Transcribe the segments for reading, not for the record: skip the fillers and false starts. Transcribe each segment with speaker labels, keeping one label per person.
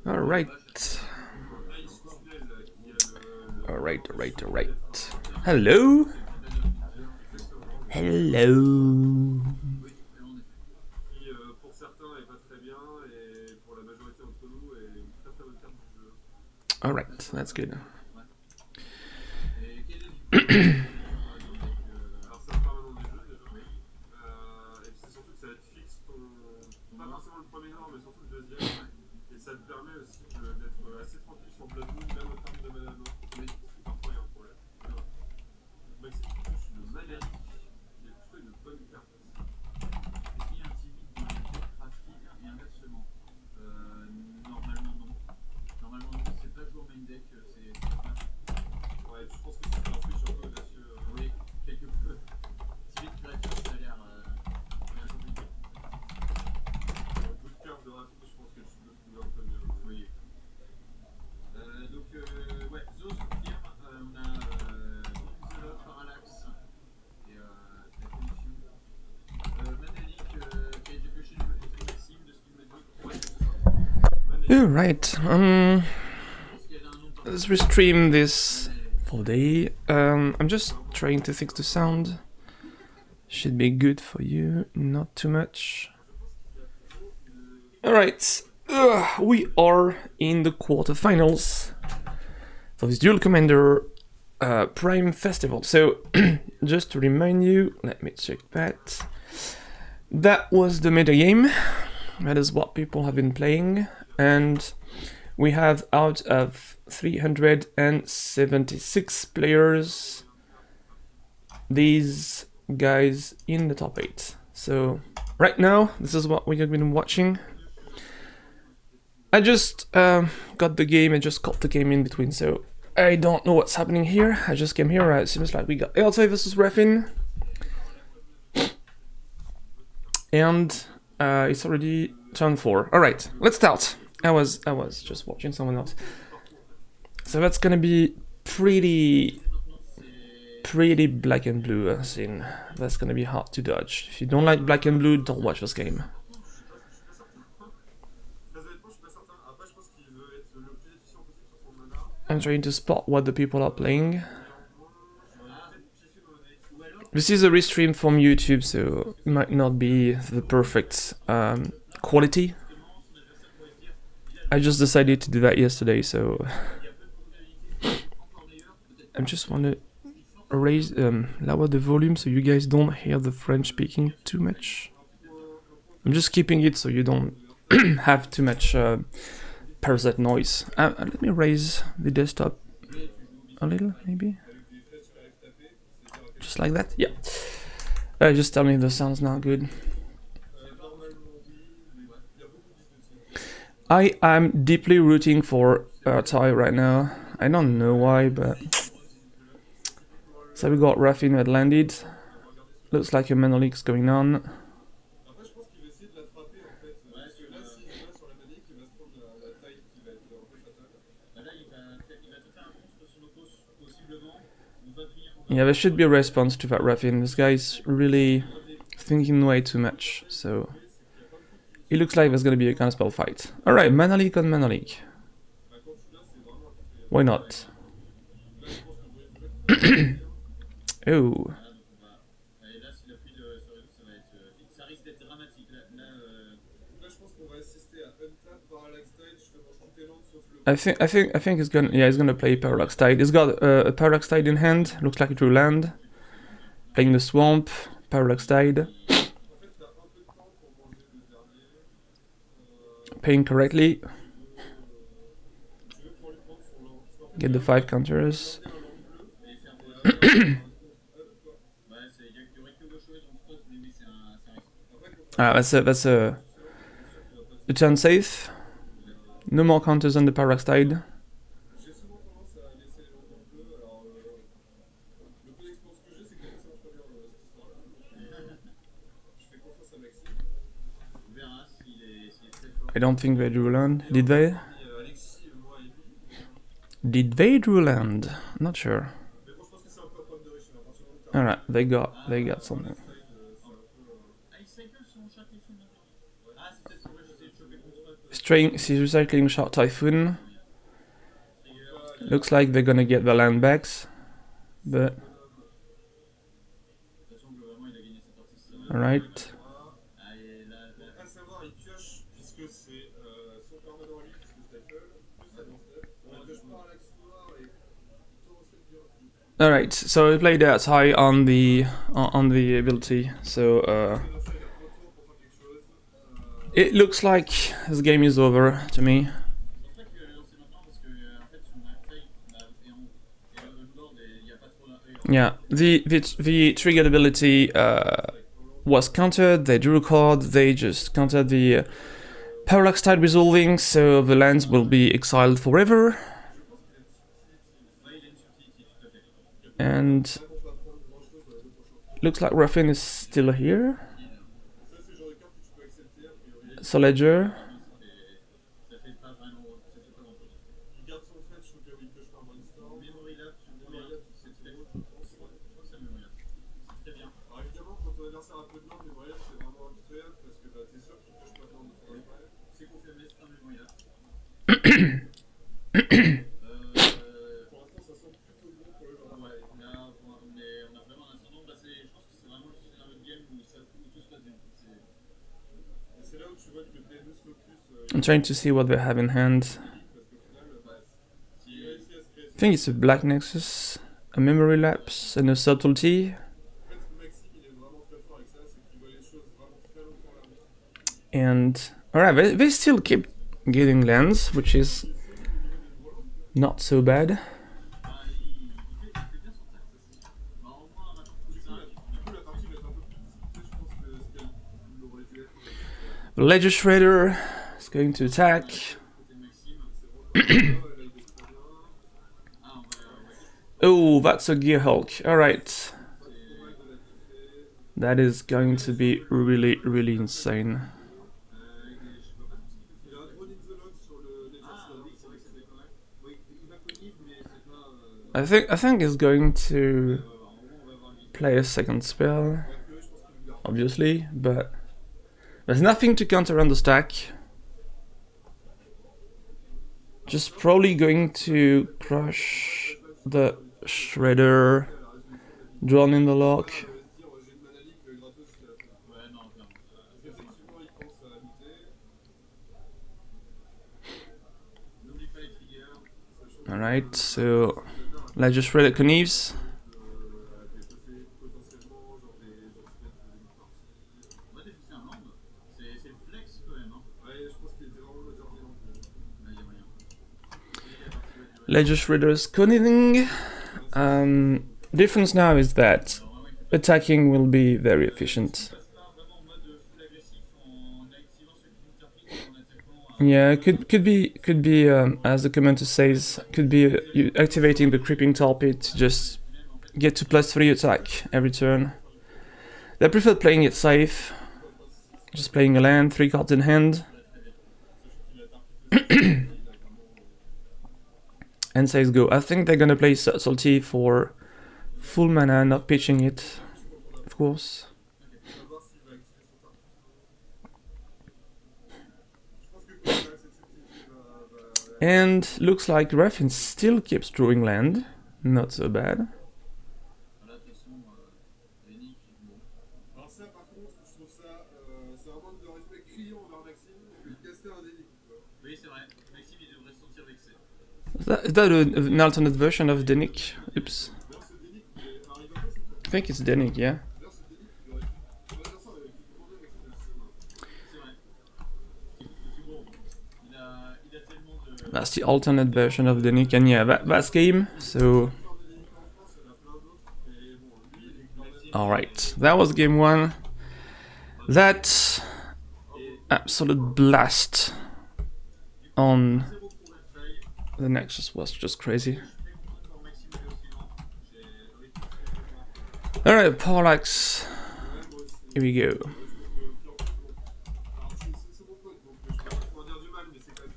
Speaker 1: Alright. Alright. Hello? Hello? Alright, that's good. Alright, let's restream this for the day. I'm just trying to fix the sound. Should be good for you, not too much. Alright, we are in the quarterfinals for this Duel Commander Prime Festival. So, just to remind you, let me check that. That was the meta game. That is what people have been playing. And we have out of 376 players, these guys in the top 8. So right now, this is what we have been watching. I just got the game, I just caught the game in between, so I don't know what's happening here. I just came here, it seems like we got Eltoy versus Refin. And it's already turn 4. Alright, let's start. I was just watching someone else. So that's gonna be pretty black and blue scene. That's gonna be hard to dodge. If you don't like black and blue, don't watch this game. I'm trying to spot what the people are playing. This is a restream from YouTube, so it might not be the perfect quality. I just decided to do that yesterday, so I just want to raise, lower the volume so you guys don't hear the French speaking too much. I'm just keeping it so you don't have too much parasite noise. Let me raise the desktop a little, maybe. Just like that, yeah. Just tell me if the sound's not good. I am deeply rooting for Ty right now. I don't know why, but... So we got Raffin that landed. Looks like a mana leak's going on. Yeah, there should be a response to that Raffin. This guy's really thinking way too much, so... It looks like there's gonna be a counterspell fight. Alright, mana leak on mana leak. Why not? Oh. I think he's gonna play Parallax Tide. He's got a Parallax Tide in hand. Looks like it will land. Playing the Swamp, Parallax Tide. Playing correctly. get the 5 counters. That's a turn safe. No more counters on the Parallax Tide. I don't think they drew land. Did they? Did they drew land? Not sure. Alright, they got something. String is recycling Shark Typhoon. Looks like they're gonna get the land backs, but alright. Alright, so he played that high on the ability, so it looks like this game is over to me. Yeah, the triggered ability was countered, they drew a card, they just countered the Parallax Tide resolving, so the lands will be exiled forever. And looks like Ruffin is still here. So Ledger. I'm trying to see what they have in hand. I think it's a Black Nexus, a Memory Lapse, and a Subtlety. And alright, they still keep getting lands, which is not so bad. The Ledger Shredder is going to attack. Oh, that's a Gear Hulk. Alright. That is going to be really, really insane. I think he's going to play a second spell, obviously, but there's nothing to counter on the stack. Just probably going to crush the Shredder, drawn in the lock. Alright, so Ledger Shredder Connieves. Ledger Shredder's conniving. Difference now is that attacking will be very efficient. Yeah, could be as the commenter says, could be you activating the creeping torpid to just get to +3 attack every turn. They prefer playing it safe, just playing a land, 3 cards in hand. And says go. I think they're gonna play Subtlety for full mana, not pitching it, of course. And looks like Ruffin still keeps drawing land, not so bad. Is that an alternate version of Denick? Oops. I think it's Denick, yeah. That's the alternate version of the Nick, and yeah, that's game, so... Alright, that was game 1. That absolute blast on the Nexus was just crazy. Alright, Parallax, here we go.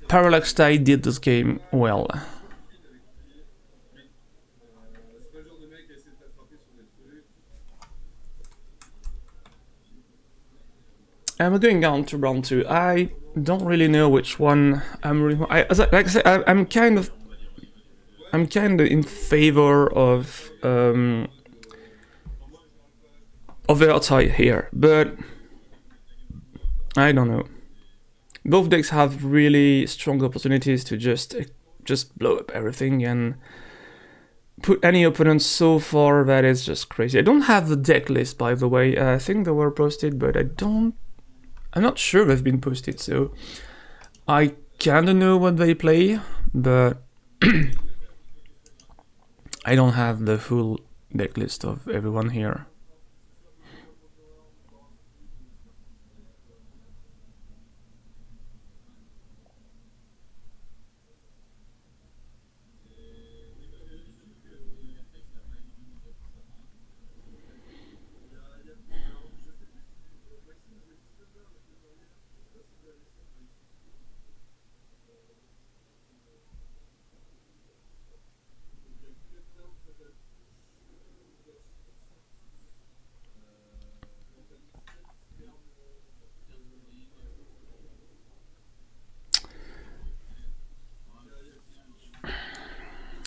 Speaker 1: Parallax Tide did this game well. And we're going on to round 2. I don't really know which one I'm really. Like I said, I'm kind of in favor of Vertai here, but I don't know. Both decks have really strong opportunities to just blow up everything and put any opponent so far that is just crazy. I don't have the deck list, by the way. I think they were posted, but I'm not sure they've been posted, so I kinda know what they play, but I don't have the full deck list of everyone here.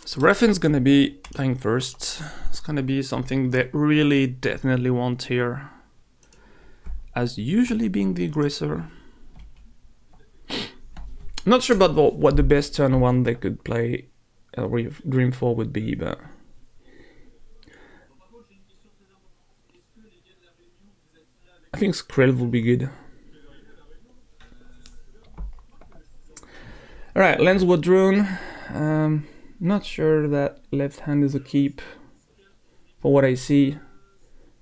Speaker 1: So Reffin's gonna be playing first. It's gonna be something they really definitely want here, as usually being the aggressor. Not sure about what the best turn 1 they could play Dream 4 would be, but... I think Skrill will be good. Alright, Lenswood Drone. Not sure that left hand is a keep, for what I see.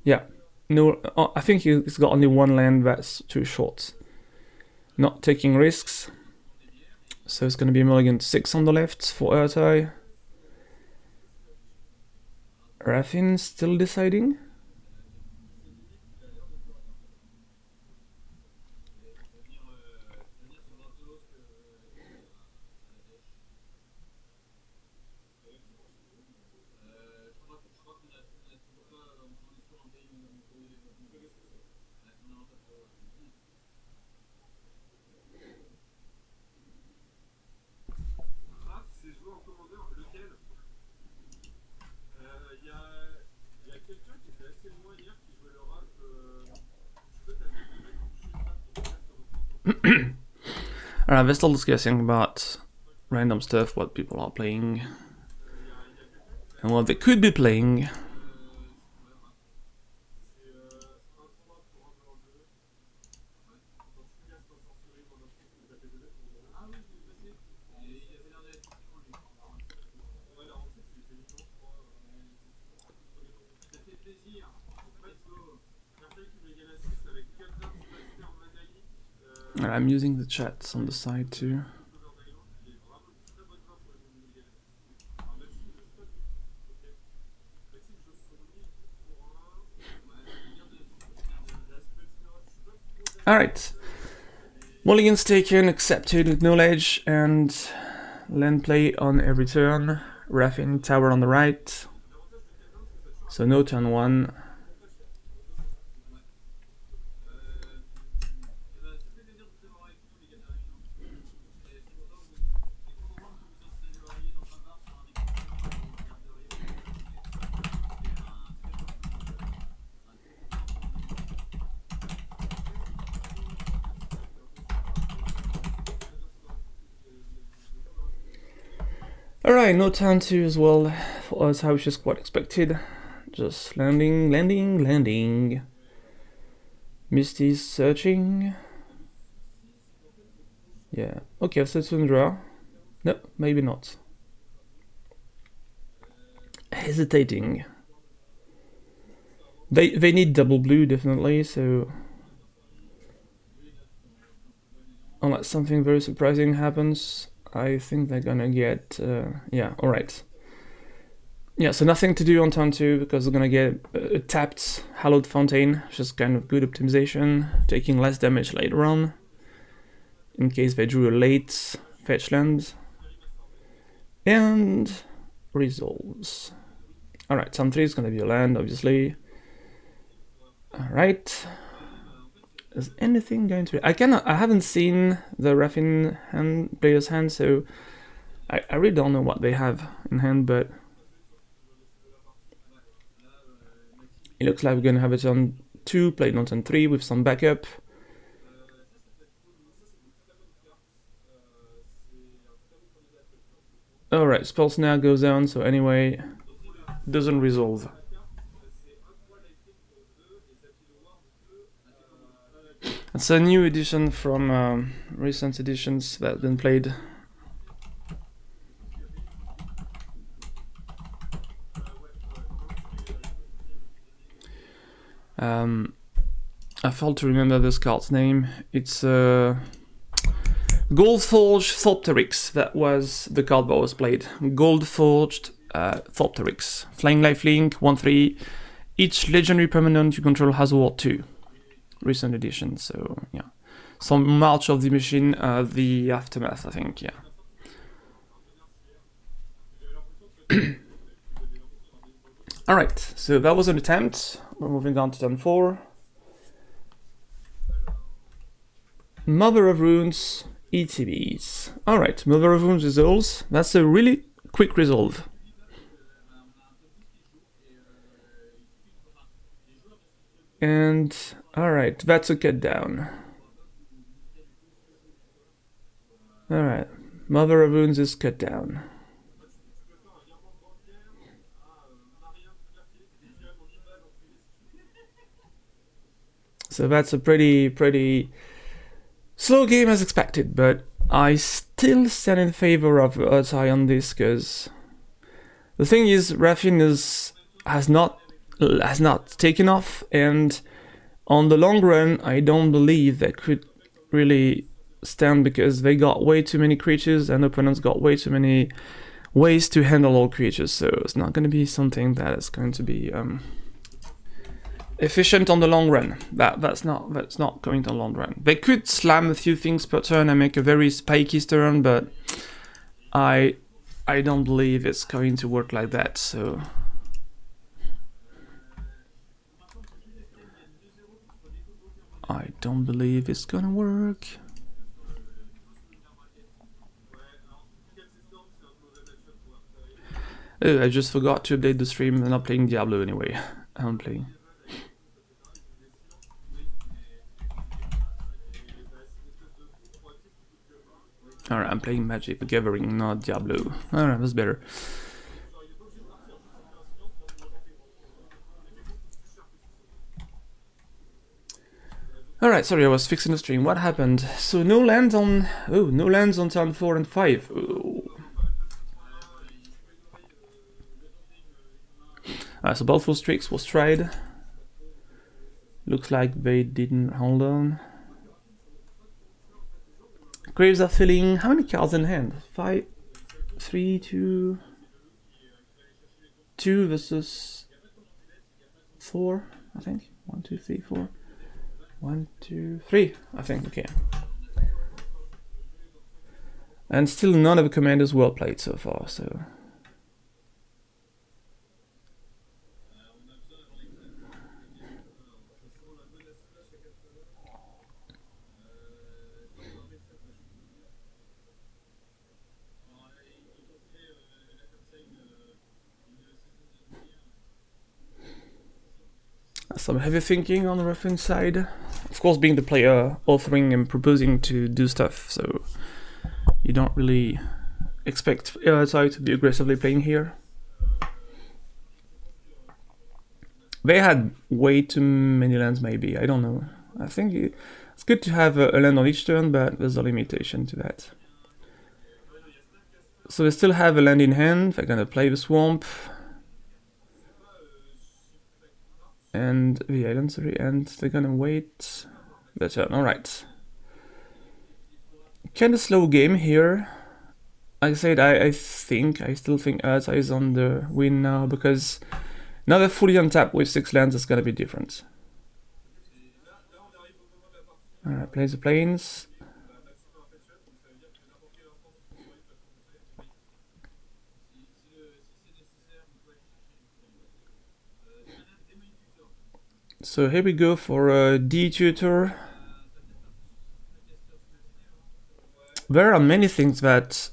Speaker 1: Yeah, no, I think he's got only 1 land that's too short. Not taking risks. So it's gonna be mulligan 6 on the left for Urtai. Raffin still deciding. Alright, we're still discussing about random stuff, what people are playing, and what they could be playing. I'm using the chats on the side too. Alright. Mulligan's taken, accepted with knowledge, and land play on every turn. Raffin tower on the right. So no turn 1. Alright, no turn 2 as well for us, which is quite expected. Just landing, landing, landing. Misty's searching. Yeah, okay, so Tundra. No, maybe not. Hesitating. They need double blue definitely, so unless something very surprising happens, I think they're gonna get yeah, alright. Yeah, so nothing to do on turn 2 because they're gonna get a tapped Hallowed Fountain, which is kind of good optimization, taking less damage later on, in case they drew a late fetch land. And resolves. Alright, turn 3 is gonna be a land, obviously. Alright. Is anything going to... I haven't seen the Raffin player's hand, so I really don't know what they have in hand, but it looks like we're gonna have it on 2, played on turn 3 with some backup. Alright, spell snare goes down, so anyway, doesn't resolve. It's a new edition from recent editions that have been played. I failed to remember this card's name. It's Goldforge Thopterix. That was the card that was played. Goldforged Thopterix. Flying lifelink, 1/3. Each legendary permanent you control has a ward 2. Recent edition, so yeah. Some March of the Machine, the Aftermath, I think, yeah. Alright, so that was an attempt. We're moving on to turn 4. Mother of Runes, ETBs. Alright, Mother of Runes resolves. That's a really quick resolve. And alright, that's a cut down. Alright, Mother of Runes is cut down. So that's a pretty slow game as expected, but I still stand in favor of Urtai on this, because the thing is, Raffin has not taken off, and on the long run, I don't believe they could really stand, because they got way too many creatures and opponents got way too many ways to handle all creatures, so it's not going to be something that is going to be efficient on the long run. That's not going to the long run. They could slam a few things per turn and make a very spiky turn, but I don't believe it's going to work like that, so I don't believe it's gonna work. Oh, I just forgot to update the stream. I'm not playing Diablo anyway. I'm playing. Alright, I'm playing Magic the Gathering, not Diablo. Alright, that's better. Alright, sorry, I was fixing the stream. What happened? So no lands on... Oh, no lands on turn 4 and 5. Oh. So Baleful Strix was tried. Looks like they didn't hold on. Graves are filling. How many cards in hand? 5, 3, 2... 2 versus 4, I think. 1, 2, 3, 4. 1, 2, 3, I think, okay. And still none of the commanders well played so far, so... Some heavy thinking on the refereeing side. Of course, being the player authoring and proposing to do stuff, so you don't really expect LSI to be aggressively playing here. They had way too many lands, maybe, I don't know. I think it's good to have a land on each turn, but there's a limitation to that. So they still have a land in hand. They're gonna play the swamp. And the island, sorry, and they're gonna wait their turn. Alright. Kinda slow game here. Like I said, I still think Urza is on the win now, because now they're fully untapped with 6 lands, it's gonna be different. Alright, play the planes. So here we go for a D tutor. There are many things that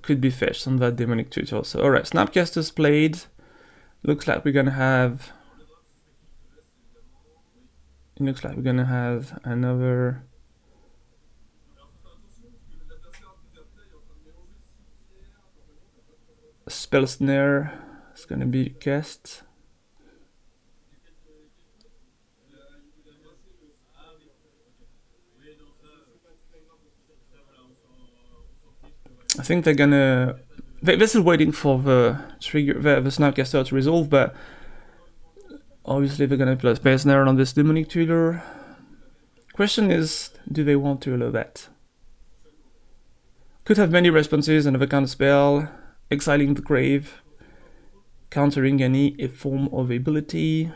Speaker 1: could be fetched on that demonic tutor. So alright, Snapcaster's played. Looks like we're gonna have... It looks like we're gonna have another... Spell Snare is gonna be cast. I think they're gonna... This is waiting for the trigger, the Snapcaster to resolve, but obviously they're gonna play Spell Snare on this demonic tutor. Question is, do they want to allow that? Could have many responses, another counter spell, exiling the grave, countering any form of ability.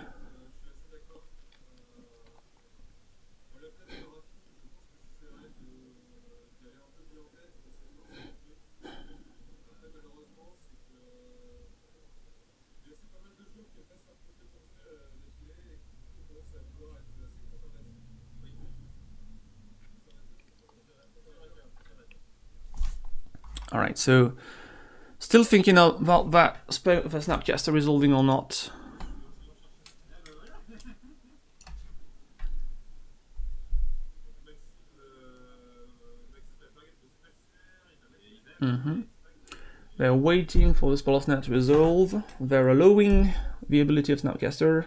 Speaker 1: Alright, so still thinking about that spell, the Snapcaster resolving or not. They're waiting for the Spell of Snap to resolve. They're allowing the ability of Snapcaster.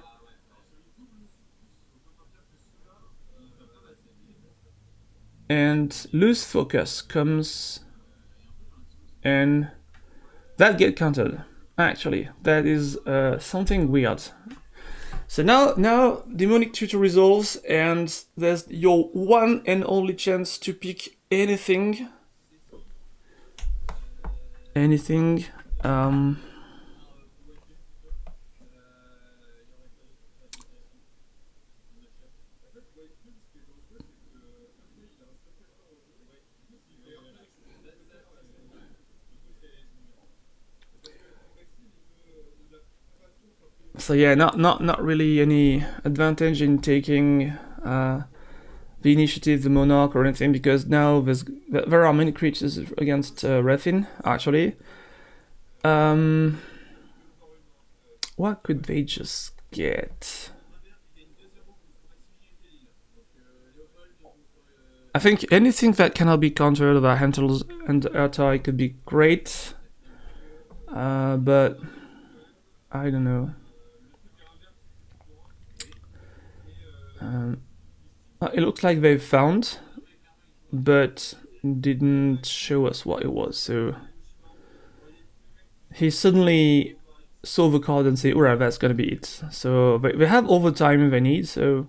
Speaker 1: And Loose Focus comes, and that get countered. Actually, that is something weird. So now Demonic Tutor resolves, and there's your one and only chance to pick anything. So yeah, not really any advantage in taking the initiative, the Monarch, or anything, because now there are many creatures against Refin, actually. What could they just get? I think anything that cannot be countered by Hentels and Ertai could be great, but I don't know. It looks like they've found, but didn't show us what it was, so he suddenly saw the card and said, alright, that's gonna be it. So they have all the time they need, so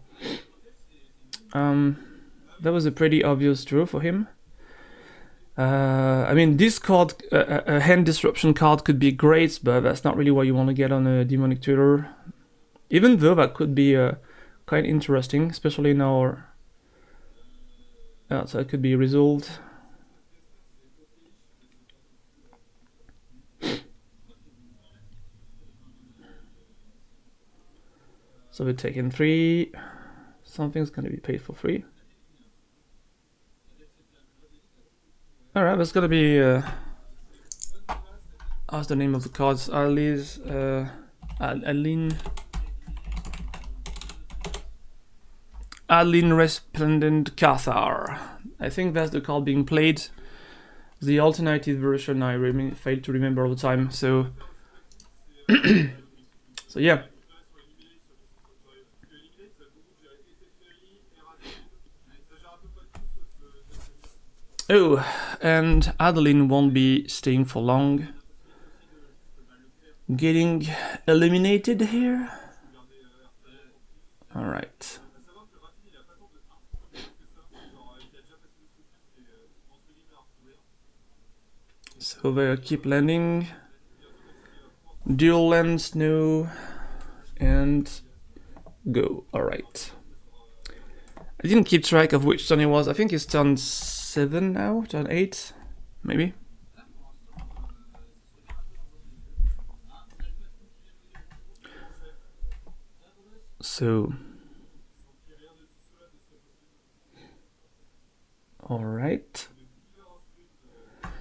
Speaker 1: that was a pretty obvious draw for him. I mean, this card, a hand disruption card, could be great, but that's not really what you want to get on a Demonic Tutor. Even though that could be quite interesting, especially now. So it could be resolved. So we're taking 3. Something's gonna be paid for 3. Alright, that's gonna be how's the name of the cards? Adeline Resplendent Cathar. I think that's the card being played. The alternative version I failed to remember all the time, so so yeah. Oh, and Adeline won't be staying for long. Getting eliminated here. Alright. So they keep landing. Duel lands, no. And go. Alright. I didn't keep track of which turn it was. I think it's turn 7 now, turn 8, maybe. So, all right.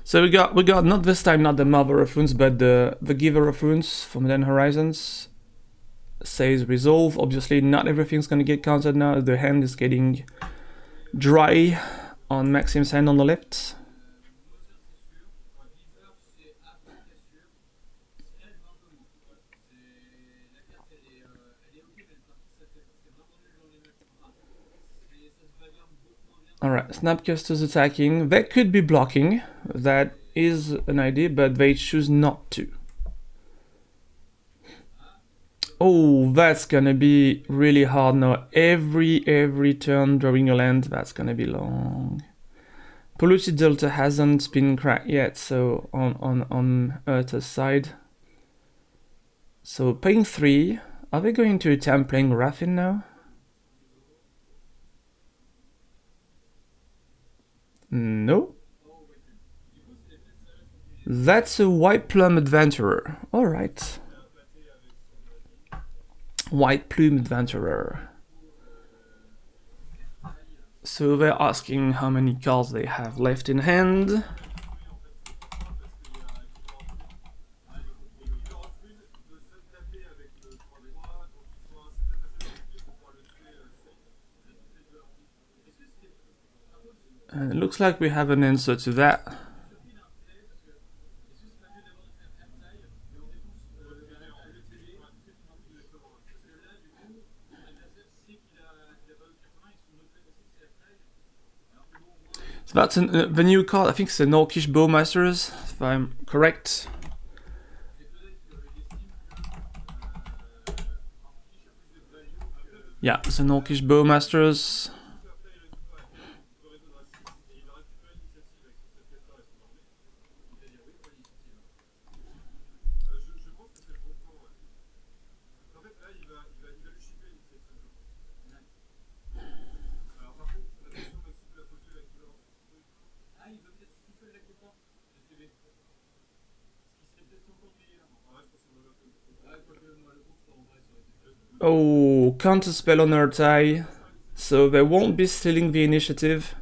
Speaker 1: So we got not this time not the Mother of Runes, but the Giver of Runes from Then Horizons. Says resolve. Obviously, not everything's gonna get counted now. The hand is getting dry on Maxim's hand on the left. Alright, Snapcaster's attacking. That could be blocking. That is an idea, but they choose not to. Oh, that's gonna be really hard now. Every turn drawing a land, that's gonna be long. Polluted Delta hasn't been cracked yet, so on Earth's side. So paying 3. Are they going to attempt playing Raffin now? No. That's a White Plum Adventurer. Alright. White Plume Adventurer. So they're asking how many cards they have left in hand. And it looks like we have an answer to that. So that's the new card. I think it's the Orcish Bowmasters, if I'm correct. Yeah, it's the Orcish Bowmasters. Oh, counterspell on Urtai, so they won't be stealing the initiative.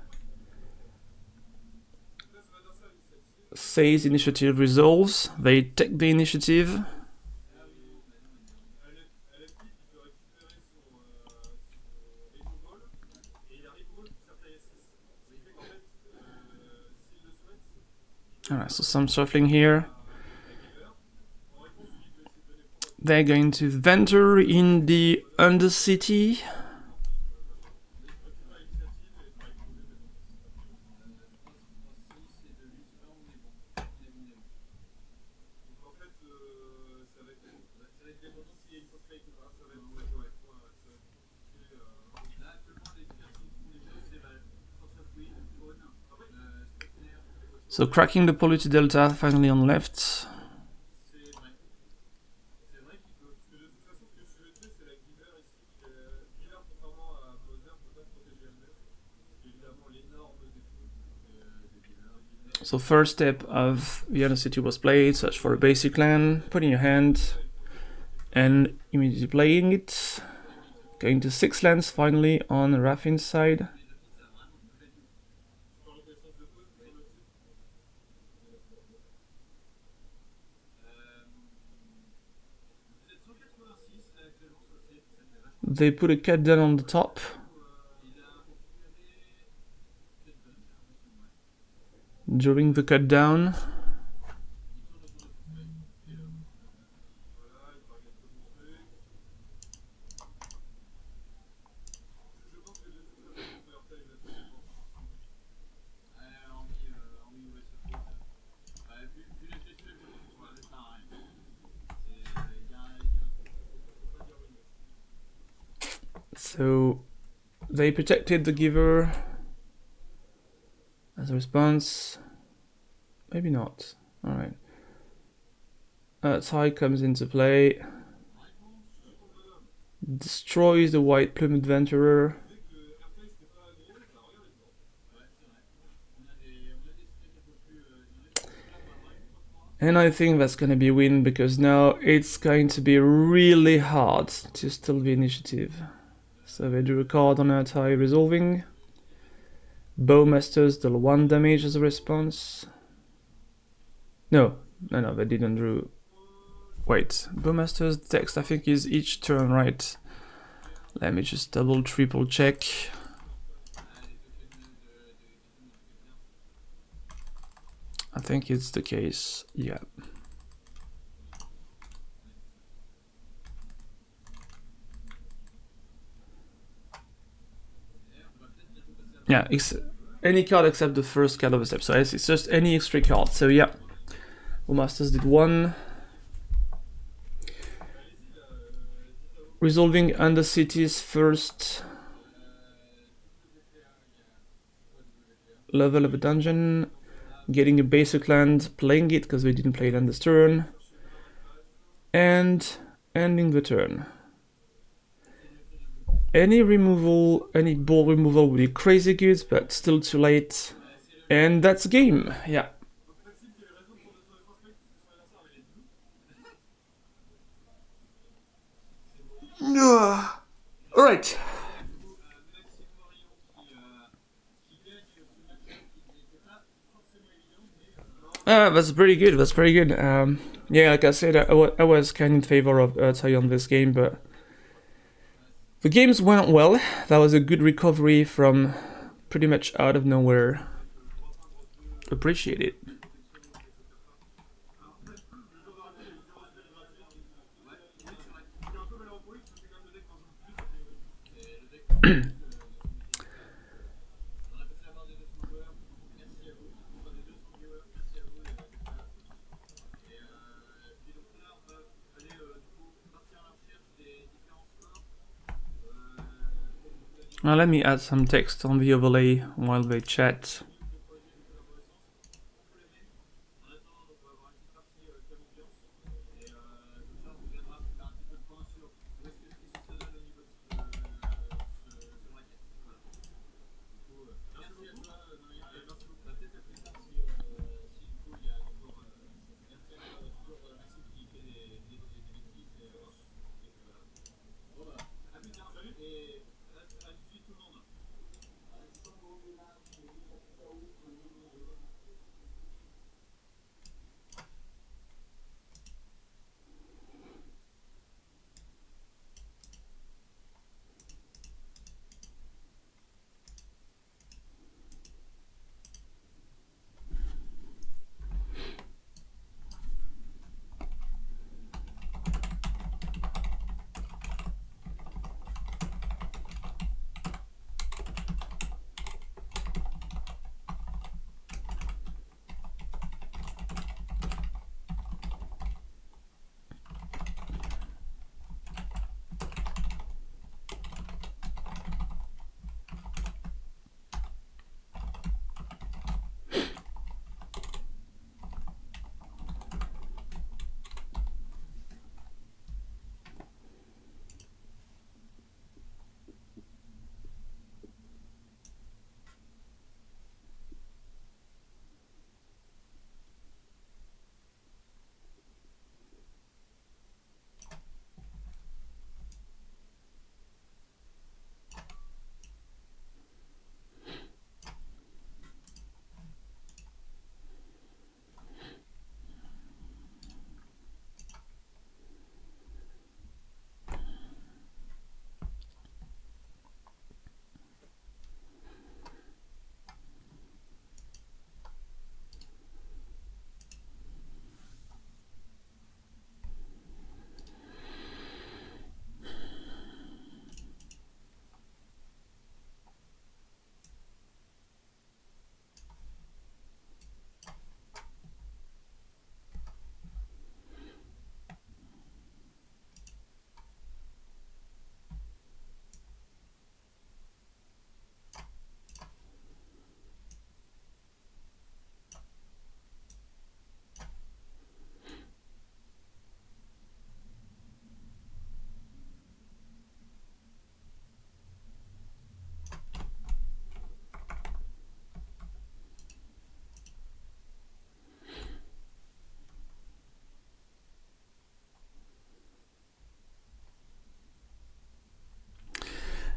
Speaker 1: Says initiative resolves, they take the initiative. Alright, so some shuffling here. They're going to venture in the Undercity. So cracking the polluted delta finally on left. So first step of the Undercity was played, search for a basic land, put in your hand, and immediately playing it. Going to 6 lands finally on Raffin's side. They put a cut down on the top. During the cut down. So they protected the giver as a response. Maybe not. Alright. Tie comes into play. Destroys the white plume adventurer. And I think that's gonna be a win, because now it's going to be really hard to steal the initiative. So they drew a card on our tie resolving. Bowmasters deal 1 damage as a response. No, they didn't drew. Wait, Bowmaster's text I think is each turn, right? Let me just double triple check. I think it's the case, yeah. Yeah, any card except the first card of the step, so it's just any extra card, so yeah. Masters did 1. Resolving Undercity's first level of a dungeon. Getting a basic land, playing it because we didn't play it on this turn. And ending the turn. Any removal, any ball removal would be crazy good, but still too late. And that's a game, yeah. Alright. That's pretty good, that's pretty good. Yeah, like I said, I was kind of in favor of tie on this game, but the games went well. That was a good recovery from pretty much out of nowhere. Appreciate it. Now let me add some text on the overlay while they chat.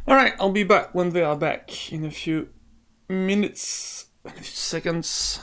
Speaker 1: Alright, I'll be back when they are back in a few minutes, in a few seconds.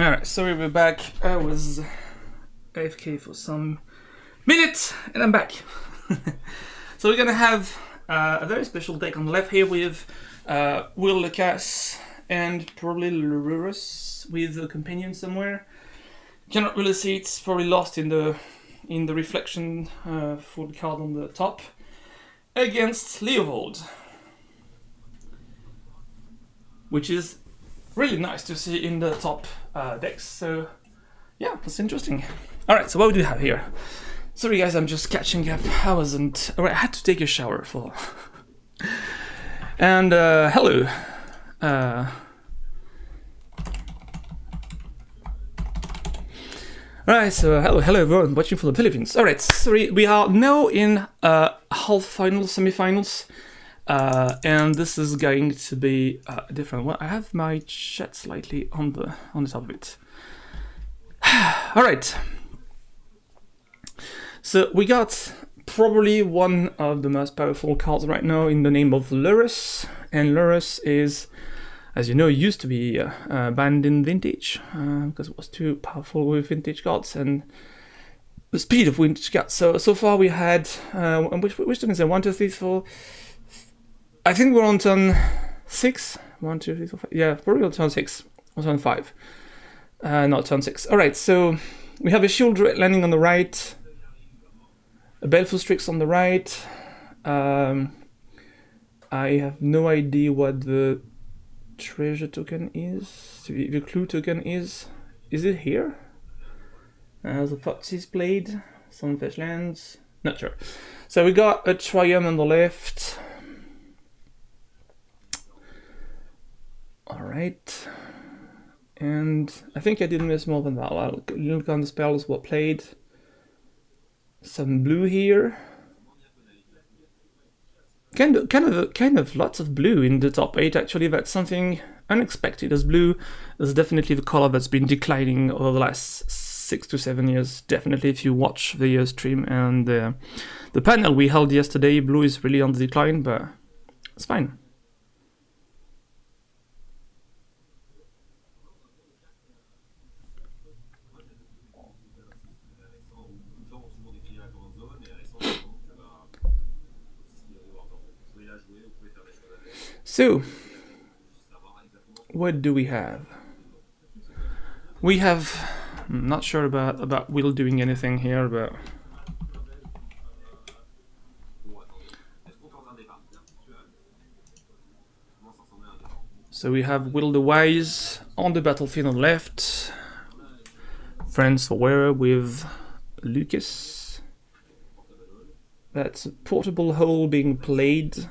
Speaker 1: Alright, sorry we're back. I was AFK for some minutes and I'm back. So we're gonna have a very special deck on the left here with Will Lucas and probably Lurus with a companion somewhere. Cannot really see, it's probably lost in the reflection for the card on the top. Against Leovold, which is really nice to see in the top decks. So yeah, that's interesting. All right, so what do we have here? Sorry guys, I'm just catching up. I had to take a shower for. And hello. Alright, so hello everyone watching from the Philippines. Alright, sorry, we are now in half finals, semi-finals, and this is going to be different. Well, I have my chat slightly on the top of it. Alright, so we got probably one of the most powerful cards right now in the name of Lurus, and Lurus is, as you know, used to be banned in Vintage because it was too powerful with Vintage cards and the speed of Vintage cards. So far we had which turn is it? 1, 2, 3, 4. I think we're on turn 6. 1, 2, 3, 4, 5. Yeah, probably on turn 6 or turn 5. Not turn 6. All right, so we have a Shield landing on the right, a Baleful Strix on the right. I have no idea what the treasure token is. The clue token is it here? The Fox's Blade, Sunfish Lands, not sure. So we got a Triumph on the left. Alright. And I think I didn't miss more than that. I'll look on the spells what played. Some blue here. Kind of lots of blue in the top 8 actually. That's something unexpected, as blue is definitely the color that's been declining over the last 6 to 7 years. Definitely if you watch the stream and the panel we held yesterday, blue is really on the decline, but it's fine. So, what do we have? We have, I'm not sure about Will doing anything here, but so we have Will the Wise on the battlefield on the left, friends for wearer with Lucas. That's a portable hole being played.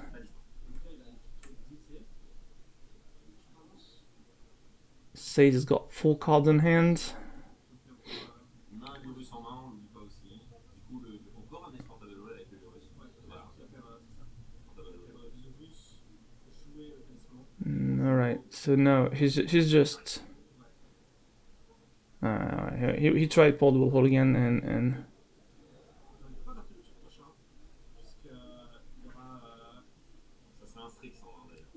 Speaker 1: Says he's got 4 cards in hand. Alright, so no, he's just he tried portable hole again and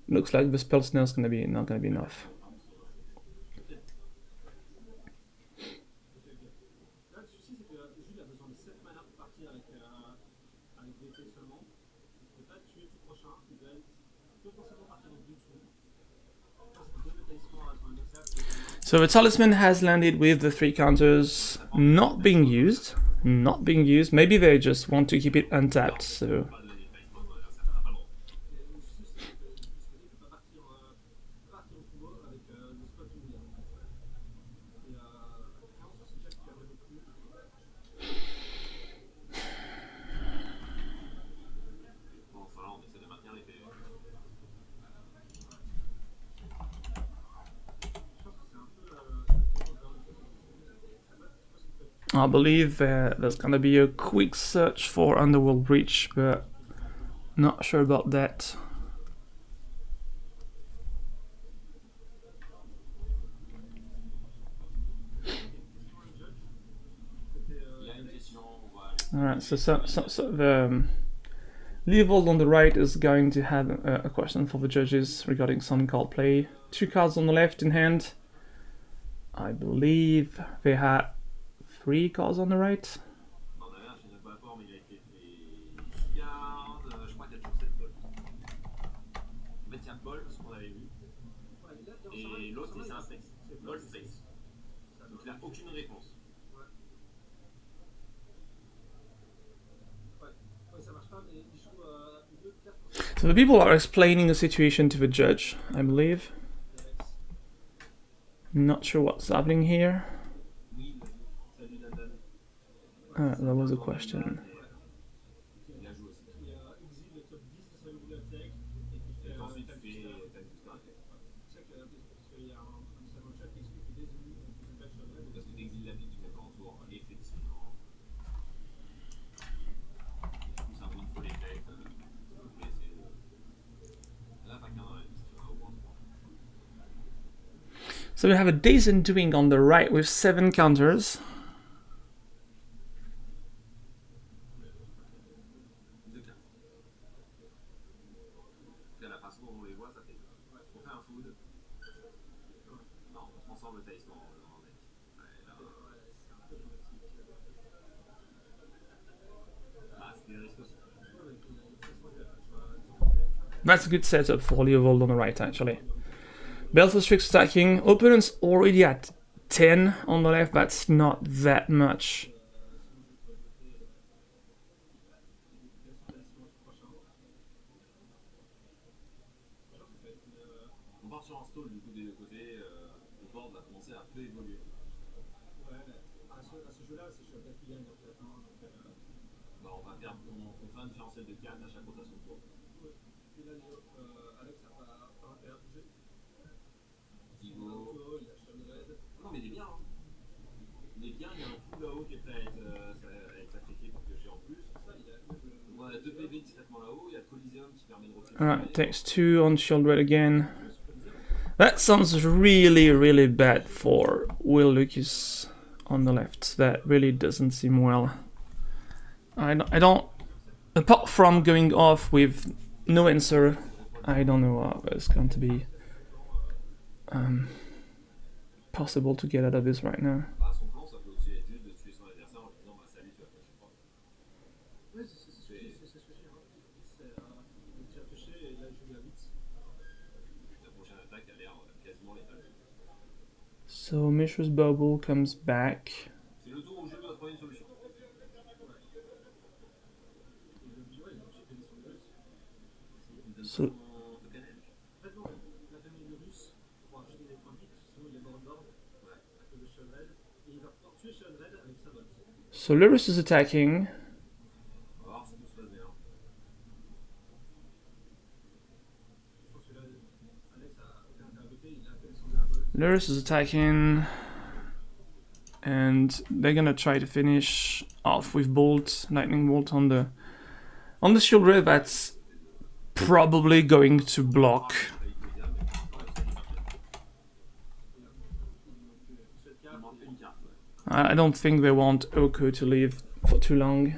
Speaker 1: looks like the spell snare is not gonna be enough. So the talisman has landed with the 3 counters not being used. Maybe they just want to keep it untapped, so. I believe there's gonna be a quick search for Underworld Breach, but not sure about that. Alright, so the Leovold on the right is going to have a question for the judges regarding some card play. 2 cards on the left in hand. I believe they had 3 cards on the right. So the people are explaining the situation to the judge, I believe. Not sure what's happening here. That was a question. So we have a decent doing on the right with 7 counters. That's a good setup for Leovold on the right, actually. Belfast Strix attacking. Opponent's already at 10 on the left. That's not that much. Alright, takes 2 on Shield Red again. That sounds really, really bad for Will Lucas on the left. That really doesn't seem well. I don't... Apart from going off with no answer, I don't know how it's going to be possible to get out of this right now. So Mishra's Bubble comes back. So Lurus is attacking. Lurus is attacking. And they're gonna try to finish off with Bolt, Lightning Bolt on the Shield Red. That's probably going to block. I don't think they want Oko to leave for too long.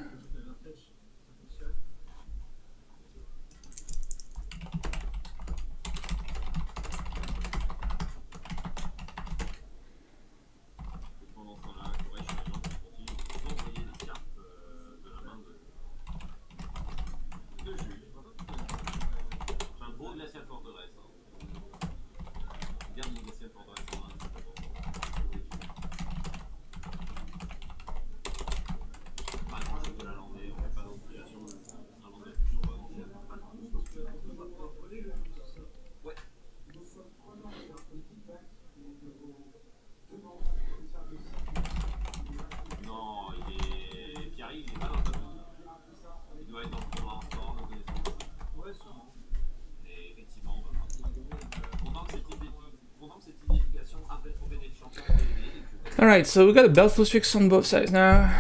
Speaker 1: Alright, so we got a Belfast Strix on both sides now.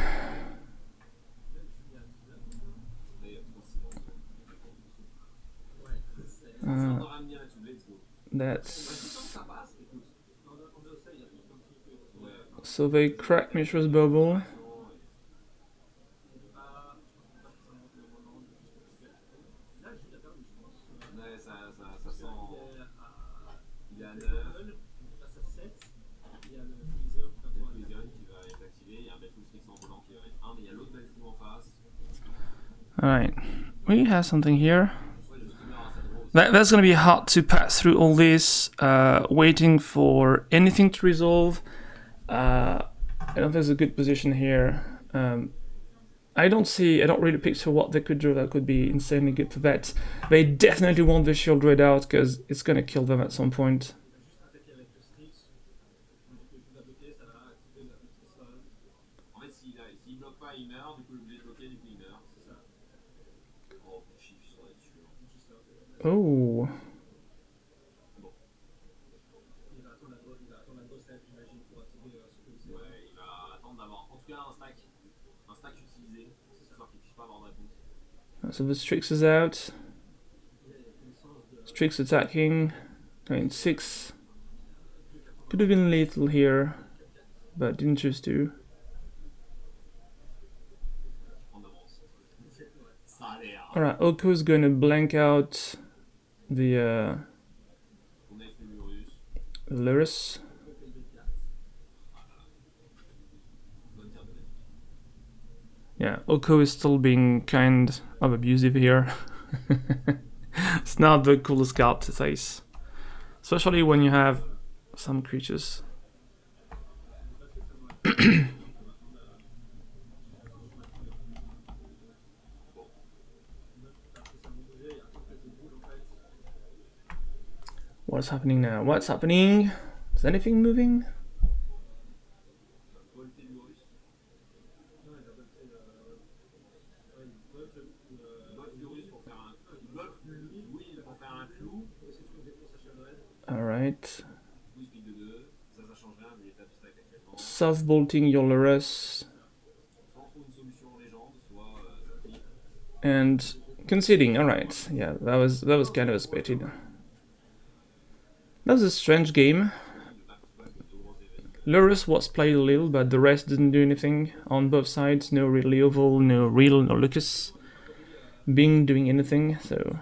Speaker 1: That's... So they crack Mishra's Bubble. Alright, we have something here. That's gonna be hard to pass through all this, waiting for anything to resolve. I don't think there's a good position here. I don't really picture what they could do that could be insanely good for that. They definitely want the shield red out because it's gonna kill them at some point. Oh. So the Strix is out. Strix attacking. Going 6. Could have been lethal here, but didn't choose to. Alright, Oko is going to blank out the Lurus. Yeah, Oko is still being kind of abusive here. It's not the coolest card to face, especially when you have some creatures. What's happening now? What's happening? Is anything moving? Alright. South bolting your Lurus. And conceding, alright. Yeah, that was kind of expected. That was a strange game. Lurus was played a little, but the rest didn't do anything on both sides. No real Leoval, no Lucas Bing doing anything, so...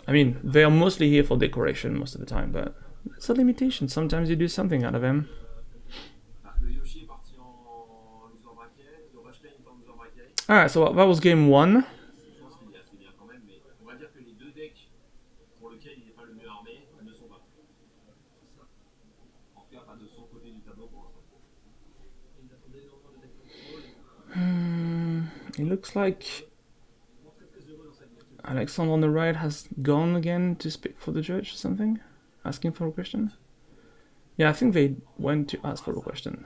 Speaker 1: I mean, they are mostly here for decoration most of the time, but it's a limitation. Sometimes you do something out of them. Alright, so that was game 1. It looks like Alexander on the right has gone again to speak for the judge or something? Asking for a question? Yeah, I think they went to ask for a question.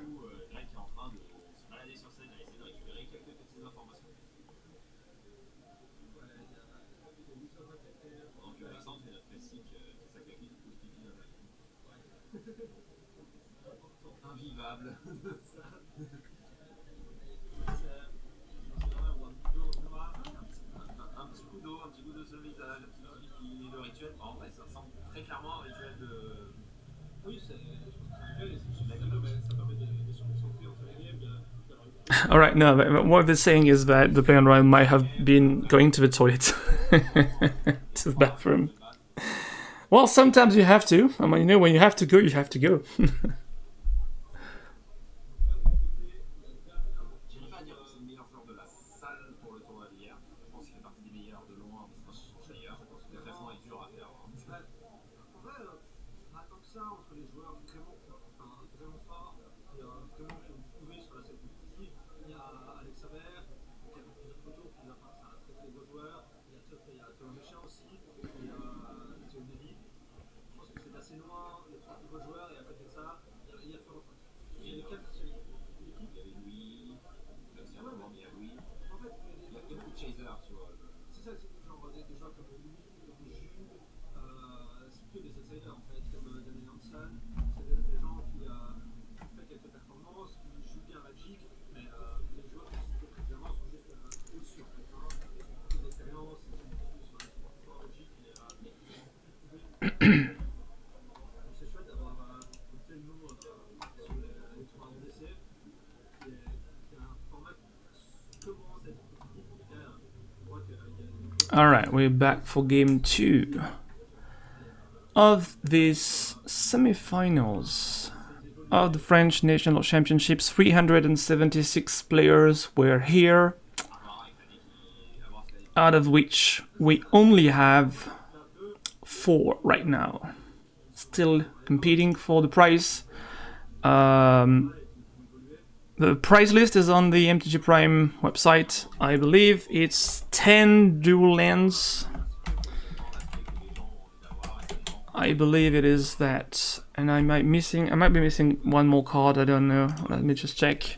Speaker 1: Alright, no, what they're saying is that the player on the right might have been going to the toilet. To the bathroom. Well, sometimes you have to. I mean, you know, when you have to go, you have to go. Alright, we're back for game 2 of these semi-finals. of the French National Championships. 376 players were here, out of which we only have 4 right now, still competing for the prize. The prize list is on the MTG Prime website. I believe it's 10 dual lands. I believe it is that, and I might be missing one more card. I don't know. Let me just check.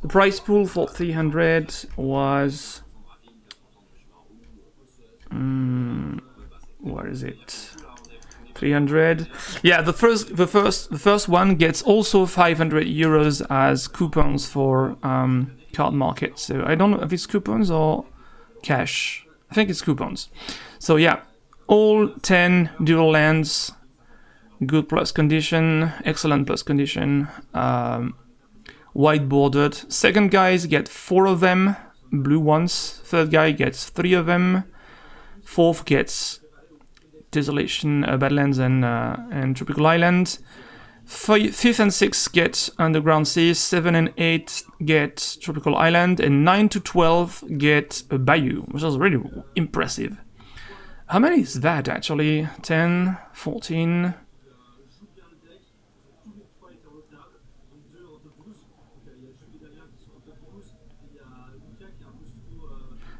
Speaker 1: The prize pool for 300 was where is it? 300. Yeah, the first one gets also 500 euros as coupons for card market. So I don't know if it's coupons or cash. I think it's coupons. So yeah, all 10 dual lands, good plus condition, excellent plus condition, white bordered. Second guys get 4 of them, blue ones. Third guy gets 3 of them. Fourth gets Desolation, Badlands, and Tropical Island. 5th and 6th get Underground Seas. 7 and 8 get Tropical Island, and 9 to 12 get a Bayou, which is really impressive. How many is that actually? 10, 14.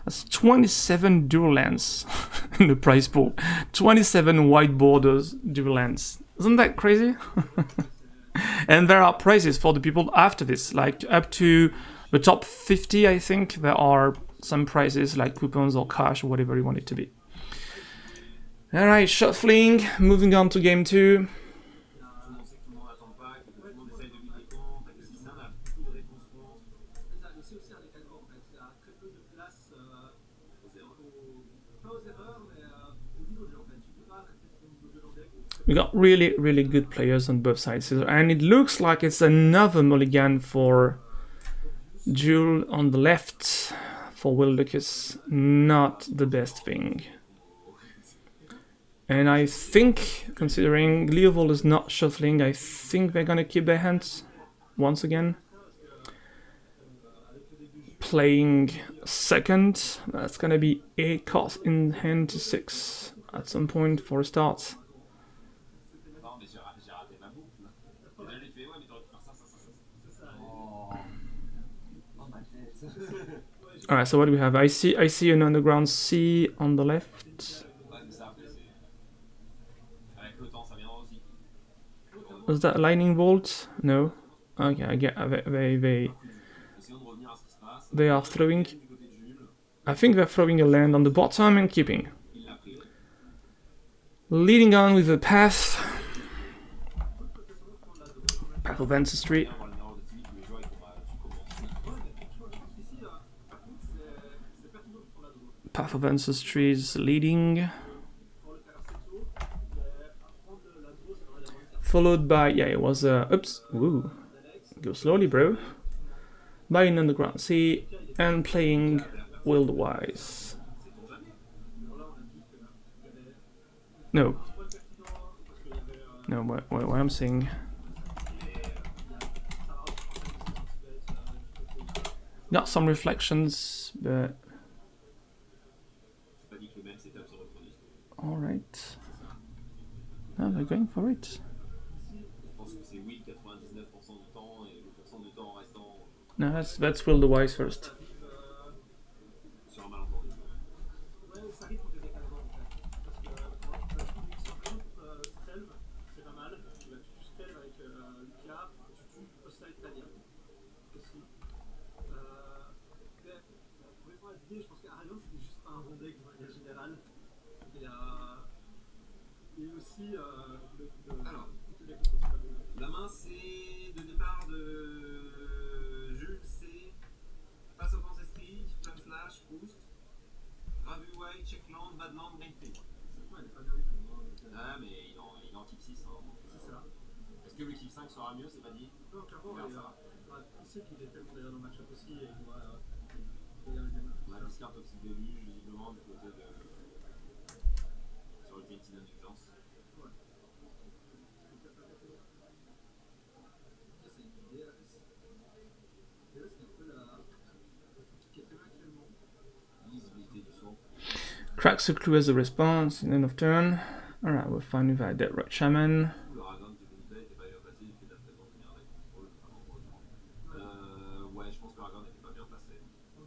Speaker 1: That's 27 dual lands in the prize pool. 27 white borders dual lands. Isn't that crazy? And there are prizes for the people after this, like up to the top 50, I think. There are some prizes like coupons or cash or whatever you want it to be. Alright, shuffling, moving on to game 2. We got really, really good players on both sides, and it looks like it's another mulligan for Duel on the left. For Will Lucas, not the best thing. And I think, considering Leovold is not shuffling, I think they're gonna keep their hands once again. Playing second, that's gonna be 8 cards in hand to 6 at some point for a start. Alright, so what do we have? I see an Underground Sea on the left. Was that a Lightning Bolt? No. Okay, I get they are throwing. I think they're throwing a land on the bottom and keeping. Leading on with the Path of Ancestry. Path of Ancestry is leading. Followed by, yeah, it was oops, ooh, go slowly, bro. By an Underground Sea and playing Wildwise. No, what I'm saying. Got some reflections, but all right. No, they're going for it. No, that's Will the Wise first.
Speaker 2: Alors, la main c'est de départ de Jules, c'est Pass of Ancestry, Flame Slash, Boost, Gravy White, Checkland, Badland, Rainfree. Ah mais il en type 6. Hein, c'est ça. Est-ce que le type 5 sera mieux, c'est pas dit? Non, clairement, il sait qu'il est tellement déjà dans le match-up aussi et il doit on a 10 cartes Toxic Deluge, visiblement du côté de... sur le Painted Indulgence.
Speaker 1: Cracks a clue as a response, end of turn. Alright, we're fine with that. Dead Right Shaman.
Speaker 2: Le Ragon de Bunta était pas bien placé, il fait d'après vente tenir des contrôles, vraiment heureusement. Ouais, je pense que le Ragon n'était pas bien placé. On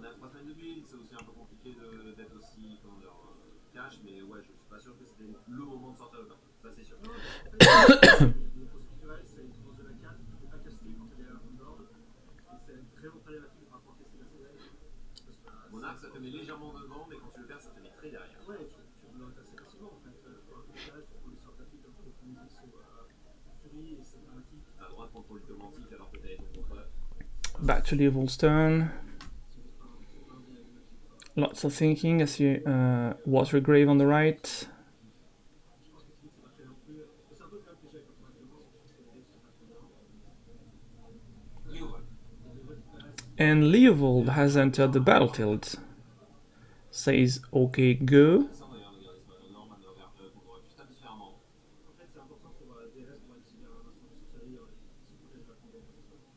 Speaker 2: a 3 semaines de build, c'est aussi un peu compliqué d'être aussi comment dire, cash, mais ouais, je suis pas sûr que c'était le moment de sortir le camp. Ça c'est sûr. Monarque, ça te met légèrement devant, mais quand tu le perds, ça te met très derrière. Ouais, tu peux le casser facilement en fait. Pour un piquage, pour prendre sur ta fille comme pour une furie et c'est dramatique. T'as le droit de contrôler automatique alors que t'as ton contrôleur.
Speaker 1: Back to Leovold's turn. Lots of thinking. I see Water Grave on the right. And Leovold has entered the battlefield. Says, okay, go.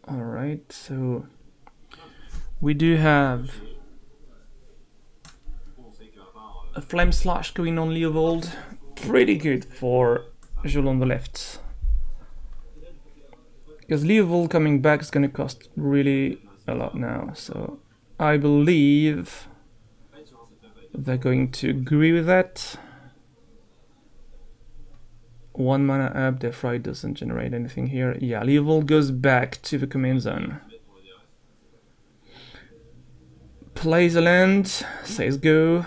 Speaker 1: Alright, so we do have a Flame Slash going on Leovold. Pretty good for Jules on the left. Because Leovold coming back is going to cost really a lot now, so I believe they're going to agree with that. 1 mana up, their Fry doesn't generate anything here. Yeah, Leovold goes back to the command zone. Plays a land, says go.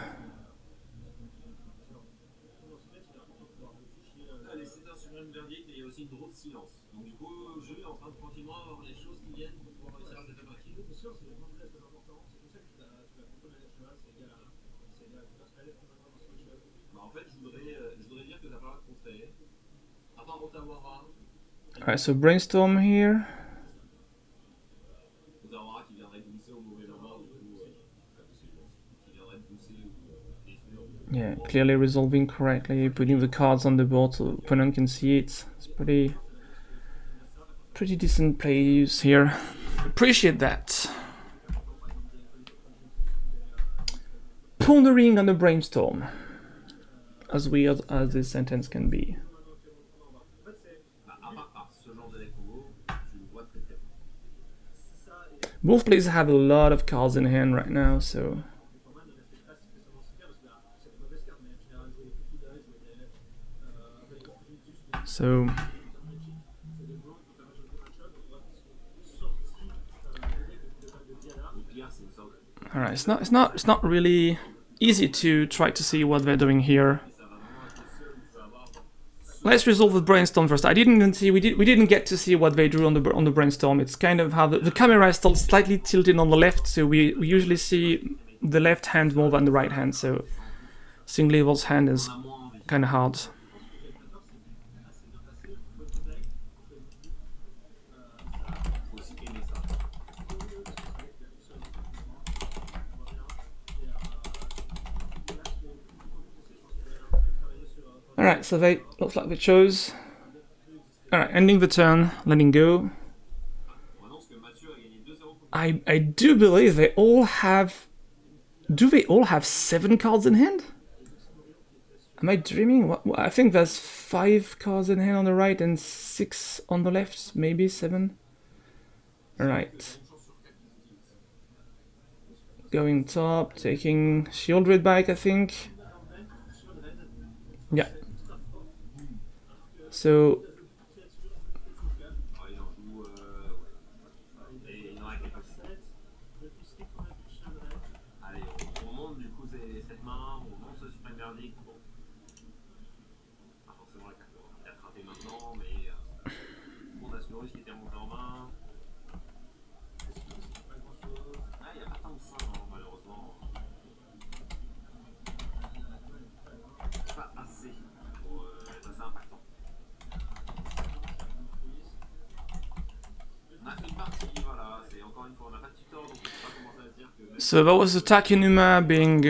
Speaker 1: Alright, so Brainstorm here. Yeah, clearly resolving correctly, putting the cards on the board so the opponent can see it. It's pretty decent play use here. Appreciate that. Pondering on the Brainstorm. As weird as this sentence can be. Both players have a lot of cards in hand right now, so... Alright, it's not really easy to try to see what they're doing here. Let's resolve the Brainstorm first. I didn't see we didn't get to see what they drew on the Brainstorm. It's kind of how the camera is still slightly tilted on the left, so we usually see the left hand more than the right hand. So seeing Leovold's hand is kind of hard. Alright, so they looks like they chose. Alright, ending the turn, letting go. I do believe they all have... Do they all have 7 cards in hand? Am I dreaming? What, I think there's 5 cards in hand on the right and 6 on the left, maybe 7. Alright. Going top, taking Shieldred back, I think. Yeah. So... So that was the Takenuma being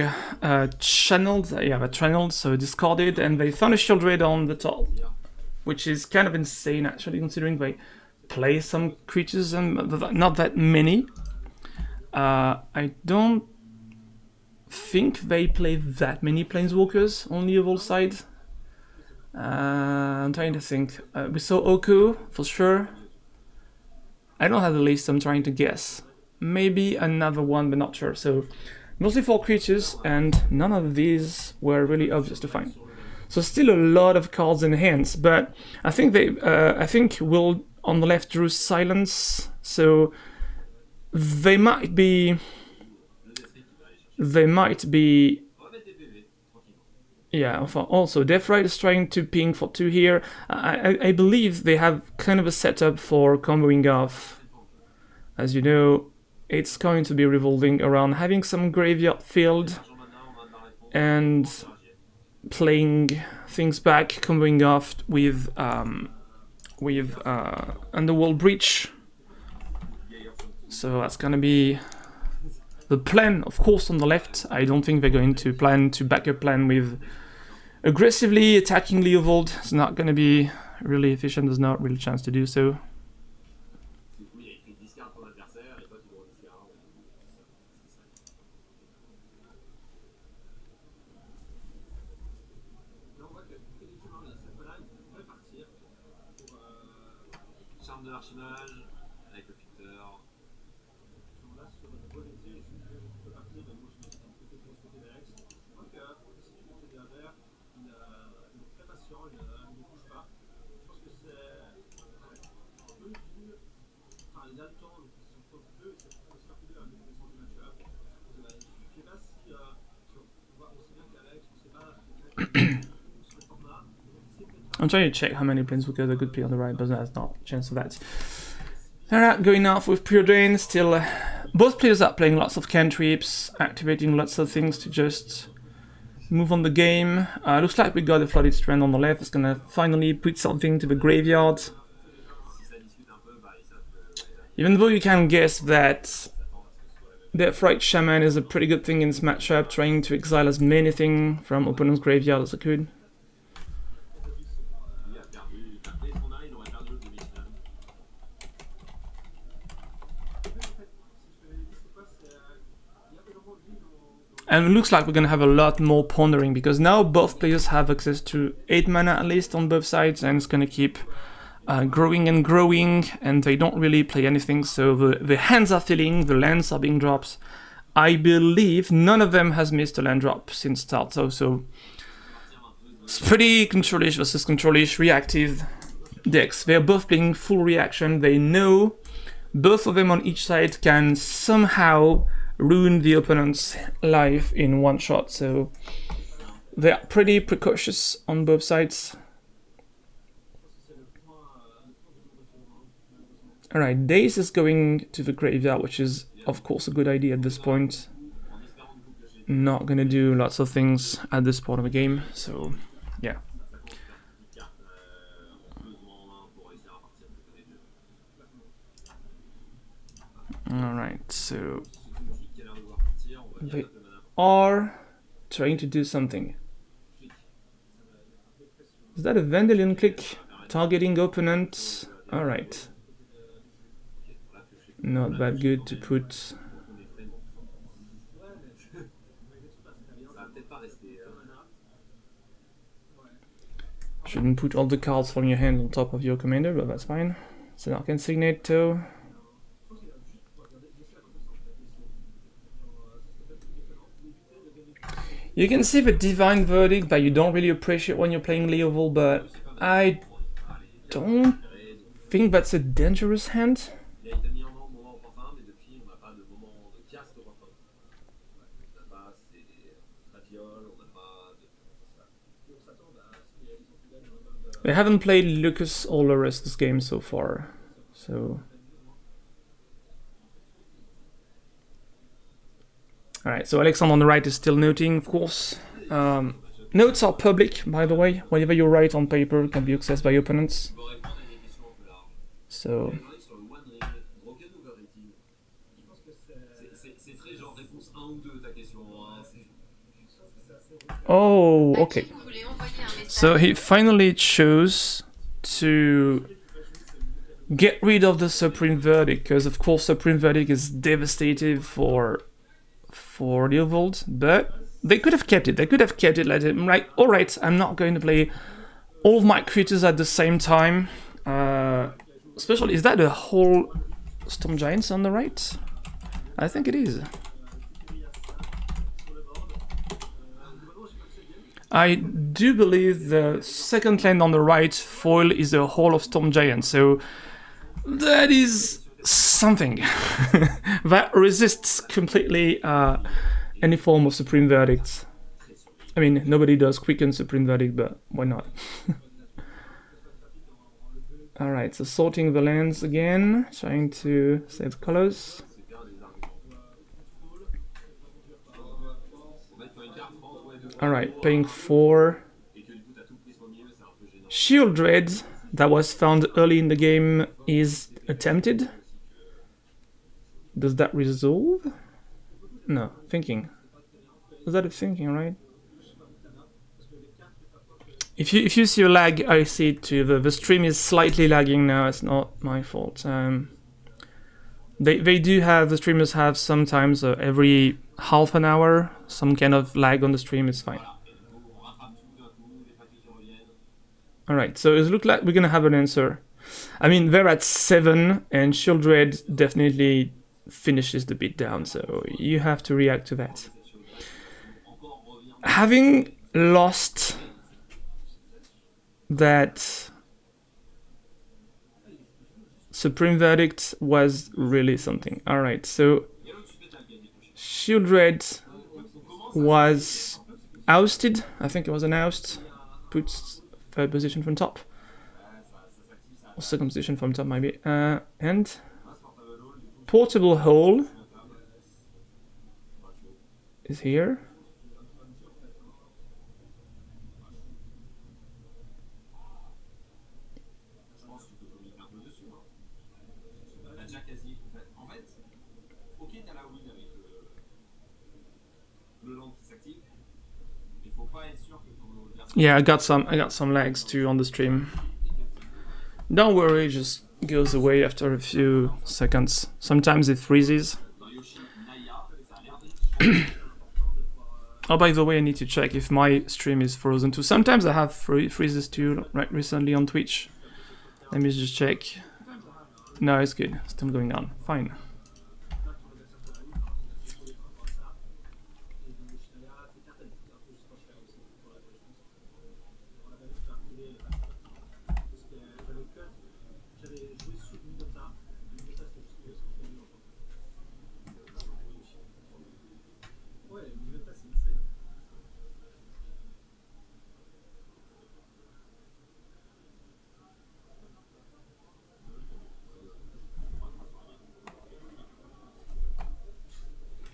Speaker 1: channeled, yeah, they channeled, so discarded, and they found a Shieldred on the top, which is kind of insane actually, considering they play some creatures and not that many. I don't think they play that many Planeswalkers on the oval side. I'm trying to think. We saw Oku, for sure. I don't have the list, I'm trying to guess. Maybe another one, but not sure. So, mostly 4 creatures, and none of these were really obvious to find. So still a lot of cards in hands, but I think Will on the left drew Silence, so they might be... Yeah, also Deathrite is trying to ping for 2 here. I believe they have kind of a setup for comboing off. As you know, it's going to be revolving around having some graveyard filled and playing things back, comboing off with Underworld Breach. So that's gonna be the plan, of course, on the left. I don't think they're going to plan to back up plan with aggressively attacking Leovold. It's not gonna be really efficient, there's not really a chance to do so.
Speaker 2: Charme de l'archimage avec le filter. Là, sur votre volonté, je peux partir, mais moi je me suis un peu de ce côté d'Alex. Donc, si tu montes derrière, il est très patient, il ne bouge pas. Je pense que c'est un peu dur. Enfin, il a le temps, donc si on trouve peu, c'est aussi un peu dur à nous connaissance du match-up. Je ne sais pas si on voit aussi bien qu'Alex, on ne sait pas sur le format.
Speaker 1: I'm trying to check how many Planeswalkers are good play on the right, but there's not a chance of that. Alright, going off with Preordain, still both players are playing lots of cantrips, activating lots of things to just move on the game. Looks like we got a Flooded Strand on the left, it's gonna finally put something to the graveyard. Even though you can guess that Deathrite Shaman is a pretty good thing in this matchup, trying to exile as many things from opponent's graveyard as I could. And it looks like we're gonna have a lot more pondering, because now both players have access to 8 mana at least on both sides, and it's gonna keep growing and growing, and they don't really play anything, so the hands are filling, the lands are being dropped. I believe none of them has missed a land drop since start, so it's pretty controlish versus controlish reactive decks. They're both playing full reaction, they know both of them on each side can somehow ruin the opponent's life in one shot, so they're pretty precautious on both sides. Alright, Daze is going to the graveyard, which is of course a good idea at this point. Not gonna do lots of things at this point of the game, so yeah. Alright, so they are trying to do something. Is that a Vandalion click? Targeting opponent? Alright. Not that good to put. Shouldn't put all the cards from your hand on top of your commander, but that's fine. So now I can signate too. You can see the Divine Verdict that you don't really appreciate when you're playing Leovold, but I don't think that's a dangerous hand. They haven't played Lucas or Loris this game so far, so... Alright, so Alexander on the right is still noting, of course. Notes are public, by the way. Whatever you write on paper can be accessed by opponents. So... Oh, okay. So he finally chose to get rid of the Supreme Verdict, because of course Supreme Verdict is devastating for the Evolved, but they could have kept it. They could have kept it like, alright, I'm not going to play all of my creatures at the same time. Especially, is that a whole Storm Giants on the right? I think it is. I do believe the second land on the right foil is a Hall of Storm Giants, so that is something that resists completely any form of Supreme Verdict. I mean, nobody does quicken Supreme Verdict, but why not? Alright, so sorting the lands again, trying to save the colors. Alright, paying 4. Shield Dread that was found early in the game is attempted. Does that resolve? No, thinking. Is that a thinking, right? If you see a lag, I see it too. The stream is slightly lagging now. It's not my fault. They do have, the streamers have sometimes every half an hour some kind of lag on the stream. It's fine. All right, so it looks like we're gonna have an answer. I mean, they're at 7, and Shieldred definitely finishes the beatdown, so you have to react to that. Having lost that Supreme Verdict was really something. Alright, so Shieldred was ousted. I think it was an oust. Puts third position from top. Or second position from top, maybe. And Portable Hole is here. Yeah, I got some lags too on the stream. Don't worry, it just goes away after a few seconds. Sometimes it freezes. Oh, by the way, I need to check if my stream is frozen too. Sometimes I have freezes too, right recently on Twitch. Let me just check. No, it's good. Still going on. Fine.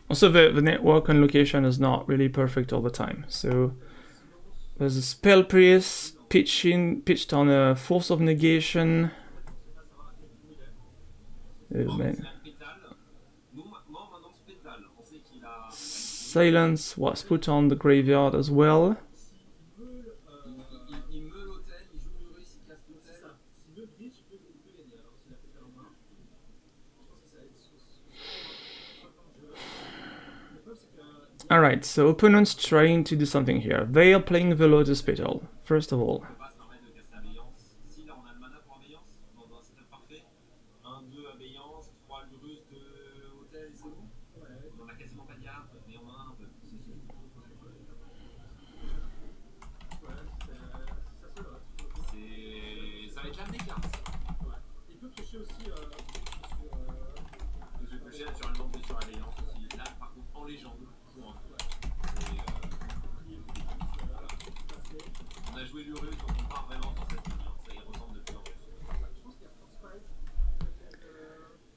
Speaker 1: Also, the network and location is not really perfect all the time. So there's a Spell Priest pitched on a Force of Negation. Oh, man. Silence was put on the graveyard as well. Alright, so opponents trying to do something here. They are playing the Lotus Petal, first of all.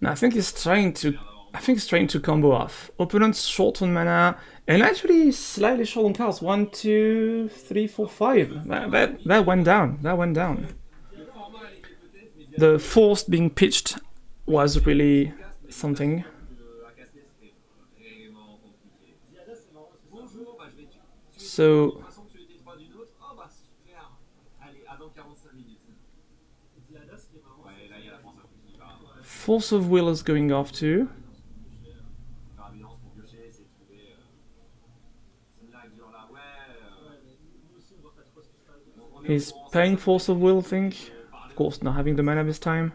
Speaker 1: Now, I think he's trying to combo off. Opponent's short on mana, and actually slightly short on cards. 1, 2, 3, 4, 5. That went down. That went down. The force being pitched was really something. So
Speaker 2: Ouais, là, il y a la France qui va.
Speaker 1: Force of Will is going off too.
Speaker 2: Faire ambulance pour piocher, c'est de trouver. Celle-là, elle dure là. Ouais.
Speaker 1: He's playing Force of Will, I think. Of course, not having the mana this time.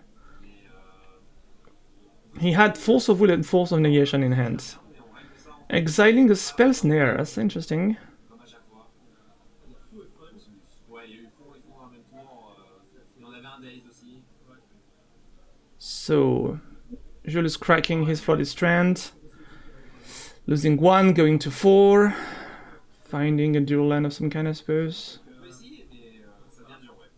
Speaker 1: He had Force of Will and Force of Negation in hand. Exiling a Spell Snare, that's interesting.
Speaker 2: Comme à chaque fois. Ouais, il y a eu fond et fond dans le même tour. Et on avait un Daze aussi.
Speaker 1: So, Jules cracking his Flooded Strand. Losing 1, going to 4. Finding a dual land of some kind, I suppose.
Speaker 2: Mais si, mais ça devient dur, ouais.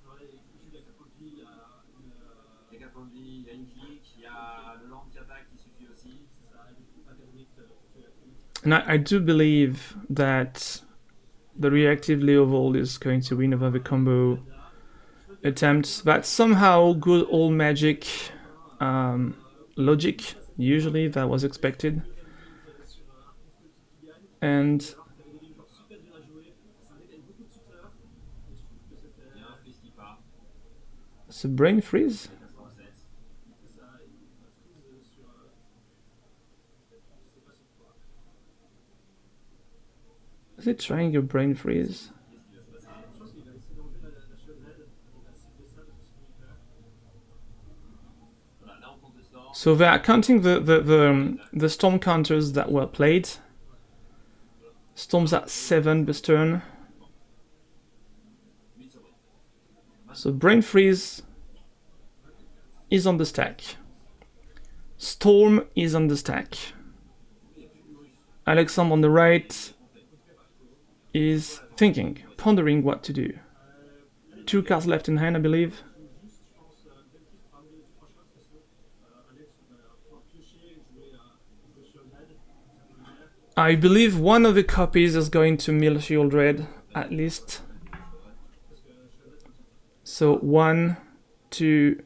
Speaker 2: Il y a 4 points de vie, il y a une clique, il y a le land qui attaque qui suffit aussi.
Speaker 1: And I do believe that the reactive Leovold is going to win over the combo attempts. That's somehow good old magic logic. Usually that was expected. And it's a brain freeze. Is it trying a brain freeze? So they are counting the storm counters that were played. Storm's at 7 this turn. So brain freeze is on the stack. Storm is on the stack. Alexandre on the right is thinking, pondering what to do. 2 cards left in hand, I believe. I believe one of the copies is going to mill Shield Red, at least. So 1, 2,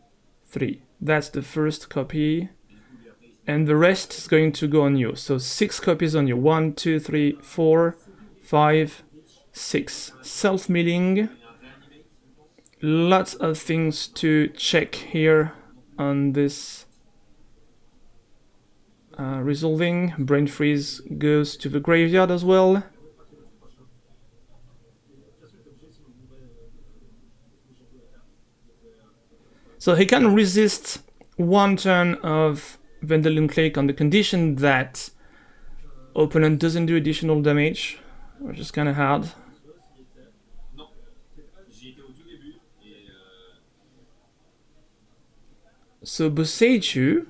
Speaker 1: 3. That's the first copy. And the rest is going to go on you. So 6 copies on you. 1, 2, 3, 4, 5, 6. Self-milling. Lots of things to check here on this resolving. Brain freeze goes to the graveyard as well. So he can resist 1 turn of Vendelion Click on the condition that opponent doesn't do additional damage, which is kind of hard. So Boseiju,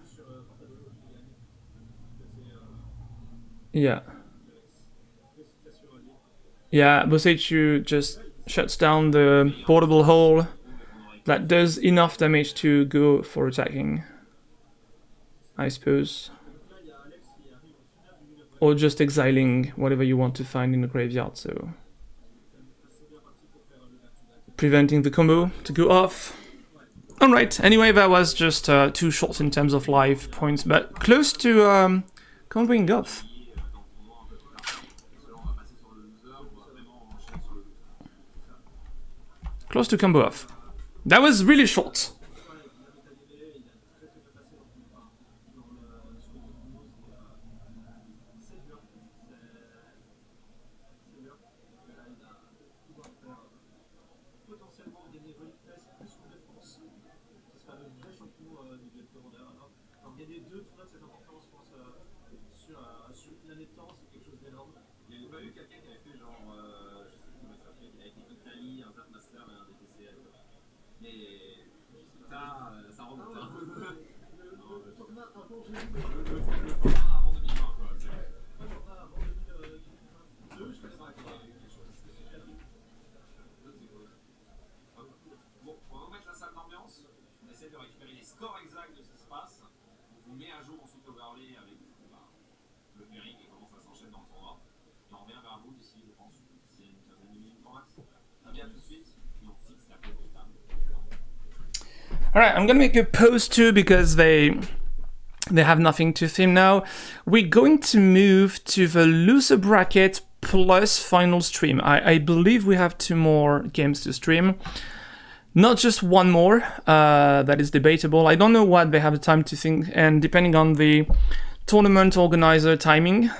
Speaker 1: yeah, Boseiju just shuts down the portable hole. That does enough damage to go for attacking, I suppose. Or just exiling whatever you want to find in the graveyard, so preventing the combo to go off. Alright, anyway, that was just too short in terms of life points, but close to comboing off. Close to combo off. That was really short. Alright, I'm gonna make a pause too because they have nothing to theme now. We're going to move to the loser bracket plus final stream. I believe we have 2 more games to stream. not just one more. That is debatable. I don't know what they have the time to think, and depending on the tournament organizer timing,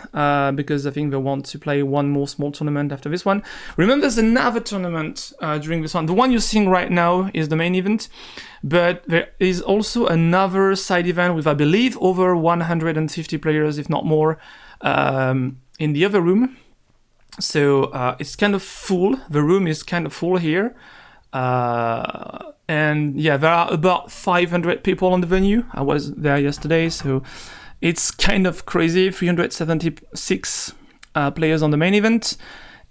Speaker 1: because I think they want to play one more small tournament after this one. Remember, there's another tournament during this one. The one you're seeing right now is the main event, but there is also another side event with, I believe, over 150 players, if not more, in the other room. So it's kind of full. The room is kind of full here. And yeah, there are about 500 people on the venue. I was there yesterday, so it's kind of crazy. 376 players on the main event.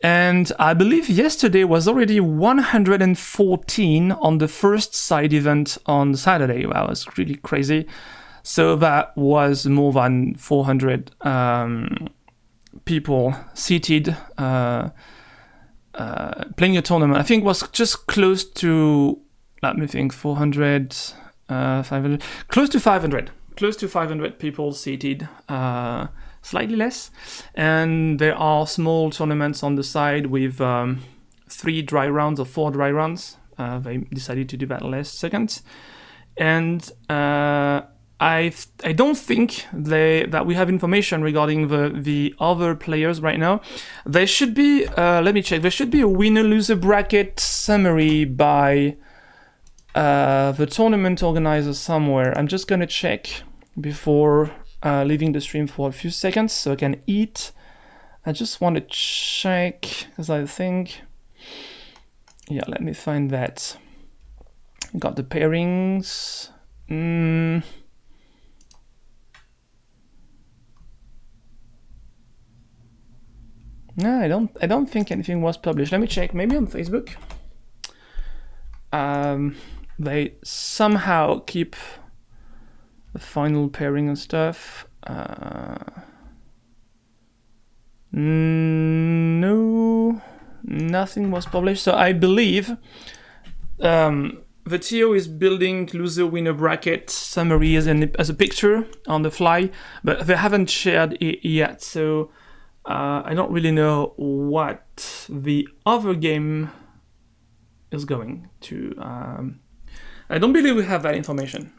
Speaker 1: And I believe yesterday was already 114 on the first side event on Saturday. Wow, was really crazy. So that was more than 400 people seated playing a tournament. I think it was just close to, let me think, 400, 500, close to 500 people seated, slightly less. And there are small tournaments on the side with 3 dry rounds or 4 dry rounds. They decided to do that last second. And I don't think that we have information regarding the other players right now. There should be, let me check, there should be a winner-loser bracket summary by the tournament organizer somewhere. I'm just gonna check before leaving the stream for a few seconds so I can eat. I just want to check, because I think, yeah, let me find that. Got the pairings. No, I don't think anything was published. Let me check. Maybe on Facebook. They somehow keep the final pairing and stuff. No, nothing was published. So I believe the TO is building loser winner bracket summary as a picture on the fly, but they haven't shared it yet. So I don't really know what the other game is going to. I don't believe we have that information.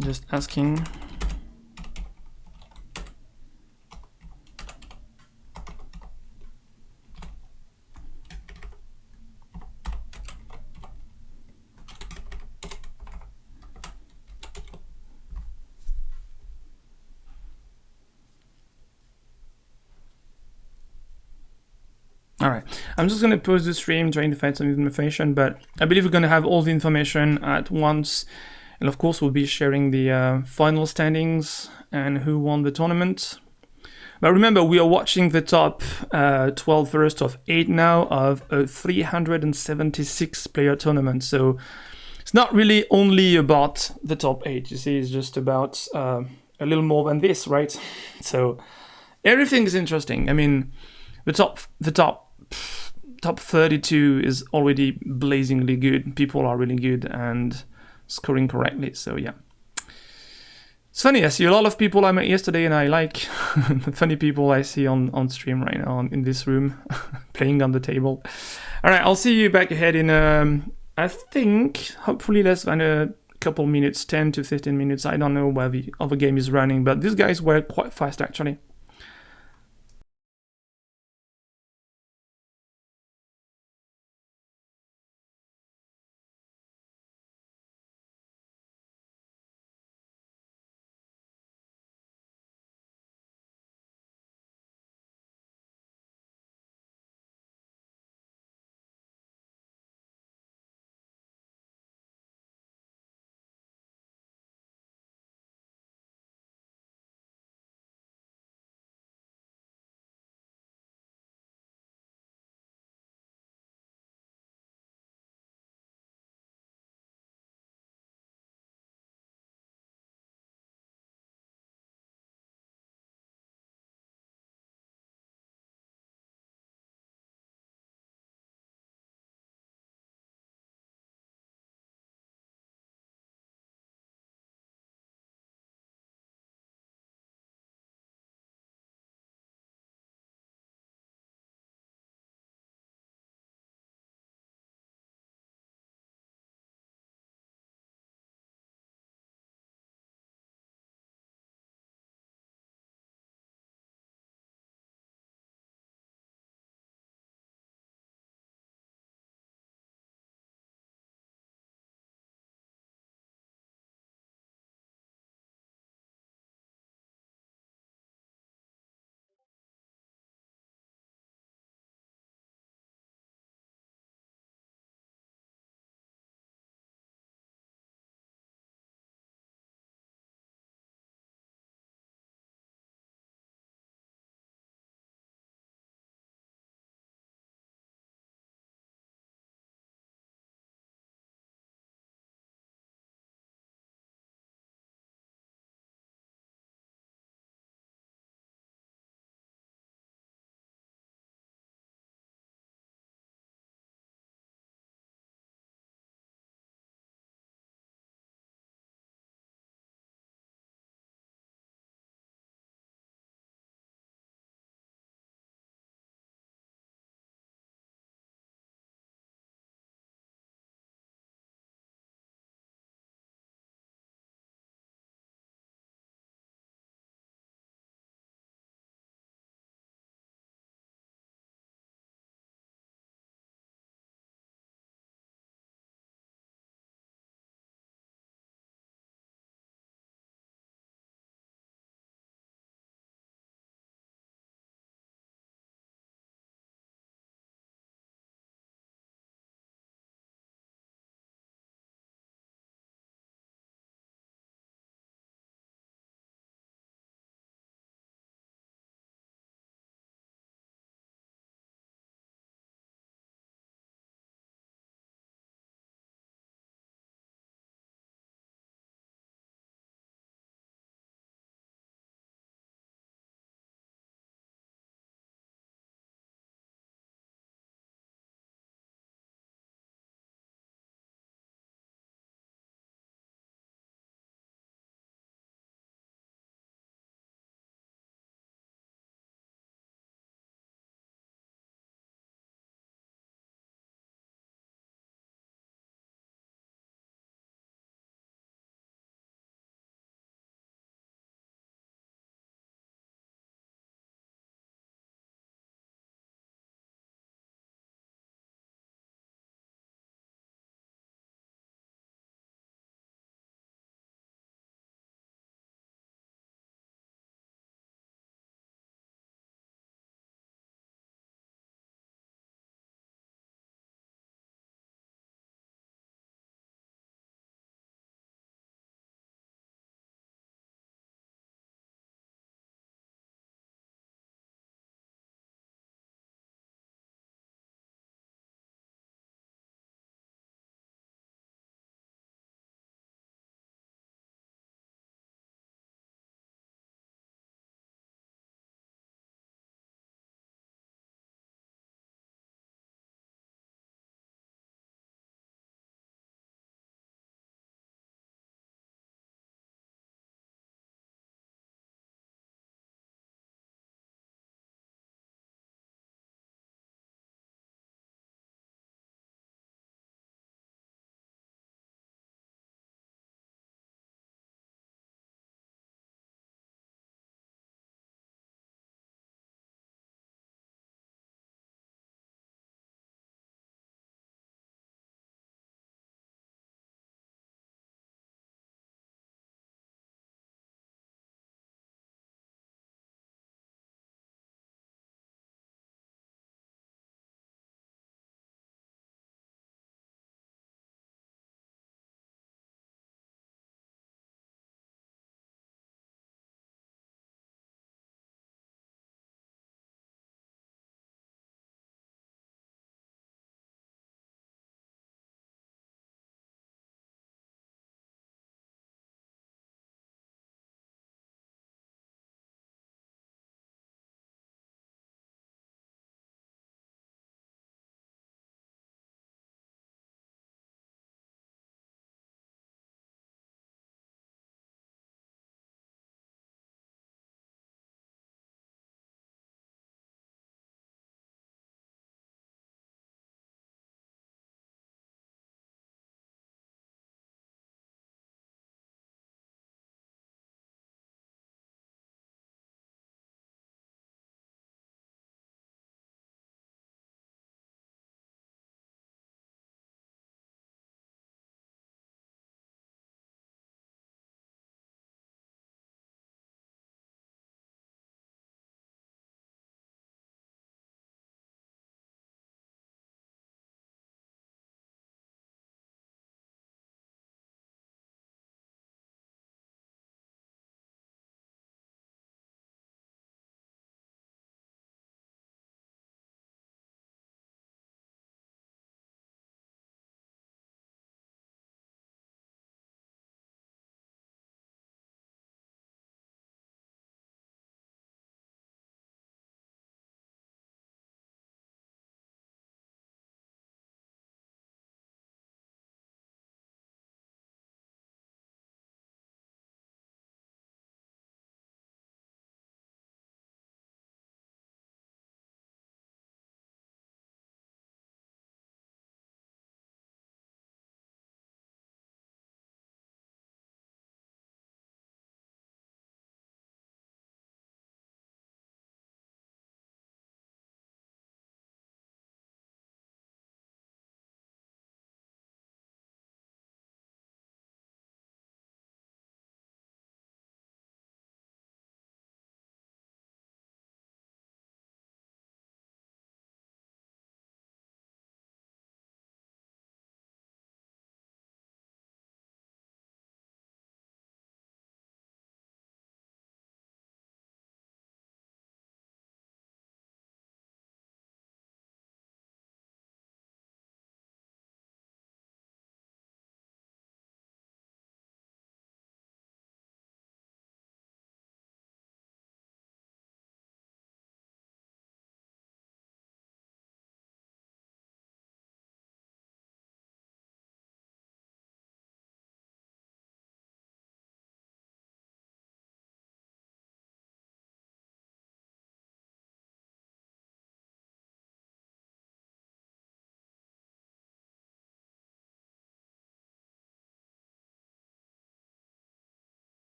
Speaker 1: Just asking. All right, I'm just gonna pause the stream, trying to find some information, but I believe we're gonna have all the information at once. And of course, we'll be sharing the final standings and who won the tournament. But remember, we are watching the top 12 first of 8 now of a 376 player tournament. So it's not really only about the top 8. You see, it's just about a little more than this, right? So everything is interesting. I mean, the top 32 is already blazingly good. People are really good and scoring correctly, so yeah. It's funny, I see a lot of people I met yesterday and I like the funny people I see on stream right now in this room playing on the table. Alright, I'll see you back ahead in I think hopefully less than a couple minutes, 10 to 15 minutes. I don't know where the other game is running, but these guys were quite fast actually.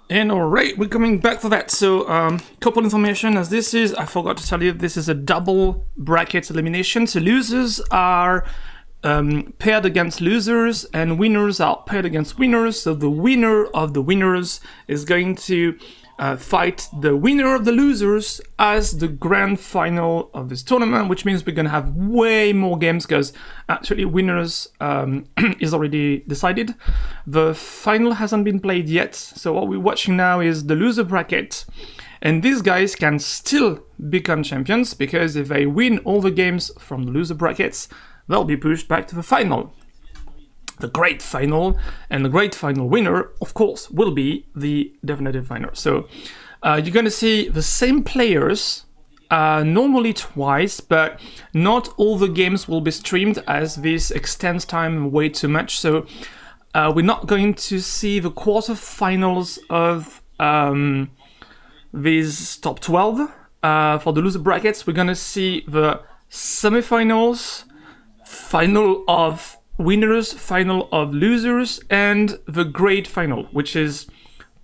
Speaker 1: And alright, we're coming back for that. So, couple information as this is, I forgot to tell you, this is a double bracket elimination. So losers are paired against losers and winners are paired against winners. So the winner of the winners is going to fight the winner of the losers as the grand final of this tournament, which means we're going to have way more games because actually winners is already decided. The final hasn't been played yet, so what we're watching now is the loser bracket. And these guys can still become champions because if they win all the games from the loser brackets, they'll be pushed back to the final. The great final, and the great final winner, of course, will be the definitive winner. So you're going to see the same players normally twice, but not all the games will be streamed as this extends time way too much. So we're not going to see the quarterfinals of these top 12 for the loser brackets. We're going to see the semifinals, final of winners, final of losers, and the great final, which is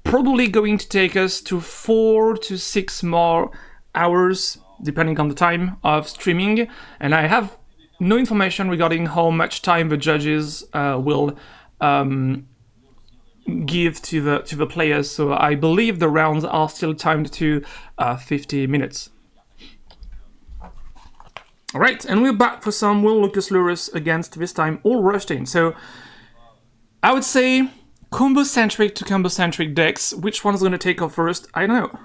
Speaker 1: probably going to take us to 4 to 6 more hours, depending on the time of streaming. And I have no information regarding how much time the judges will give to the players. So I believe the rounds are still timed to 50 minutes. Alright, and we're back for some Will Lucas Luris against, this time, all rushed in. So, I would say combo-centric to combo-centric decks. Which one's going to take off first? I don't know.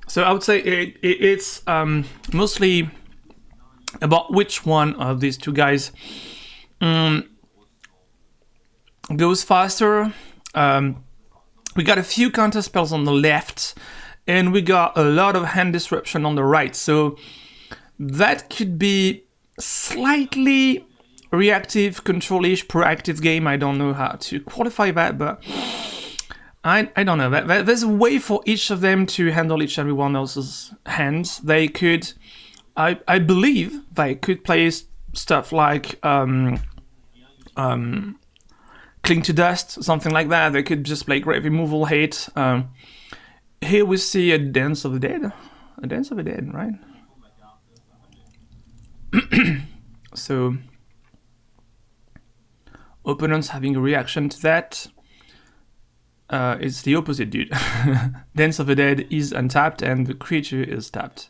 Speaker 1: So I would say it's mostly about which one of these two guys goes faster. We got a few counter spells on the left, and we got a lot of hand disruption on the right. So that could be slightly reactive, control-ish, proactive game. I don't know how to qualify that, but I don't know. There's a way for each of them to handle each and everyone else's hands. They could, I believe, they could play stuff like Cling to Dust, something like that. They could just play Great Removal, Hate. Here we see a Dance of the Dead. A Dance of the Dead, right? So, opponents having a reaction to that. It's the opposite, dude. Dance of the Dead is untapped and the creature is tapped.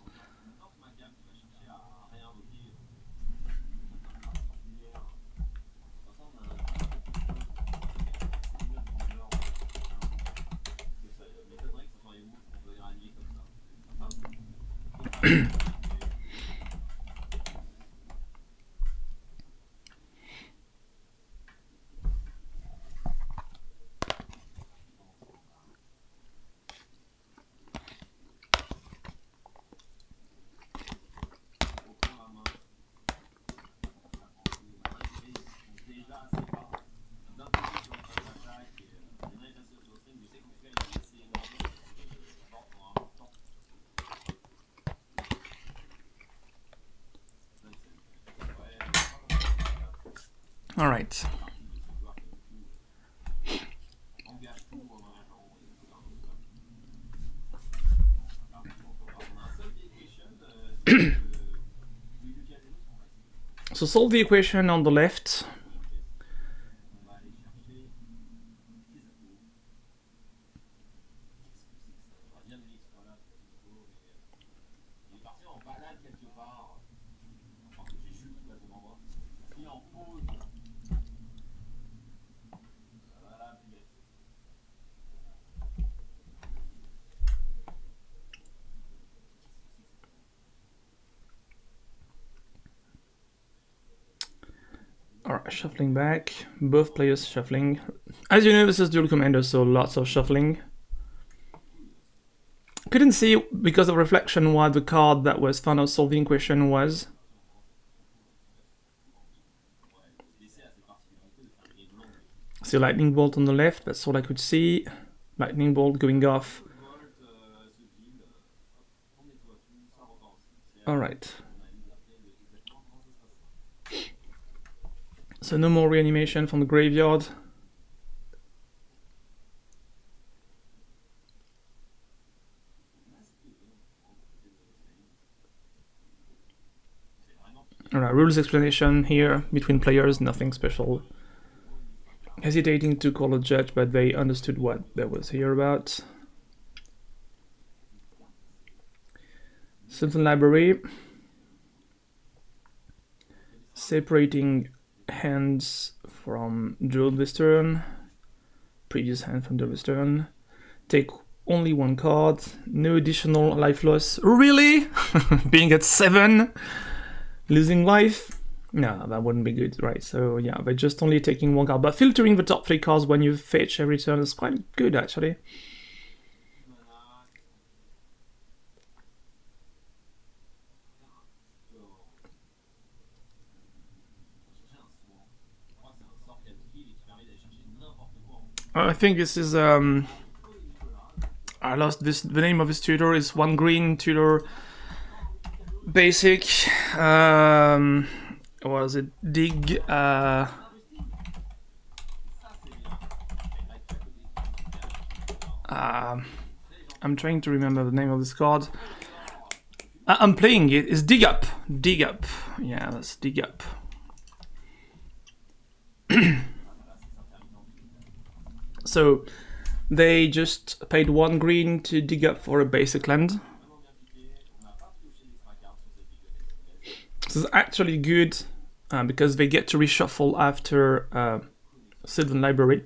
Speaker 1: All right. So solve the equation on the left. are shuffling back. Both players shuffling. As you know, this is Duel Commander, so lots of shuffling. Couldn't see, because of reflection, what the card that was found out solving question was. See lightning bolt on the left, that's all I could see. Lightning bolt going off. Alright. So no more reanimation from the graveyard. Alright, rules explanation here between players, nothing special. Hesitating to call a judge, but they understood what that was here about. Sylvan Library. Separating hands from Duel this turn. Previous hand from Duel this turn. Take only one card. No additional life loss. Really? Being at 7? Losing life? No, that wouldn't be good, right? So yeah, they're just only taking one card. But filtering the top 3 cards when you fetch every turn is quite good, actually. I think this is I lost this. The name of this tutor is 1 green tutor. Basic. Was it dig? I'm trying to remember the name of this card. I'm playing it. It's dig up. Dig up. Yeah, that's dig up. So they just paid 1 green to dig up for a basic land. This is actually good because they get to reshuffle after Sylvan Library.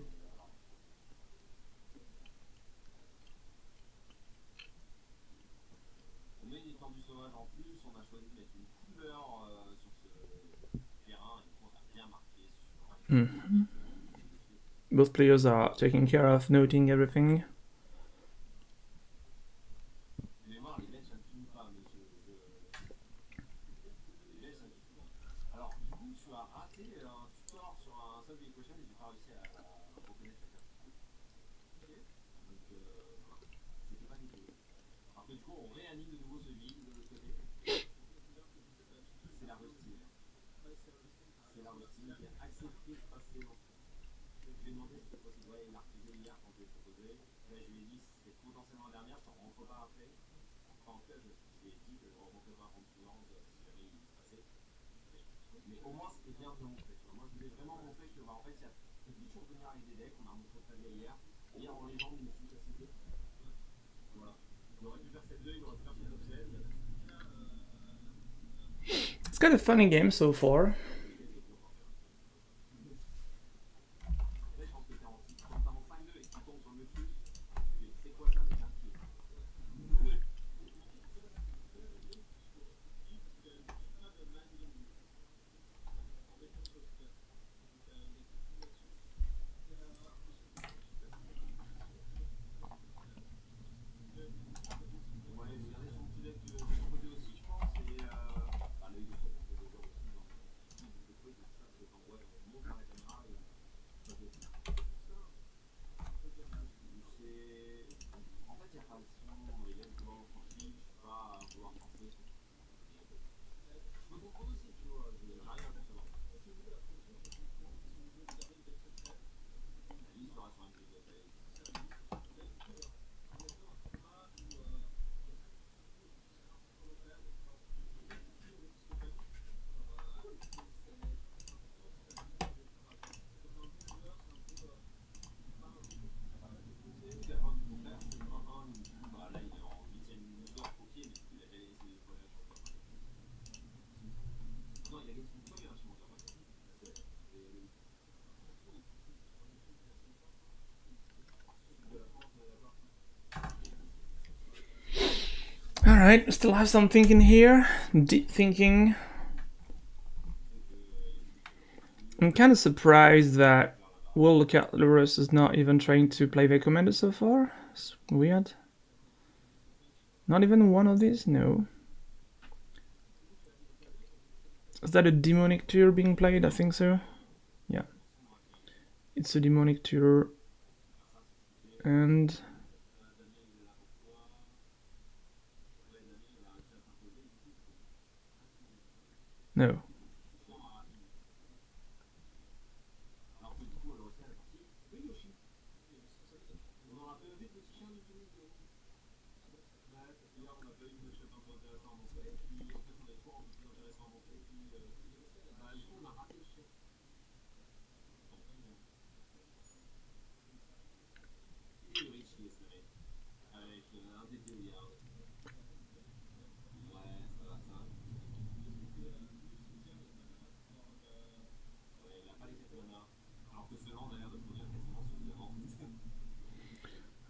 Speaker 1: Mm-hmm. Both players are taking care of noting everything. It's kind of a funny game so far. Alright, still have some thinking here. Deep thinking. I'm kind of surprised that World Catalyst is not even trying to play their commander so far. It's weird. Not even one of these? No. Is that a demonic tutor being played? I think so. Yeah. It's a demonic tutor. And no.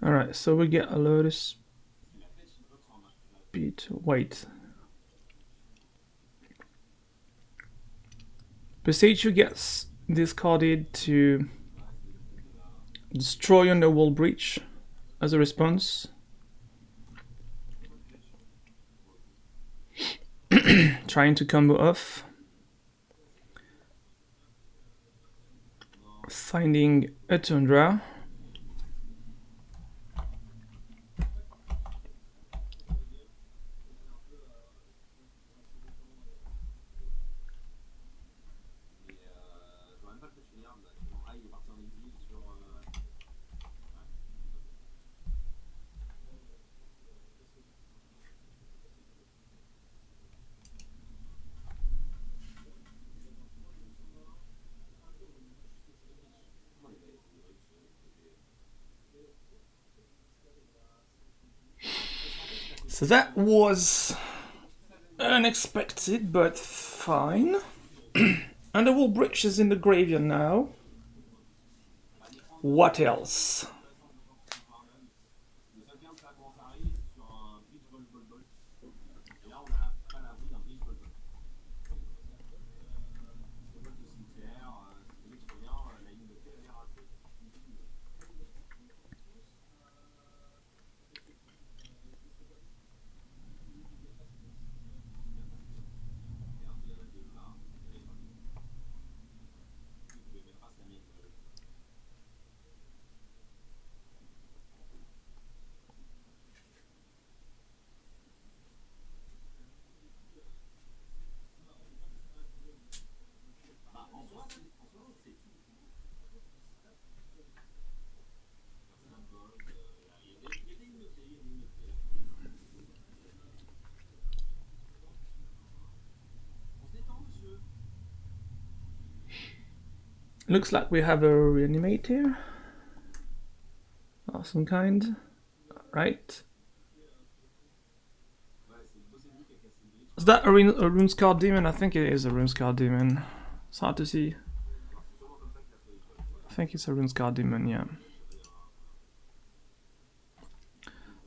Speaker 1: Alright, so we get a lot of speed. Wait. Presagio gets discarded to destroy Underworld Breach as a response. Trying to combo off. Finding a Tundra. So that was unexpected, but fine. Underworld Bridge is in the graveyard now. What else? Looks like we have a reanimator of some kind, right? Is that a Runescar Demon? I think it is a Runescar Demon. It's hard to see. I think it's a Runescar Demon, yeah.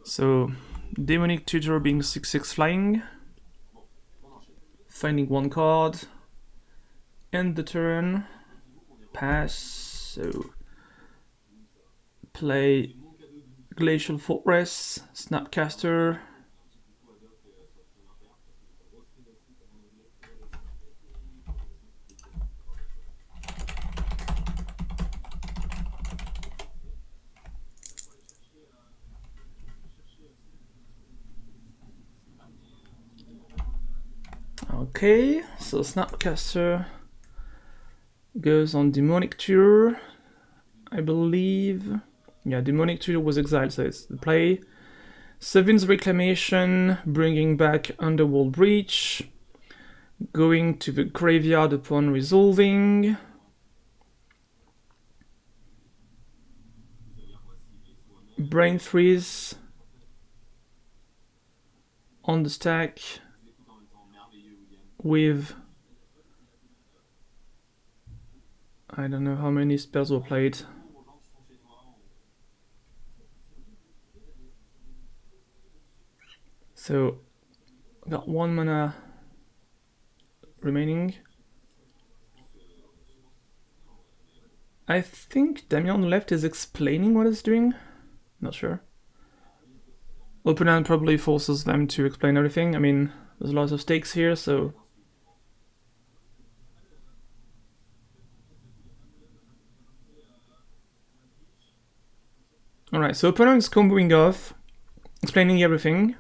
Speaker 1: So, Demonic Tutor being 6/6 flying. Finding one card. End the turn. Pass. So, play Glacial Fortress, Snapcaster. Okay, so Snapcaster goes on Demonic Tutor, I believe. Yeah, Demonic Tutor was exiled, so it's the play. Seven's Reclamation, bringing back Underworld Breach. Going to the graveyard upon resolving. Brain Freeze on the stack with I don't know how many spells were played. So got 1 mana remaining. I think Damien on the left is explaining what it's doing. Not sure. Opponent probably forces them to explain everything. I mean, there's lots of stakes here, so... Alright, so opponent is comboing off, explaining everything.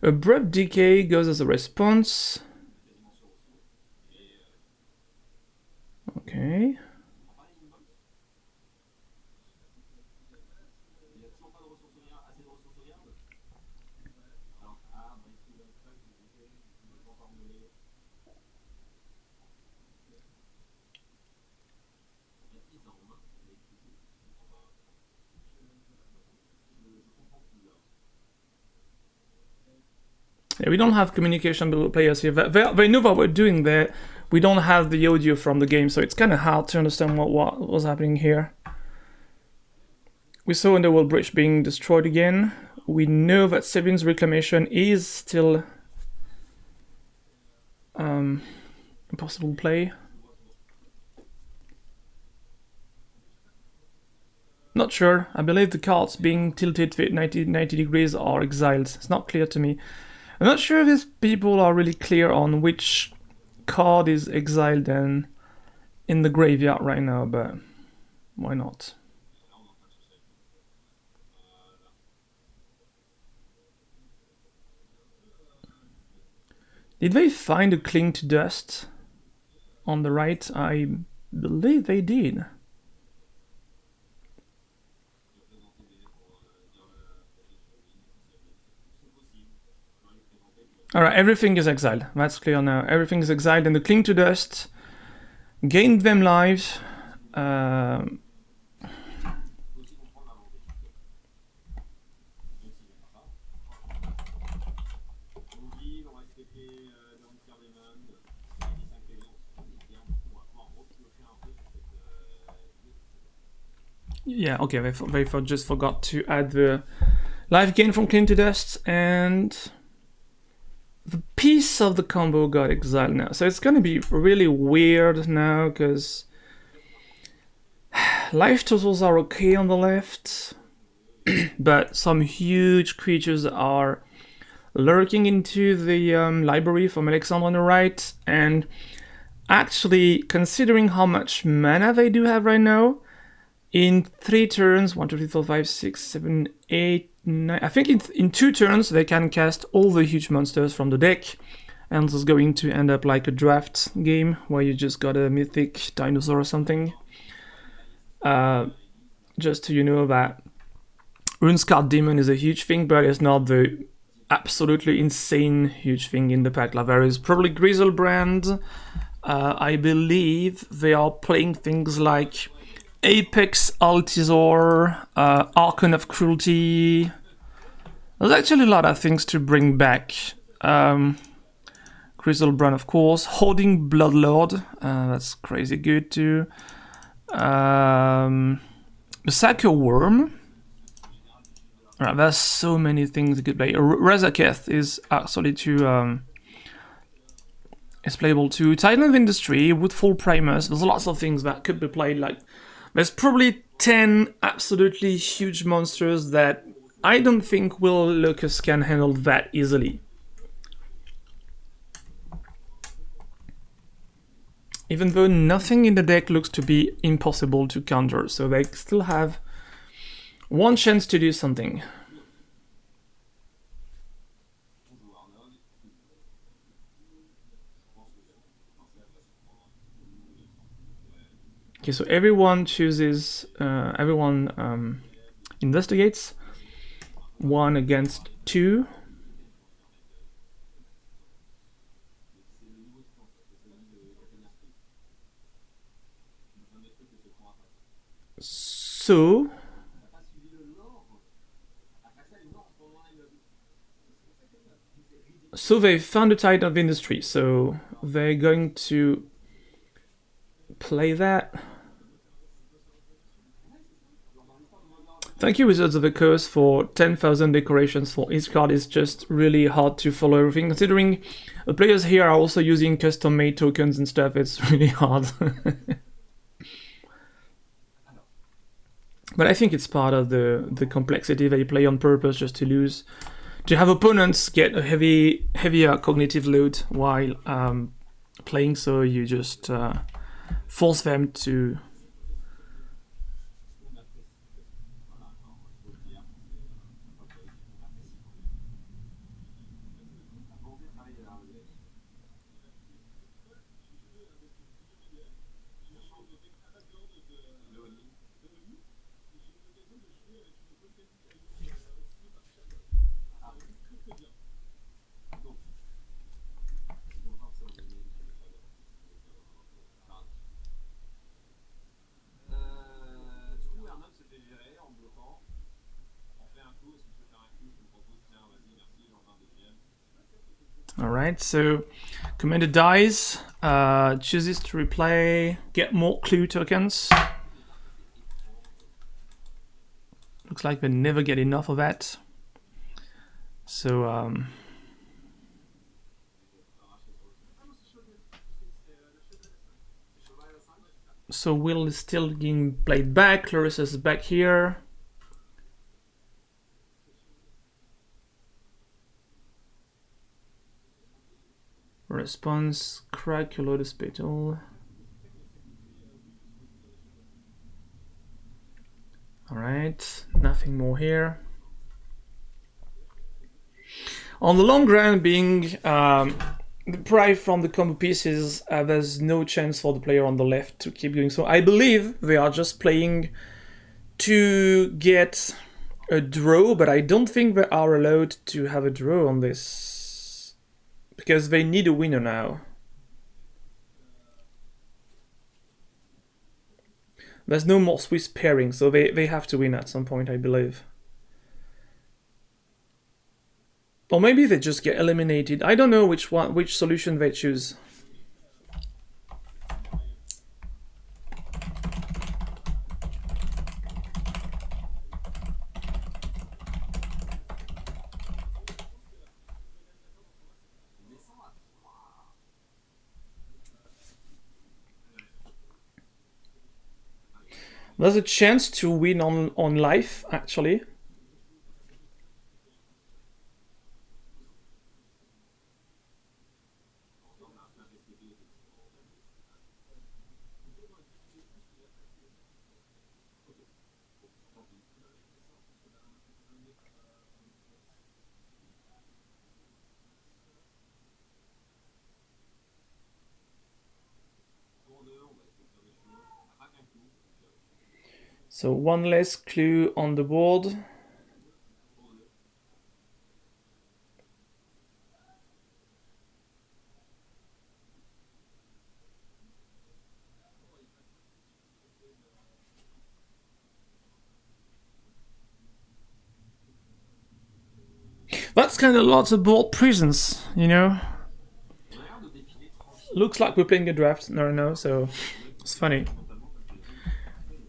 Speaker 1: Abrupt decay goes as a response. Okay. Yeah, we don't have communication with players here. They know what we're doing there. We don't have the audio from the game, so it's kind of hard to understand what was happening here. We saw Underworld Bridge being destroyed again. We know that Sevin's Reclamation is still a possible play. Not sure. I believe the cards being tilted 90 degrees are exiled. It's not clear to me. I'm not sure if these people are really clear on which card is exiled and in the graveyard right now, but why not? Did they find a Cling to Dust on the right? I believe they did. Alright, everything is exiled. That's clear now. Everything is exiled, and the Cling to Dust gained them lives. Yeah, okay, they just forgot to add the life gain from Cling to Dust, and the piece of the combo got exiled now. So it's gonna be really weird now, because life totals are okay on the left, but some huge creatures are lurking into the library from Alexander on the right, and actually, considering how much mana they do have right now, in 3 turns, 1, 2, 3, 4, 5, 6, 7, 8, 9, I think in 2 turns they can cast all the huge monsters from the deck, and there's going to end up like a draft game where you just got a mythic dinosaur or something. Just so you know that Runescarred Demon is a huge thing, but it's not the absolutely insane huge thing in the pack. Like, there is probably Grizzlebrand. I believe they are playing things like Apex Altizor, Archon of Cruelty. There's actually a lot of things to bring back. Grizzlebrand, of course. Hoarding Bloodlord, that's crazy good too. Berserker Worm. Right, there's so many things you could play. Razaketh is actually too... it's playable too. Titan of Industry, Woodfall Primus. There's lots of things that could be played. Like, there's probably 10 absolutely huge monsters that I don't think Will Lucas can handle that easily. Even though nothing in the deck looks to be impossible to counter, so they still have one chance to do something. Okay, so everyone chooses, everyone investigates. 1 against 2. So So they found a titan of industry, so they're going to play that. Thank you, Wizards of the Coast, for 10,000 decorations for each card. It's just really hard to follow everything. Considering the players here are also using custom-made tokens and stuff, it's really hard. But I think it's part of the complexity. They play on purpose just to lose. To have opponents get a heavier cognitive load while playing, so you just force them to...
Speaker 2: Du coup, Arnold se fait virer en bloquant. On fait un coup, est-ce que tu peux faire un coup? Je te propose, tiens, vas-y, merci, j'en fais un deuxième.
Speaker 1: Alright, so Commander dies, chooses to replay, get more clue tokens. Looks like they never get enough of that. So, so Will is still getting played back, Clarissa is back here. Response, crack your Lotus Petal. Alright, nothing more here. On the long run, being deprived from the combo pieces, there's no chance for the player on the left to keep going. So I believe they are just playing to get a draw, but I don't think they are allowed to have a draw on this. Because they need a winner now. There's no more Swiss pairing, so they have to win at some point, I believe. Or maybe they just get eliminated. I don't know which solution they choose. There's a chance to win on life, actually. So one less clue on the board. That's kind of lots of board presence, you know? Looks like we're playing a draft. No, so it's funny.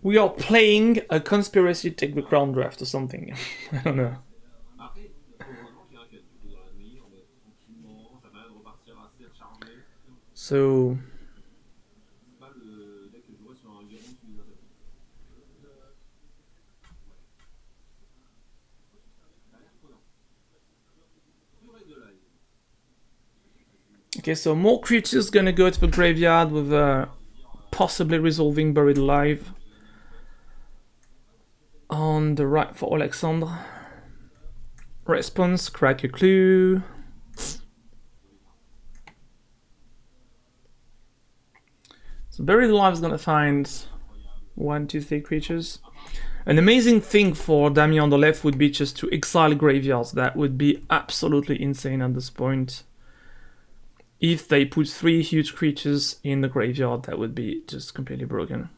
Speaker 1: We are playing a conspiracy take the crown draft or something. I don't know. So... Okay, so more creatures gonna go to the graveyard with possibly resolving Buried Alive. On the right for Alexandre. Response, crack a clue. So Buried Alive is gonna find 1, 2, 3 creatures. An amazing thing for Damien on the left would be just to exile graveyards. That would be absolutely insane at this point. If they put 3 huge creatures in the graveyard, that would be just completely broken.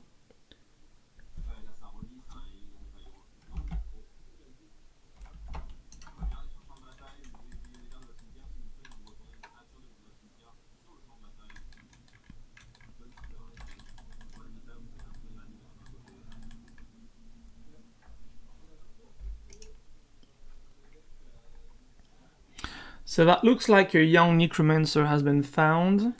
Speaker 1: So that looks like a young necromancer has been found.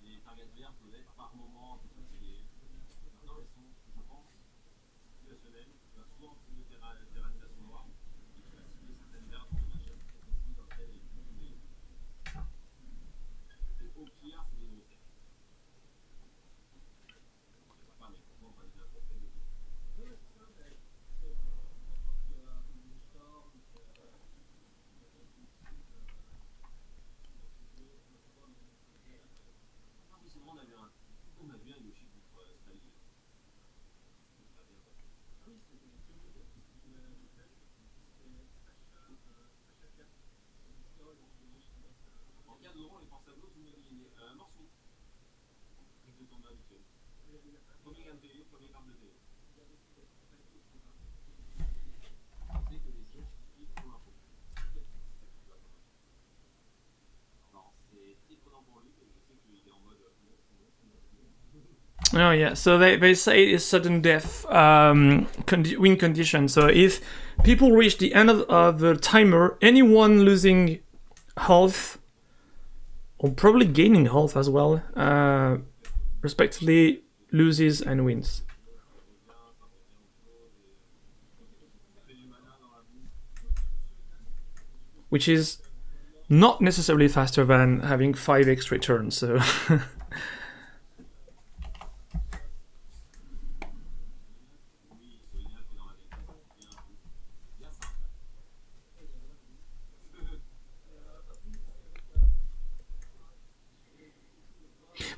Speaker 2: Les targets verts peuvent être par moment, maintenant elles sont, je pense, situationnelles. Tu vas souvent cibler tes réalisations noires et tu vas cibler certaines vertes dans le match-up précis dans lequel elles vont jouer. Et au pire, c'est des grosses têtes. Pas, mais franchement, pas bien pour faire des autres. Ah oui, c'est vrai, on a vu un Yoshi contre Stallion. Ça a bien passé. En cas de rang, les forces à bloc, vous m'avez gagné un morceau. Prise de combat habituel. Premier gain de PV, premier carte de PV. C'est que les scientifiques font l'info. Non, c'est étonnant pour lui, mais je sais qu'il est en mode.
Speaker 1: Oh yeah, so they say it's sudden death win condition. So if people reach the end of the timer, anyone losing health or probably gaining health as well, respectively loses and wins. Which is not necessarily faster than having 5 extra turns, so...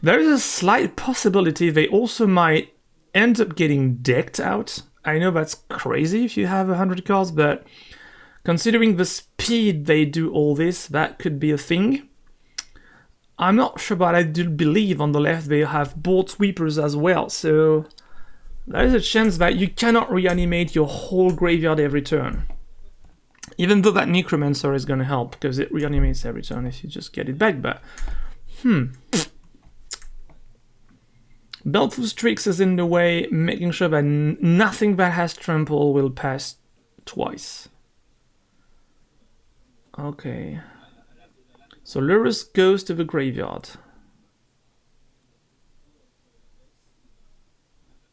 Speaker 1: There is a slight possibility they also might end up getting decked out. I know that's crazy if you have 100 cards, but considering the speed they do all this, that could be a thing. I'm not sure, but I do believe on the left they have board sweepers as well, so there is a chance that you cannot reanimate your whole graveyard every turn. Even though that Necromancer is gonna help, because it reanimates every turn if you just get it back, but... Beltfus Tricks is in the way, making sure that nothing that has trample will pass twice. Okay. So Lurus goes to the graveyard.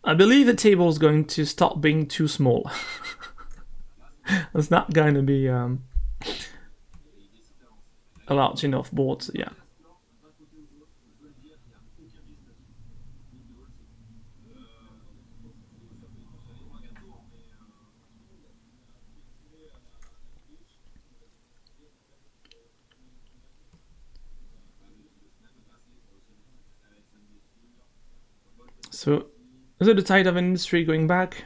Speaker 1: I believe the table is going to stop being too small. It's not going to be a large enough board, so yeah. So, is it the tide of industry going back?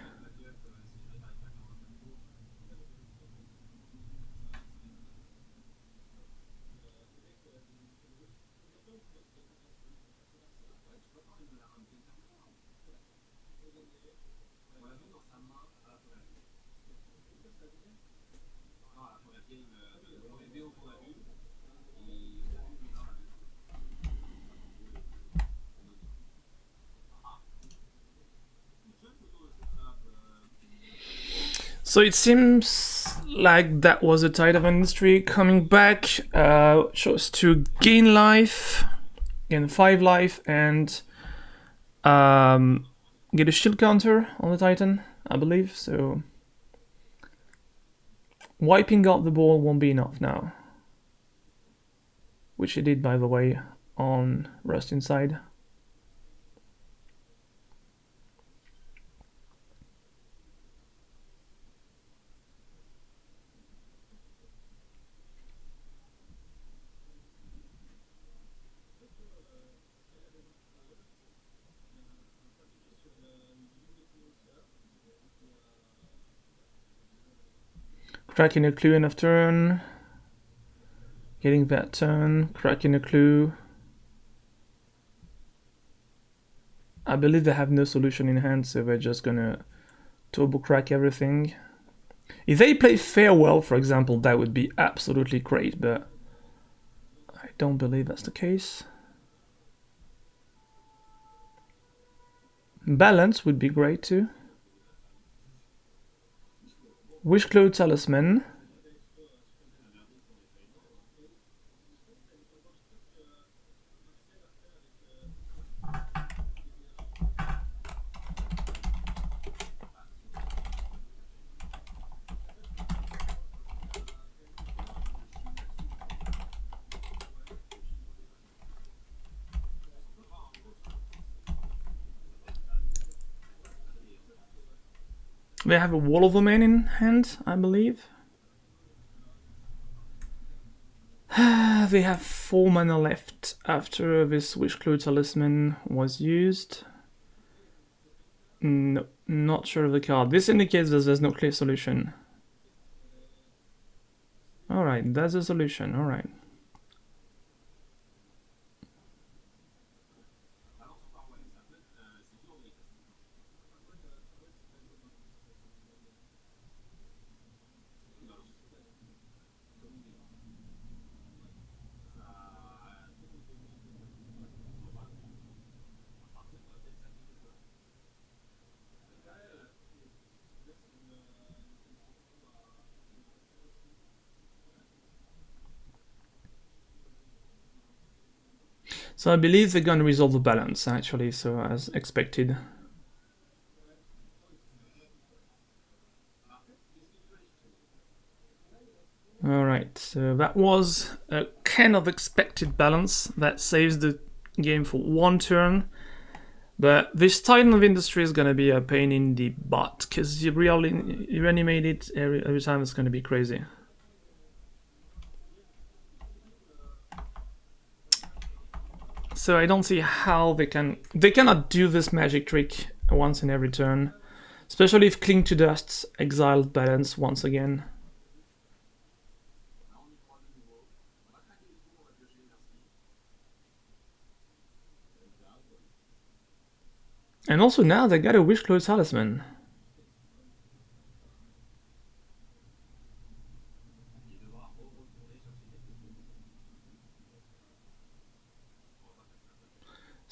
Speaker 1: So it seems like that was a tide of industry coming back, chose to gain life, gain 5 life, and get a shield counter on the Titan, I believe, so wiping out the ball won't be enough now. Which he did, by the way, on Rust Inside. Cracking a clue end of turn. Getting that turn. Cracking a clue. I believe they have no solution in hand, so they're just gonna turbo crack everything. If they play Farewell, for example, that would be absolutely great, but I don't believe that's the case. Balance would be great too. Wishclaw Talisman. They have a Wall of Omen in hand, I believe. They have 4 mana left after this Wishclaw Talisman was used. No, not sure of the card. This indicates that there's no clear solution. Alright, that's a solution, alright. So I believe they're gonna resolve the balance, actually, so as expected. Alright, so that was a kind of expected balance that saves the game for 1 turn. But this Titan of Industry is gonna be a pain in the butt, because you reanimate it every time, it's gonna be crazy. So I don't see how they cannot do this magic trick once in every turn. Especially if Cling to Dust's exiled balance once again. And also now they got a Wishclaw Talisman.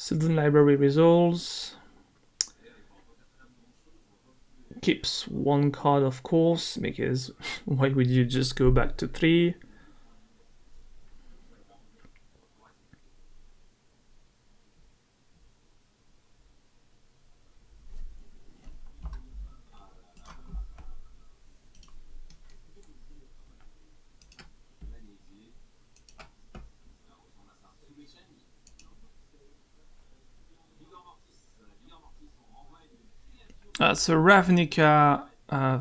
Speaker 1: Sylvan Library resolves. Keeps 1 card, of course, because why would you just go back to 3? That's a Ravnica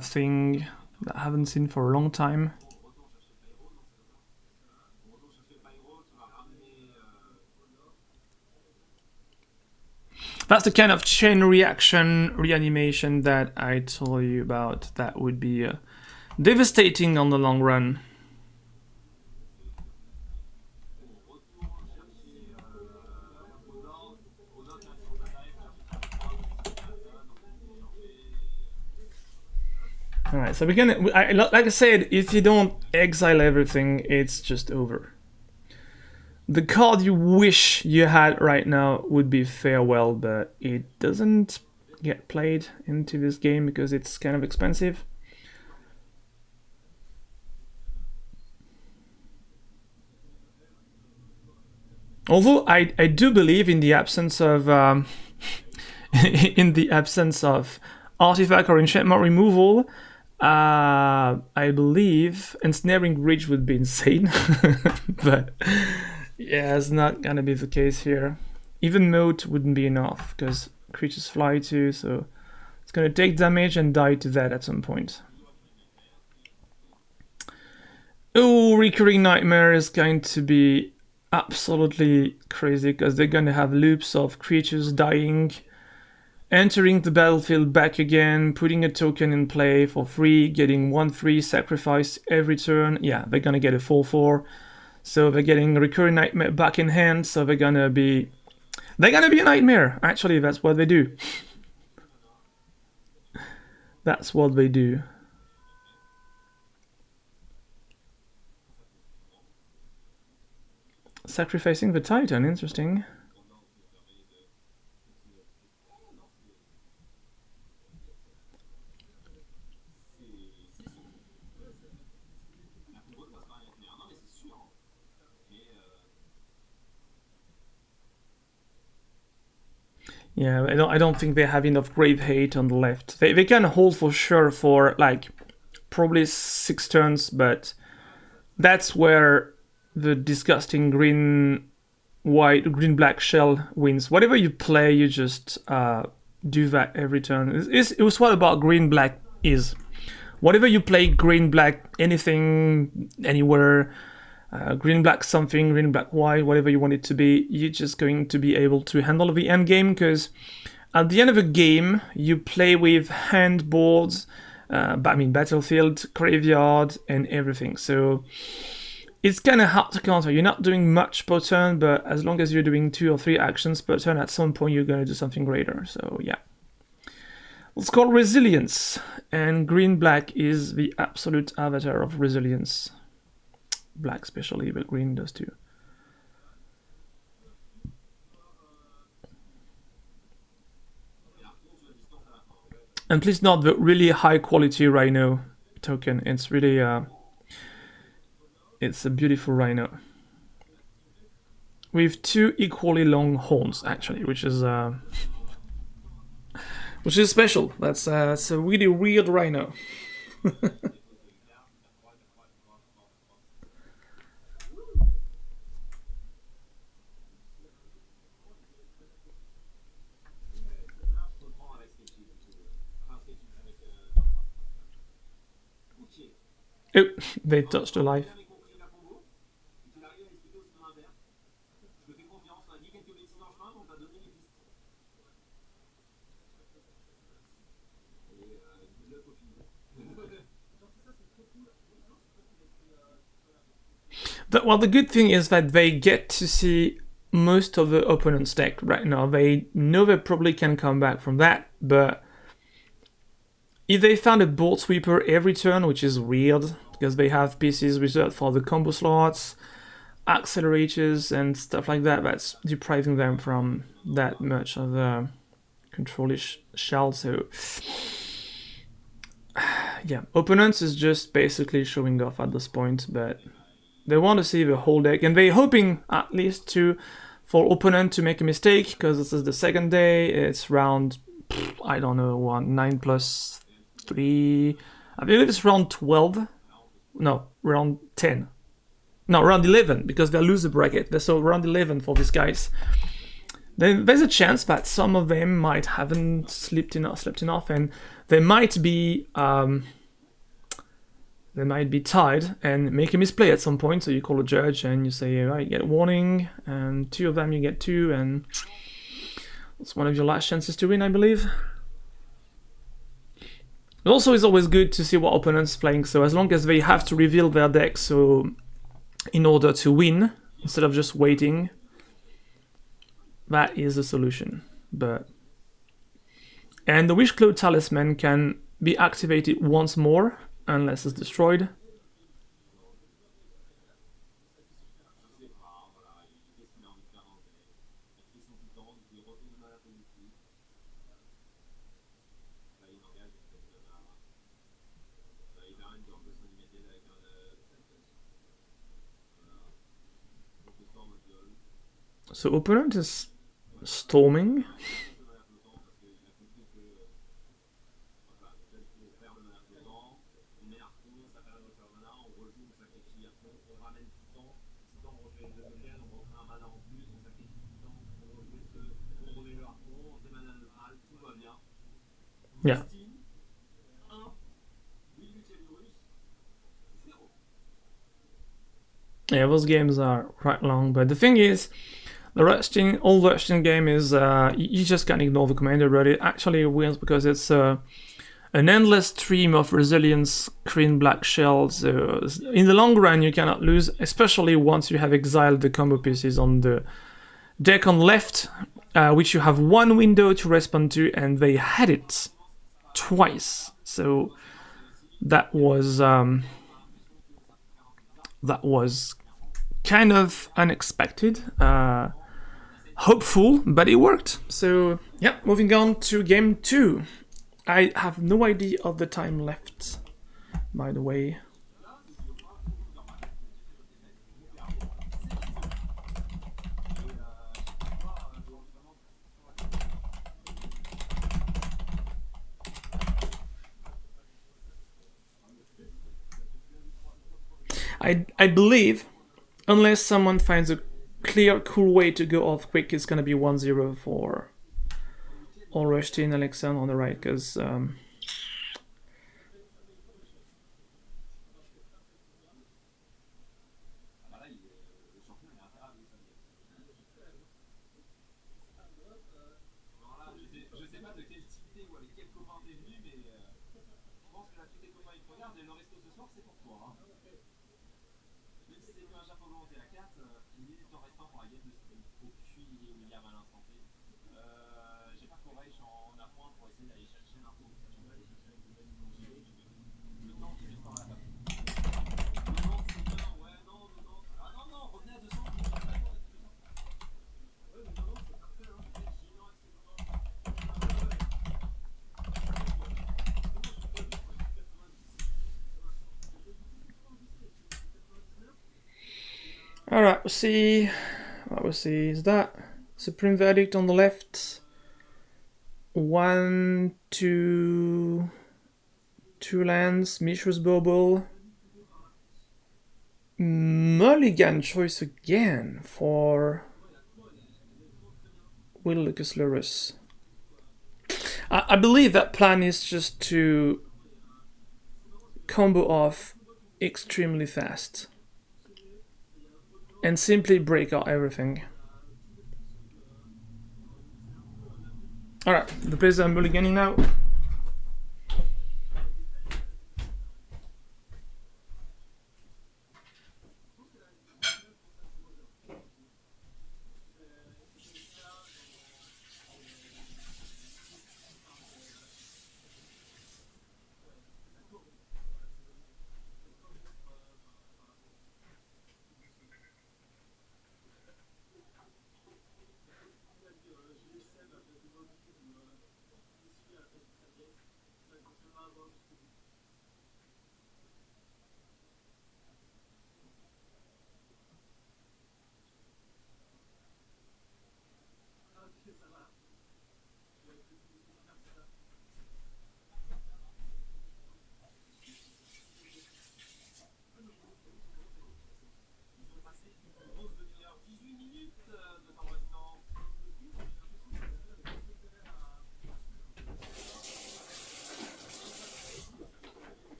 Speaker 1: thing that I haven't seen for a long time. That's the kind of chain reaction reanimation that I told you about. That would be devastating on the long run. Alright, so we're gonna, like I said, if you don't exile everything, it's just over. The card you wish you had right now would be Farewell, but it doesn't get played into this game because it's kind of expensive. Although I do believe in the absence of in the absence of artifact or enchantment removal, I believe Ensnaring Ridge would be insane, but yeah, it's not gonna be the case here. Even Moat wouldn't be enough, because creatures fly too, so it's gonna take damage and die to that at some point. Oh, Recurring Nightmare is going to be absolutely crazy, because they're gonna have loops of creatures dying, entering the battlefield back again, putting a token in play for free, getting 1/3 sacrifice every turn. Yeah, they're gonna get a 4/4. So they're getting Recurring Nightmare back in hand, so they're gonna be a nightmare. Actually, that's what they do. That's what they do. Sacrificing the Titan, interesting. Yeah, I don't think they have enough grave hate on the left. They can hold for sure for like probably 6 turns, but that's where the disgusting green black shell wins. Whatever you play, you just do that every turn. It was what about green black is. Whatever you play, green black, anything, anywhere, green black something, green black white, whatever you want it to be, you're just going to be able to handle the end game, because at the end of a game you play with hand boards, battlefield, graveyard, and everything. So it's kind of hard to counter. You're not doing much per turn, but as long as you're doing 2 or 3 actions per turn, at some point you're going to do something greater. So yeah. Let's call resilience, and green-black is the absolute avatar of resilience. Black especially, but green does too. And please note the really high quality rhino token. It's really it's a beautiful rhino with 2 equally long horns, actually, which is special. That's it's a really weird rhino. Oh, they touched a life. Well, the good thing is that they get to see most of the opponent's deck right now. They know they probably can come back from that, but if they found a board sweeper every turn, which is weird, because they have pieces reserved for the combo slots, accelerators, and stuff like that, that's depriving them from that much of the controlish shell. So yeah, opponents is just basically showing off at this point, but they want to see the whole deck, and they're hoping at least for opponent to make a mistake, because this is the second day. It's round, I don't know, 9 plus 3. I believe it's round 12. No, round 10. No, round 11, because they lose the bracket. So round 11 for these guys. Then there's a chance that some of them might haven't slept enough, and they might be tied and make a misplay at some point. So you call a judge and you say, right, you get a warning, and 2 of them you get 2, and it's one of your last chances to win, I believe. It also is always good to see what opponents playing. So as long as they have to reveal their deck, so in order to win, instead of just waiting, that is a solution. And the Wishclaw Talisman can be activated once more, unless it's destroyed. So opponent is storming. Yeah. Yeah, those games are quite long, but the thing is, the old Rushton game is, you just can't ignore the commander, but it actually wins because it's an endless stream of resilience, green black shells. In the long run, you cannot lose, especially once you have exiled the combo pieces on the deck on left, which you have 1 window to respond to, and they had it twice. So that was kind of unexpected, hopeful, but it worked. So yeah, moving on to game 2. I have no idea of the time left, by the way. I believe, unless someone finds a clear, cool way to go off quick, it's gonna be 1-0 for Olreshti and Alexandre on the right, because alright, we'll see. What we'll see is that Supreme Verdict on the left. 1, 2, 2 lands, Mishra's Bauble. Mulligan choice again for Will Lucas Lurus. I believe that plan is just to combo off extremely fast and simply break out everything. Alright, the players are mulliganing now.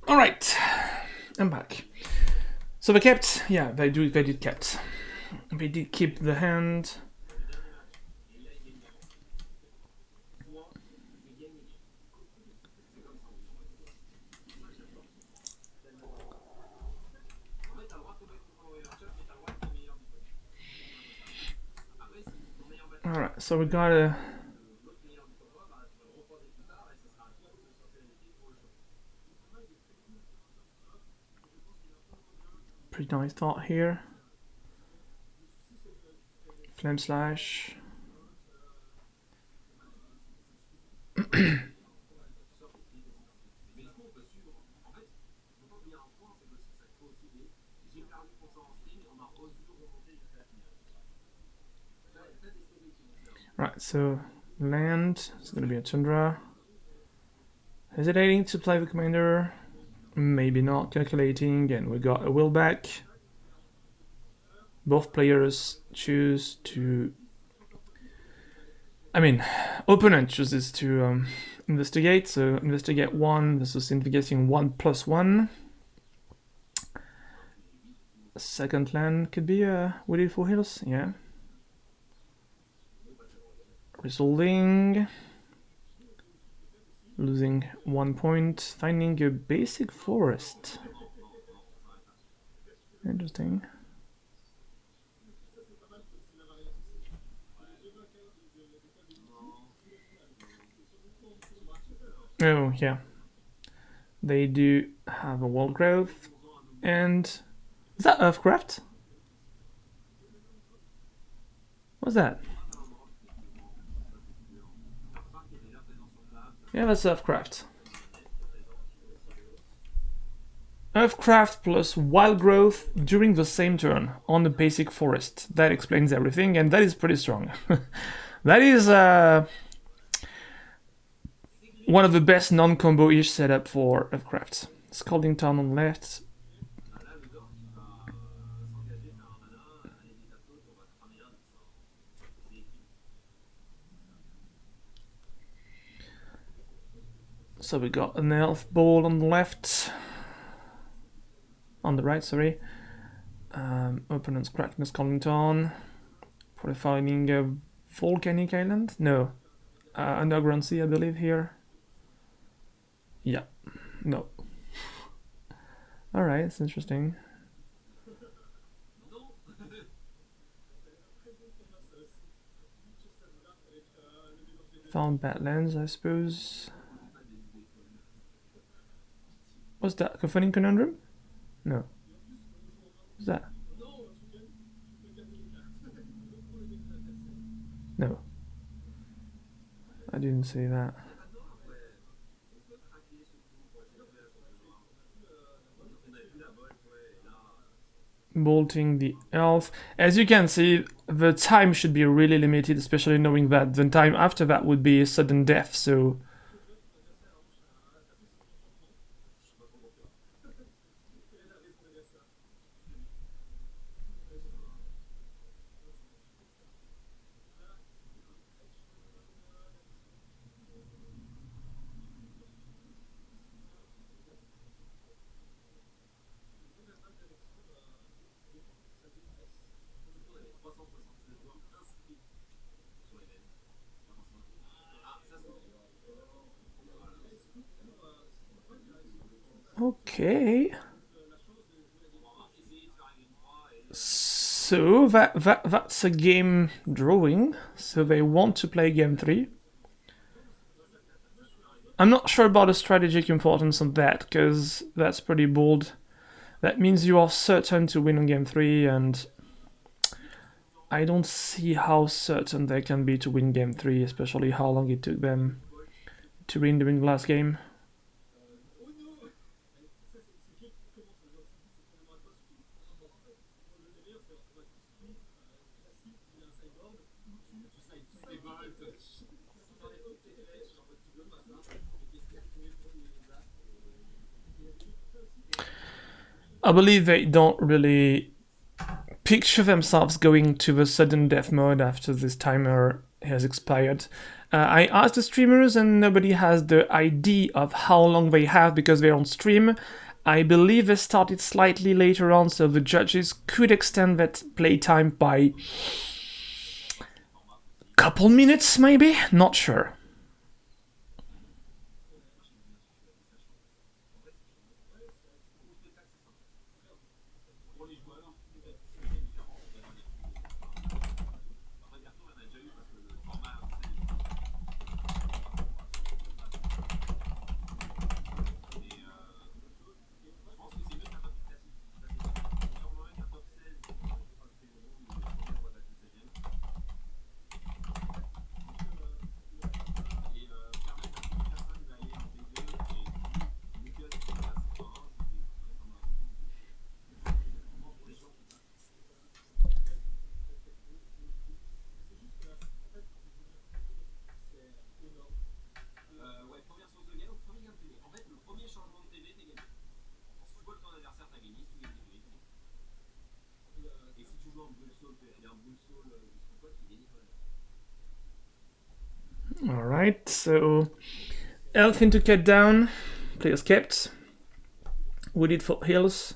Speaker 1: Alright, I'm back. So they kept, yeah, they did kept. They did keep the hand. Alright, so we got a pretty nice thought here. Flame Slash. Right, so land, it's gonna be a Tundra. Hesitating to play the commander, maybe not, calculating, and we got a will back. Both players choose to, I mean, opponent chooses to investigate, so investigate 1 versus investigating 1+1. Second land could be Wooded Foothills, yeah. Resolving, losing 1 point, finding a basic forest. Interesting. Oh, yeah. They do have a wall growth, and is that Earthcraft? What's that? Yeah, that's Earthcraft. Earthcraft plus wild growth during the same turn on the basic forest. That explains everything, and that is pretty strong. That is one of the best non-combo-ish setup for Lovecraft. Scalding Town on left.
Speaker 2: Là, le Dor qui va s'engager, faire un mana, aller des tapos, on va cramer un, c'est écrit.
Speaker 1: So we got an elf ball on the left. On the right, sorry. Opponent's cracking the Scalding Town. Profiling a volcanic island? No. Underground sea, I believe, here. Yeah. No. Alright, it's interesting. Found Badlands, I suppose. What's that? Cacophonic Conundrum? No. What's that? No. I didn't see that. Bolting the elf. As you can see, the time should be really limited, especially knowing that the time after that would be sudden death, so... Okay. So that's a game drawing. So they want to play game 3. I'm not sure about the strategic importance of that, because that's pretty bold. That means you are certain to win on game 3, and I don't see how certain they can be to win game 3, especially how long it took them to win during the last game. I believe they don't really picture themselves going to the sudden death mode after this timer has expired. I asked the streamers and nobody has the idea of how long they have because they're on stream. I believe they started slightly later on, so the judges could extend that playtime by couple minutes maybe? Not sure. Alright, so elf into cut down, players kept. Wooded for hills.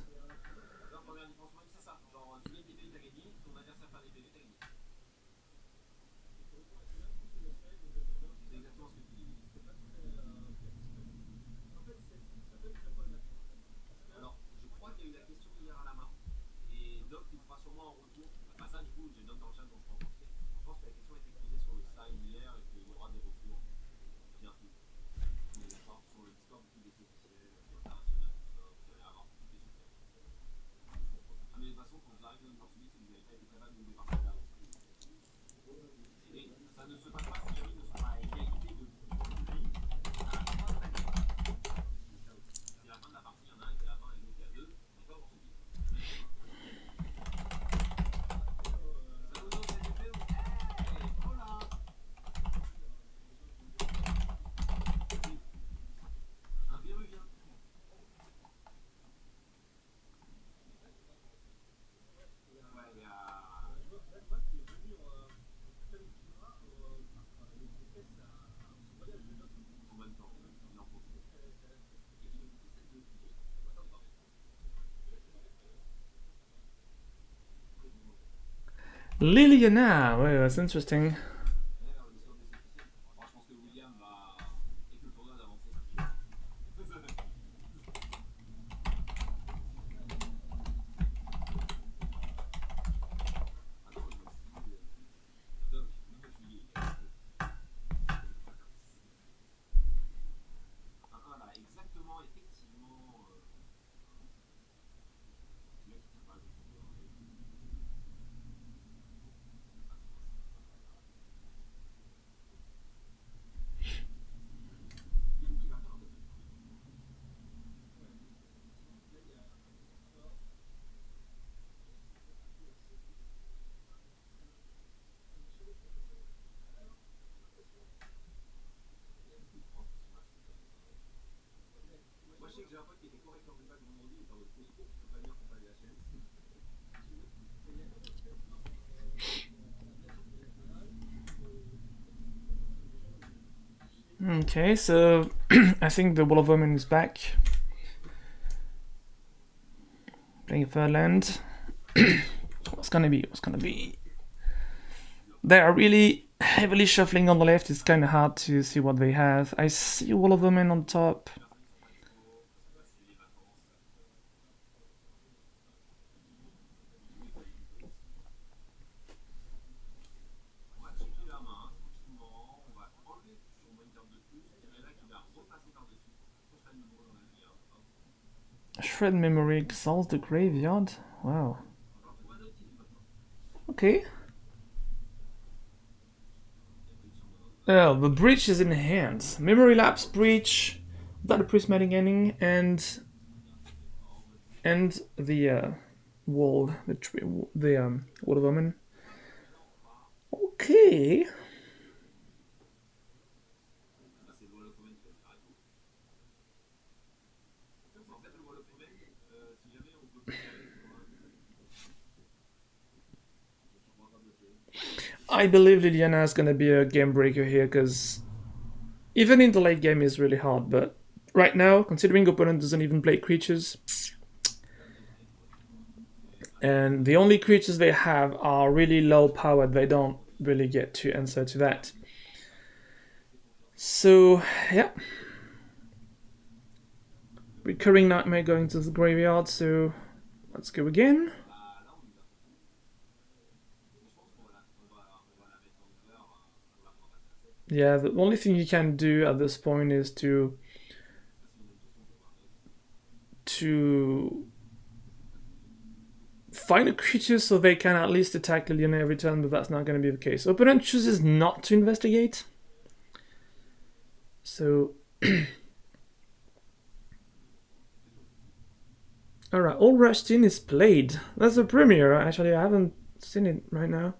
Speaker 1: Liliana, ouais, that's interesting.
Speaker 2: Je pense que William va, et que le tournoi d'avancer. Là, exactement, effectivement. Celui-là qui tient pas le Moi, je sais que j'ai un pote qui était correct en débat vendredi, il était en mode au secours, je peux pas venir pour faire les HN.
Speaker 1: Okay, so I think the Wall of Women is back. Playing a third land. What's gonna be? What's gonna be? They are really heavily shuffling on the left. It's kind of hard to see what they have. I see Wall of Women on top. Shred Memory exalts the graveyard. Wow. Okay. Oh, the breach is in hand. Memory lapse, breach, without a prismatic ending, and the wall, the wall of woman. Okay. I believe Liliana is gonna be a game breaker here because even in the late game is really hard, but right now, considering opponent doesn't even play creatures, and the only creatures they have are really low powered, they don't really get to answer to that. So, yeah. Recurring Nightmare going to the graveyard, so let's go again. Yeah, the only thing you can do at this point is to find a creature so they can at least attack Liliana every turn, but that's not going to be the case. Opponent chooses not to investigate. So... Alright, All Rushed In is played. That's a premiere, actually, I haven't seen it right now.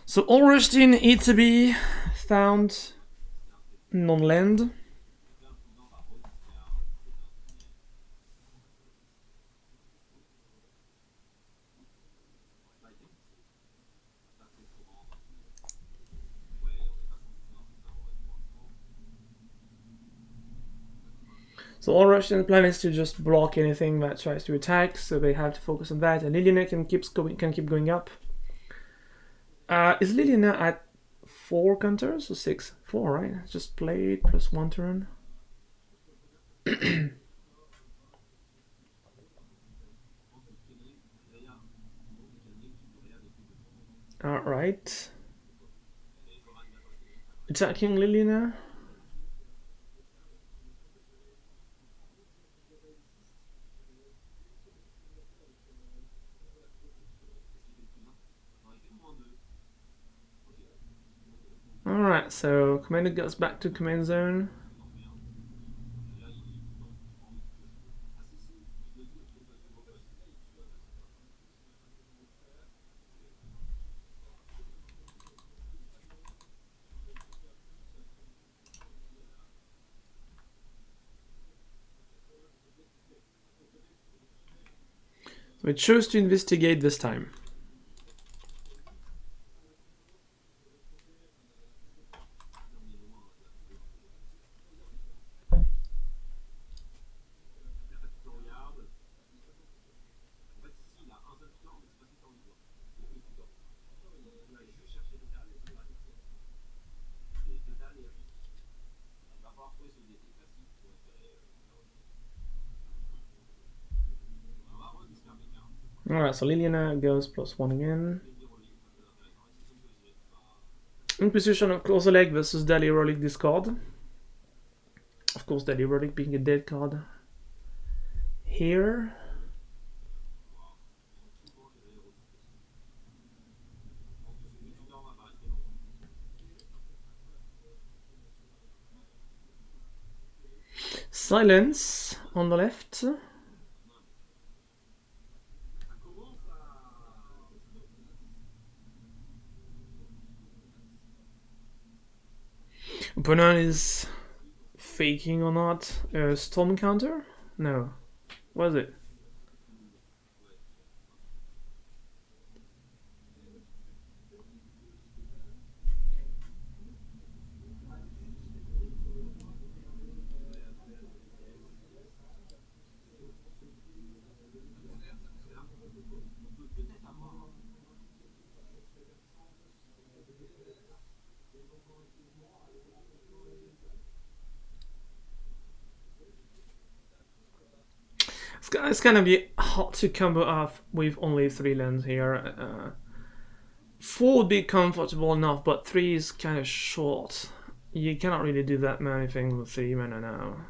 Speaker 1: So All Rushed In, ETB, found non-land. So All Russian plan is to just block anything that tries to attack, so they have to focus on that, and Liliana can keep going up. Is Liliana at 4 counters or 6? 4, right? Just play it plus 1 turn. Alright. Attacking Liliana. Alright, so commander goes back to command zone. So it chose to investigate this time. Alright, so Liliana goes +1 again. Inquisition of Closer Leg versus Daily Relic discard. Of course, Daily Relic being a dead card here. Silence on the left. Opponent is faking or not. Storm counter? No. What is it? It's gonna be hard to combo off with only 3 lands here. 4 would be comfortable enough, but 3 is kind of short. You cannot really do that many things with 3 mana now.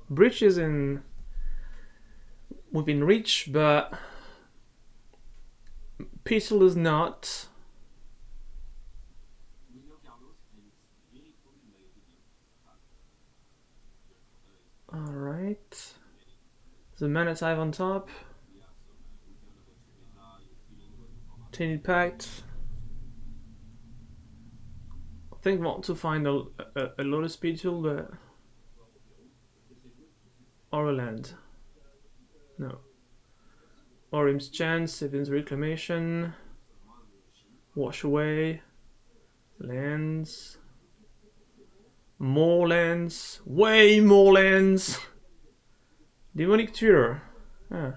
Speaker 1: Bridge is within reach, but Petal is not. Alright. The mana type on top. Tainted Pact. I think I want to find a Lotus Petal, but... or a land. No. Orim's Chance, Seven's Reclamation. Wash Away. Lands. More lands. Way more lands! Demonic Tutor. Ah.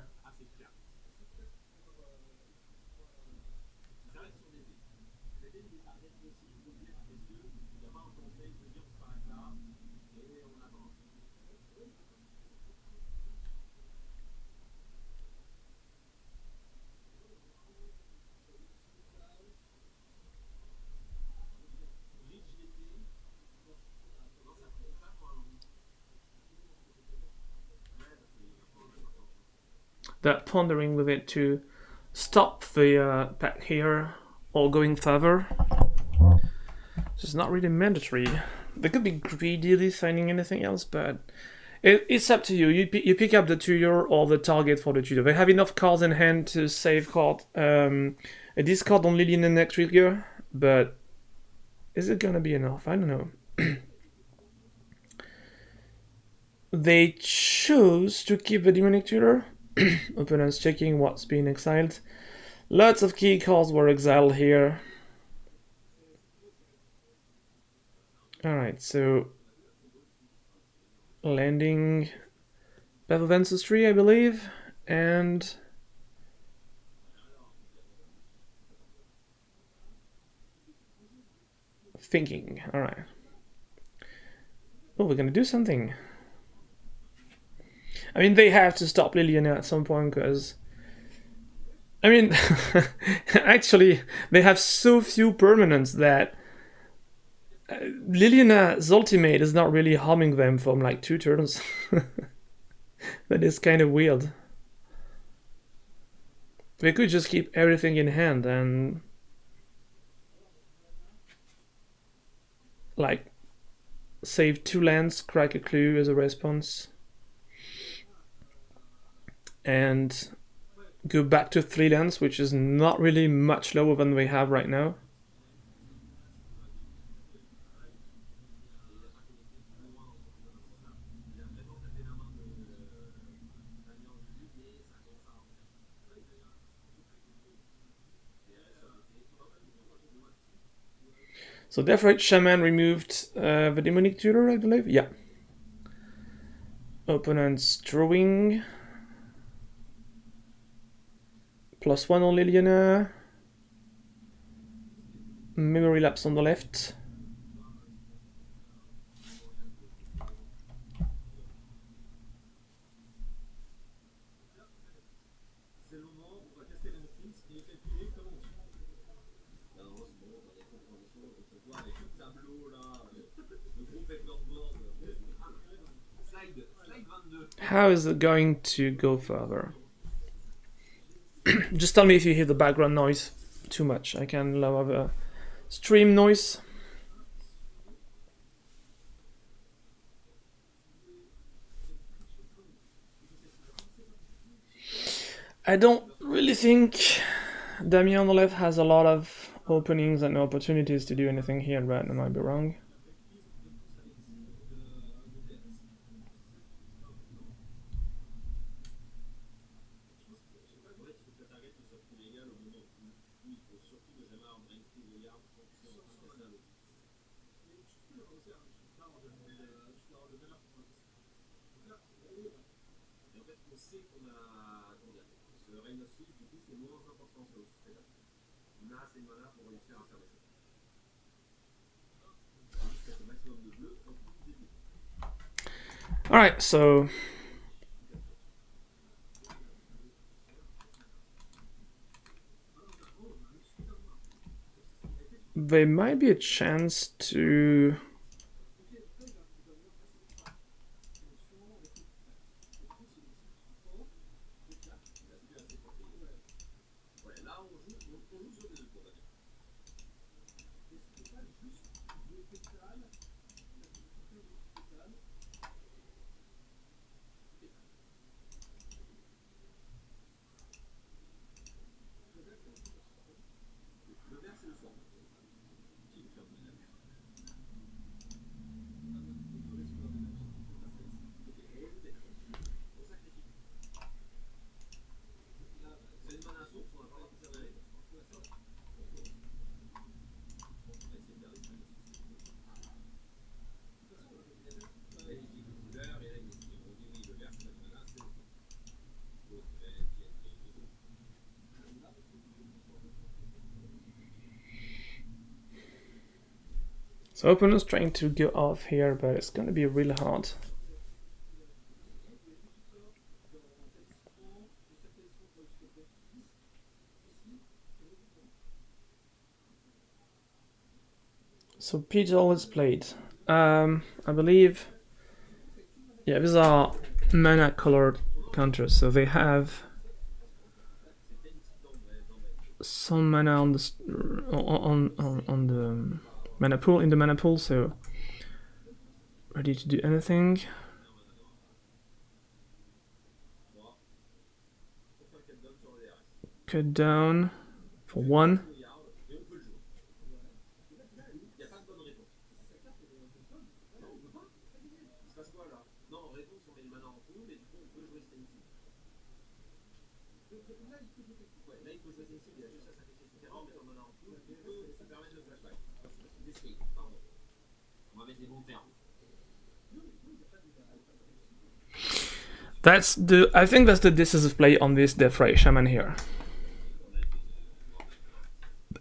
Speaker 1: That pondering with it to stop the pack here or going further. It's not really mandatory. They could be greedily signing anything else, but it's up to you. You pick up the tutor or the target for the tutor. They have enough cards in hand to save card. A discard on Liliana next trigger, but is it gonna be enough? I don't know. They chose to keep the demonic tutor. Opponents checking what's being exiled. Lots of key cards were exiled here. Alright, so landing Path of Ancestry, I believe, and thinking. Alright. Oh, we're gonna do something. I mean, they have to stop Liliana at some point, because... I mean, actually, they have so few permanents that Liliana's ultimate is not really harming them from like 2 turns. That is kind of weird. They could just keep everything in hand and... like, save 2 lands, crack a clue as a response. And go back to 3 lands, which is not really much lower than we have right now. So Deathrite Shaman removed the Demonic Tutor, I believe? Yeah. Opponent's drawing. +1 on Liliana. Memory Lapse on the left.
Speaker 2: Slide 22.
Speaker 1: How is it going to go further? Just tell me if you hear the background noise too much. I can lower the stream noise. I don't really think Damien on the left has a lot of openings and opportunities to do anything here, but I might be wrong. Alright, so there might be a chance to So opponent's trying to go off here, but it's gonna be really hard. So Peter is played. I believe, yeah, these are mana colored counters, so they have some mana on the on the mana pool, in the mana pool, so ready to do anything. Cut down for 1. That's the. I think that's the decisive play on this Deathray Shaman here.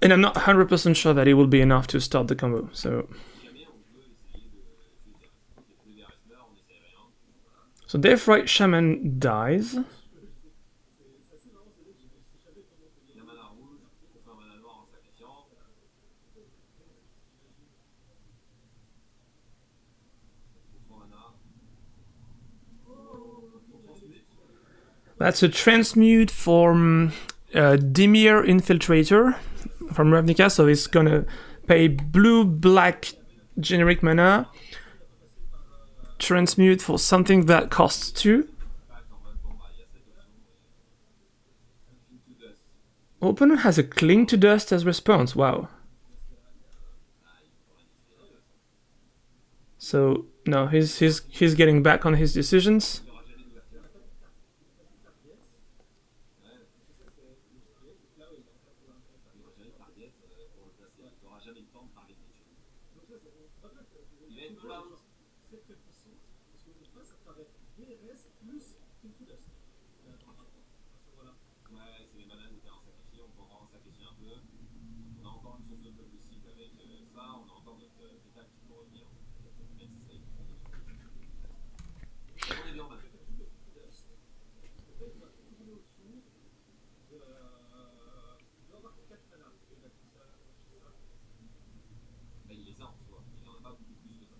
Speaker 1: And I'm not 100% sure that it will be enough to start the combo, so... So Deathray Shaman dies. That's a transmute from Dimir Infiltrator from Ravnica, so it's gonna pay blue-black generic mana, transmute for something that costs 2. Opponent has a Cling to Dust as response, wow. So, no, he's getting back on his decisions.
Speaker 2: ça en soi. Il n'y en a pas beaucoup plus que ça.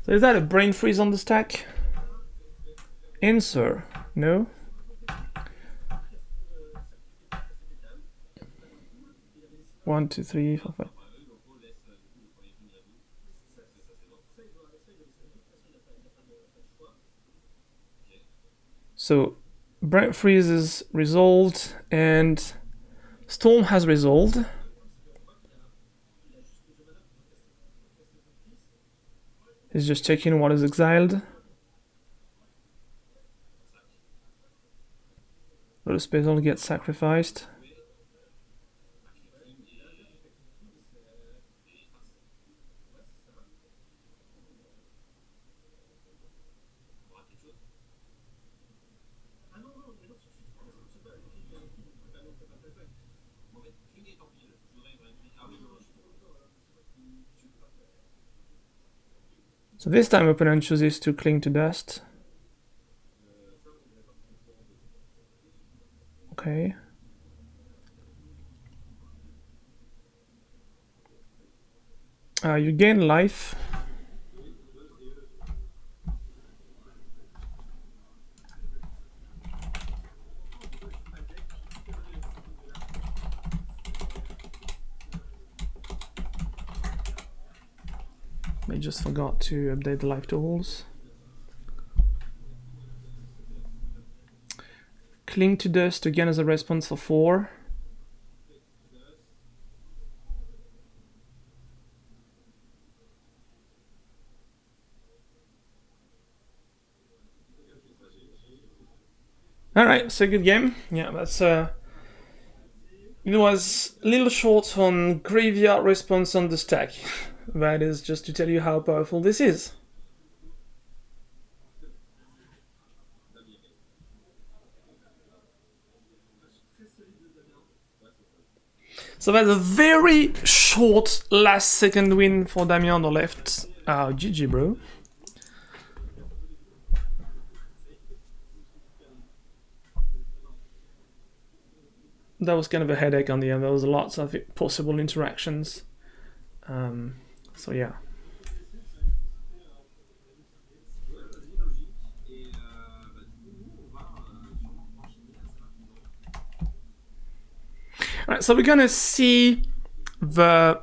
Speaker 1: So is that a brain freeze on the stack? Answer, no? One, two, three, four, five. So brain freeze is resolved and storm has resolved. He's just checking what is exiled. The spell gets sacrificed. So this time opponent chooses to cling to dust. Okay. You gain life. I just forgot to update the life tools. Cling to dust again as a response for 4. Alright, so good game. Yeah, that's it was a little short on graveyard response on the stack. That is just to tell you how powerful this is. So that's a very short last second win for Damien on the left. GG, bro. That was kind of a headache on the end. There was lots of possible interactions. So yeah. Alright, so we're gonna see the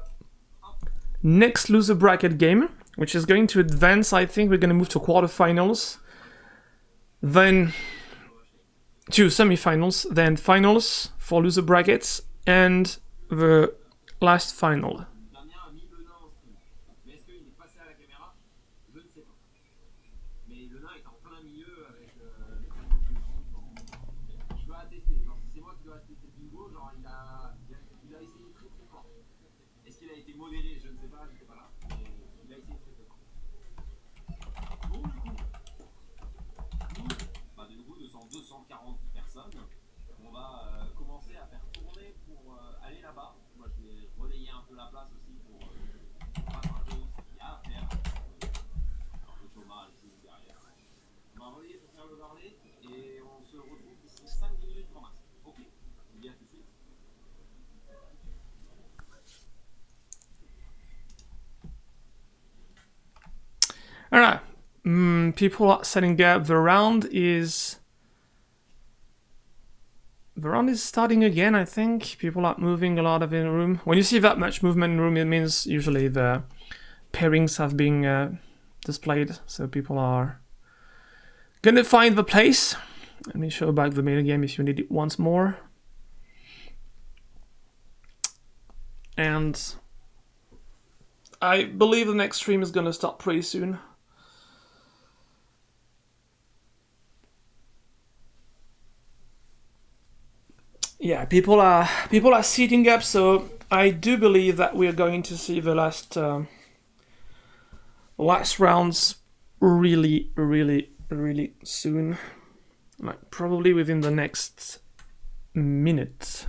Speaker 1: next loser bracket game, which is going to advance. I think we're gonna move to quarterfinals, then to semifinals, then finals for loser brackets, and the last final. Alright, people are setting up. The round is starting again, I think. People are moving a lot of in the room. When you see that much movement in the room, it means usually the pairings have been displayed, so people are gonna find the place. Let me show back the main game if you need it once more. And I believe the next stream is gonna start pretty soon. Yeah, people are seating up, so I do believe that we're going to see the last rounds really really soon, like probably within the next minute.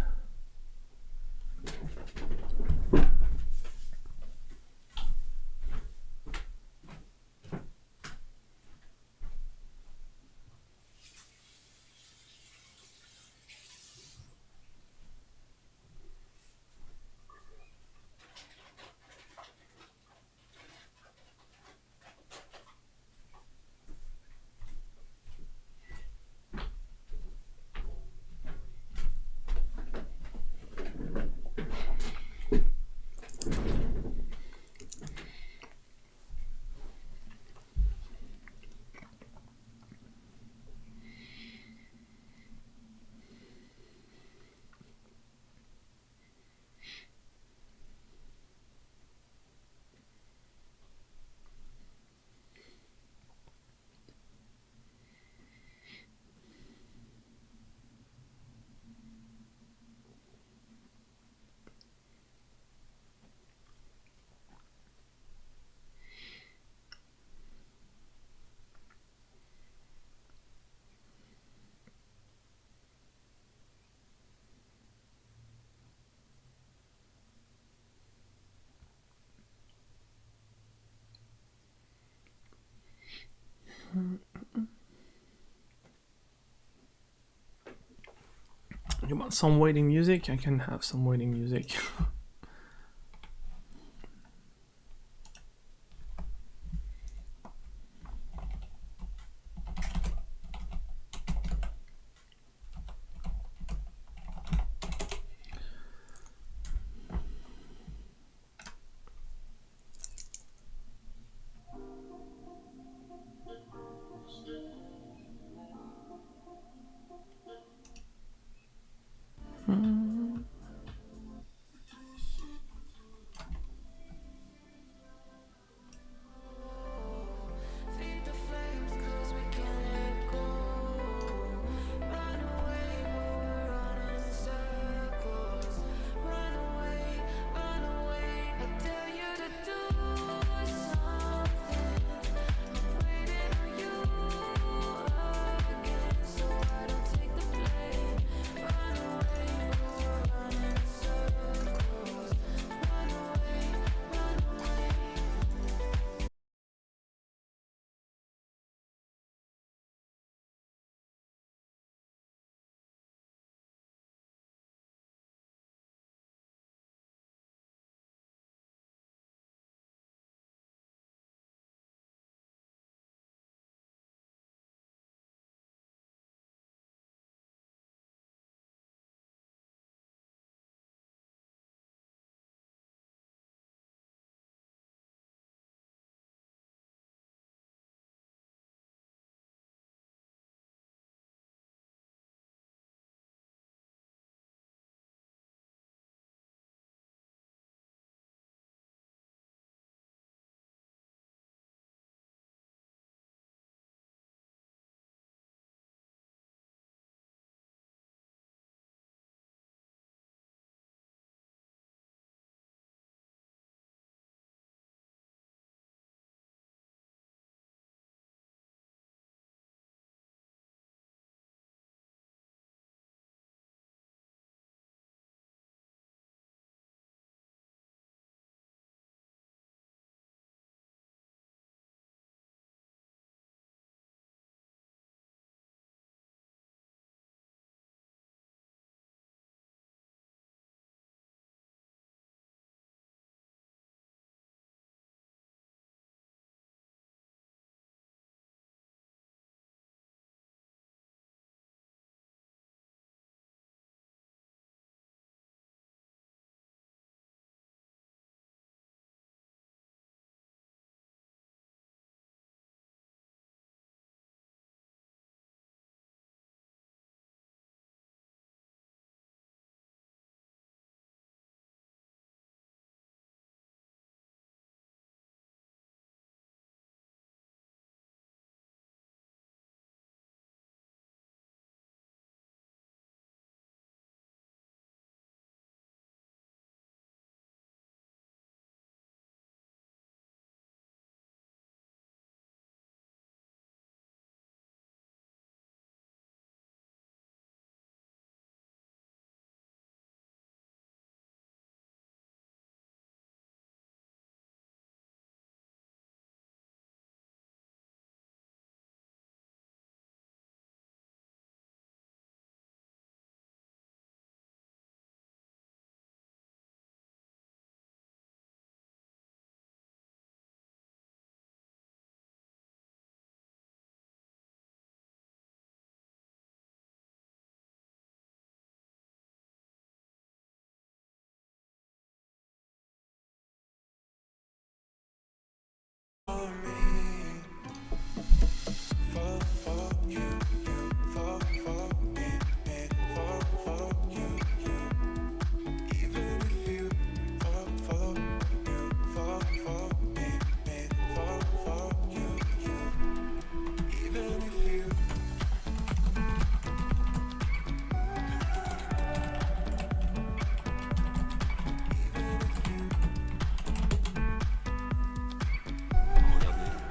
Speaker 1: You want some waiting music? I can have some waiting music.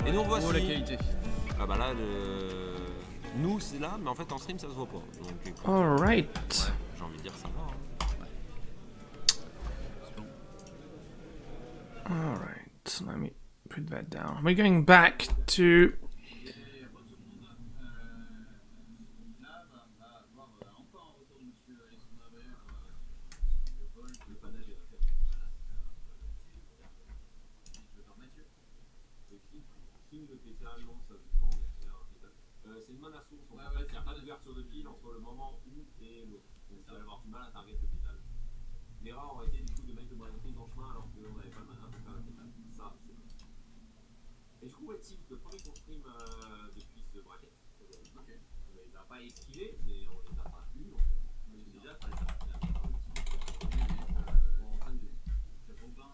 Speaker 2: Et nous
Speaker 3: Oh la
Speaker 2: voici.
Speaker 3: qualité.
Speaker 2: Ah bah là, nous c'est là, mais en fait en stream ça se voit pas. Donc écoute,
Speaker 1: Alright.
Speaker 2: j'ai envie de dire ça va.
Speaker 1: Alright, let me put that down. We're going back to...
Speaker 2: C'est une bonne assource. En fait, il n'y a pas d'ouverture de pile entre le moment où et l'autre. Donc vous allez avoir du mal à target le pétale. L'erreur aurait été du coup de mettre le moyen prise en chemin alors qu'on n'avait pas le mana pour faire le pétale. Ça, c'est bon. Et du coup, ouais, Tilt, le premier qu'on stream depuis ce bracket, on les a pas esquivés, mais on les a pas eus en fait. Mais déjà, il fallait faire la en 5-2. C'est Robin.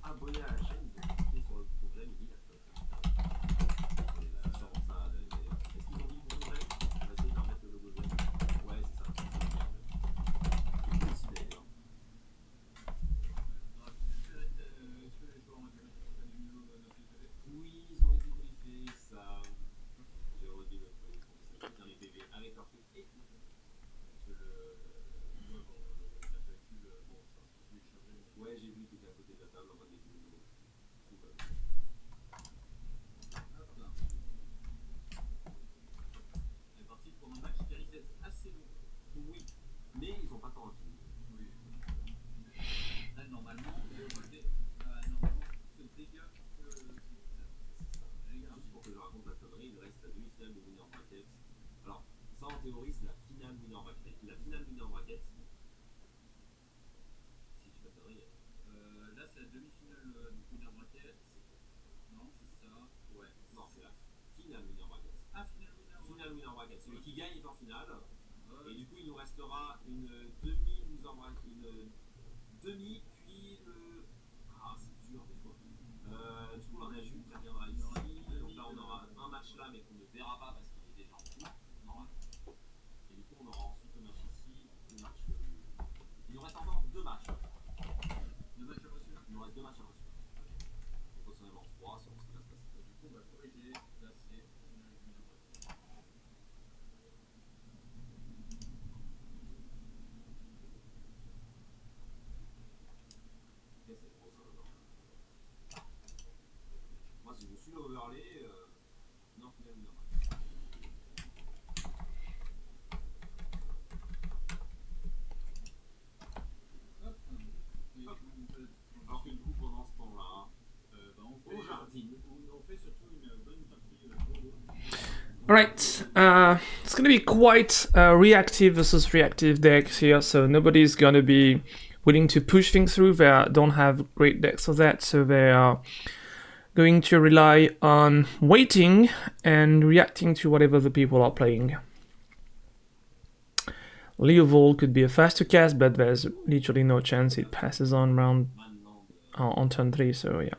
Speaker 2: Abonné à la chaîne, ils ont cliqué sur le bouton j'aime, ils disent c'est sûrement ça d'ailleurs. Est-ce qu'ils ont dit le bouton j'aime? On va essayer de leur mettre le logo j'aime. Ouais, c'est ça. C'est aussi d'ailleurs. Oui, ils ont été briefés, ça. J'ai redit le truc, ça fait les PV avec leur truc et le ouais, j'ai vu, tu étais à côté de la table en mode des vidéos. On est parti pour un match qui risque d'être assez long. Oui, mais ils n'ont pas tant infini. Oui. Là, normalement, le volet, ce dégât que c'est ça. Juste pour que je raconte la connerie, il reste la demi-finale de Winner Bracket. Alors, ça en théorie, c'est la finale Winner Bracket. La finale Winner Bracket. Si je fais la connerie. Là, c'est la demi-finale du Winner Bracket. Non, c'est ça. Ouais, non, c'est la finale Winner Bracket. Ah, finale Winner Bracket. Celui qui gagne est en finale. Et du coup, il nous restera une demi Winner Bracket. Une demi, puis le. Ah, c'est dur des fois. Du coup, on a Jules qui reviendra ici. Donc là, on aura un match là, mais qu'on ne verra pas parce qu'il est déjà en cours. Normalement. Et du coup, on aura ensuite le match ici. Le match. Il nous reste encore deux matchs. Deux matchs à reçu. Il nous reste deux matchs à reçu. Il faut s'en avoir trois selon ce qui va se passer. Du coup, on va corriger. Là, c'est. Moi, si je suis l'overlay, non, finalement, non. Alors que du coup, pendant ce temps-là, on jardine, on fait surtout une bonne partie de la promo.
Speaker 1: Alright, it's gonna be quite a reactive versus reactive deck here, so nobody's gonna be willing to push things through. They don't have great decks of that, so they are going to rely on waiting and reacting to whatever the people are playing. Leovold could be a faster cast, but there's literally no chance it passes on round on turn 3, so yeah.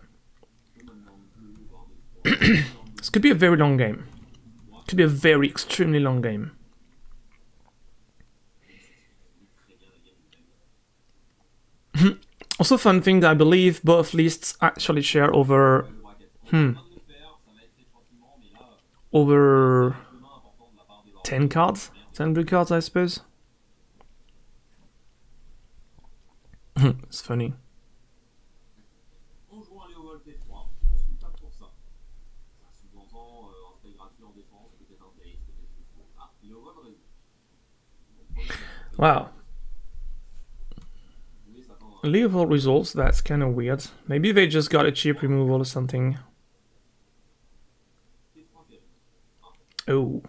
Speaker 1: This could be a very long game. Could be a very extremely long game. Also, fun thing that I believe both lists actually share over over 10 cards, 10 blue cards, I suppose. It's funny. Wow. Leovold results, that's kind of weird. Maybe they just got a cheap removal or something. Oh.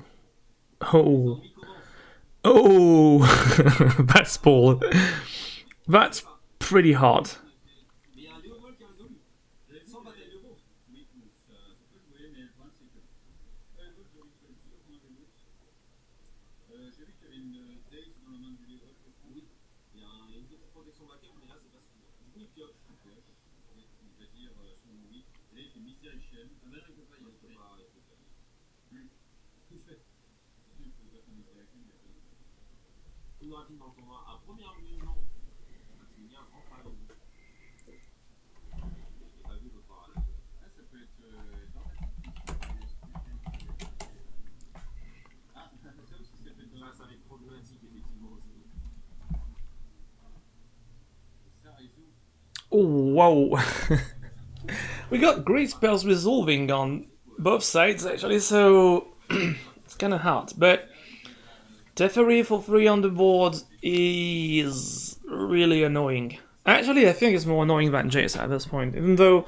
Speaker 1: Oh. Oh! That's Paul. That's pretty hard.
Speaker 2: j'ai vu qu'il y avait une Daze dans la main du leader. Oui, il y a une petite protection backup, mais là c'est pas suffisant. Du coup, il pioche. Il va dire son oui. Et là, il fait Miserichen. Ah, mais là, il peut pas y aller. Il peut pas. Tout fait. Il peut pas faire Miserichen, il a pas de. Tout rapide dans le tournoi. À première vue, non. Il y a un grand travail. J'ai pas vu votre parallèle. Ah, ça peut être dans la. Ah, ça aussi, ça peut être. Ça va être problématique, effectivement aussi. Ça résout.
Speaker 1: Oh, wow. We got great spells resolving on both sides, actually, so it's kind of hard. But Teferi for 3 on the board is really annoying. Actually, I think it's more annoying than Jace at this point, even though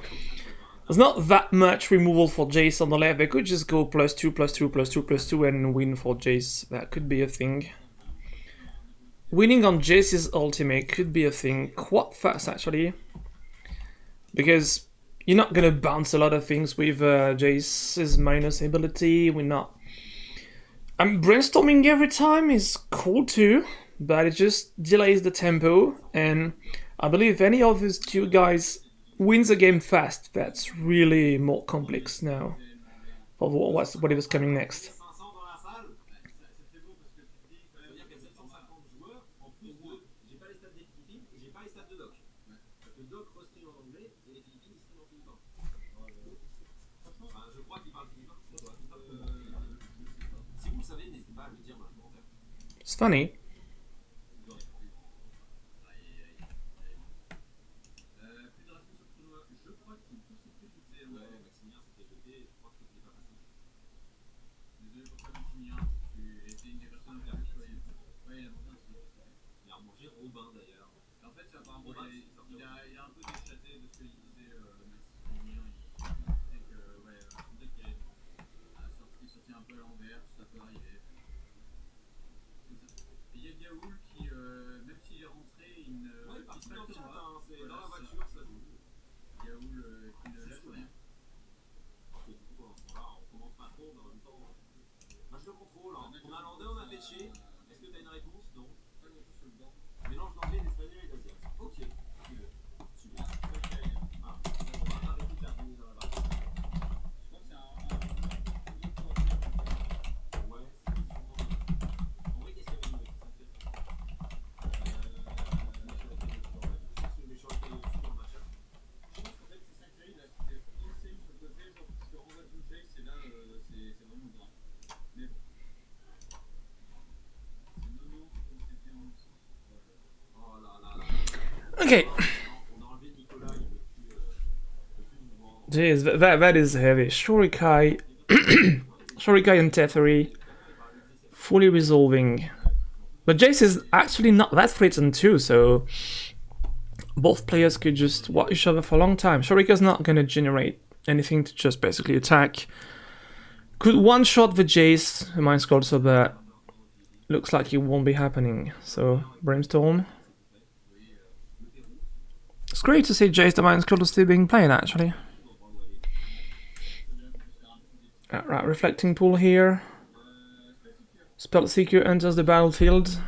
Speaker 1: there's not that much removal for Jace on the left. They could just go +2, +2, +2, +2 and win for Jace. That could be a thing. Winning on Jace's ultimate could be a thing quite fast, actually. Because you're not gonna bounce a lot of things with Jace's minus ability. We're not. Brainstorming every time is cool too, but it just delays the tempo. And I believe if any of these two guys wins a game fast, that's really more complex now for whatever's coming next.
Speaker 2: 500 dans la salle. C'est beau parce que tu dis, ça veut dire qu'il y a 750 joueurs en plus de. J'ai pas les stats des Philippines et j'ai pas les stats de Doc. Parce que Doc restream en anglais et les Philippines ils stream en philippin. Enfin, je crois qu'ils parlent philippin. Si vous le savez, n'hésitez pas à le dire dans les commentaires.
Speaker 1: It's funny.
Speaker 2: Plus de respect sur le tournoi. Je crois qu'il peut se préjuger. Ouais, Maximilien s'était jeté. Je crois que c'était pas facile. Désolé pour ça, Maximilien. Tu étais une des personnes qui a choisi. Ouais, il a mangé un truc. Il a mangé Robin d'ailleurs. En fait, apparemment, il a un peu déchaté de ce que disait Maximilien. Il disait que, ouais, son deck est sorti un peu à l'envers, ça peut arriver. Et il y a Gaoul qui, même s'il est rentré, il ne. Ouais, parce que dans le chat, c'est dans la voiture, ça joue. Gaoul qui ne lâche rien. Parce que du coup, pendant ce temps-là, on commence pas trop, mais en même temps. Match de contrôle, hein. On a landais, on a pêché. Est-ce que t'as une réponse? Non. Pas grand-chose sur le banc. Mélange d'anglais, d'espagnol et d'asiat. Ok. Super. Ah, on va pas arrêter de faire dans la barre. Je crois que c'est un. Ouais, c'est sûrement. En vrai, qu'est-ce qu'il y avait une ça fait une méchanceté au-dessus dans le machin. Je pense qu'en fait, c'est ça que il a insane sur le côté, genre, je te renvoie tout le chase, et là, c'est vraiment grave. Mais bon. C'est nono, comme c'était en dessous. Oh là là là.
Speaker 1: Okay.
Speaker 2: On a enlevé Nicolas, il peut plus nous vendre.
Speaker 1: Jeez, that is heavy. Shurikai, Shurikai and Teferi fully resolving. But Jace is actually not that threatened too, so both players could just watch each other for a long time. Shurika's not gonna generate anything to just basically attack. Could one-shot the Jace, the Mind Scroll, so that looks like it won't be happening. So, Brimstone. It's great to see Jace the Mind Scroll still being played, actually. Right, Reflecting Pool here. Spell Seeker enters the battlefield.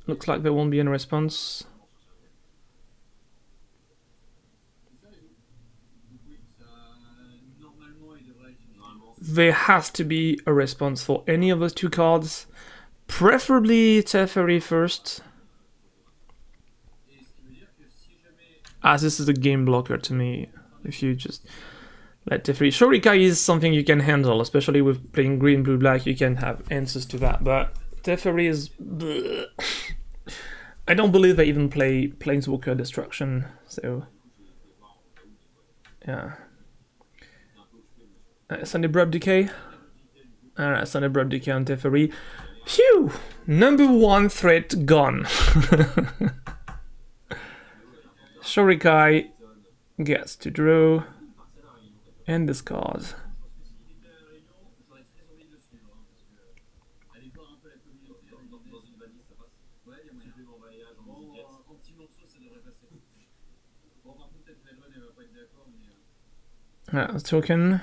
Speaker 1: Looks like there won't be any response. There has to be a response for any of those two cards. Preferably Teferi first. As this is a game blocker to me. If you just let Teferi. Shurikai is something you can handle, especially with playing green, blue, black. You can have answers to that. But Teferi is. I don't believe they even play Planeswalker Destruction. So. Yeah. Sunday Brub Decay. Alright, Sunday Brub Decay on Teferi. Phew! Number one threat gone. Shurikai gets to draw and discard. A token.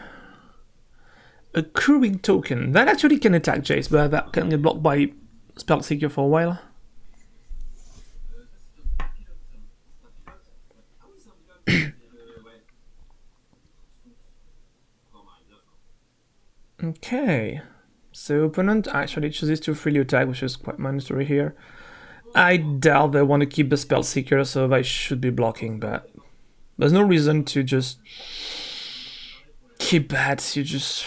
Speaker 1: A crewing token. That actually can attack Jace, but that can get blocked by spell seeker for a while. Okay, so opponent actually chooses to freely attack, which is quite mandatory here. I doubt they want to keep the spell seeker, so they should be blocking, but there's no reason to just keep that. You just,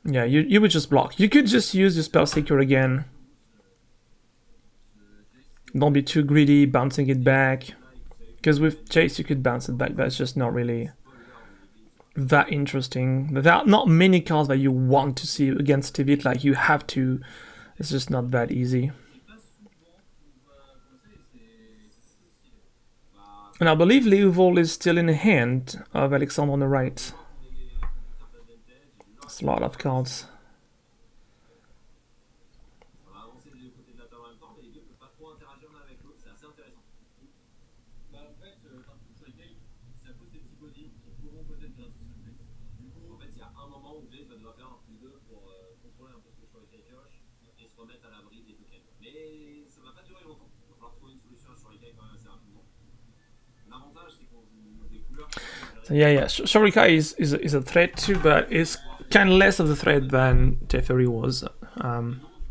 Speaker 1: yeah, you would just block. You could just use your spell seeker again. Don't be too greedy, bouncing it back. Because with Chase you could bounce it back, but it's just not really that interesting. There are not many cards that you want to see against Tivit, like you have to. It's just not that easy. And I believe Leovold is still in the hand of Alexandre on the right. It's a lot of cards. So yeah, Shorika is a threat too, but it's kind of less of a threat than Teferi was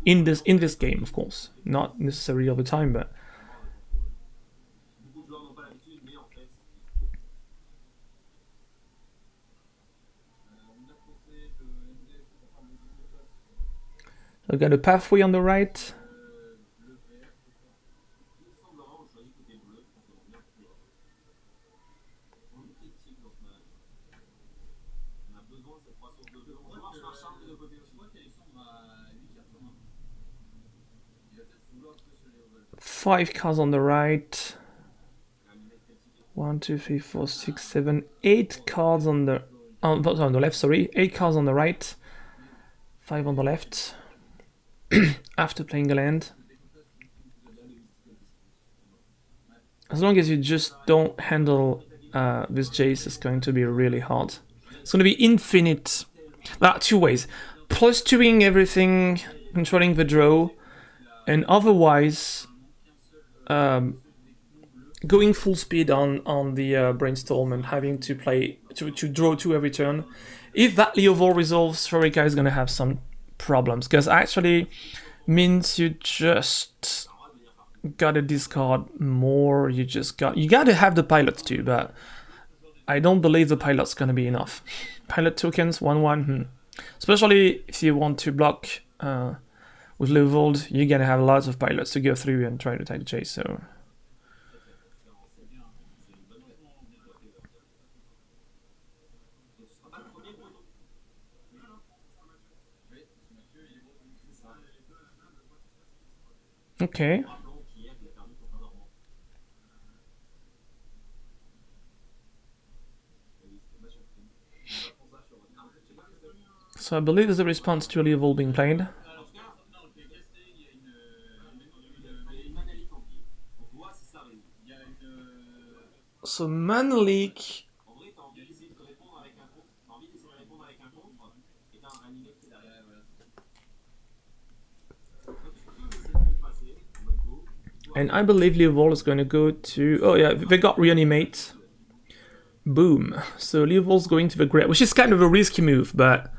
Speaker 1: in this game, of course. Not necessarily all the time, but. I've got a pathway on the right. Five cards on the right. 1, 2, 3, 4, 6, 7, 8 cards on the left. Sorry, 8 cards on the right. 5 on the left. After playing a land. As long as you just don't handle this Jace, it's going to be really hard. It's going to be infinite. There are two ways. Plus 2ing everything, controlling the draw, and otherwise going full speed on the brainstorm and having to play to draw 2 every turn. If that Leovold resolves, Shorika is going to have some problems, because actually means you just gotta discard more. You gotta have the pilot too, but I don't believe the pilot's gonna be enough. Pilot tokens 1/1, especially if you want to block with Leovold, you're gonna have lots of pilots to go through and try to take the chase. So. Okay. So I believe there's a response to a Leovold being played. So mana leak. And I believe Leovold is going to go to... Oh yeah, they got Reanimate. Boom. So Leovold's going to the Grave, which is kind of a risky move, but...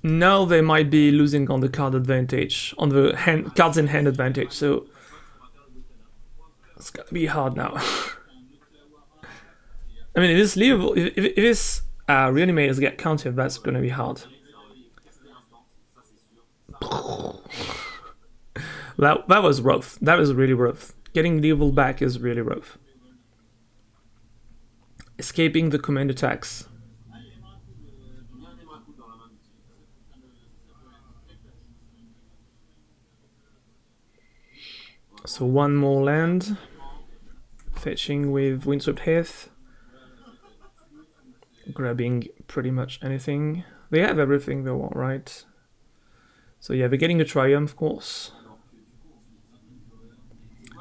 Speaker 1: Now they might be losing on the card advantage, on the cards in hand advantage, so... It's gonna be hard now. I mean, if this Leovold... If this Reanimate get countered, that's gonna be hard. That was rough. That was really rough. Getting Leovold back is really rough. Escaping the command attacks. So one more land. Fetching with Windswept Heath. Grabbing pretty much anything. They have everything they want, right? So yeah, they're getting a Triumph, of course.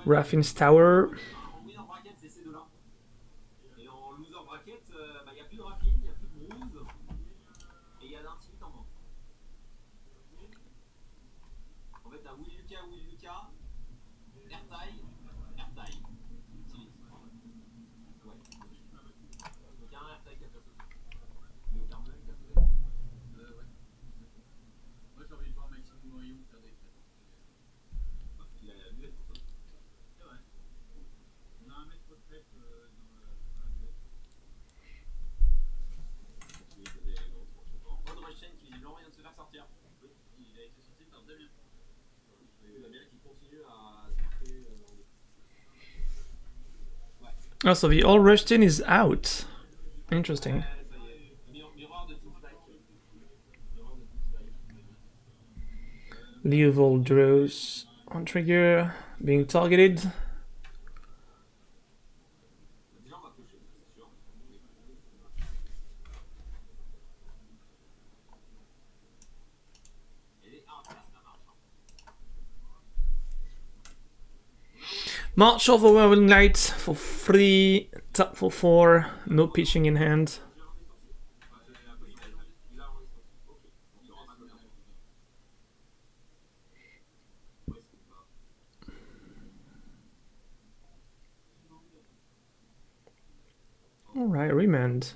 Speaker 1: Raffin's Tower.
Speaker 2: 2K, airtaille, airtaille. C'est vite. Ouais. Donc un airtaille 4 personnes. Mais au Carmel, 4 peut-être ouais. Moi j'ai envie de voir Maxime Morillon faire des crêpes. Il a la buette pour ça. C'est vrai. On a un maître de crêpes dans la buette. Moi dans ma chaîne qui visiblement vient de se faire sortir. Oui, il a été sorti par Damien. Damien qui continue à se créer.
Speaker 1: Oh, so the all rushed in is out. Interesting. Leovold draws on trigger, being targeted. March of Overwhelming Light for 3, tap for 4, no pitching in hand. Alright, remand.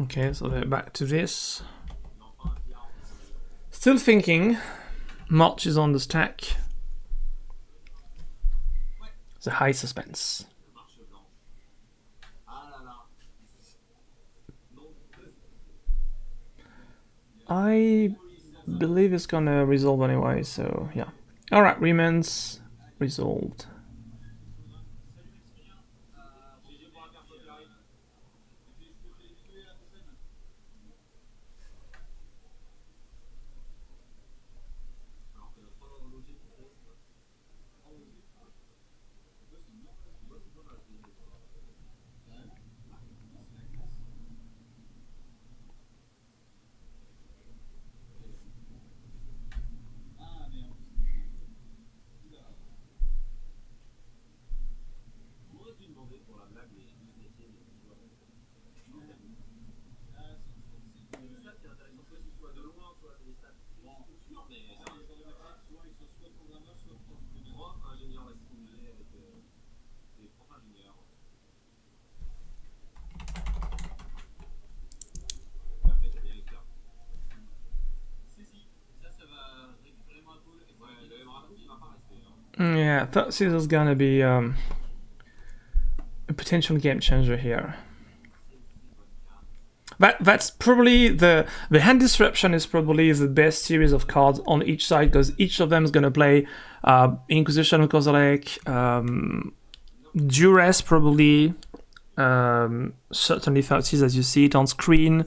Speaker 1: Okay, so they're back to this. Still thinking. March is on the stack. The high suspense. I believe it's gonna resolve anyway, so yeah. Alright, remands resolved. Yeah, I thought this was gonna be a potential game changer here. That's probably the hand disruption is probably the best series of cards on each side because each of them is gonna play Inquisition of Kozilek, Duress probably, certainly 30s as you see it on screen.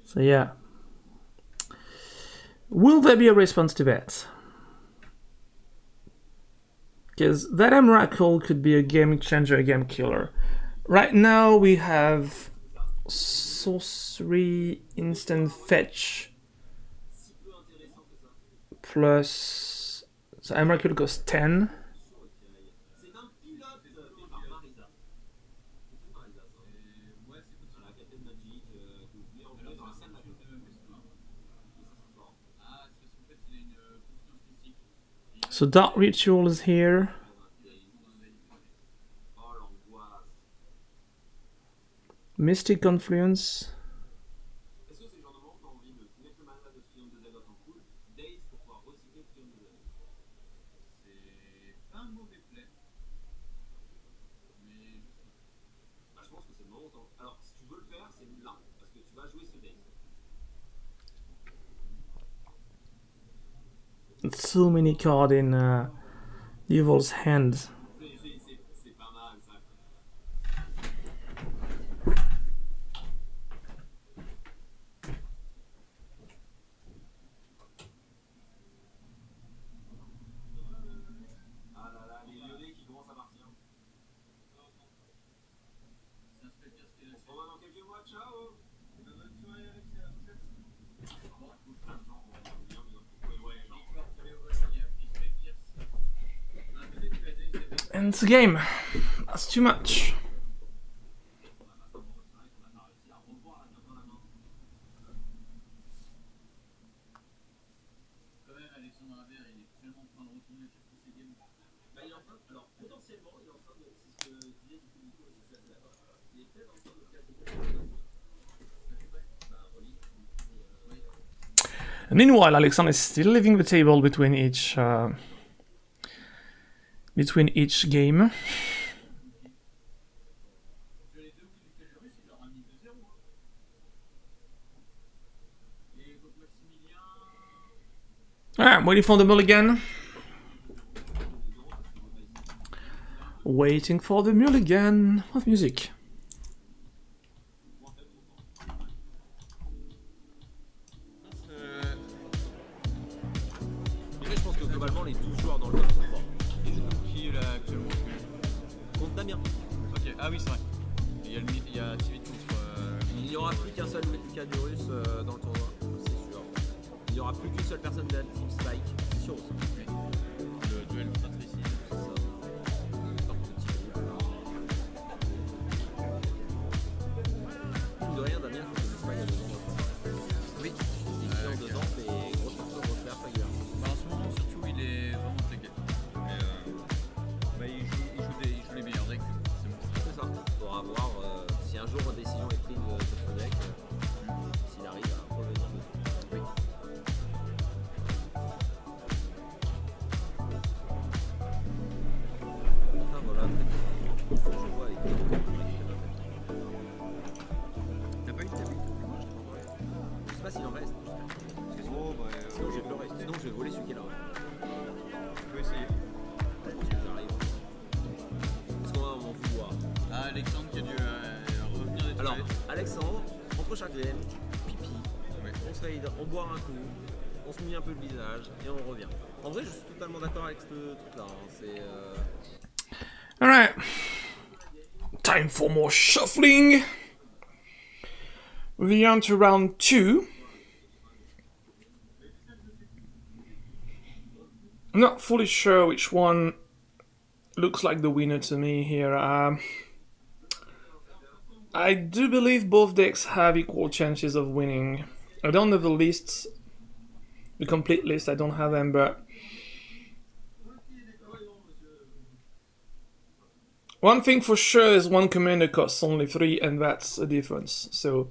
Speaker 1: So yeah. Will there be a response to that? Because that Miracle could be a game changer, a game killer. Right now we have sorcery, instant fetch, plus... So Miracle costs 10. So Dark Ritual is here. Mystic Confluence. too many cards in Evil's hands.
Speaker 2: C'est pas mal ça. Ah là là, les Lyonnais qui commencent à partir. On se revoit dans quelques mois, ciao. Bonne soirée Alexia, à la prochaine.
Speaker 1: And it's a game. That's too much. And meanwhile, Alexander is still leaving the table between each game. I'm waiting for the mulligan. Waiting for the mulligan of music.
Speaker 3: Je pense que globalement les 12 joueurs dans le top sont forts.
Speaker 4: Et du coup, qui est là actuellement?
Speaker 3: Contre Damien.
Speaker 4: Ok, ah oui, c'est vrai. Il y a Tivit contre.
Speaker 3: Il n'y aura plus qu'un seul Cadurus dans le tournoi, c'est sûr. Il n'y aura plus qu'une seule personne de la team Spike, c'est sûr aussi.
Speaker 4: Le duel contre Tracy.
Speaker 3: C'est ça. Par contre, de rien, Damien, quand on Spike à 2 ans. Oui, il est en 2 ans, mais grosse personne de refaire sa gueule.
Speaker 4: Bah, en ce moment, surtout, il est vraiment très calme. Mais bah, il joue les meilleurs decks. C'est bon.
Speaker 3: C'est ça. Il faudra voir si un jour une décision est prise de ce deck, s'il arrive à revenir dessus. Oui. Ah voilà, il faut que je vois avec
Speaker 4: T'as pas eu de tabou?
Speaker 3: je sais pas s'il en reste. Parce que sinon, sinon je vais pleurer. Sinon je vais voler celui qui est là.
Speaker 4: On peut essayer.
Speaker 3: Parce que j'arrive. Parce qu'on va m'en vouloir.
Speaker 4: Ah, Alexandre qui a dû revenir des
Speaker 3: Alors,
Speaker 4: toilettes.
Speaker 3: Alexandre, entre chaque game, pipi,
Speaker 4: Ouais.
Speaker 3: on se raid, on boit un coup, on se mouille un peu le visage et on revient. En vrai, je suis totalement d'accord avec ce truc-là. Hein. C'est.
Speaker 1: Alright. Time for more shuffling. Moving on to round 2. I'm not fully sure which one looks like the winner to me here. I do believe both decks have equal chances of winning. I don't know the lists, the complete list, I don't have them, but one thing for sure is one commander costs only 3, and that's a difference. So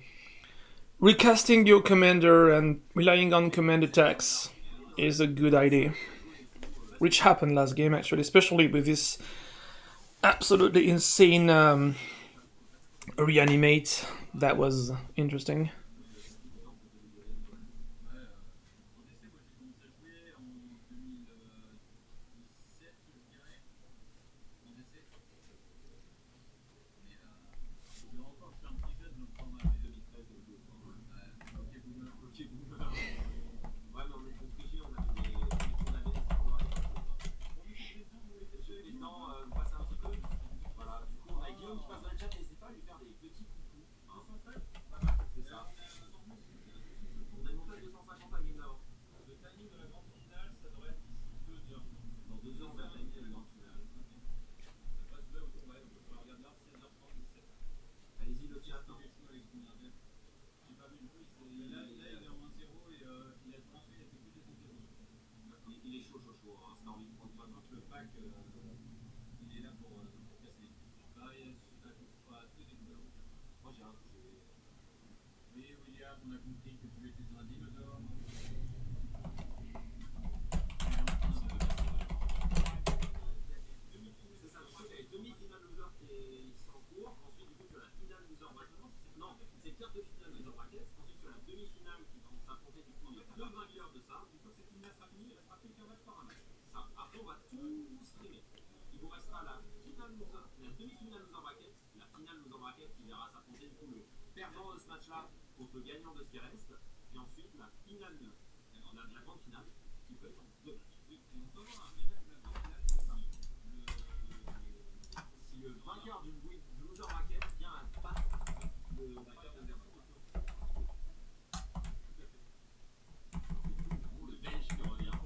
Speaker 1: recasting your commander and relying on command attacks is a good idea. Which happened last game actually, especially with this absolutely insane reanimate. That was interesting.
Speaker 4: On a compris que tu étais un dinosaure.
Speaker 2: C'est ça, je crois qu'il y a les demi-finales loser qui sont en cours. Ensuite, du coup, tu as la finale loser bracket. Non, c'est quart de finale loser bracket. Ensuite, tu as la demi-finale qui vont s'affronter du coup les deux vainqueurs de ça. Une fois que cette ligne-là sera finie, il restera plus qu'un match par un match. Ça. Après, on va tout streamer. Il vous restera la demi-finale loser bracket, la finale loser bracket qui verra s'affronter du coup le perdant de ce match-là contre le gagnant de ce qui reste, et ensuite la finale, la grande finale qui peut être en 2 matchs. Oui, et on peut avoir un rematch de la grande finale si le vainqueur du loser bracket vient à battre le vainqueur de le belge qui revient.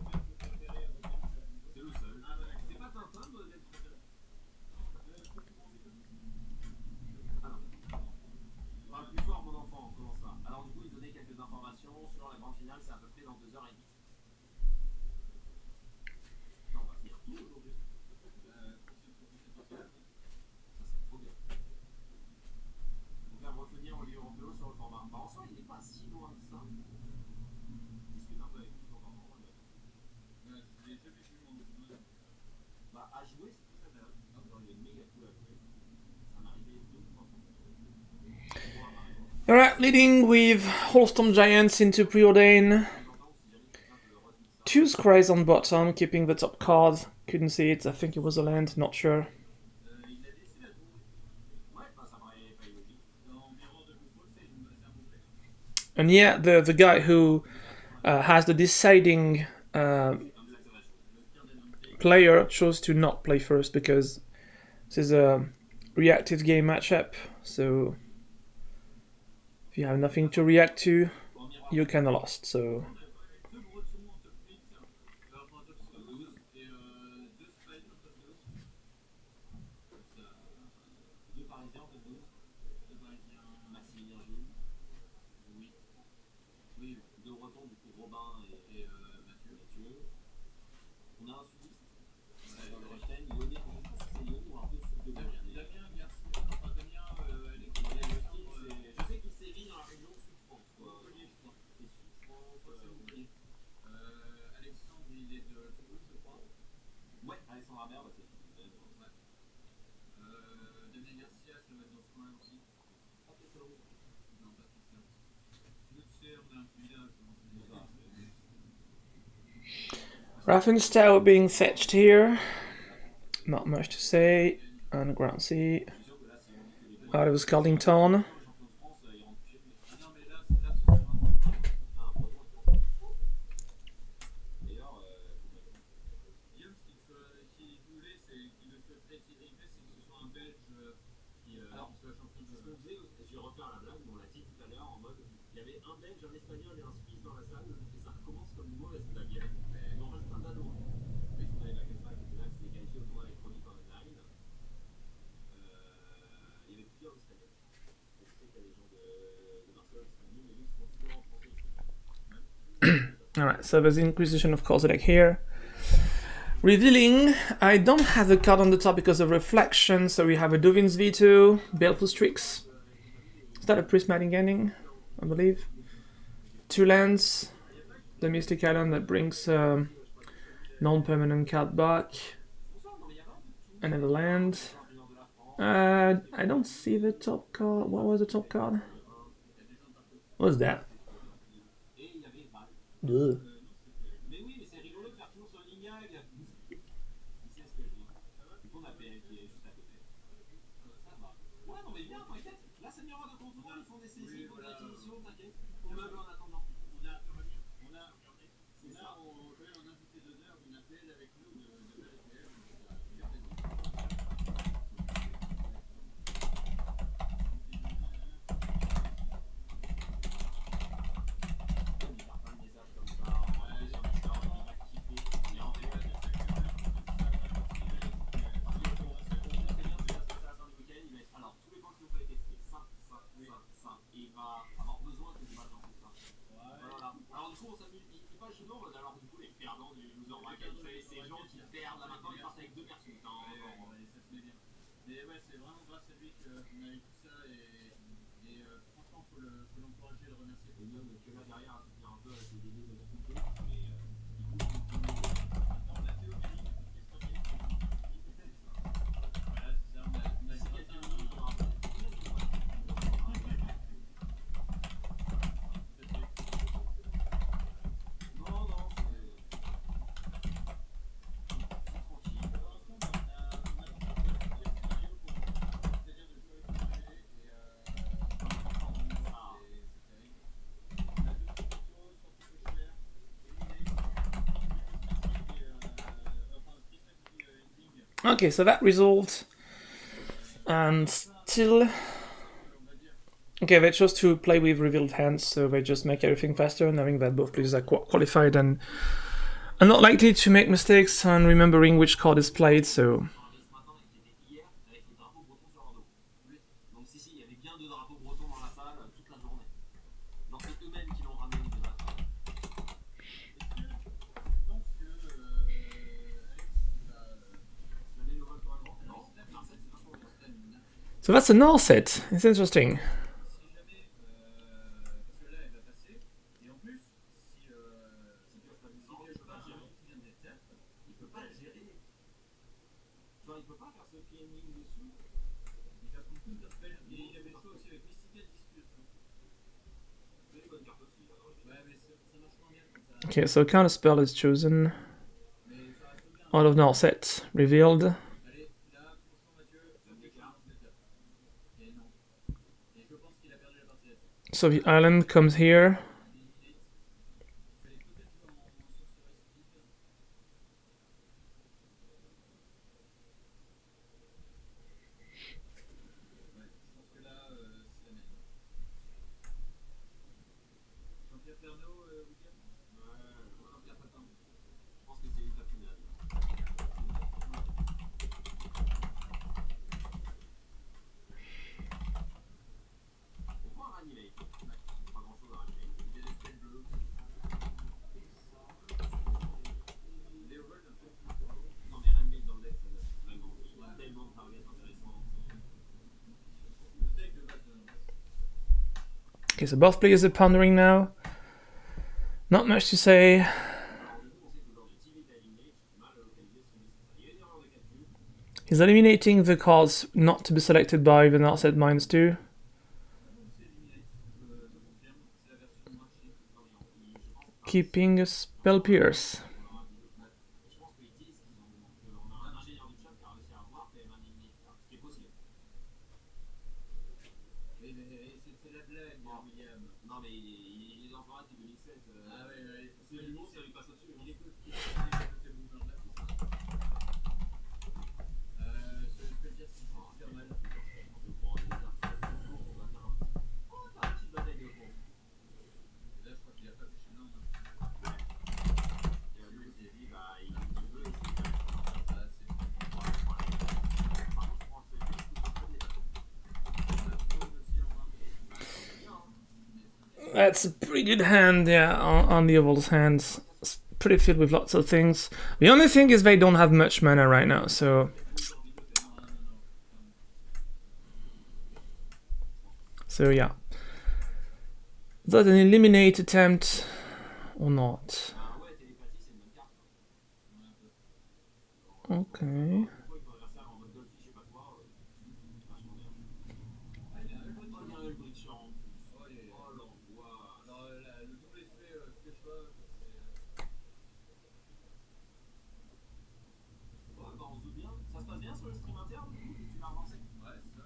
Speaker 2: C'est le seul. C'est pas Tintin de d'être préféré. Ah non. Parle plus fort, mon enfant. Comment ça? Alors, du coup, il donnait quelques informations sur la grande finale. C'est à peu près dans 2h30. Non, on va finir tout aujourd'hui. Ça, c'est trop bien. On va revenir au livre en PO sur le format. Bah, en soi, il n'est pas si loin que ça. Discute un peu avec lui de temps en temps.
Speaker 4: Je l'ai jamais vu mon.
Speaker 2: Bah, à jouer, c'est très agréable. Il est méga cool à jouer. Ça m'est arrivé 2 ou 3 fois.
Speaker 1: Alright, leading with Holstorm Giants into Preordain. 2 Scries on bottom, keeping the top card. Couldn't see it, I think it was a land, not sure. And yeah, the guy who has the deciding player chose to not play first because this is a reactive game matchup, so if you have nothing to react to, you're kinda lost, so... Raffin's Tower being fetched here. Not much to say. Underground Sea. Out of his Scalding Tone. Alright, so there's the Inquisition of Kozilek here. Revealing, I don't have the card on the top because of Reflection, so we have a Duvin's Veto, Baleful Strix. Is that a Prismatic Ending, I believe? 2 lands, the Mystic Island that brings non-permanent card back. Another land. I don't see the top card. What was the top card? What was that? Ugh. Okay, so that resolved. And still... Okay, they chose to play with revealed hands, so they just make everything faster, knowing that both players are qualified and are not likely to make mistakes on remembering which card is played, so...
Speaker 2: Ce matin et qui était hier avec les drapeaux bretons sur leur dos. Oui. Donc si, il y avait bien 2 drapeaux bretons dans la salle toute la journée. Donc c'est eux-mêmes qui l'ont ramené de la salle. Est-ce que tu penses que Alex va se laver le vol correctement? Non, Marseille c'est vachement bien.
Speaker 1: So that's a null set. It's interesting.
Speaker 2: Si jamais, parce que là elle va passer, et en plus, si pioche pas gérer qui vient d'être tête, il peut pas la gérer. Genre il peut pas faire ce claiming dessus, il fait prendre plus de spell, et il avait ça aussi avec Mystical Dispute. C'est une bonne carte aussi. Ouais mais ça marche moins bien comme ça.
Speaker 1: Okay, so counter spell is chosen.
Speaker 2: Mais ça reste bien.
Speaker 1: Out of null set. Revealed.
Speaker 2: Allez, là, franchement Mathieu, ça me déclare. Et non. Et je pense qu'il a perdu la partie là-dessus.
Speaker 1: So the island comes here. Okay, so both players are pondering now. Not much to say. He's eliminating the cards not to be selected by the null set -2. Keeping a spell pierce.
Speaker 2: Non mais il est dans son rate 2007. Ah ouais, c'est l'humour, ça lui passe au-dessus. Il écoute ces mouvements-là, c'est ça. Je peux dire si c'est super mal. Je prends des cartes. Oh, t'as une petite bataille de fond. Et là, je crois qu'il a pas fait chez l'un. Et lui, il s'est dit, bah, il veut essayer. Ah, c'est bon. Par contre, je prends ce jeu, je peux pas les bateaux.
Speaker 1: That's a pretty good hand, yeah, on the Evil's hands. It's pretty filled with lots of things. The only thing is they don't have much mana right now, so... So yeah. Is that an eliminate attempt or not? Okay.
Speaker 2: Ça se passe bien sur le stream interne du coup, tu l'as relancé? Ouais, c'est ça.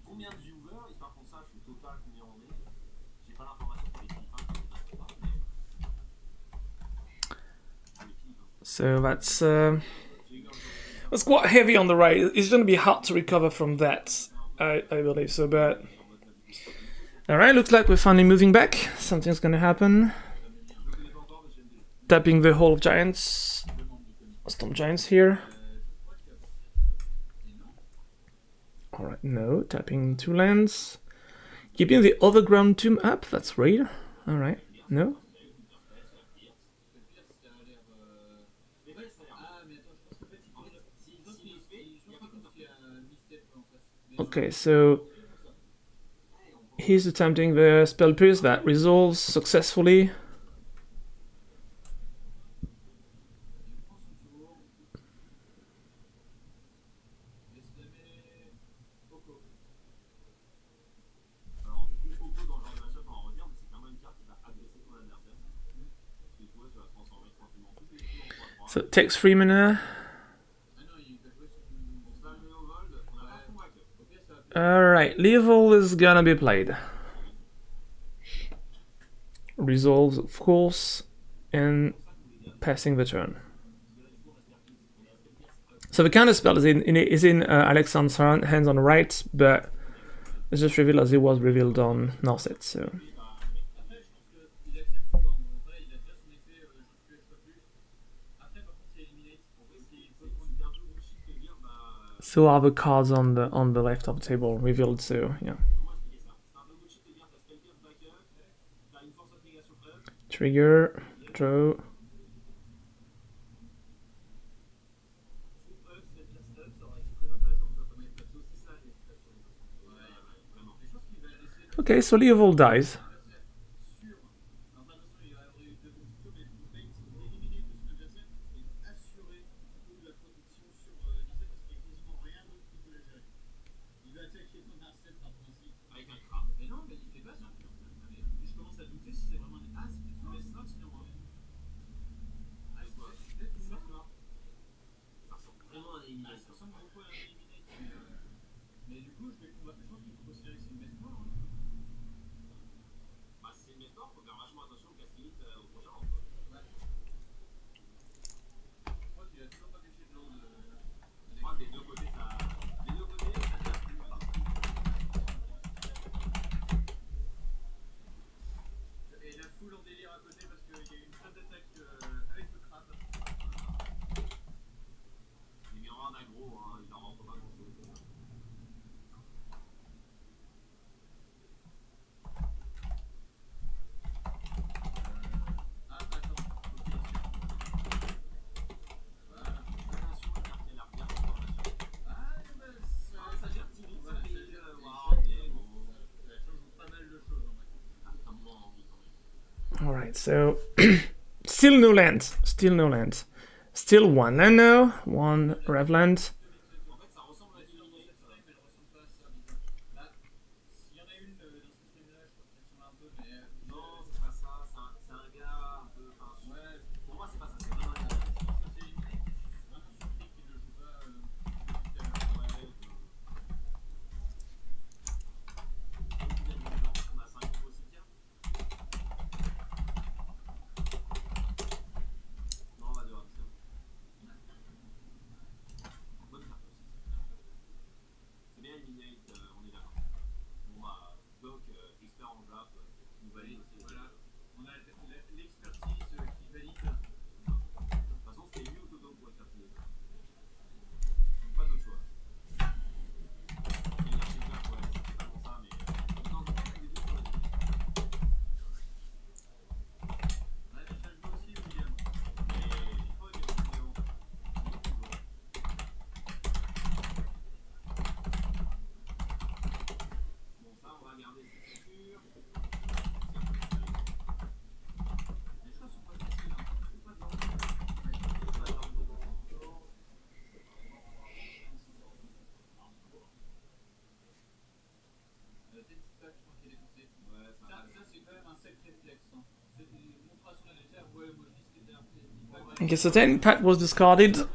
Speaker 2: Combien de viewers, histoire qu'on sache le total combien on est? J'ai pas l'information pour les clips, je ne sais pas, mais...
Speaker 1: So that's quite heavy on the right. It's going to be hard to recover from that, I believe so, but... Alright, looks like we're finally moving back. Something's going to happen. Tapping the Hall of Giants. Storm Giants here. Alright, no. Tapping 2 lands. Keeping the Overground Tomb up, that's rare. Alright, no. Okay, so he's attempting the spell pierce that resolves successfully. So it takes 3 mana. Alright, Level is gonna be played. Resolves, of course, and passing the turn. So the counter spell is in Alexander's hands on the right, but it's just revealed as it was revealed on Narset. So
Speaker 4: Après, je pense qu'il accepte, tu vois, en vrai, il a déjà son effet, je tue plus. Après, par contre, il y a Eliminate. Il peut prendre un peu bullshit de dire, bah.
Speaker 1: so are the cards on the left of the table revealed. So yeah.
Speaker 2: Comment expliquer ça? C'est un peu bullshit de dire t'as spell cap backup, t'as une force of négation up,
Speaker 1: Trigger, draw.
Speaker 2: up, spell cast up, ça aurait été très intéressant, tu vois, comme elle fait aussi ça, les situations. Ouais, vraiment.
Speaker 4: Mais je pense qu'il va laisser
Speaker 1: Okay, so Leovold dies.
Speaker 4: sur. Alors, attention, il va y avoir eu deux compétitions, mais le bait, éliminer de son adversaire et assurer du coup la protection sur Lisa parce qu'il n'y a quasiment rien d'autre qui peut la gérer. Il va attaquer ton Narset par principe.
Speaker 2: Avec un crâne.
Speaker 4: Mais non, mais il fait pas ça. Mais je commence à douter si c'est vraiment un as, c'est peut-être une S-Note finalement.
Speaker 2: Avec quoi?
Speaker 4: Peut-être une S-Note.
Speaker 2: Ça ressemble vraiment à un
Speaker 4: Ça
Speaker 2: élimination.
Speaker 4: ressemble beaucoup à un Eliminate, mais du coup, je pense qu'il faut considérer que c'est une messe noire. Hein.
Speaker 2: Bah, si c'est une messe noire, faut faire vachement attention au cast-limit au prochain round, quoi.
Speaker 4: Ouais. Je crois qu'il a toujours pas touché de land.
Speaker 2: Je crois que des deux côtés, ça. Des deux côtés, ça tient plus.
Speaker 4: Et la foule en délire à côté parce qu'il y a eu une phase d'attaque avec le crabe.
Speaker 2: Numéro 1 d'aggro, hein, il en rentre pas grand chose.
Speaker 4: Ah, attends. Ok, voilà.
Speaker 2: Attention, le quartier l'a bien information.
Speaker 4: Ah, bah,
Speaker 2: Ça gère timide,
Speaker 4: voilà,
Speaker 2: ça
Speaker 4: ça
Speaker 2: fait.
Speaker 4: gère
Speaker 2: Waouh, ok, bon.
Speaker 4: ça change pas mal de choses en vrai.
Speaker 2: Un moment envie quand même.
Speaker 1: All right, so still no land, still no land, still one land now, one Revland.
Speaker 2: En fait, ça ressemble à du Eliminate.
Speaker 4: Mais elle ressemble pas à ça, Lisa. Bah, s'il y en a une dans ce stream-là, je crois qu'elle ressemble un peu, mais.
Speaker 2: Non, c'est pas ça, c'est un gars un peu. Enfin,
Speaker 4: Ouais,
Speaker 2: pour moi, c'est pas ça, c'est vraiment un gars.
Speaker 4: je pense que c'est Eliminate. Je suis vraiment surpris qu'il ne le joue pas depuis tout à l'heure.
Speaker 2: Ouais, comme tu viens de me dire, on a 5 niveaux au cimetière. Non, on va dehors, c'est bon. Bonne carte aussi. C'est bien Eliminate, on est d'accord. Bon, bah, Doc, expert en drop, nous valide aussi.
Speaker 4: Voilà. On a l'expertise qui valide.
Speaker 2: De toute façon, c'était lui ou Toto pour expertiser. Pas d'autre choix. Quelqu'un chez Jack, ouais, c'était pas pour ça, mais. Non, c'est pas avec des deux sur la ligne.
Speaker 4: Ouais, mais ça joue aussi, William.
Speaker 2: Mais il faut des bons vidéos. Bon, ça, on va garder, c'est sûr.
Speaker 4: Les choses sont pas faciles. Hein. C'est pas de l'ordre. Tac, je crois qu'il est poussé.
Speaker 2: Ouais, ça
Speaker 4: Ça,
Speaker 2: va.
Speaker 4: c'est quand même un sacré flex. Hein. C'est une monstration d'adversaire. Ouais, moi je dis que c'était un petit.
Speaker 1: Okay, so then Pat was discarded.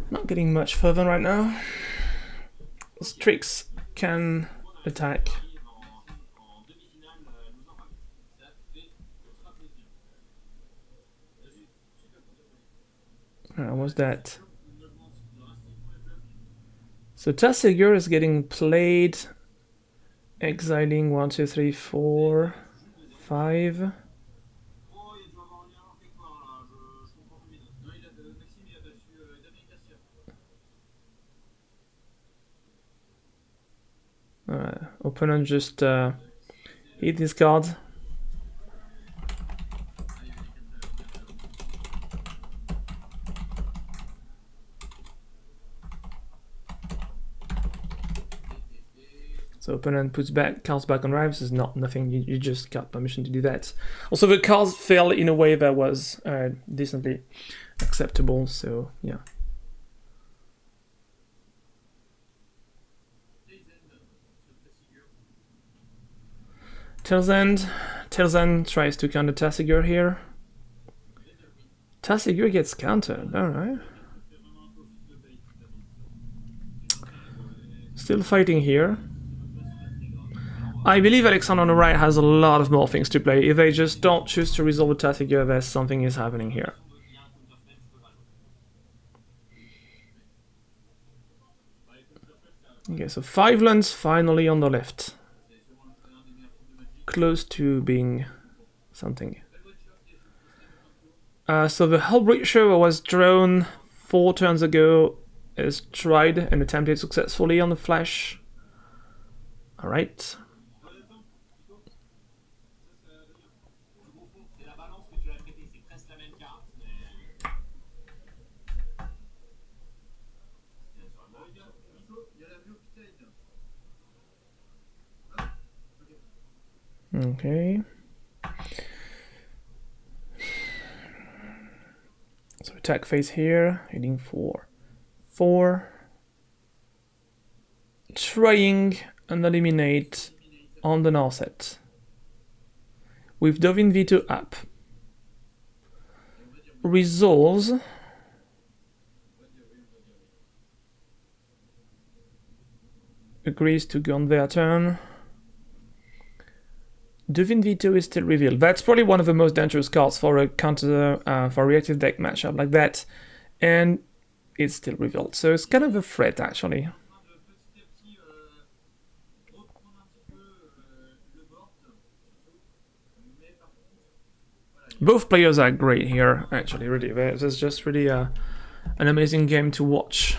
Speaker 1: Not getting much further right now. Strix can attack.
Speaker 2: En demi-finale, nous en parle.
Speaker 4: Ça fait ultra plaisir. Je suis super content.
Speaker 1: Was that?
Speaker 4: On augmente drastiquement les blocs.
Speaker 1: So Tassiger is getting played, exiling 1, 2, 3, 4, 5.
Speaker 2: Oh, il y a dû avoir un erreur quelque part là, je comprends plus mes notes.
Speaker 4: Non, Maxime il a battu Damien Garcia.
Speaker 1: Opponent just hit his card.
Speaker 4: Ah, il y avait les 4
Speaker 1: So opponent puts back cards back on drive. This is not nothing. You just got permission to do that. Also, the cards fell in a way that was decently acceptable. So yeah. Tail's End tries to counter Tassiger here. Tassiger gets countered. All right. Still fighting here. I believe Alexander on the right has a lot of more things to play. If they just don't choose to resolve the Tassiger, there's something is happening here. Okay, so 5 lands finally on the left. Close to being something. So the Hullbreacher was drawn 4 turns ago, is tried and attempted successfully on the flash. Alright.
Speaker 2: C'est la balance que tu as prêtée, c'est presque la même carte, mais.
Speaker 1: Okay. So attack phase here, heading for 4. Trying and eliminate on the Narset. With Dovin Veto up. Resolves. Agrees to go on their turn. Dovin Veto is still revealed. That's probably one of the most dangerous cards for a counter, for a reactive deck matchup like that. And it's still revealed. So it's kind of a threat actually. Both players are great here, actually, really. This is just really an amazing game to watch.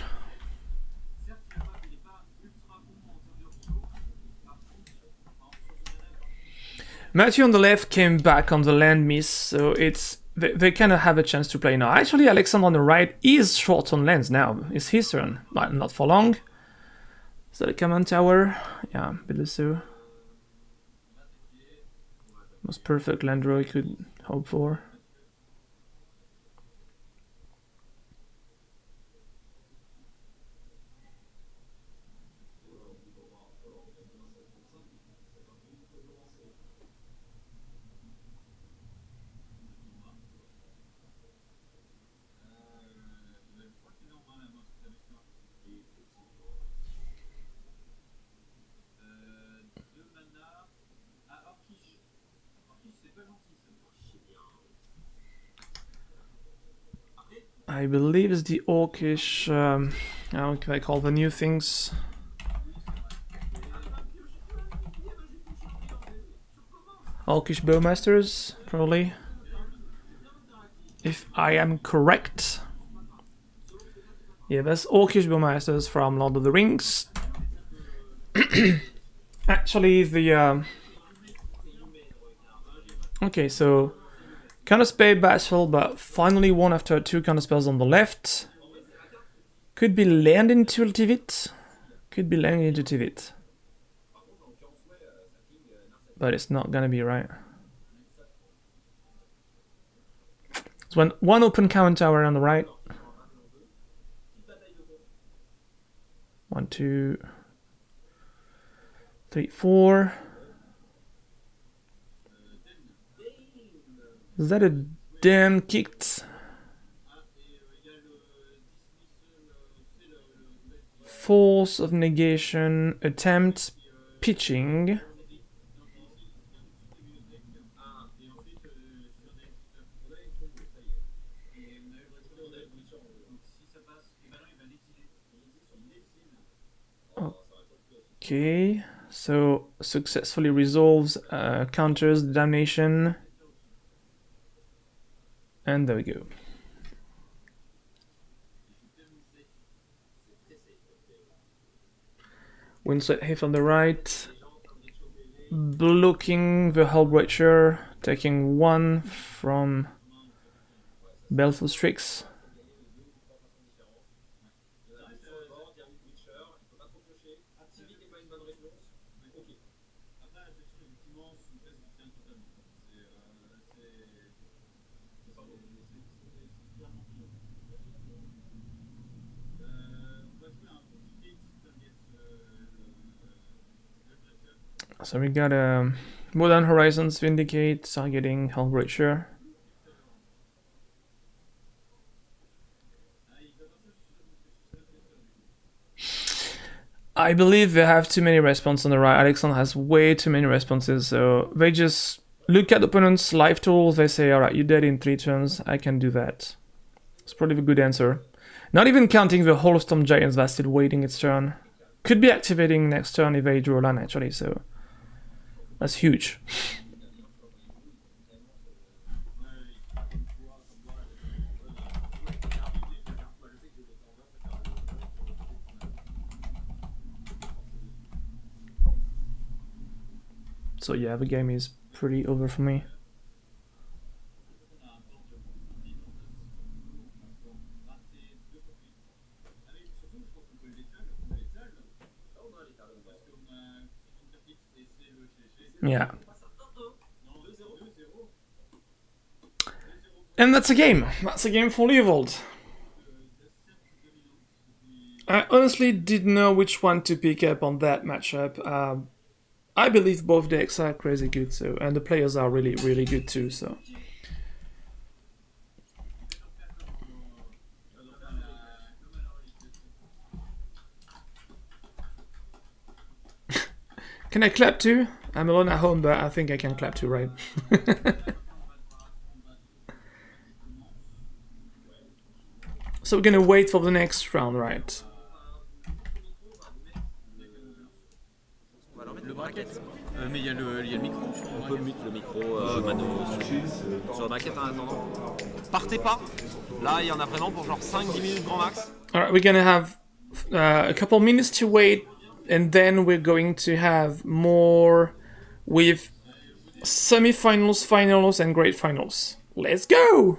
Speaker 1: Matthew on the left came back on the land miss, so it's they kind of have a chance to play now. Actually, Alexander on the right is short on lands now. It's his turn, but not for long. Is that a command tower? Yeah, believe so. Most perfect land draw I could hope for. I believe it's the Orcish, how can I call the new things? Orcish Bowmasters, probably. If I am correct. Yeah, that's Orcish Bowmasters from Lord of the Rings. Actually, the... Okay, so... Counterspell battle, but finally won after 2 counterspells on the left. Could be land into Tivit. Could be land into Tivit. But it's not gonna be right. So one open command tower on the right. 1, 2, 3, 4. Is that a damn kicked? Force of negation, attempt, pitching. Okay, so successfully resolves, counters the damnation. And there we go. Winslet Heath on the right. Blocking the Hullbreacher. Taking 1 from Baleful Strix. So we got Modern Horizons Vindicate targeting Hullbreacher. I believe they have too many responses on the right. Alexander has way too many responses, so they just look at opponent's life tools, they say, alright, you're dead in 3 turns, I can do that. It's probably the good answer. Not even counting the Hall of Storm Giants that's still waiting its turn. Could be activating next turn if they draw a land actually, so that's huge. So yeah, the game is pretty over for me. Yeah. And that's a game. That's a game for Leovold. I honestly didn't know which one to pick up on that matchup. I believe both decks are crazy good, so and the players are really, really good too. So can I clap too? I'm alone at home, but I think I can clap too, right? So we're gonna wait for the next round, right?
Speaker 3: Le bracket. Mais il y a le micro. On peut mute le micro Mano sur le bracket en attendant. Partez pas. Là, il y en a vraiment pour genre 5-10 minutes grand max.
Speaker 1: Alright, we're gonna have a couple minutes to wait, and then we're going to have more with semi-finals, finals, and great finals. Let's go!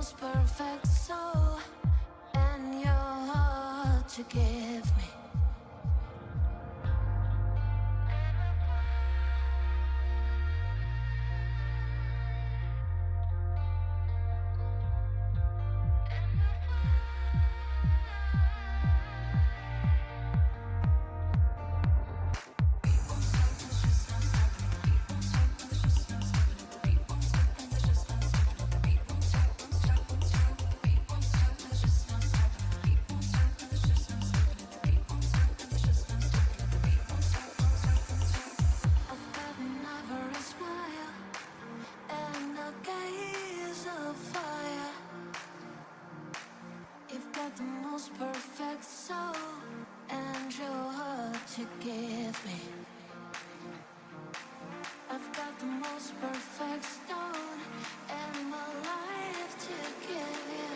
Speaker 5: most perfect soul and your heart to give me. The most perfect soul and your heart to give me. I've got the most perfect stone and my life to give you.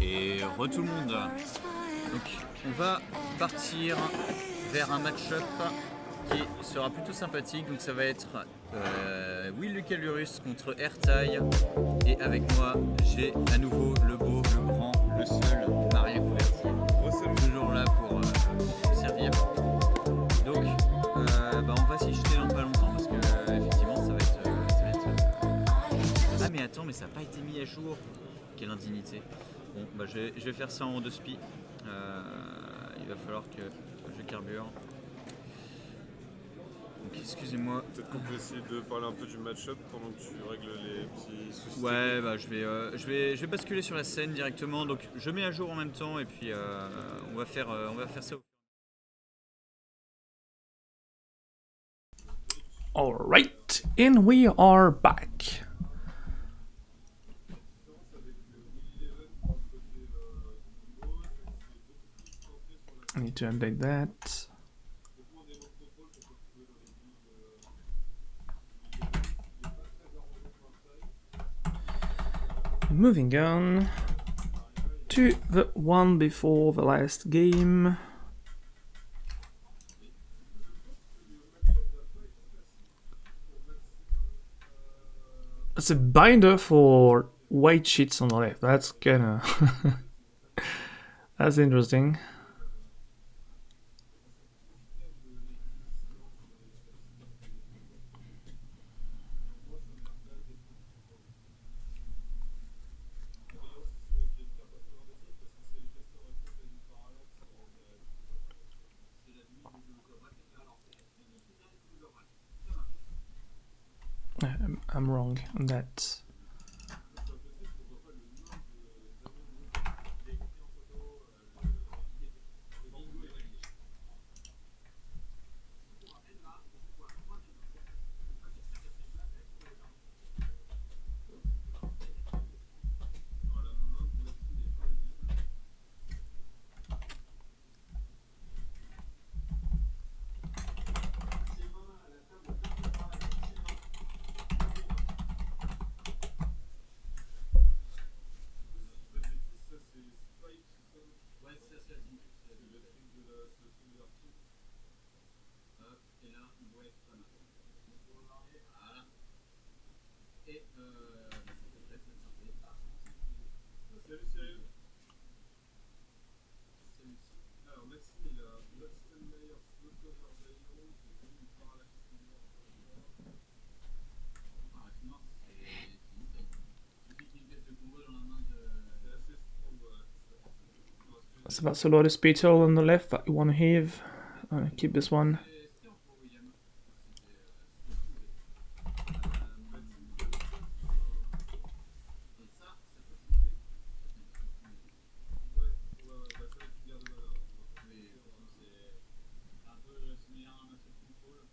Speaker 3: Et tout le monde. Donc on va partir vers un match-up qui sera plutôt sympathique. Donc ça va être Will Lucalurus contre Airtail. Et avec moi, j'ai à nouveau le beau, le grand, le seul Maria Couvertier. Toujours là pour servir. Donc on va s'y jeter dans pas longtemps parce que effectivement ça va être. Ah mais attends, mais ça n'a pas été mis à jour. Quelle indignité. Bon, je vais faire ça en 2 spi. Il va falloir que je carbure. Donc excusez-moi.
Speaker 6: Peut-être qu'on peut essayer de parler un peu du match-up pendant que tu règles les petits soucis.
Speaker 3: Ouais, je vais basculer sur la scène directement. Donc je mets à jour en même temps et puis on va faire ça.
Speaker 1: Alright, and we are back. I need to update that. Moving on to the one before the last game. That's a binder for white sheets on the left. That's kinda that's interesting. I'm wrong on that. So that's a lot of speed tool on the left that you want to have. Keep this one.
Speaker 3: C'était en cours, William. Et ça peut changer.
Speaker 2: Ouais, bah ça, tu gardes le malin.
Speaker 4: Mais c'est un peu similaire à un match de contrôle.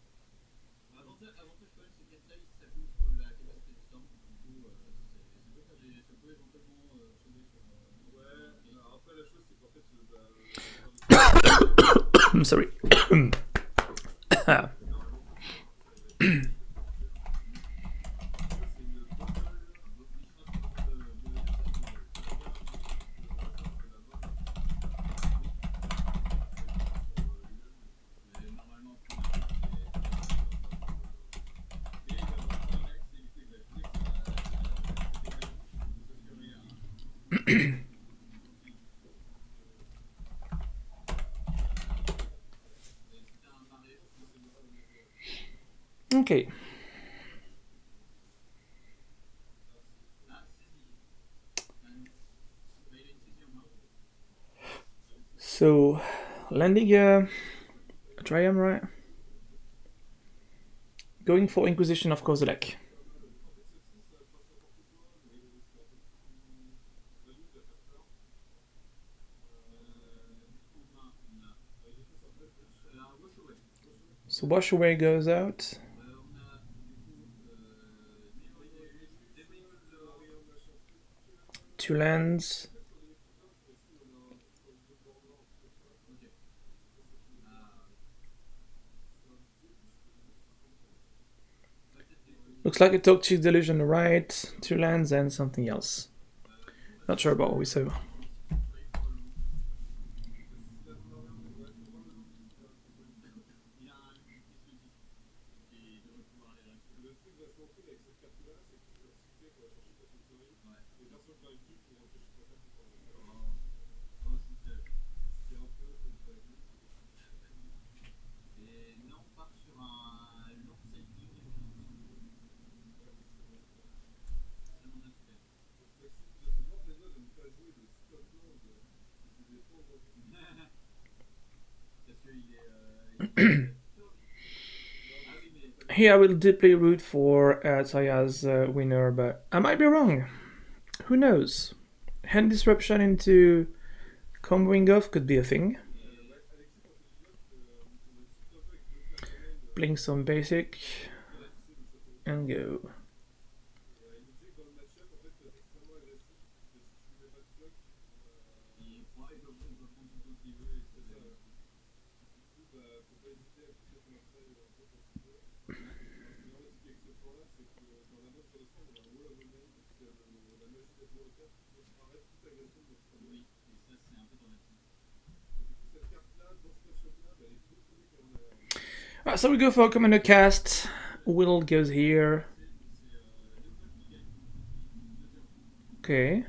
Speaker 4: Avantage quand même, c'est qu'Astaï, ça couvre la capacité de stand. Du coup, ça peut éventuellement sauver sur.
Speaker 2: Ouais, alors après la chose c'est qu'en fait,
Speaker 1: I'm sorry. Okay. So, landing a triumph, right? Going for Inquisition of Kozilek. So Wash Away goes out. Two lands. Looks like a Toxic Delusion on the right, two lands and something else. Not sure about what we saw. Here I will deeply root for Taya's winner, but I might be wrong. Who knows? Hand disruption into comboing off could be a thing. Blink some basic and go. So we go for commander cast. Will goes here. Okay.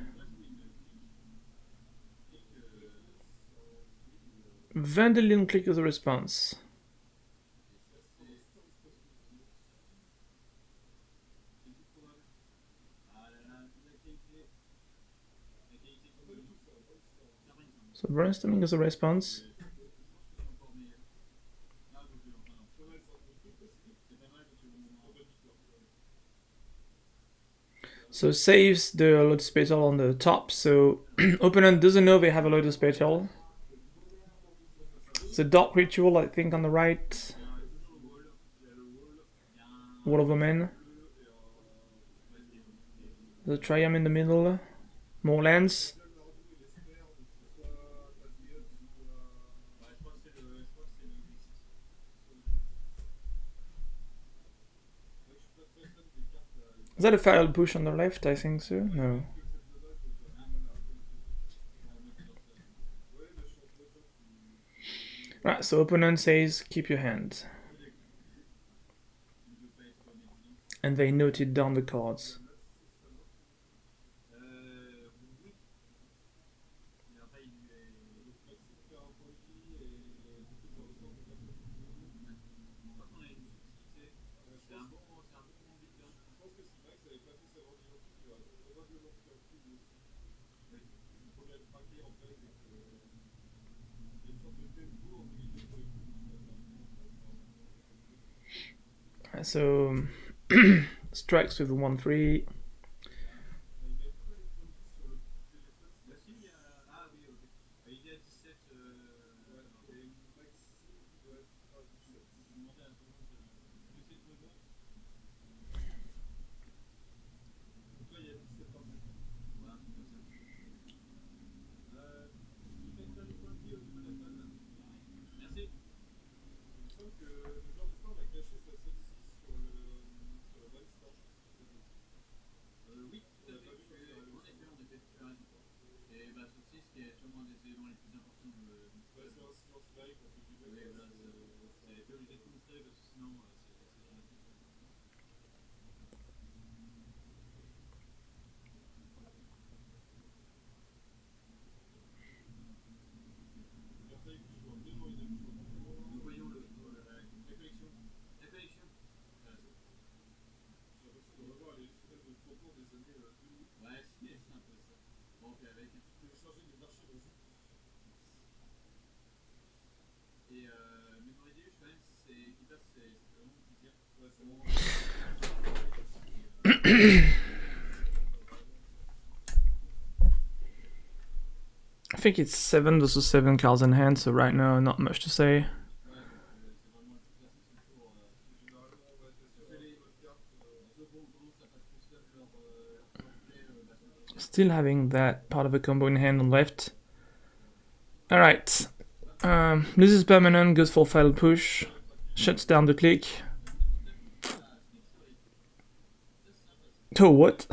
Speaker 1: Vandalion click as a response. So brainstorming as a response. So saves the load spatial on the top, so opponent doesn't know they have a load spatial. The dark ritual, I think, on the right. Wall of Omen. The triumph in the middle. More lands. Is that a file push on the left? I think so. No. Right, so opponent says keep your hand. And they noted down the cards. So strikes with a 1-3.
Speaker 2: Bah si, il y a... Ah oui, ok. Il est à 17... Ouais, et Maxime doit être à 17. Je vais demander à tout le monde de essayer de trouver bon. Donc là, il y a 17 par 7. Ouais, un truc comme ça. Qui mettra les points de vie au niveau de la table? Merci. Il me semble que le joueur de sport va cacher sa 7-6 sur le One Star. Oui, tout à fait. En effet, tu as raison. Et bah, ceci, ce qui est sûrement un des éléments les plus importants de. Ouais, c'est un silence live entre guillemets. Oui, voilà, c'est pas obligé de montrer parce que sinon, c'est dramatique. Après, qui joue un mémoire, il a joué un mémoire. Nous voyons la collection. La collection. Voilà, c'est bon. J'ai l'impression de revoir les finales de concours des années 2000. Ouais, c'est un peu ça. Bon, puis avec un télécharger des archives en zip. Et mémoriser, quand même, c'est qui passe, c'est vraiment plaisir. Ouais, c'est vraiment.
Speaker 1: I think it's 7 versus 7 cards in hand, so right now not much to say. Still having that part of a combo in hand on left. Alright. Loses permanent, goes for final push. Shuts down the click. Oh, what?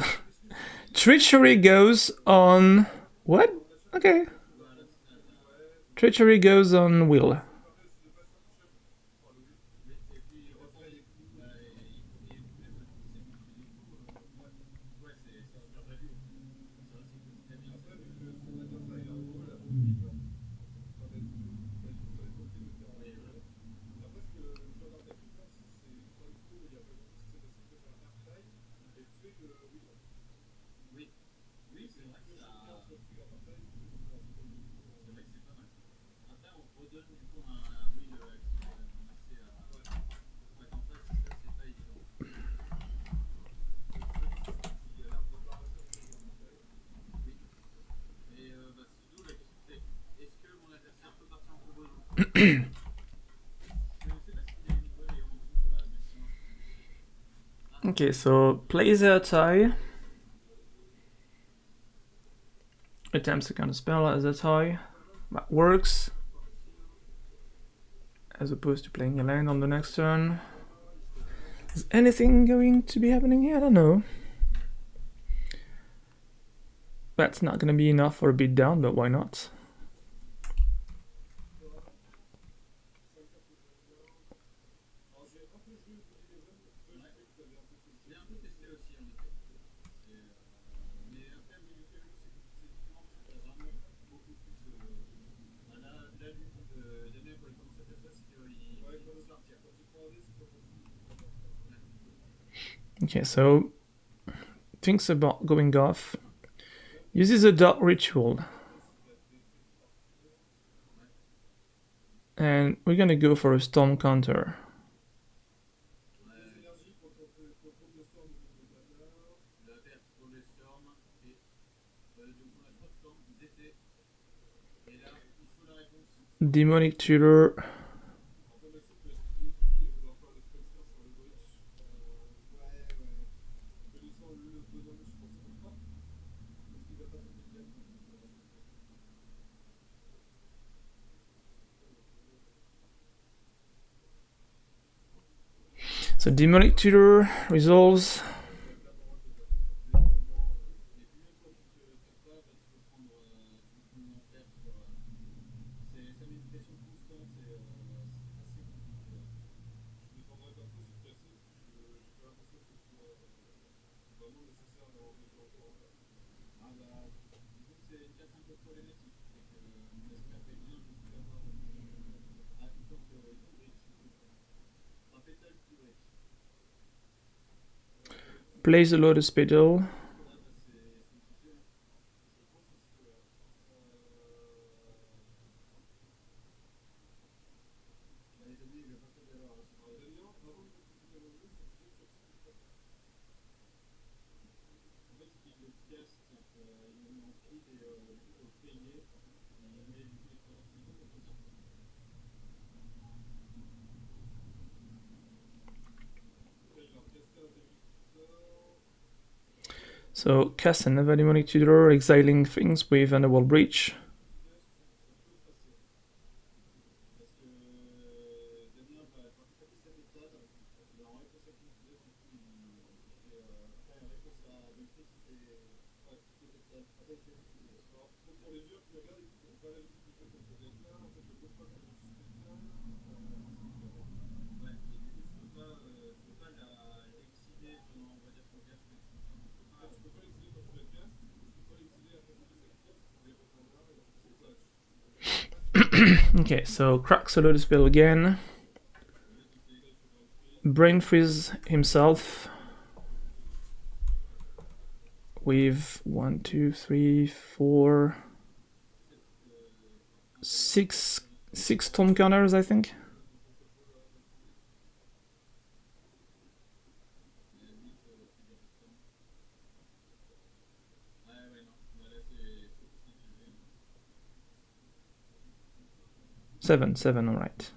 Speaker 1: Treachery goes on... What? Okay. Treachery goes on Will. Okay, so plays a tie. Attempts to counter spell as a tie. That works. As opposed to playing a land on the next turn. Is anything going to be happening here? I don't know. That's not gonna be enough for a beat down, but why not? Okay, so thinks about going off. Uses a dark ritual. And we're gonna go for a storm counter. Demonic Tutor. So Demonic Tutor resolves. Plays a Lotus Petal. So cast another demonic tutor, exiling things with Underworld Breach. Okay, so crack solo the spell again. Brain freeze himself with 1, 2, 3, 4, 6 storm counters, I think. Seven, alright.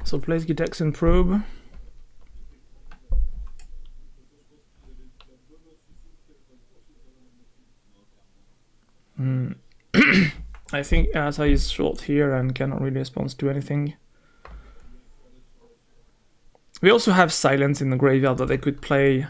Speaker 1: So plays Gitex and Probe. I think Asa is short here and cannot really respond to anything. We also have Silence in the graveyard that they could play.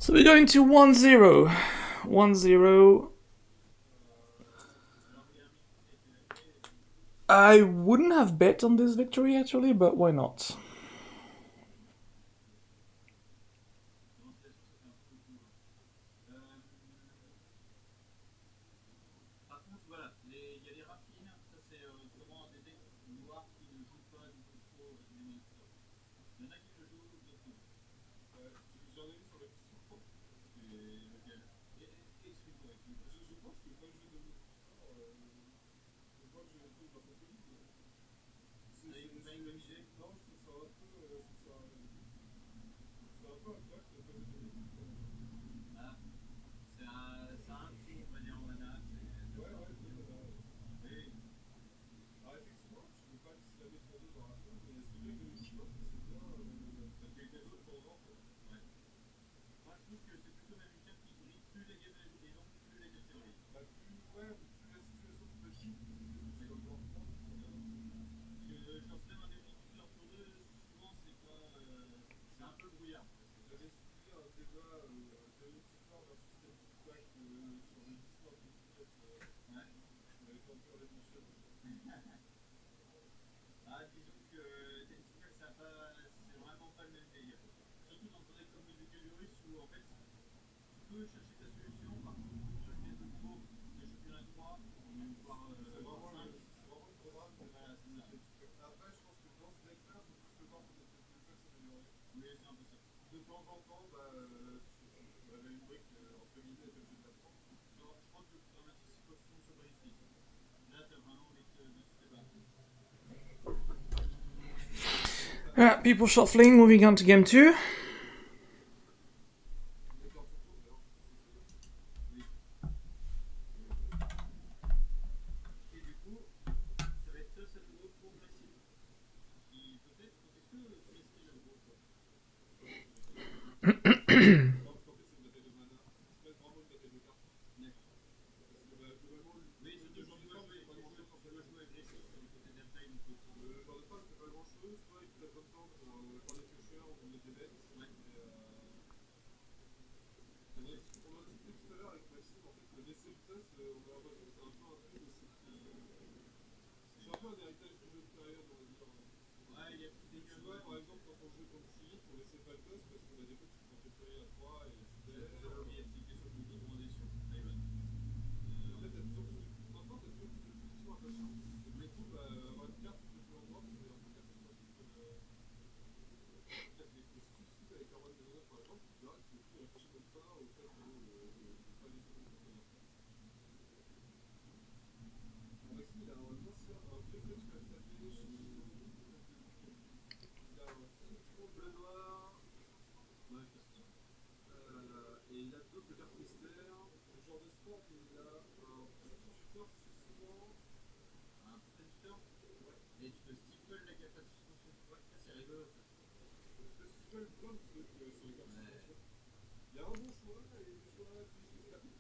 Speaker 1: So we're going to 1-0. 1-0. I wouldn't have bet on this victory actually, but why not?
Speaker 3: Ça a un prix, on va dire en mana.
Speaker 4: Effectivement, tu peux pas le slammer pour deux dans la fin, mais c'est vrai que je pense que c'est bien. Quelqu'un d'autre de temps en temps.
Speaker 3: Ouais. Moi, je trouve que c'est plutôt même une carte qui grille plus les games et donc plus les game theory.
Speaker 4: Bah, plus, ouais, plus la situation se précise, c'est comme dans le temps.
Speaker 3: Parce que je lance même un démultiplicateur pour deux, souvent c'est pas. C'est un peu brouillard.
Speaker 4: J'avais suivi un débat de multipart versus Static Pack sur le Discord de Ticket.
Speaker 3: Ouais.
Speaker 4: On avait fait un peu l'émotion.
Speaker 3: Ah, disons que Tensipack, c'est vraiment pas le même délire. Surtout dans un deck comme le Calurus où en fait tu peux chercher ta solution, par contre sur une pièce de combo, tu choper un 3, voire 5.
Speaker 4: C'est vraiment le programme.
Speaker 3: Voilà, c'est ça.
Speaker 4: Après, je pense que dans ce deck-là, il faut plus le temps pour que s'améliorer.
Speaker 3: Oui, c'est un peu ça.
Speaker 4: De temps en temps, tu révèles une brique entre guillemets et t'es obligé de la prendre.
Speaker 3: Genre, je crois que le plus dramatique c'est quand tu tombes sur Briefly. Là, t'as vraiment envie de te débattre.
Speaker 1: Alright, people shuffling, moving on to game 2.
Speaker 3: Et du coup, ça va être ça de nouveau progressif. Qui peut-être, est-ce que tu laisserais le gros quoi?
Speaker 4: Non, parce qu'en fait, c'est une bataille de mana. C'est pas vraiment une bataille de cartes.
Speaker 3: D'accord.
Speaker 4: Parce que globalement,
Speaker 3: Oui, surtout quand tu dois jouer agressif sur le côté d'Airtime.
Speaker 4: le genre de phase, c'est pas grand chose. Toi, il te besoin de temps pour les piocheurs ou mettre des bêtes.
Speaker 3: Ouais.
Speaker 4: On en a discuté tout à l'heure avec Maxime. En fait, le Necessitas, on a l'impression que c'est un peu un truc aussi. C'est un peu un héritage du jeu de période, on va dire.
Speaker 3: Ouais, il y a plus des
Speaker 4: Tu vois, par exemple, quand on joue contre Sirius, on laissait pas le toss parce que des fois, tu te prends tes feuilles à 3 et tu perds.
Speaker 3: il y a une question de recommandation. Ivan.
Speaker 4: En fait, t'as toujours plus de... Maintenant, t'as toujours plus de punitions impatientes. Et du coup, avoir une carte qui peut jouer en droit, c'est un peu catastrophique. Si tu discutes avec un roi de Maison par exemple, tu verras que tu réfléchis même pas au fait de pas les jouer comme ça. Maxime, il a un ancien, un vieux fetch qu'il a tapé chez nous. Il a un citron bleu noir.
Speaker 3: Ouais, je pense que
Speaker 4: Et il a double carte mystère. Ce genre de sport, il a un tuteur suspens.
Speaker 3: un prédateur.
Speaker 4: Ouais.
Speaker 3: Et tu peux steeple la carte de suspension. Ouais, ça c'est rigolo ça.
Speaker 4: Tu peux steeple plein de trucs sur les cartes de suspension. Il y a un bon choix et des choix discutables.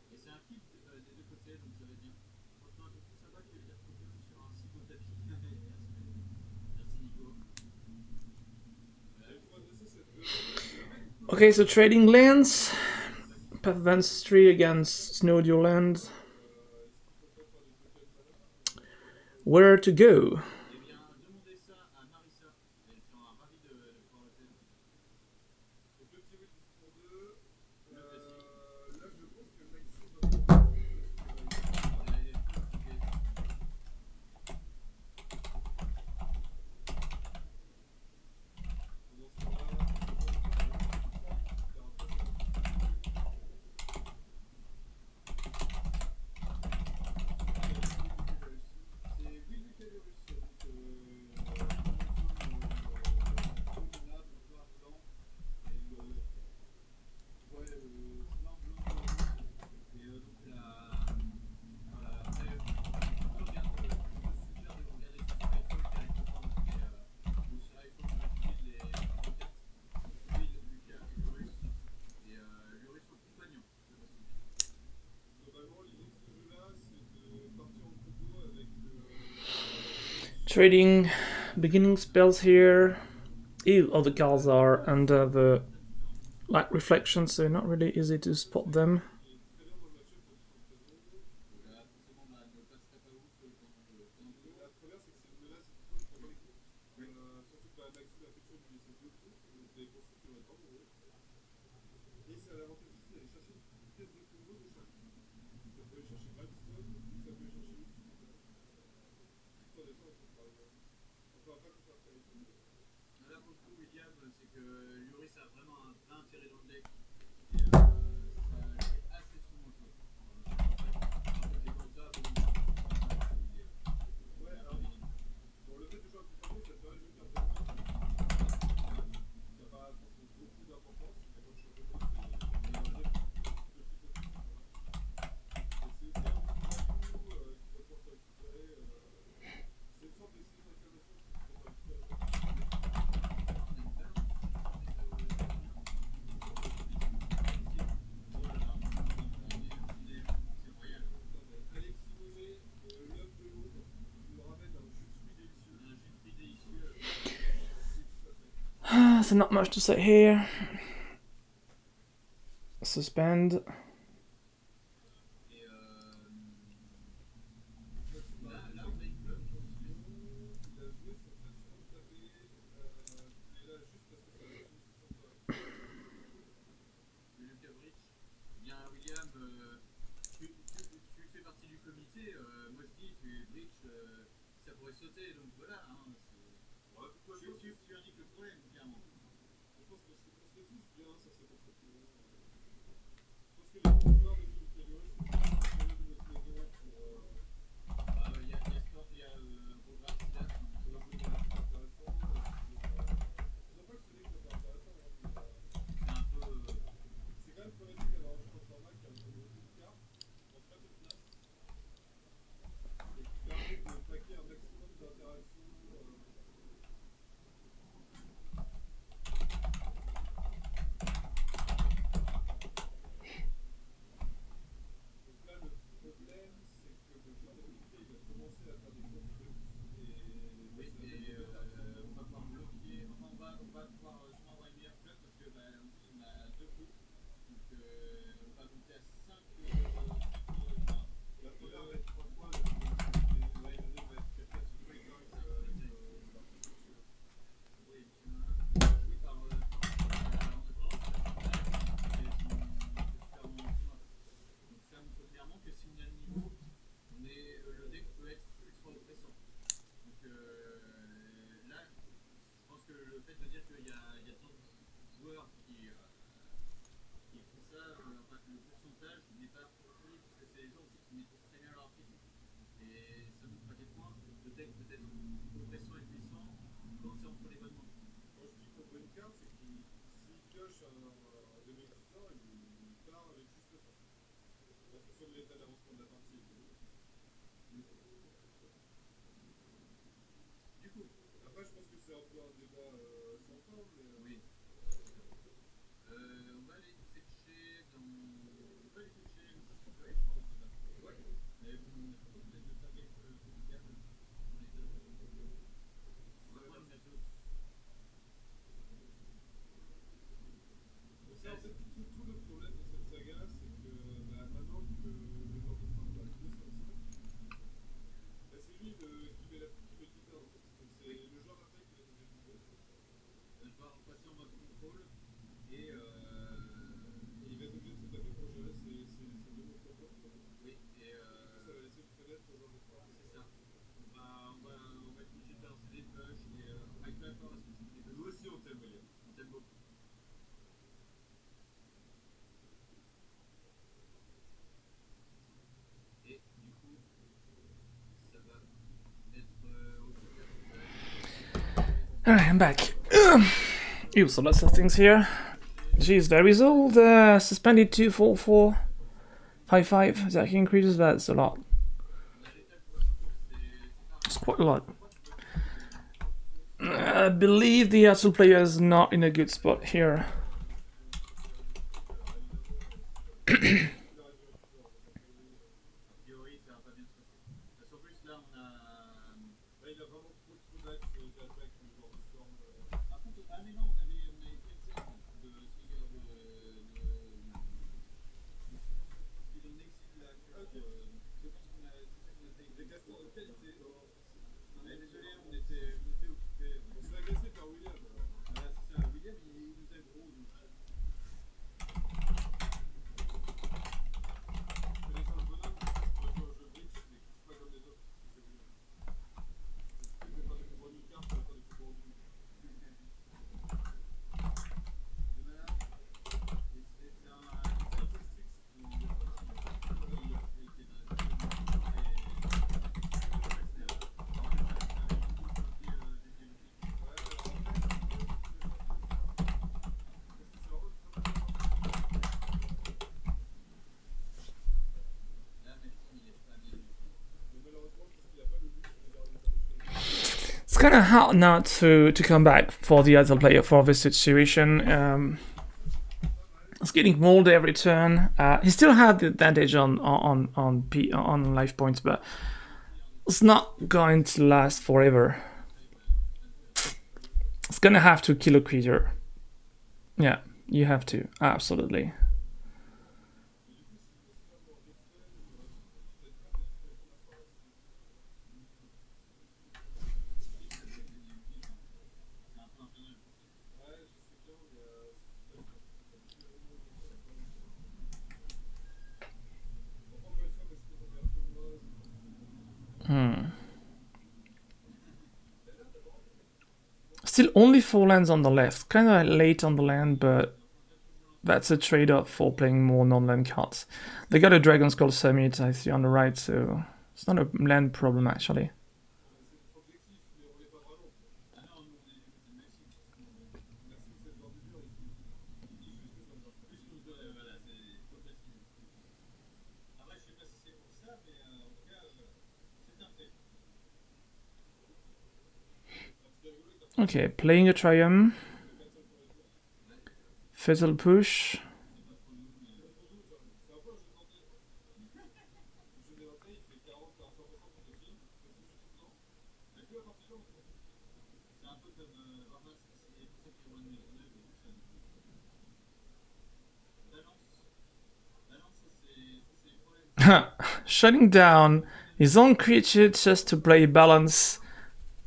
Speaker 3: Et c'est un kit des deux côtés, donc ça va être bien. Franchement, c'est plus sympa que de lire Pokémon sur un si beau tapis. Merci Nico.
Speaker 4: Il faut adresser cette
Speaker 1: Okay, so trading lands. Path of Ancestry against Snow Duel Land. Where to go?
Speaker 3: Eh bien, demandez ça à Marissa. Elle sera ravie de pouvoir le faire.
Speaker 4: Donc le petit wheel pour 2. Là, je pense que Maxime va prendre
Speaker 1: Trading beginning spells here. Ew, all the cards are under the light reflection, so not really easy to spot them.
Speaker 3: Là, pour le coup, William, c'est que Luris a vraiment un vrai intérêt dans le deck. Et ça est assez souvent joué. En fait, comme ça, bon,
Speaker 1: so not much to say here. Suspend.
Speaker 4: Et là, on a une club qui il a joué sur cette seconde tapée. Il est là juste parce que ça a fini sur toi.
Speaker 3: Lucas Bridge. Bien, William, tu fais partie du comité. Moi je dis, Bridge, ça pourrait sauter, donc voilà. Hein, tu indiques le problème, clairement.
Speaker 4: Je pense qu'on serait tous bien sur cette entreprise. Je pense que les pouvoirs de Philippe Calliot, c'est de notre maison pour.
Speaker 3: Il y a sport, il y a Robert Silas.
Speaker 4: C'est un peu intéressant. Je ne vois pas que ce livre soit pas intéressant.
Speaker 3: C'est un peu.
Speaker 4: C'est quand même problématique d'avoir un jeu dans ce format qui a beaucoup de cartes, on se met au place, et qui permet de paquer un maximum d'interactions. Donc là, le problème, c'est que le joueur de comité, il va commencer à faire des gros trucs,
Speaker 3: Oui,
Speaker 4: et
Speaker 3: et on va pouvoir bloquer. Enfin, on va pouvoir sûrement avoir une meilleure flotte parce que en plus on a 2 coups. Donc on va monter à 5.
Speaker 4: la première va être 3 fois, la deuxième va être 4 sur les
Speaker 3: Oui, par en donc ça montre clairement que si on a le niveau, le deck peut être ultra oppressant. Donc là, je pense que le fait de dire qu'il y a tant de joueurs qui font ça, enfin, le pourcentage n'est pas pourri parce que c'est les gens aussi qui maîtrisent très bien leur archétype. Et ça montre à quel point le deck peut être oppressant et puissant quand c'est entre les bonnes mains.
Speaker 4: Quand je dis contre une carte, c'est qu'il s'il pioche un démolisseur, il part avec juste ça. En fonction de l'état d'avancement de la partie.
Speaker 3: Du coup,
Speaker 4: Après, je pense que c'est un peu un débat sans fin, mais.
Speaker 3: oui. On va aller fetcher dans. On va aller fetcher une ouais, je pense. Ouais. Mais bon, on est pas obligé de faire quelque chose de câble pour les deux. On va prendre une asso.
Speaker 4: Ça, en fait, tout le problème de cette saga, c'est que maintenant que le joueur de fin va jouer sur le 5, c'est lui qui met le kicker en fait. Donc c'est le joueur d'après qui va être obligé de jouer.
Speaker 3: Je vais repasser en mode contrôle et
Speaker 4: Et il va être obligé de se taper pour gérer ses démonstrateurs.
Speaker 3: oui, et
Speaker 4: Ça va laisser une fenêtre au joueur de fin.
Speaker 3: c'est ça. On va être obligé de faire des push et avec la part parce que c'est des
Speaker 4: Nous aussi, on t'aime, William.
Speaker 3: on t'aime beaucoup. Et du coup, ça va être au super.
Speaker 1: Alright, I'm back. Ew, so lots of things here. Jeez, the result suspended 24455. That increases, that's a lot. It's quite a lot. I believe the actual player is not in a good spot here.
Speaker 3: A priori, ça va pas bien se passer. Parce qu'en plus, là, on a.
Speaker 4: Là, il a vraiment trop d'axes d'attaque, le joueur de storm.
Speaker 3: Par contre, ah, mais non, on avait Kensen de Slinger de. Parce qu'il en exil là.
Speaker 4: Ok.
Speaker 3: Je pense qu'on a. C'est ça qu'on a fait.
Speaker 4: Des castors de qualité.
Speaker 3: Mais désolé, on était occupés.
Speaker 4: On se fait agresser par William.
Speaker 3: Voilà, c'est ça. William, il nous aime gros. Donc.
Speaker 4: C'est laisser un bonhomme qui passe pour jouer au jeu Blitz, mais qui joue pas comme les autres. C'est William. Tu peux faire des coups en une carte, tu peux faire des coups en une.
Speaker 3: De malade. Et c'est un statistique qui est
Speaker 1: It's kind of hard now to come back for the other player for this situation. It's getting molded every turn. He still had the advantage on life points, but it's not going to last forever. It's gonna have to kill a creature. Yeah, you have to. Absolutely. Hmm. Still only 4 lands on the left. Kind of late on the land, but that's a trade-off for playing more non-land cards. They got a Dragon Skull Summit, I see on the right, so it's not a land problem actually. Okay, playing a Triumph. Fatal Push. Shutting down his own creature just to play balance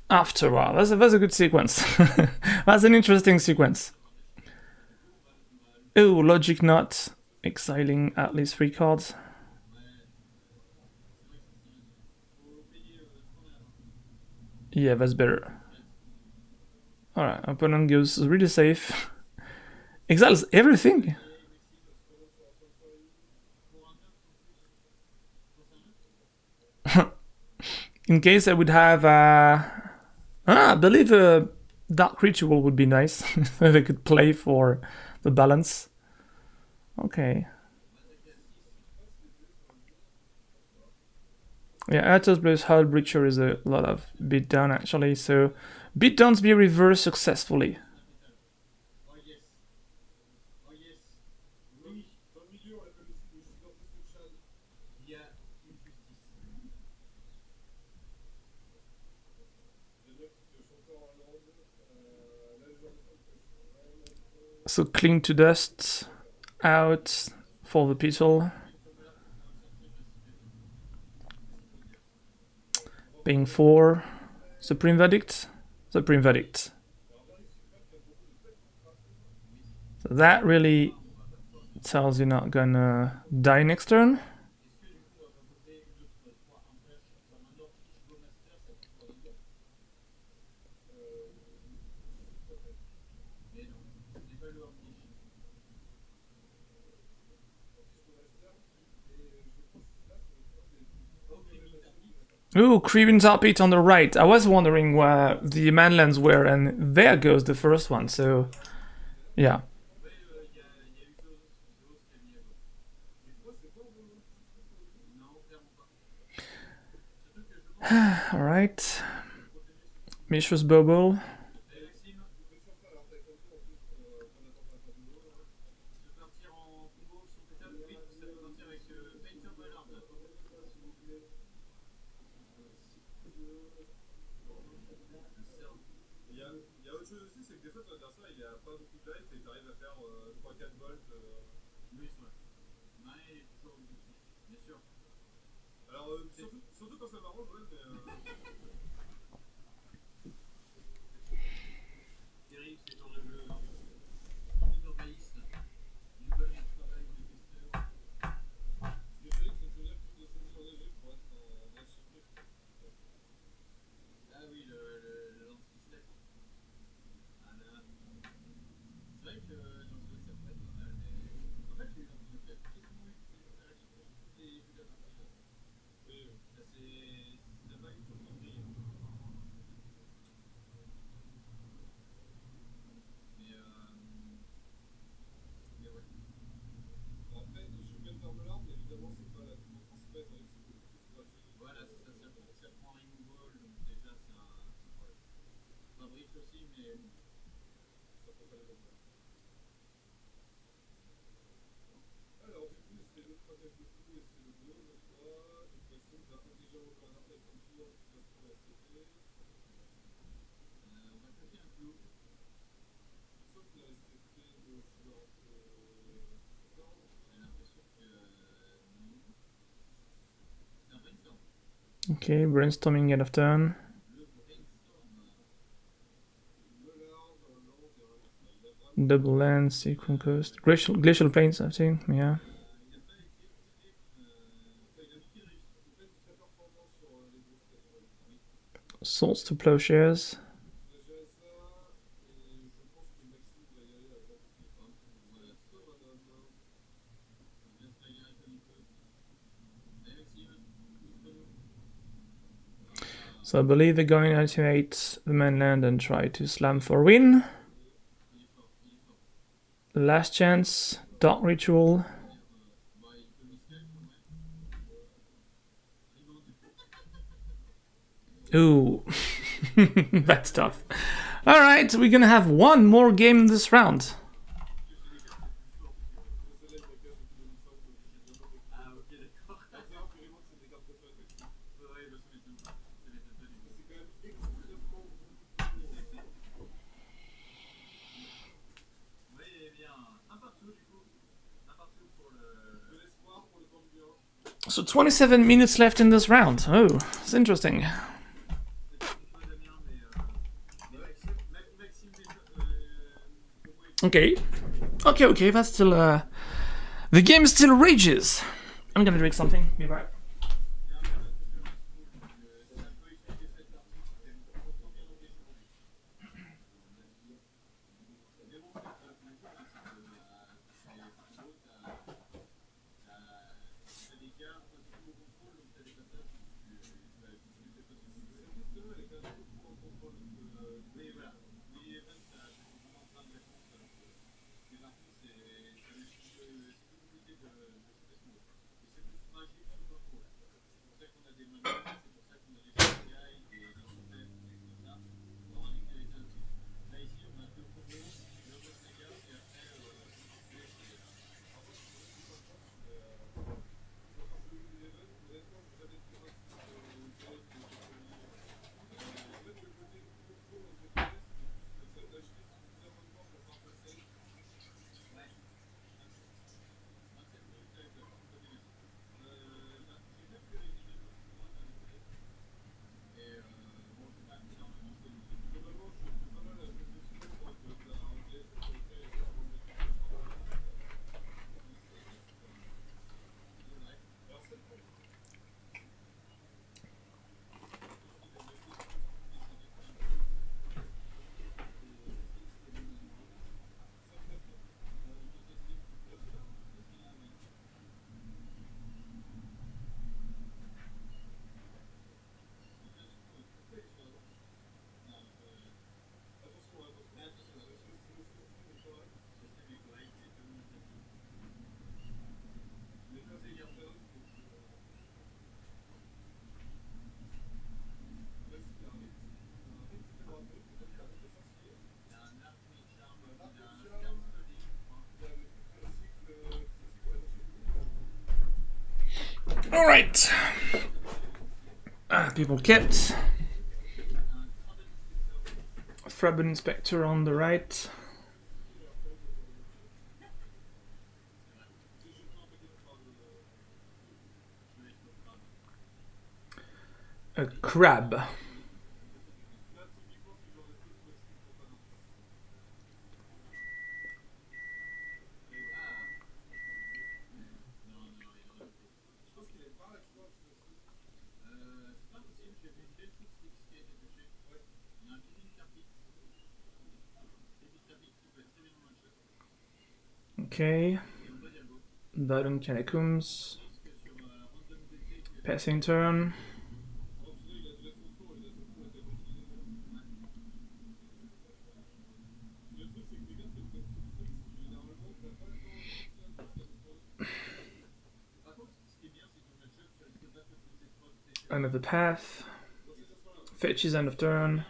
Speaker 1: after a while. That's a good sequence. That's an interesting sequence. Oh, Logic Knot. Exiling at least 3 cards. Yeah, that's better. Alright, opponent goes really safe. Exiles everything. In case I would have I believe a Dark Ritual would be nice. They could play for the balance. Okay. Yeah, Atos plus Hull Breacher is a lot of beatdown actually, so beatdowns be reversed successfully. So cling to dust, out for the Beetle. Paying 4. Supreme Verdict. Supreme Verdict. So that really tells you're not gonna die next turn. Ooh, Creeping Tar Pit on the right. I was wondering where the manlands were, and there goes the first one, so yeah. Alright. Mishra's Bubble.
Speaker 6: Il y a autre chose aussi, c'est que des fois ton adversaire il a pas beaucoup de life et t'arrives à faire 3-4 volts.
Speaker 3: Oui, c'est vrai. Ouais, il est toujours objectif, bien sûr.
Speaker 6: Alors, surtout quand ça m'arrange, ouais, mais.
Speaker 3: Terrible ces genres de jeux. Ils nous envahissent. Ils veulent notre travail, on les testeurs.
Speaker 6: Ce que je sais, c'est que je veux dire que toutes les saisons engagées pour être en match secret.
Speaker 3: Ah oui, le lance-pistolet. Ah là. C'est vrai que j'en jouais, ça pourrait être pas mal, mais. En fait, j'ai quasiment eu toutes les interactions de toutes les jeux de la partie là.
Speaker 6: Oui,
Speaker 3: Là, ça va une fois de grille. Mais ouais.
Speaker 6: après, je peux faire de l'arme, mais évidemment, c'est pas la commande principale, c'est vrai que c'est beaucoup plus stratégique.
Speaker 3: Voilà, c'est ça, ça prend un removal, donc déjà c'est un problème. Ça bridge aussi, mais bon.
Speaker 6: Ça prend pas les mêmes. Alors, du coup, c'est le stratège de coup et c'est le 2, je crois. Donc, Maxime, t'as intelligent au un artefact en tour qui va se trouver à côté.
Speaker 3: On va claquer un clou.
Speaker 6: Sauf qu'il a respecté le
Speaker 1: Okay, brainstorming end of turn. Double land, sequence coast. Glacial plains, I think, yeah. Swords to plowshares. So I believe they're going to activate the mainland and try to slam for win. Last chance, Dark Ritual. Ooh, that's tough. Alright, we're gonna have one more game this round.
Speaker 2: Ah, ok, d'accord. Ouais, bah, ça m'étonne pas. Ça m'étonne pas du tout. Oui, eh bien, un partout du coup. Un partout pour le. De l'espoir pour le camp du bien.
Speaker 1: So 27 minutes left in this round. Oh, it's interesting.
Speaker 2: C'est pas ton choix, Damien, mais Maxime
Speaker 1: Okay. Okay, that's still the game still rages. I'm gonna drink something. Be right.
Speaker 2: Oui, voilà. Oui, Evan, t'as vraiment plein de réponses. Mais par contre, c'est plus compliqué de shooter son lot. Et c'est plus fragile sous contrôle. C'est pour ça qu'on a des menus, c'est pour ça qu'on a des shot guides, des systèmes, des trucs comme ça. Pour avoir des qualités actives. Là, ici, on a deux combos, le boss méga, et après,
Speaker 1: Alright. People kept. Frabben Inspector on the right. A crab. Okay. Baron Catacombs. Passing turn. End of the path. Fetches end of turn.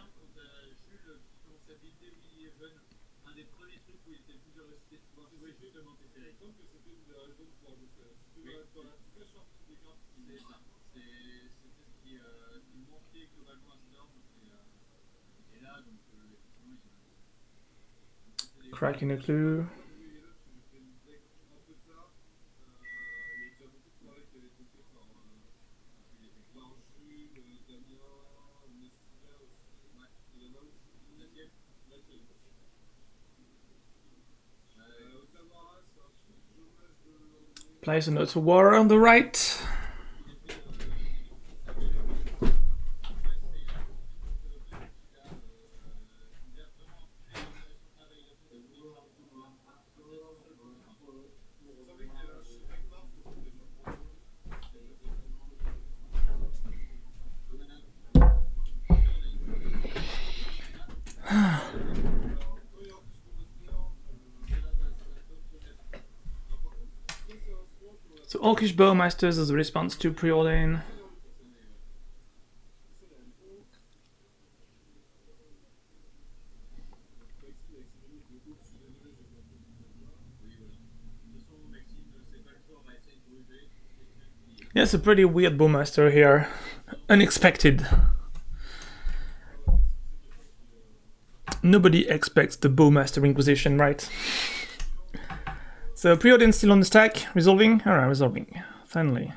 Speaker 1: Cracking a clue. Place a note to war on the right. So Orcish Bowmasters as a response to Preordain. Yeah, it's a pretty weird Bowmaster here. Unexpected. Nobody expects the Bowmaster Inquisition, right? So Preordain still on the stack, resolving? Alright, resolving. Finally.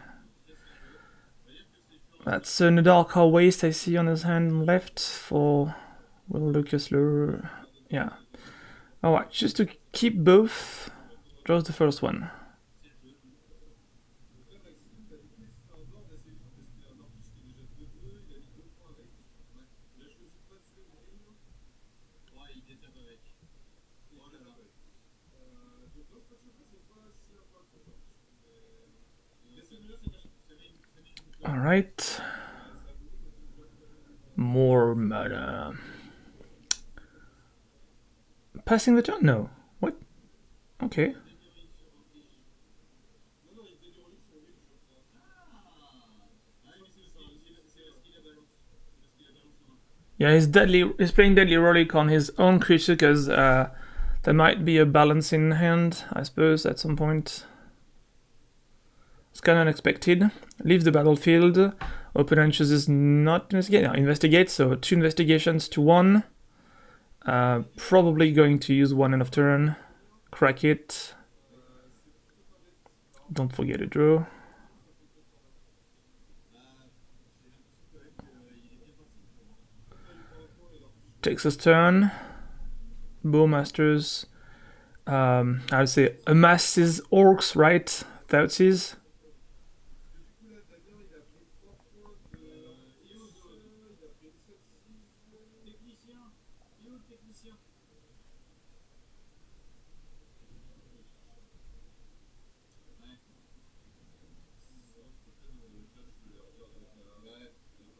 Speaker 1: That's a Nadarkar Waste I see on his hand left for Will Lucas Lure. Yeah. Alright, just to keep both, draws the first one. Alright. More mana. Passing the turn? No. What? Okay. Yeah, he's playing Deadly Relic on his own creature because there might be a balance in hand, I suppose, at some point. It's kind of unexpected. Leave the battlefield. Opponent chooses not to investigate. No, investigate, so 2 investigations to 1. Probably going to use 1 end of turn. Crack it. Don't forget to draw. Takes his turn. Bowmasters. I would say amasses orcs, right? Thoughtseize.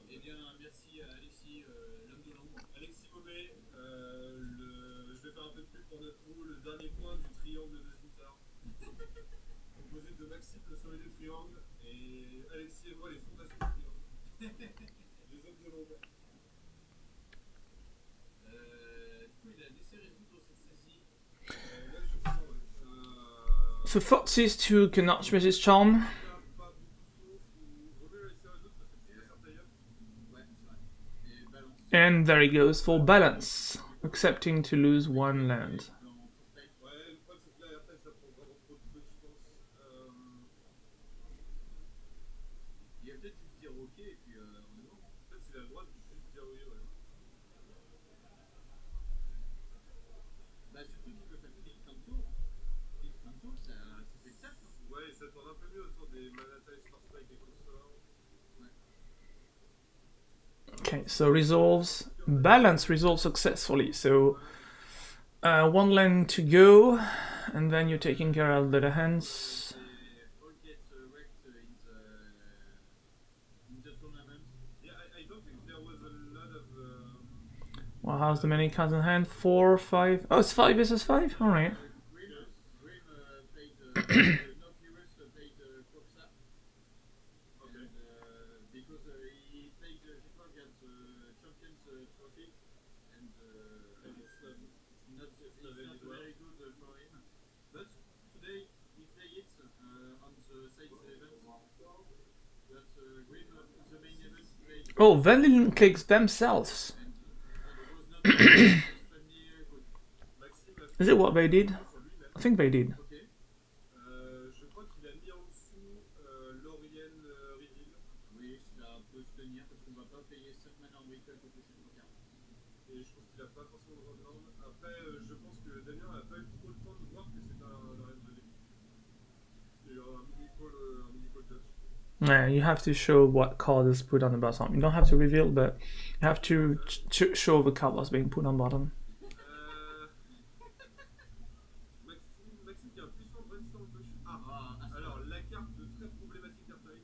Speaker 2: Eh bien, merci à Alexis, l'homme de l'ombre. Alexis Maubet, je vais faire un peu de pub pour notre trou, le dernier point du triangle de Zuntar. Composé de Maxime, le sommet du triangle, et Alexis et moi, les fondations du triangle. Les hommes de l'ombre. Du coup, il a laissé résoudre cette saisie. Là, je crois, ouais.
Speaker 1: So Thoughtseize to can Archmage's Charm. And there he goes for balance, accepting to lose 1 land.
Speaker 2: Ouais, le problème c'est que là, après, ça prend vraiment trop de trucs, je pense. Il a peut-être juste dire ok et puis on est bon. Peut-être qu'il a le droit de juste dire oui, ouais. Bah, surtout qu'il peut faire clic fin de tour. Clic fin de tour, ça fait le taf. Ouais, ça tourne un peu mieux autour des Manata, Star Strike et consorts.
Speaker 1: Okay, so resolves. Balance resolves successfully. So 1 land to go, and then you're taking care of the other hands.
Speaker 2: All get wrecked in the tournament. Yeah, I don't think there was a lot of.
Speaker 1: Well, how's the many cards in hand? 4, 5. Oh, it's 5 versus 5? Alright.
Speaker 2: Grim played. Not Virus played Proxa. Okay. And because he played Jeffrog at Champions Trophy, and it's not very good for him. But today he played it on the side event. But Grim, the main event, played.
Speaker 1: Oh, Vanillin clicks themselves. Is it what they did? I think they did.
Speaker 2: Ok. Je crois qu'il a mis en dessous Lorien Reveal. Oui, ça peut se tenir parce qu'on va pas payer 5 mana en rituel pour toucher 3 cartes. Et je trouve qu'il a pas forcément le droit de land. Après, je pense que Damien a pas eu trop le temps de voir que c'est un Lorien Reveal.
Speaker 6: Il y a un mini-call Dutch.
Speaker 1: Yeah, you have to show what card is put on the bottom. You don't have to reveal, but you have to show the card that's being put on bottom.
Speaker 6: Maxime qui a un puissant brainstorm de chute. Alors la carte de très problématique Artime.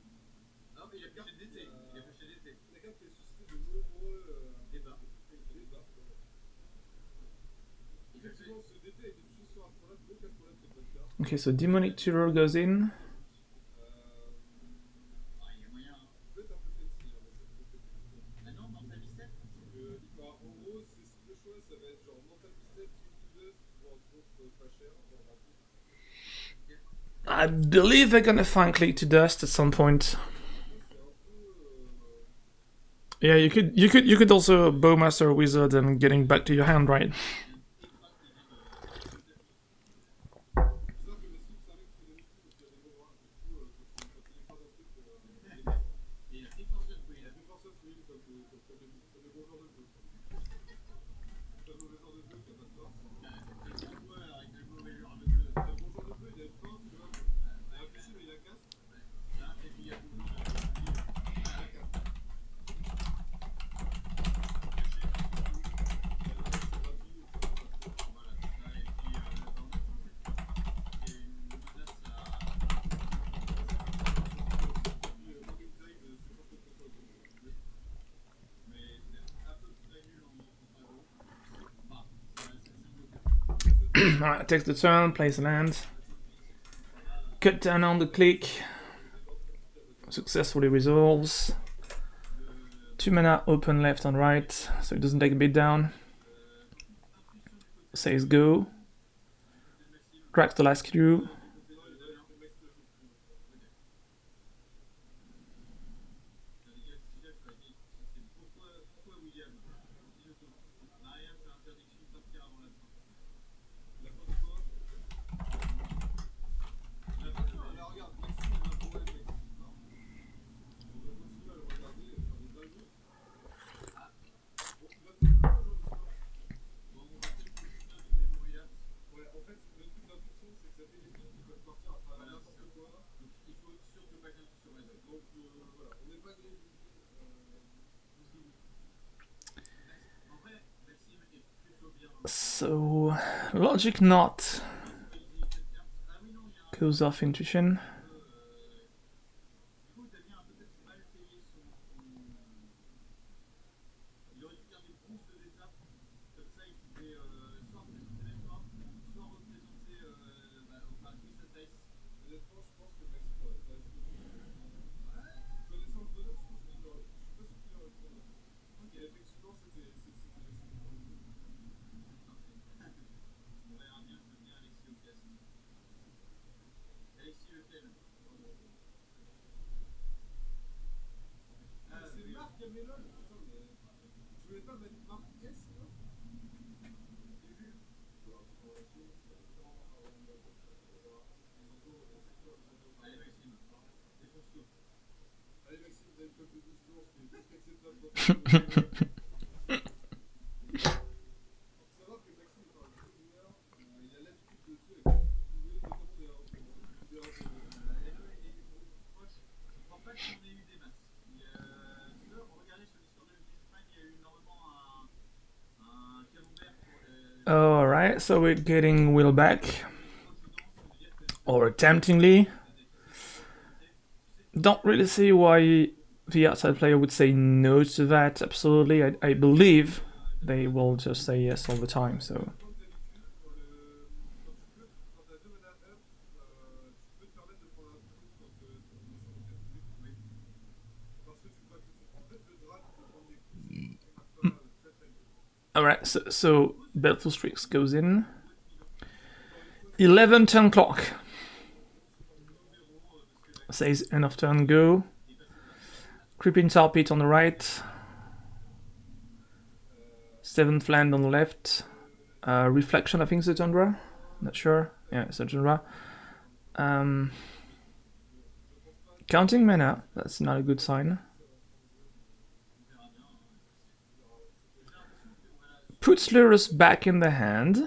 Speaker 3: Non, mais il a pêché d'été. Il a pêché d'été.
Speaker 6: La carte qui a suscité de nombreux débats. Effectivement, ce DT a été touché sur Astrolabe, donc Astrolabe c'est une bonne carte.
Speaker 1: Okay, so Demonic Terror goes in.
Speaker 3: Il y a moyen.
Speaker 6: Peut-être un peu fancy, hein, mais ça peut être
Speaker 3: Ah non, Mental Misstep.
Speaker 6: en gros, le choix, ça va être genre Mental Misstep, Twin to Dust, ou un contre pas cher, genre rapide.
Speaker 1: I believe they're gonna find Click to Dust at some point. Yeah, you could also Bowmaster Wizard and getting back to your hand, right? Alright, takes the turn, plays a land. Cut down on the click. Successfully resolves. 2 mana open left and right, so it doesn't take a bit down. Says go. Cracks the last queue. So, Logic Knot goes off Intuition. Alright, so we're getting Will back. Or attemptingly. Don't really see why the outside player would say no to that, absolutely. I believe they will just say yes all the time, so... Alright, so Baleful Strix goes in. 11 turn clock. Says end of turn go. Creeping Tar Pit on the right. 7th land on the left. Reflection, I think it's a Tundra. Not sure. Yeah, it's a Tundra. Counting mana, that's not a good sign. Puts Lurus back in the hand.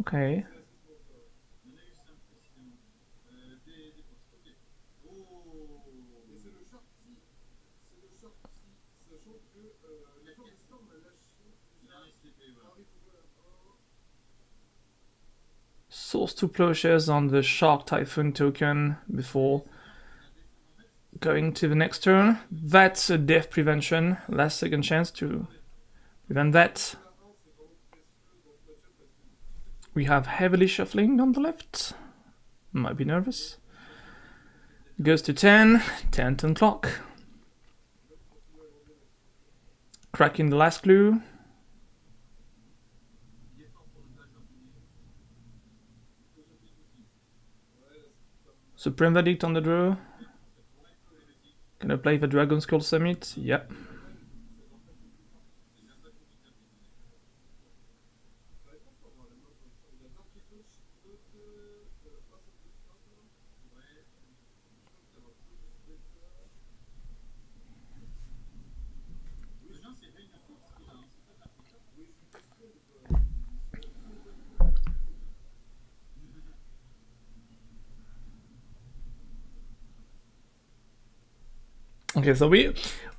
Speaker 1: Okay.
Speaker 4: C'est assez souvent ça. Ouais.
Speaker 3: Il y en a eu 5 précisément.
Speaker 4: Des poches. Ok.
Speaker 3: Oh.
Speaker 4: Et c'est le short si. C'est le short si. Sachant que la corde de Storm a lâché
Speaker 3: Il a
Speaker 4: déjà.
Speaker 3: resté épée, voilà.
Speaker 4: Arrive, voilà.
Speaker 1: Source 2 plowshares on the Shark Typhoon token before going to the next turn. That's a death prevention. Last second chance to prevent that.
Speaker 4: La 1, c'est vraiment précieux dans ce match-up parce que
Speaker 1: We have heavily shuffling on the left. Might be nervous. Goes to 10. 10 turn clock. Cracking the last clue. Supreme Verdict on the draw. Gonna play the Dragon Skull Summit. Yep. Okay, so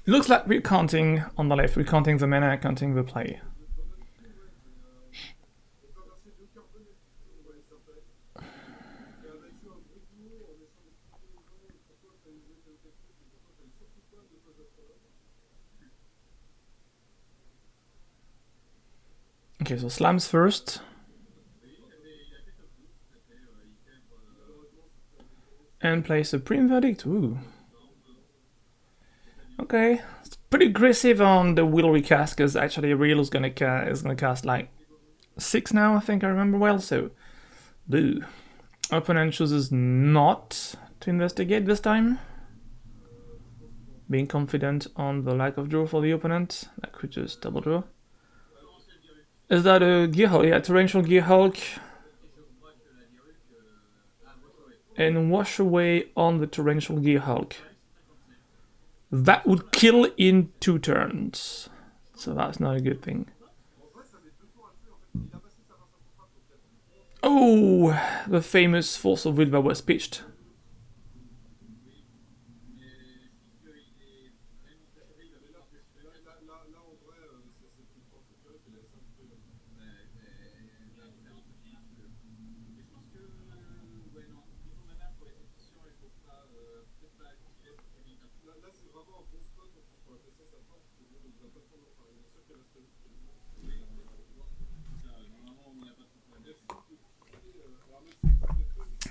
Speaker 1: looks like we're counting on the left. We're counting the mana, counting the play. Okay, so slams first. And play Supreme Verdict. Ooh. Okay, it's pretty aggressive on the Will recast because actually Real is gonna cast like 6 now, I think I remember well. So, boo. Opponent chooses not to investigate this time. Being confident on the lack of draw for the opponent. That could just double draw. Is that a Gear Hulk? Yeah, Torrential Gear Hulk. And wash away on the Torrential Gear Hulk. That would kill in 2 turns. So that's not a good thing. Oh, the famous Force of Will that was pitched.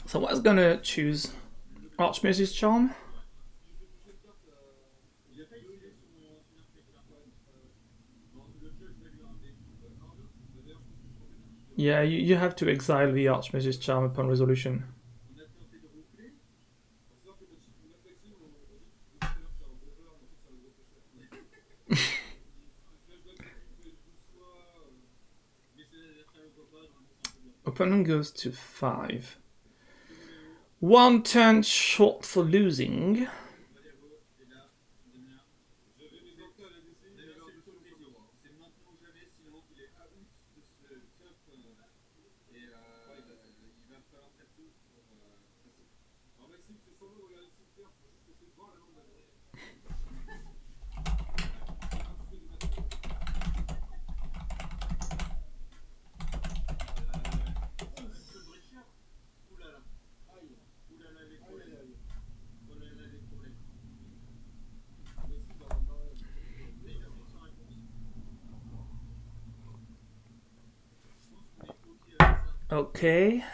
Speaker 1: So what's gonna choose? Archmage's Charm? Yeah, you have to exile the Archmage's Charm upon resolution. Opponent goes to 5. 1 turn short for losing. Okay.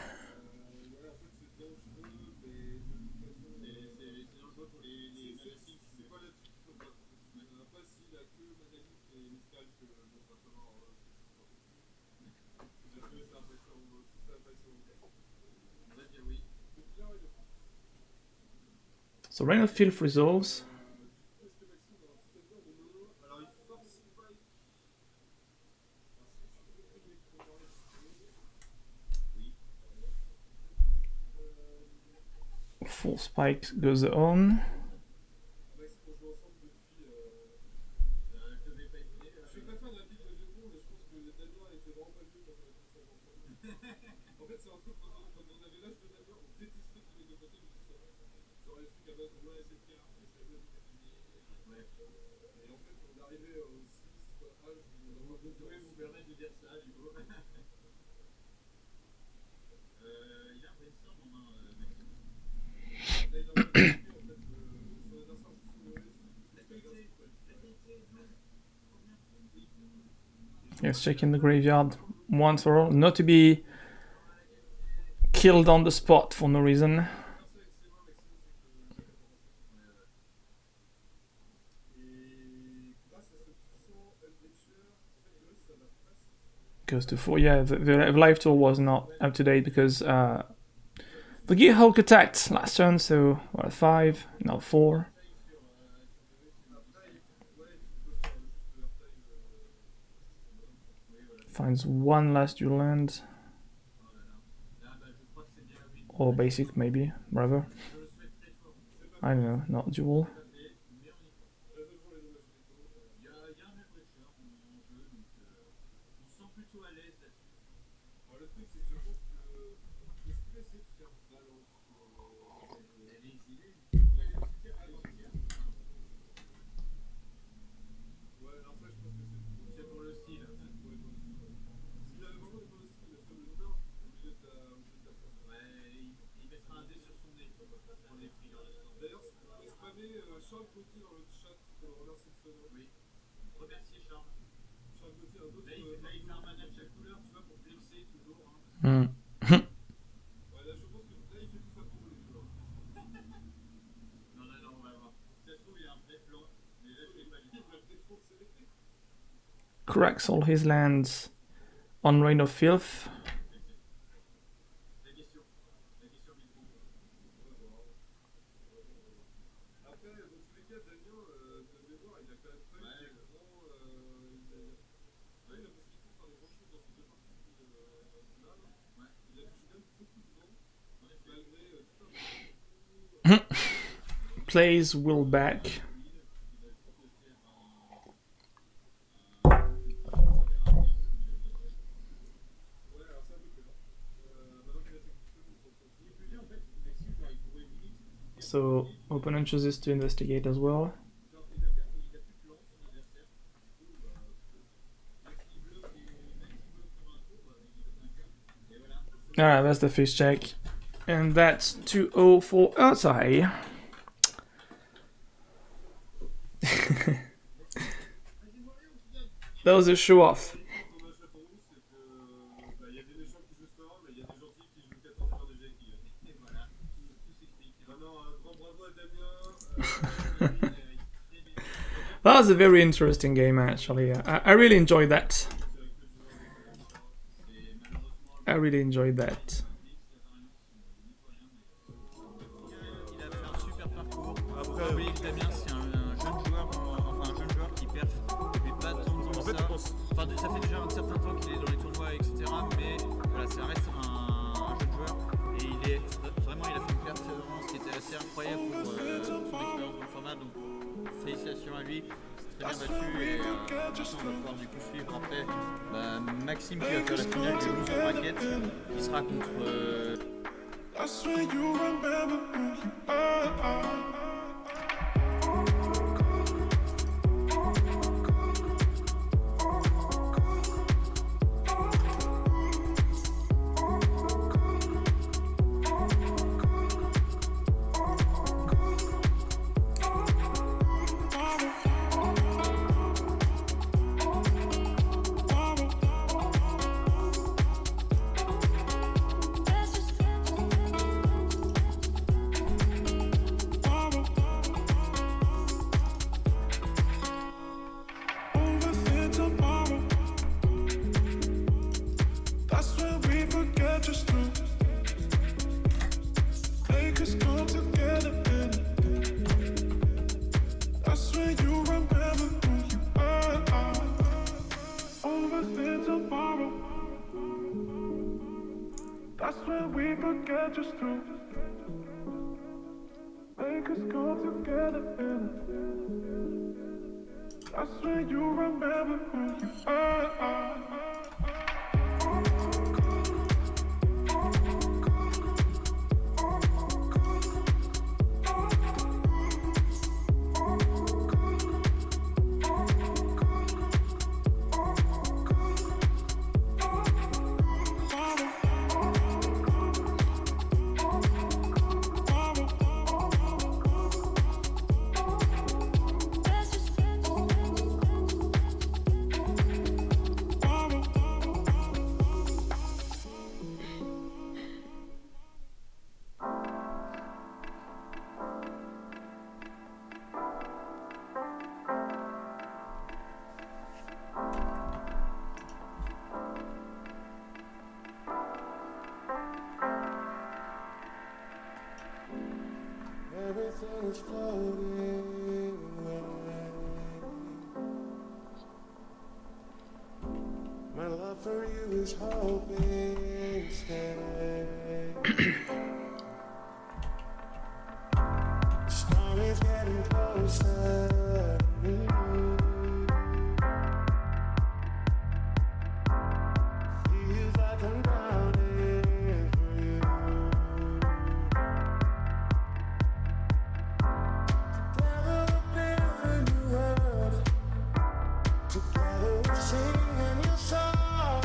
Speaker 1: So Rain of Filth resolves. Full Spike goes on.
Speaker 6: Et en fait, on est arrivé au 6, H,
Speaker 4: Vous pouvez vous permettre de dire ça, du coup. Il a un brainstorm en main, Maxime.
Speaker 6: là, il est en train de checker, en fait, son adversaire joue sous le risque.
Speaker 4: La qualité, trop bien.
Speaker 1: Yes, checking the graveyard once for all, not to be killed on the spot for no reason.
Speaker 6: Et grâce à ce puissant Unleasher, en fait, le risque, ça va passer.
Speaker 1: Goes to 4. Yeah, the live tool was not up to date because the Gear Hulk attacked last turn, so we're at 5, now 4. Finds one last dual land. Or basic, maybe, rather. I don't know, not dual.
Speaker 4: Il y a un même breacher en jeu, donc on se sent plutôt à l'aise là-dessus.
Speaker 6: Alors, le truc, c'est que je pense que. Est-ce qu'il va essayer de faire balance
Speaker 4: Elle est exilée.
Speaker 6: Ouais, alors ça, je pense que
Speaker 4: C'est pour le style.
Speaker 6: s'il avait vraiment des bonnes skills, il mettrait le nord au milieu de la carte.
Speaker 4: Ouais, il mettra un dé sur son nez pour les triggers de sort.
Speaker 6: D'ailleurs, vous pouvez spammer Charles Gauthier dans le chat pour le remercier de son nom.
Speaker 4: Oui. Remercier Charles.
Speaker 6: Charles Gauthier, un autre.
Speaker 4: Là, il fait un mana de chaque couleur, tu vois, pour flexer toujours. Hein.
Speaker 1: Hmm.
Speaker 6: Ouais, là, je pense que là, il fait tout ça pour nous, les joueurs.
Speaker 4: Non, on va voir. Si ça se trouve, il y a un vrai plan, mais là, je sais pas du tout.
Speaker 6: Il va le défoncer les clés.
Speaker 1: Cracks all his lands on Reign of Filth.
Speaker 4: La question micro.
Speaker 6: Après, dans tous les cas, Damien, de mémoire, il a quand même pas eu des grands. Il a eu la possibilité de faire des grandes choses dans ces deux parties là.
Speaker 4: Ouais.
Speaker 6: Il a touché quand même beaucoup de monde, malgré tout un peu.
Speaker 1: Plays Will back.
Speaker 6: Ouais, alors c'est un peu clair. Maintenant qu'il a ses coups,
Speaker 4: Il est plus en fait, Maxime, genre, il pourrait limite.
Speaker 1: So opponent chooses to investigate as well.
Speaker 4: Genre, il a plus de lance, son adversaire. Du coup, même s'il bloque sur un tour, il est vainqueur. Et voilà.
Speaker 1: Alright, that's the face check. And that's 2-0 for Urtai. That was a show off.
Speaker 6: qu'on achète en nous, c'est que. Il y a des méchants qui jouent Storm, mais il y a des gentils qui jouent 14 heures de GQ.
Speaker 4: Et voilà, tout s'explique.
Speaker 6: Maintenant, un grand bravo à Damien.
Speaker 1: That was a very interesting game, actually. I really enjoyed that. I really enjoyed that.
Speaker 3: Il a fait un super parcours. Après, vous voyez que Damien, c'est un jeune joueur, enfin un jeune joueur qui perf depuis pas tant de temps que ça. Enfin, ça fait déjà un certain temps qu'il est dans les tournois, etc. Mais voilà, ça reste un jeune joueur. Et il est vraiment, il a fait une performance qui était assez incroyable pour son expérience dans le format. Donc, félicitations à lui. C'est très bien battu. Et maintenant, on va pouvoir du coup suivre après Maxime qui va faire la finale du Loser Bracket qui sera contre.
Speaker 7: I swear you remember who you are. Overthink tomorrow. That's when we forget just to make us come together. That's when you remember who you are. Overthink tomorrow. That's when we forget just to make us come together. That's when you remember who you are. floating away. My love for you is hoping stay. The storm is getting closer. Feels like I'm drowning for you. Together we'll build a new world. Together we'll sing a new song.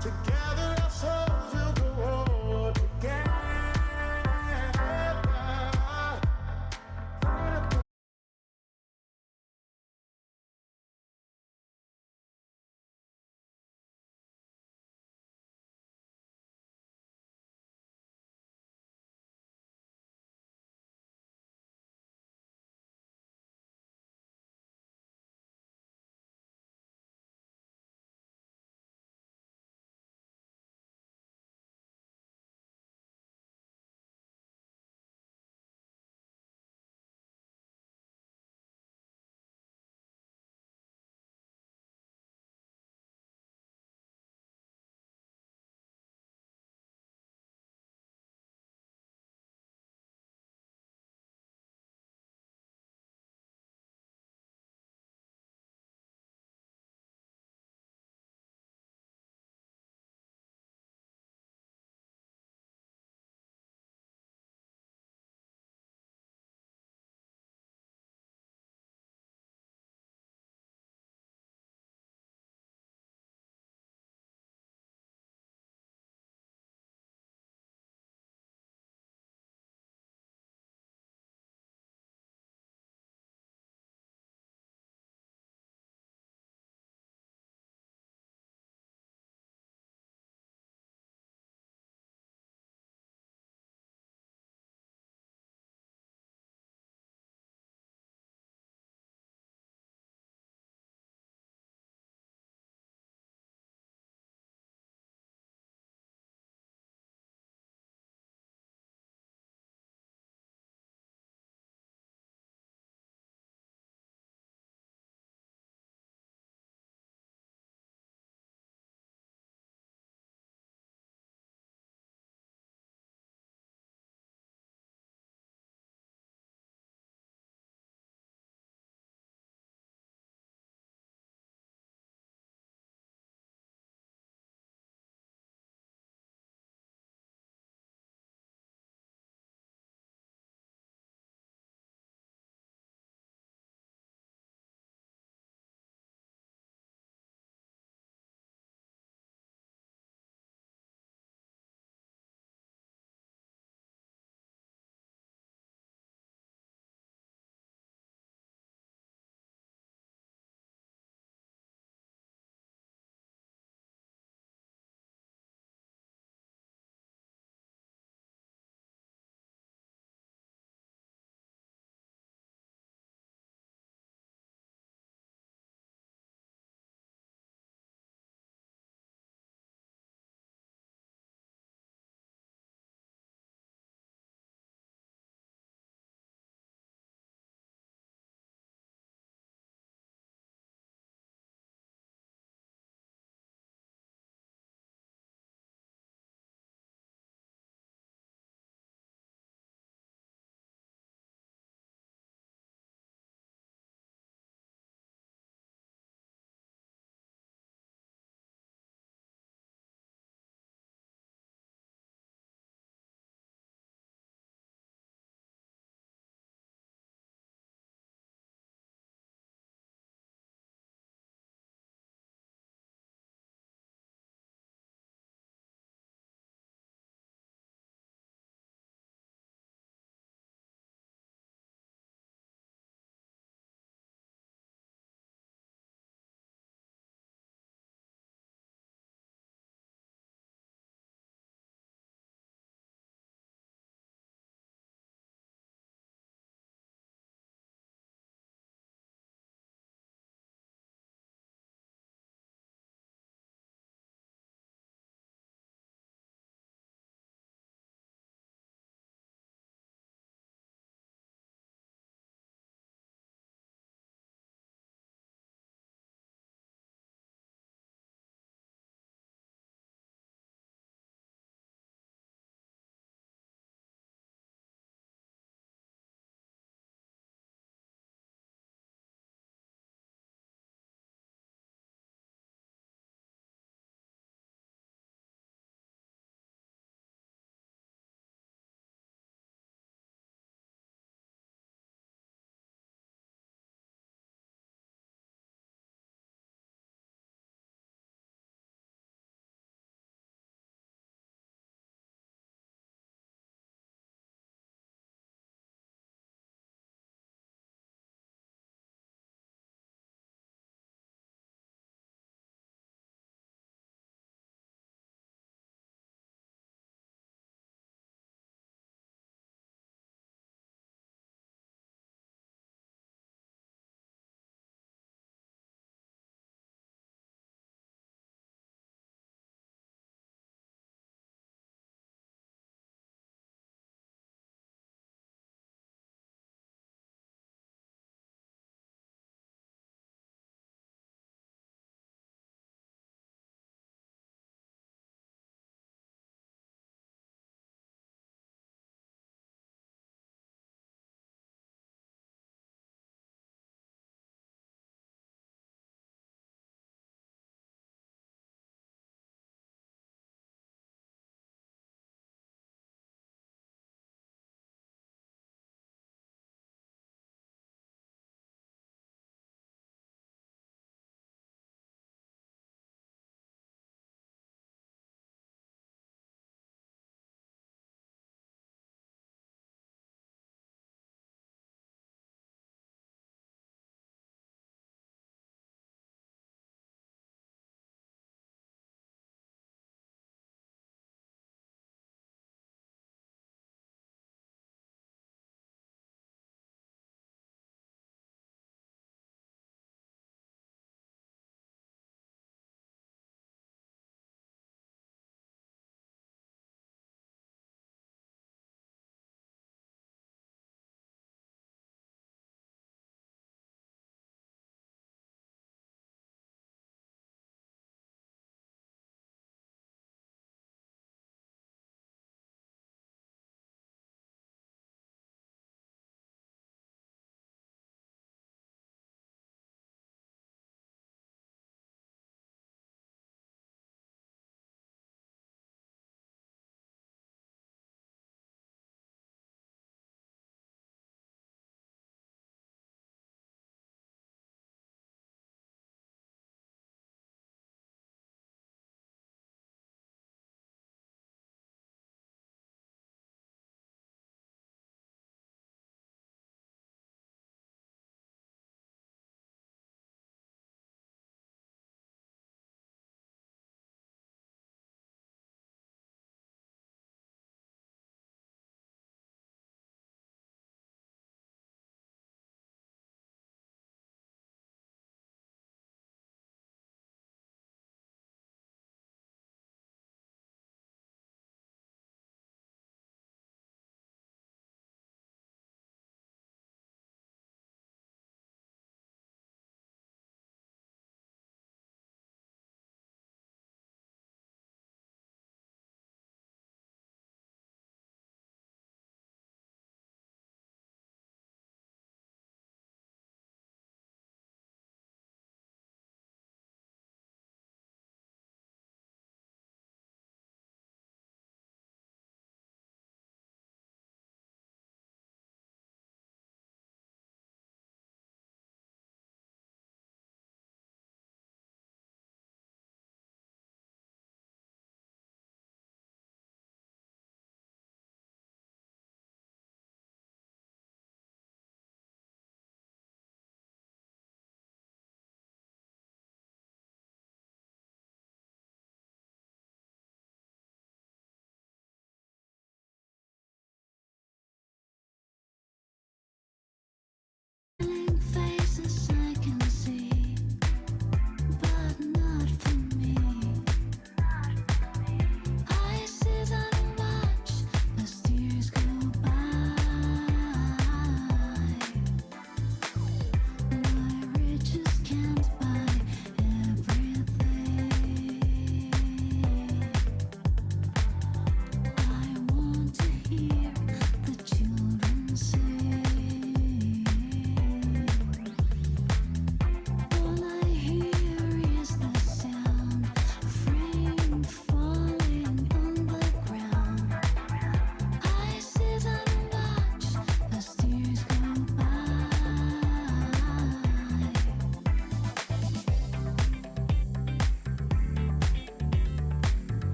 Speaker 7: Together our souls will grow together.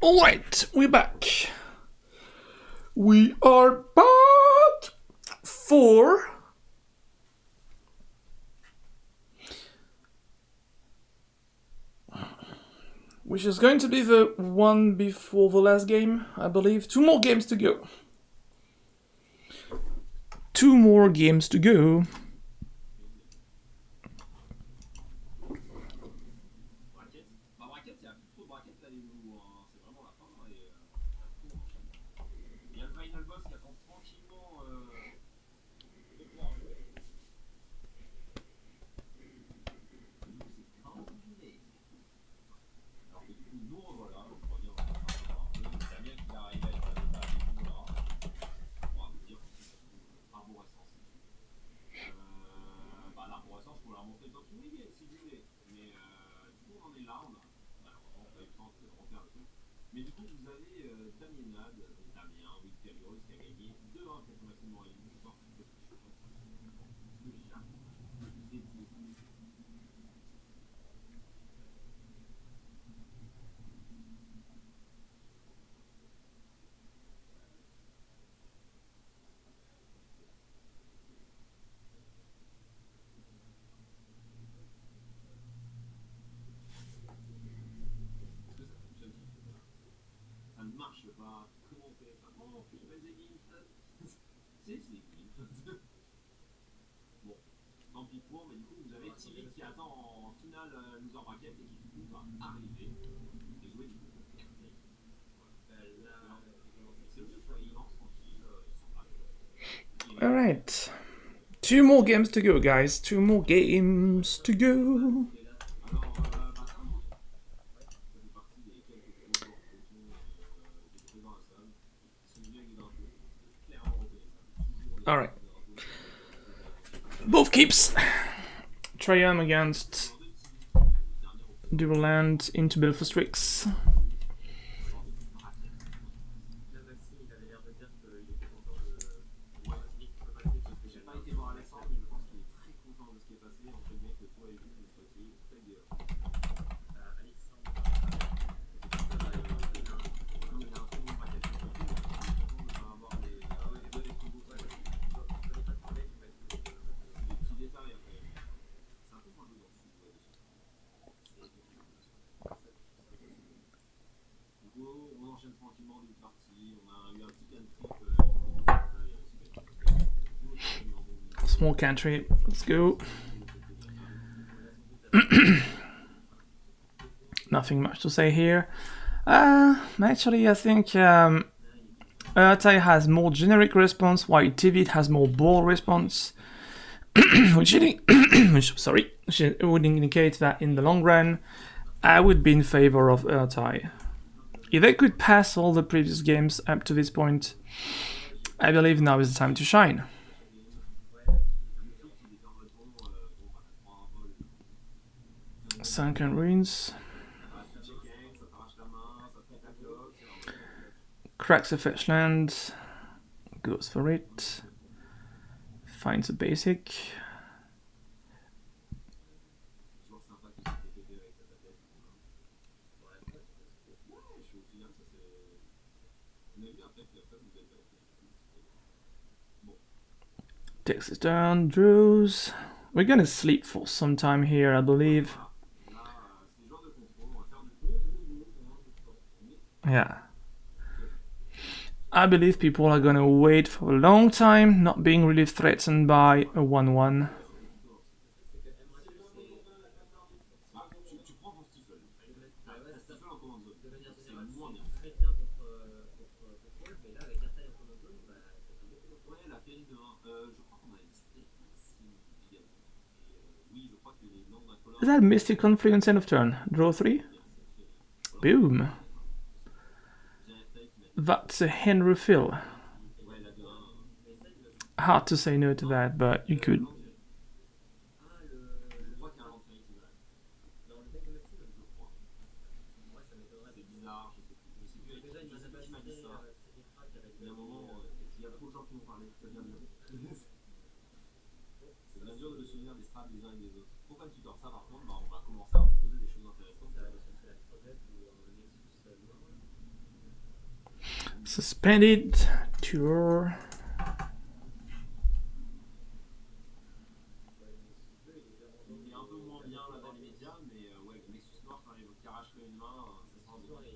Speaker 1: Alright, we're back. We are back for which is going to be the one before the last game, I believe. 2 more games to go. 2 more games to go.
Speaker 2: Braquette. Bah, braquette, il y a plus trop de braquette là, les nouveaux. Hein. C'est vraiment la fin. Et, il y a le final boss qui attend tranquillement de pouvoir jouer. C'est un filet. Alors que du coup, nous revoilà. On revient un peu. Damien qui est arrivé avec la bêta avec nous là. On va vous dire arborescence. Bah, l'arborescence, je vous la remontrer dans tous les games si vous voulez. Mais du coup, on en est là. On a malheureusement pas eu le temps de refaire le truc. Mais du coup, vous avez Damien, oui, Périos, qui a gagné 2-1 contre Maxime Morelli. Ça ne marche pas. Comment on fait? Enfin, comment on fait? C'est bon, tant pis pour, mais du coup, vous avez Tilly qui attend en finale loser bracket et qui du coup va arriver et jouer du coup contre RT. Voilà. C'est le jeu de lance tranquille, ils sont là.
Speaker 1: Alright. 2 more games to go, guys. 2 more games to go. Alright. Both keeps. Triumph against Duel land into Belfastrix.
Speaker 2: J'ai pas été voir Alexandre, mais je pense qu'il est très content de ce qui est passé, entre guillemets, que toi et lui, vous soyez très bien. Alexandre, comme il a un très bon bracket sur le côté, il est content de ne pas avoir les deux combos. Des petits détails après. C'est un peu moins dedans dessus. Du coup, on enchaîne tranquillement d'une partie. On a eu un petit cantrip.
Speaker 1: Small country. Let's go. Nothing much to say here. Actually, I think Ertai has more generic response, while Tivit has more ball response, which would indicate that in the long run, I would be in favor of Ertai. If they could pass all the previous games up to this point, I believe now is the time to shine. Sunken Ruins. Cracks a fetch land. Goes for it. Finds a basic. Takes it down, draws. We're gonna sleep for some time here, I believe. Yeah. I believe people are gonna wait for a long time, not being really threatened by a 1-1. Is that Mystic Confluence end of turn? Draw 3? Boom. That's a Henry Phil. Hard to say no to that, but you could. Suspended tour.
Speaker 2: Il est un peu moins bien là dans les médias, mais ouais, le Nexus Noir, quand il arrache une main, ça sent un peu.
Speaker 8: Après,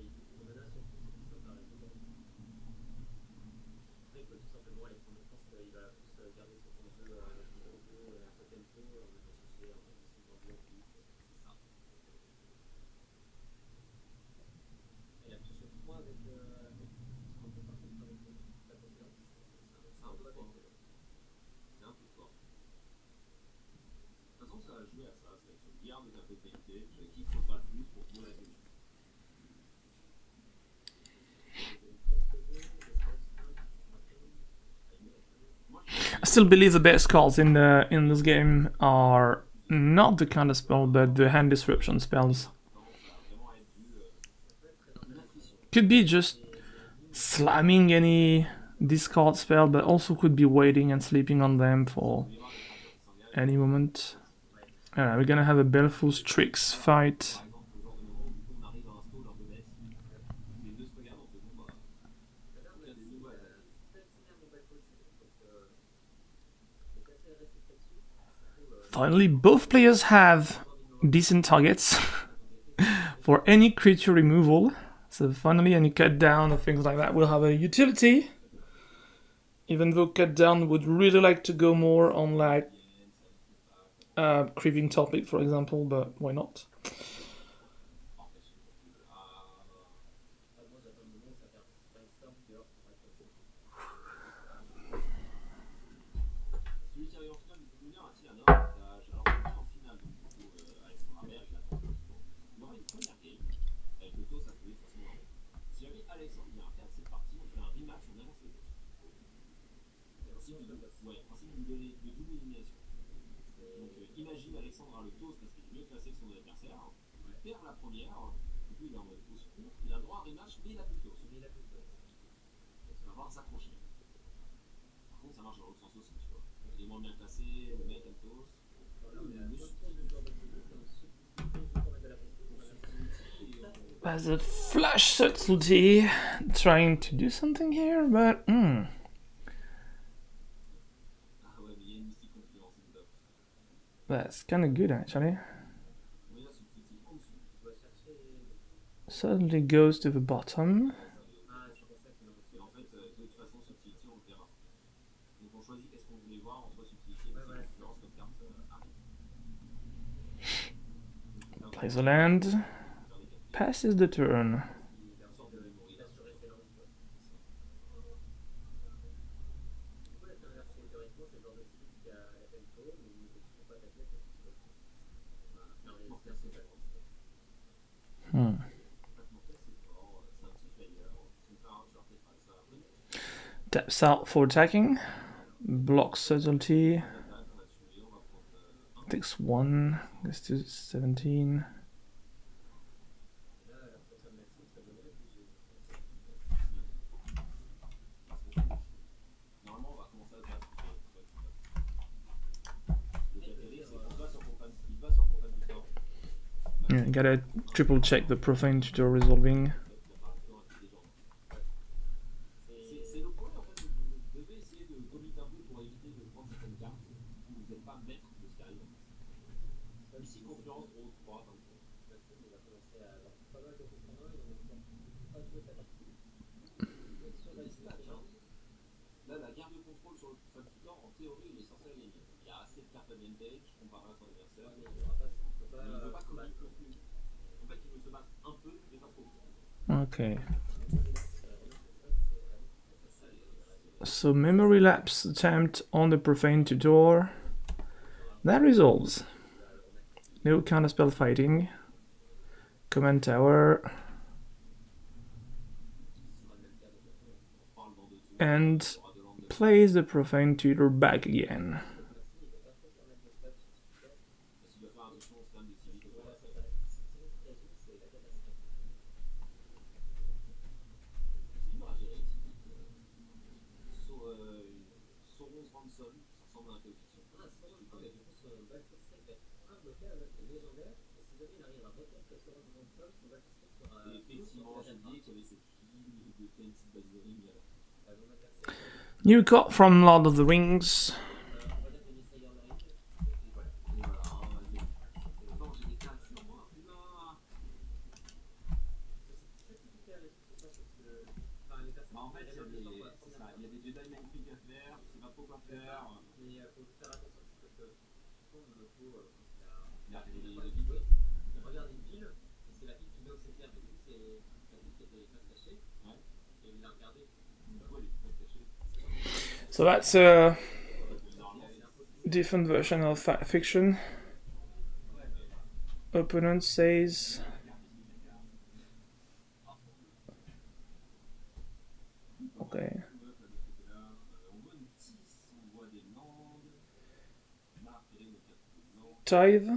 Speaker 8: il peut tout simplement aller prendre. Je pense qu'il va plus garder son temps de jeu, un peu tempo, en allant chercher un peu plus de temps vite. C'est ça. Et la touche 3 avec un peu par contre avec la précédente, c'est un peu fort.
Speaker 2: C'est un peu fort. De toute façon, ça va jouer à ça. Ça va être une guerre de ta totalité. Qui fera le plus pour trouver la solution.
Speaker 1: I still believe the best cards in this game are not the counter spell, but the hand disruption spells. Could be just slamming any discard spell, but also could be waiting and sleeping on them for any moment. Alright, we're gonna have a Belfus Strix fight. Finally, both players have decent targets for any creature removal. So finally, any cut down or things like that will have a utility. Even though cut down would really like to go more on like creeping topic, for example, but why not?
Speaker 2: Imagine Alexandre a le toast parce qu'il est mieux classé que son adversaire. Il perd la première. Du coup, il est en mode au secours. Il a droit à rematch, mais il a plus de toast. Il va falloir s'accrocher. Par contre, ça marche dans l'autre sens aussi, tu vois. Il est moins bien classé, le mec a le toast.
Speaker 1: As a flash subtlety, trying to do something here, but that's kind of good actually. Suddenly goes to the bottom. Plays a land, passes the turn. Taps out for attacking, blocks subtlety, takes 1, gets to 17. Yeah, gotta triple check the profane tutor resolving.
Speaker 2: Là, la garde de contrôle sur le profane tutor, en théorie, il est censé gagner. Il y a assez de carte advantage comparé à son adversaire. Mais il veut pas commit non plus. En fait, il veut se battre un peu, mais pas trop.
Speaker 1: Okay. So memory lapse attempt on the profane tutor. That resolves. No counterspell fighting. Command tower. And plays the profane tutor back again. New card from Lord of the Rings.
Speaker 2: Bah, en fait, c'est ça. Il y a des Jedi magnifiques à faire, tu sais pas trop quoi faire.
Speaker 8: Mais il faut faire attention parce que souvent le monaco,
Speaker 2: Il y a
Speaker 8: il
Speaker 2: des
Speaker 8: regarde une ville et c'est la ville qui veut que c'est clair. Mais du coup, c'est la ville qui était pas cachée et il l'a regardé.
Speaker 1: So that's a different version of fiction. Opponent says okay. Tithe.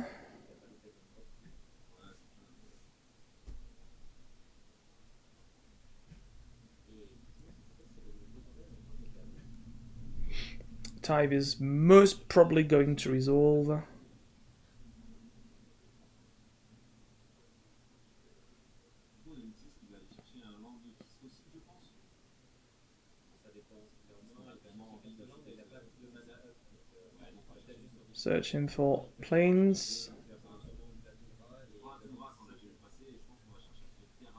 Speaker 1: Tithe is most probably going to resolve. Searching for planes.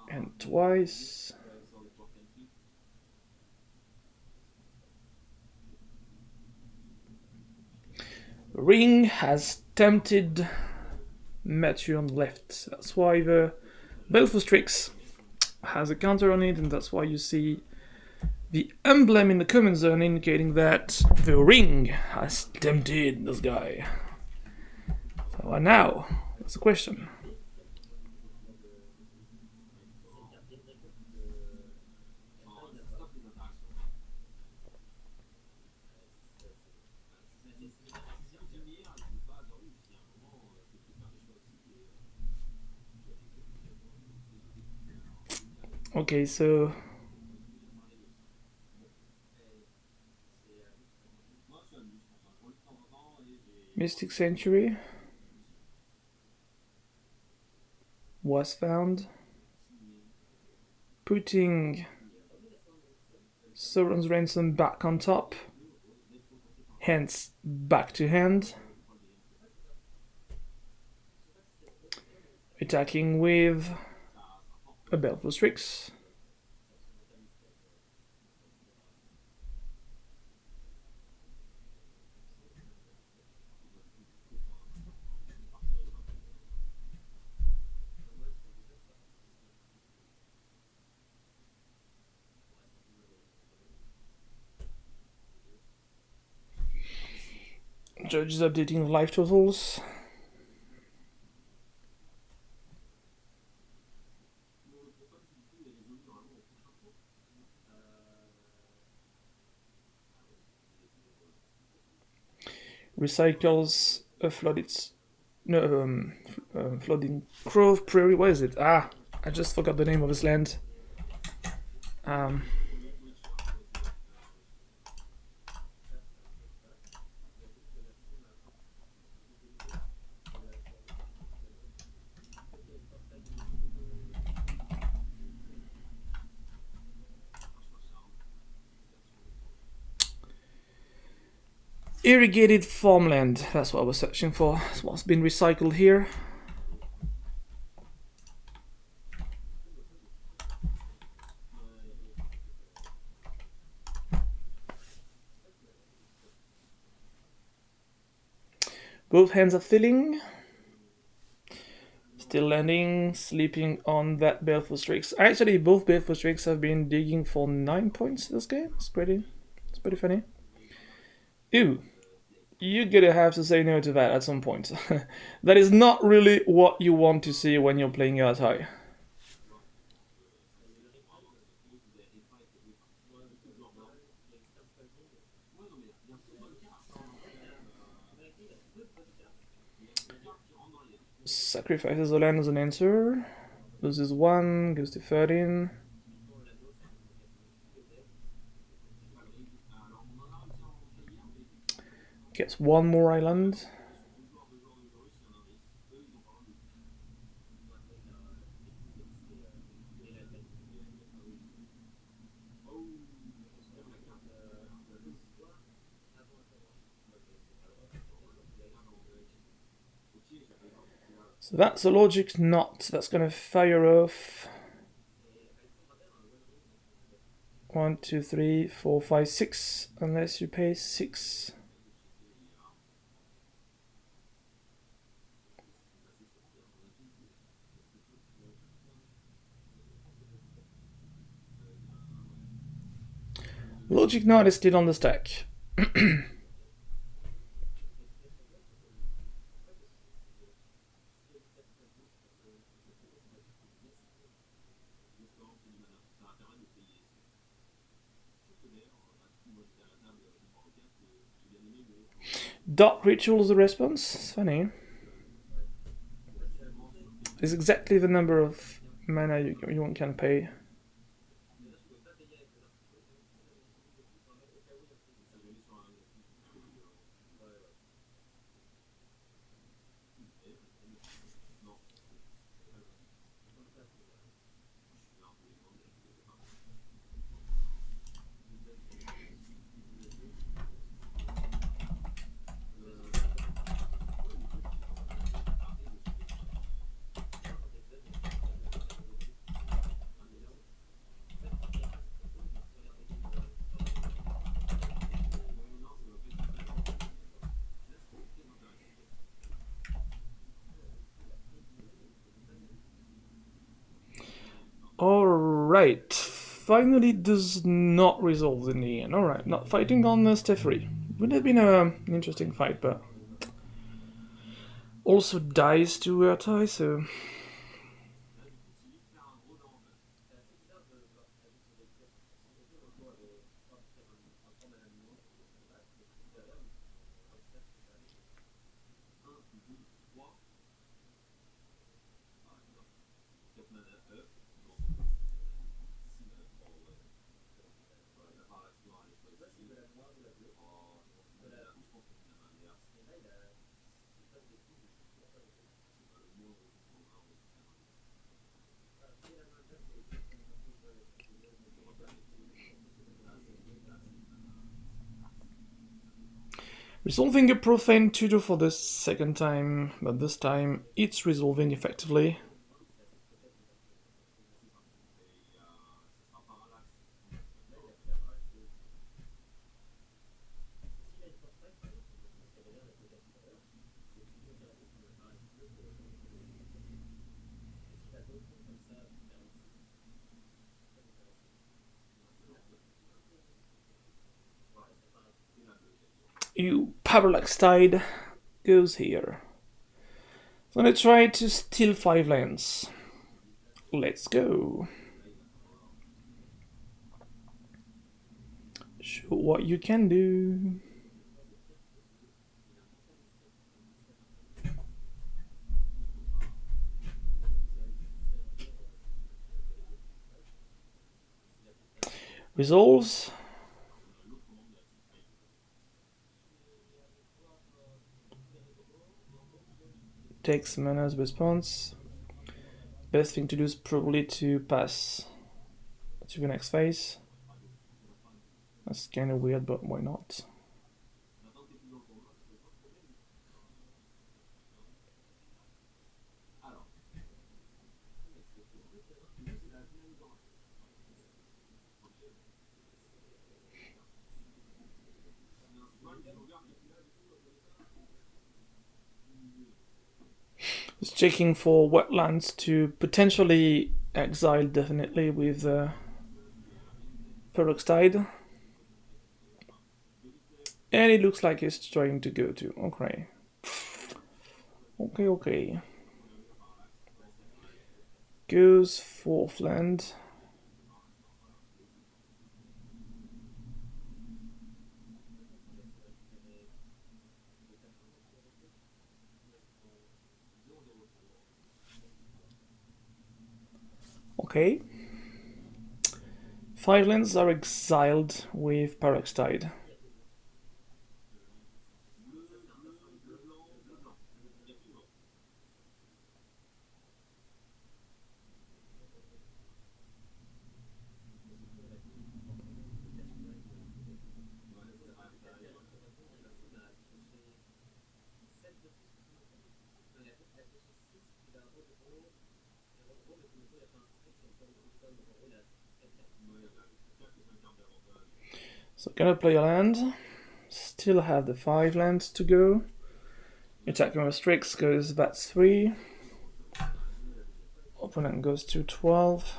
Speaker 1: And twice. Ring has tempted Matthew on the left. That's why the Baleful Strix has a counter on it, and that's why you see the emblem in the comment zone indicating that the ring has tempted this guy. So now, that's the question. Okay, so Mystic Sanctuary was found, putting Sovereign's Ransom back on top, hence back to hand, attacking with a Baleful Strix. Judge is updating the life totals. Recycles a flooded, flooding Grove Prairie. What is it? Ah, I just forgot the name of this land. Irrigated farmland, that's what I was searching for. That's what's been recycled here. Both hands are filling. Still landing, sleeping on that Baleful Strix. Actually, both Baleful Strix have been digging for 9 points this game. It's pretty funny. Ew. You're gonna have to say no to that at some point. That is not really what you want to see when you're playing as high. Sacrifices the land as an answer. Loses 1, goes to 13. Gets 1 more island. So that's a logic knot that's gonna fire off 1, 2, 3, 4, 5, 6, unless you pay 6. Logic knot is still on the stack. Dark Ritual's the response. It's funny. It's exactly the number of mana you can pay. Alright, finally does not resolve in the end. Alright, not fighting on Steph3. Would have been an interesting fight, but also dies to Urtai, so... Resolving a profane tutor for the second time, but this time it's resolving effectively. You Parallax Tide goes here. So I'm gonna try to steal 5 lands. Let's go. Show what you can do. Resolves. Takes mana as response. Best thing to do is probably to pass to the next phase. That's kind of weird, but why not? Just checking for wetlands to potentially exile, definitely with Peroxide. And it looks like it's trying to go to. Okay. Okay. Goes 4th land. Okay. 5 lands are exiled with Peroxide. So gonna play a land. Still have the 5 lands to go. Attack and restricts goes bat 3. Opponent goes to 12.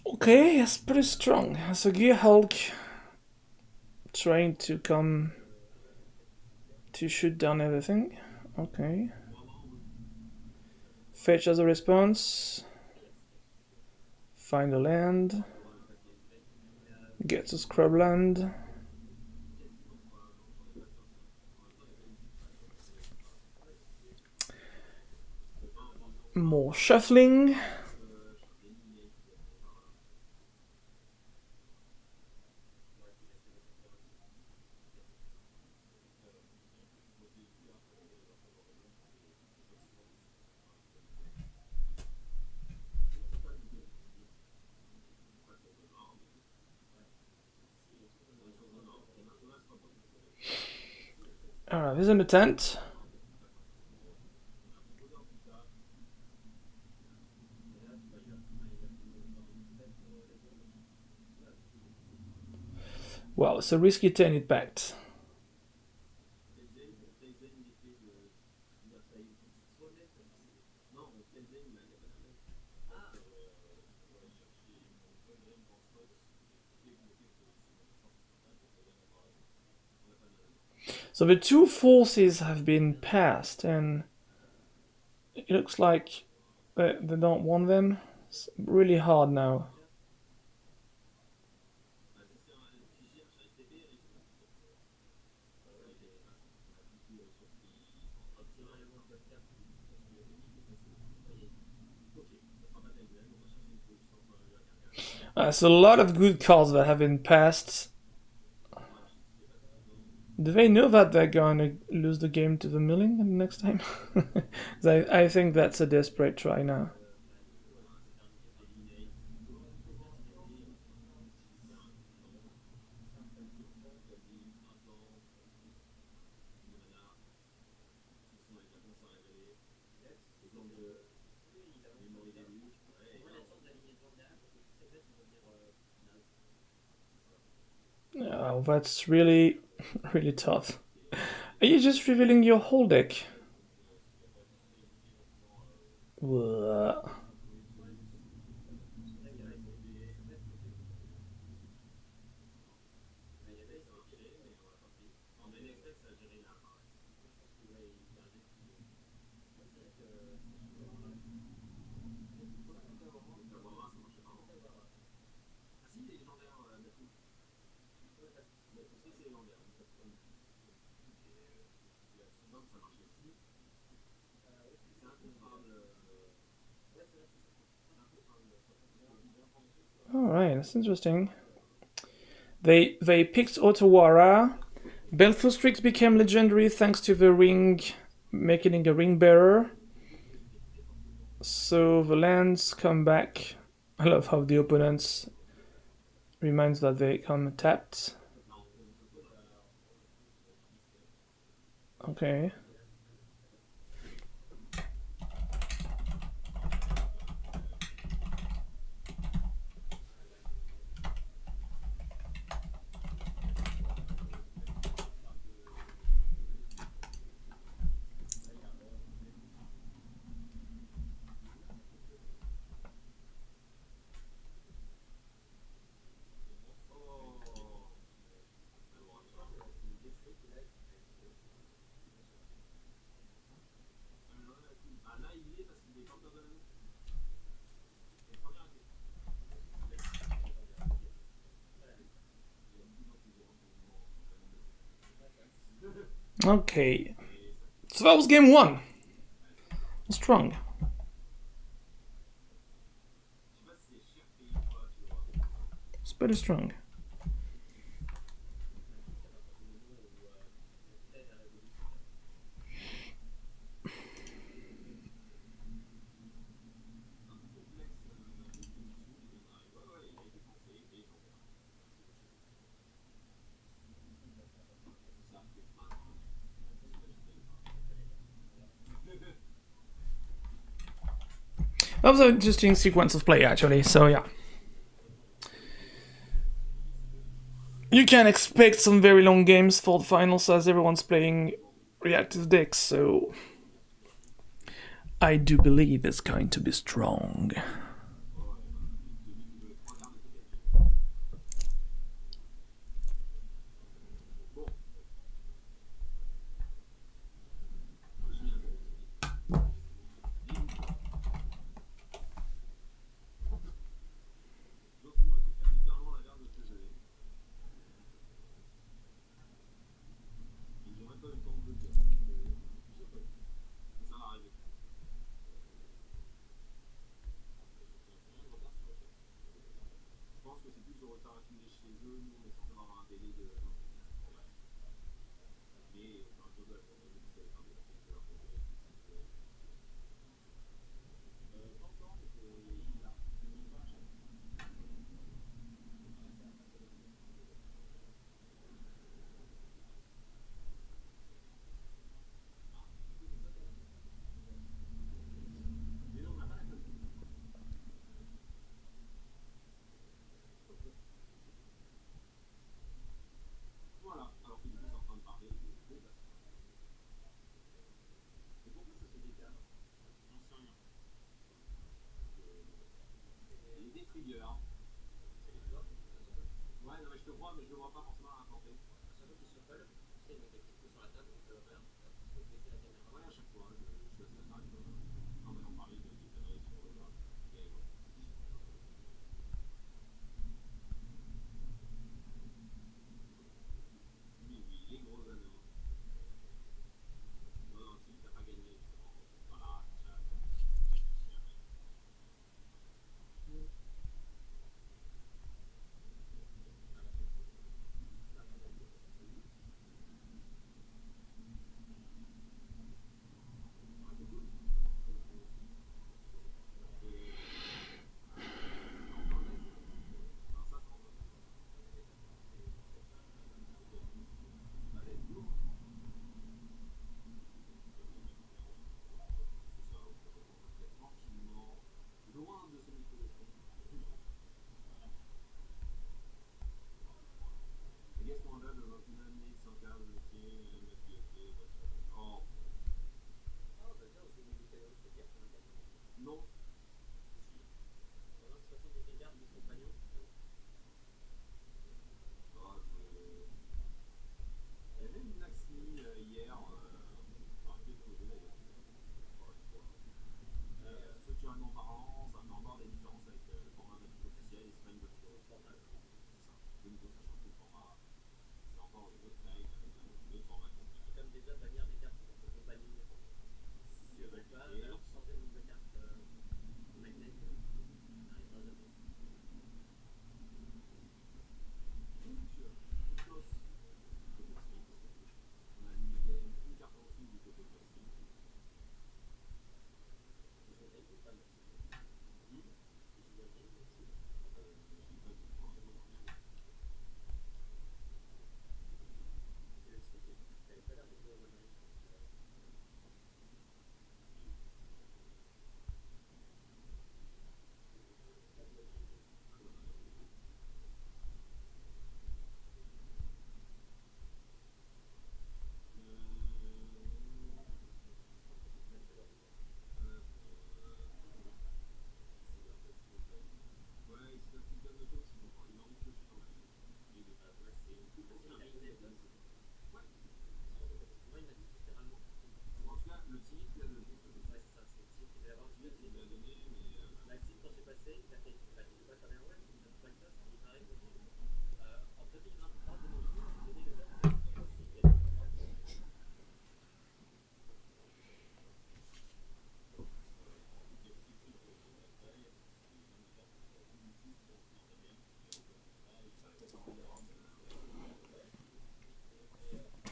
Speaker 1: Okay, that's pretty strong. So Gear Hulk trying to come to shoot down everything. Okay. Fetch as a response. Find a land. Get a scrub land. More shuffling. Alright, this is in the tent. Well, it's a risky turn it backed. So the 2 forces have been passed, and it looks like they don't want them. It's really hard now. There's a lot of good cards that have been passed. Do they know that they're going to lose the game to the milling the next time? I think that's a desperate try now. Oh, that's really, really tough. Are you just revealing your whole deck? Whoa. Alright, that's interesting. They picked Otawara. Belfast became legendary thanks to the ring, making a ring bearer. So the lands come back. I love how the opponents reminds that they come tapped. Okay. Okay. So that was game 1. Strong. pretty strong. That was an interesting sequence of play, actually, so yeah. You can expect some very long games for the finals as everyone's playing reactive decks, so I do believe it's going to be strong.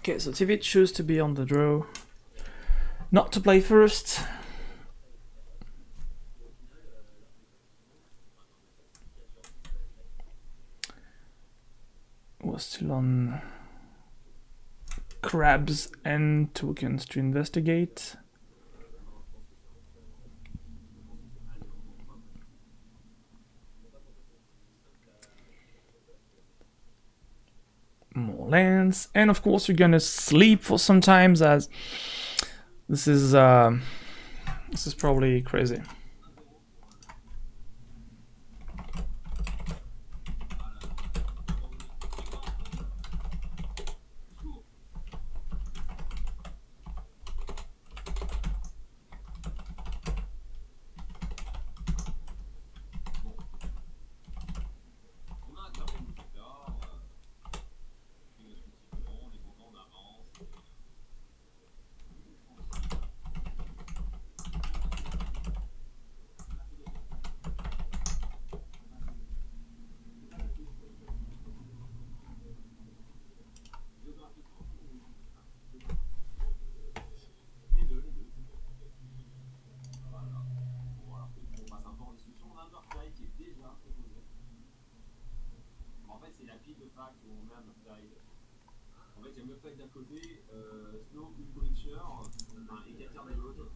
Speaker 1: Okay, so TV choose to be on the draw. Not to play first. Was still on crabs and tokens to investigate. More lands, and of course you're gonna sleep for some times, as this is probably crazy.
Speaker 2: On a un certain indicateur, qui nous explique tout le monde, on est content, on avance. Les deux. Voilà. Bon, alors on passe un peu en discussion. On a un Undertide qui est déjà proposé. En fait, c'est la pile de fac où on met un Undertide. En fait, il y a un Undertide d'un côté, Snow ou Preacher, et Kater de l'autre.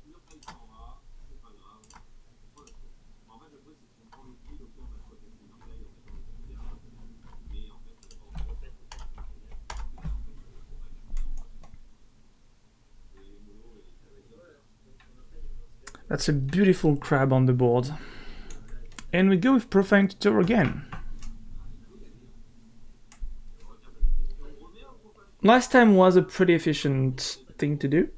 Speaker 2: Undertide s'en va, c'est pas grave. En fait, le truc, c'est qu'on prend le pile, ok, on va protéger Undertide en mettant le pile derrière. Mais en fait,
Speaker 1: That's a beautiful crab on the board. And we go with Profane Tutor again. Last time was a pretty efficient thing to do.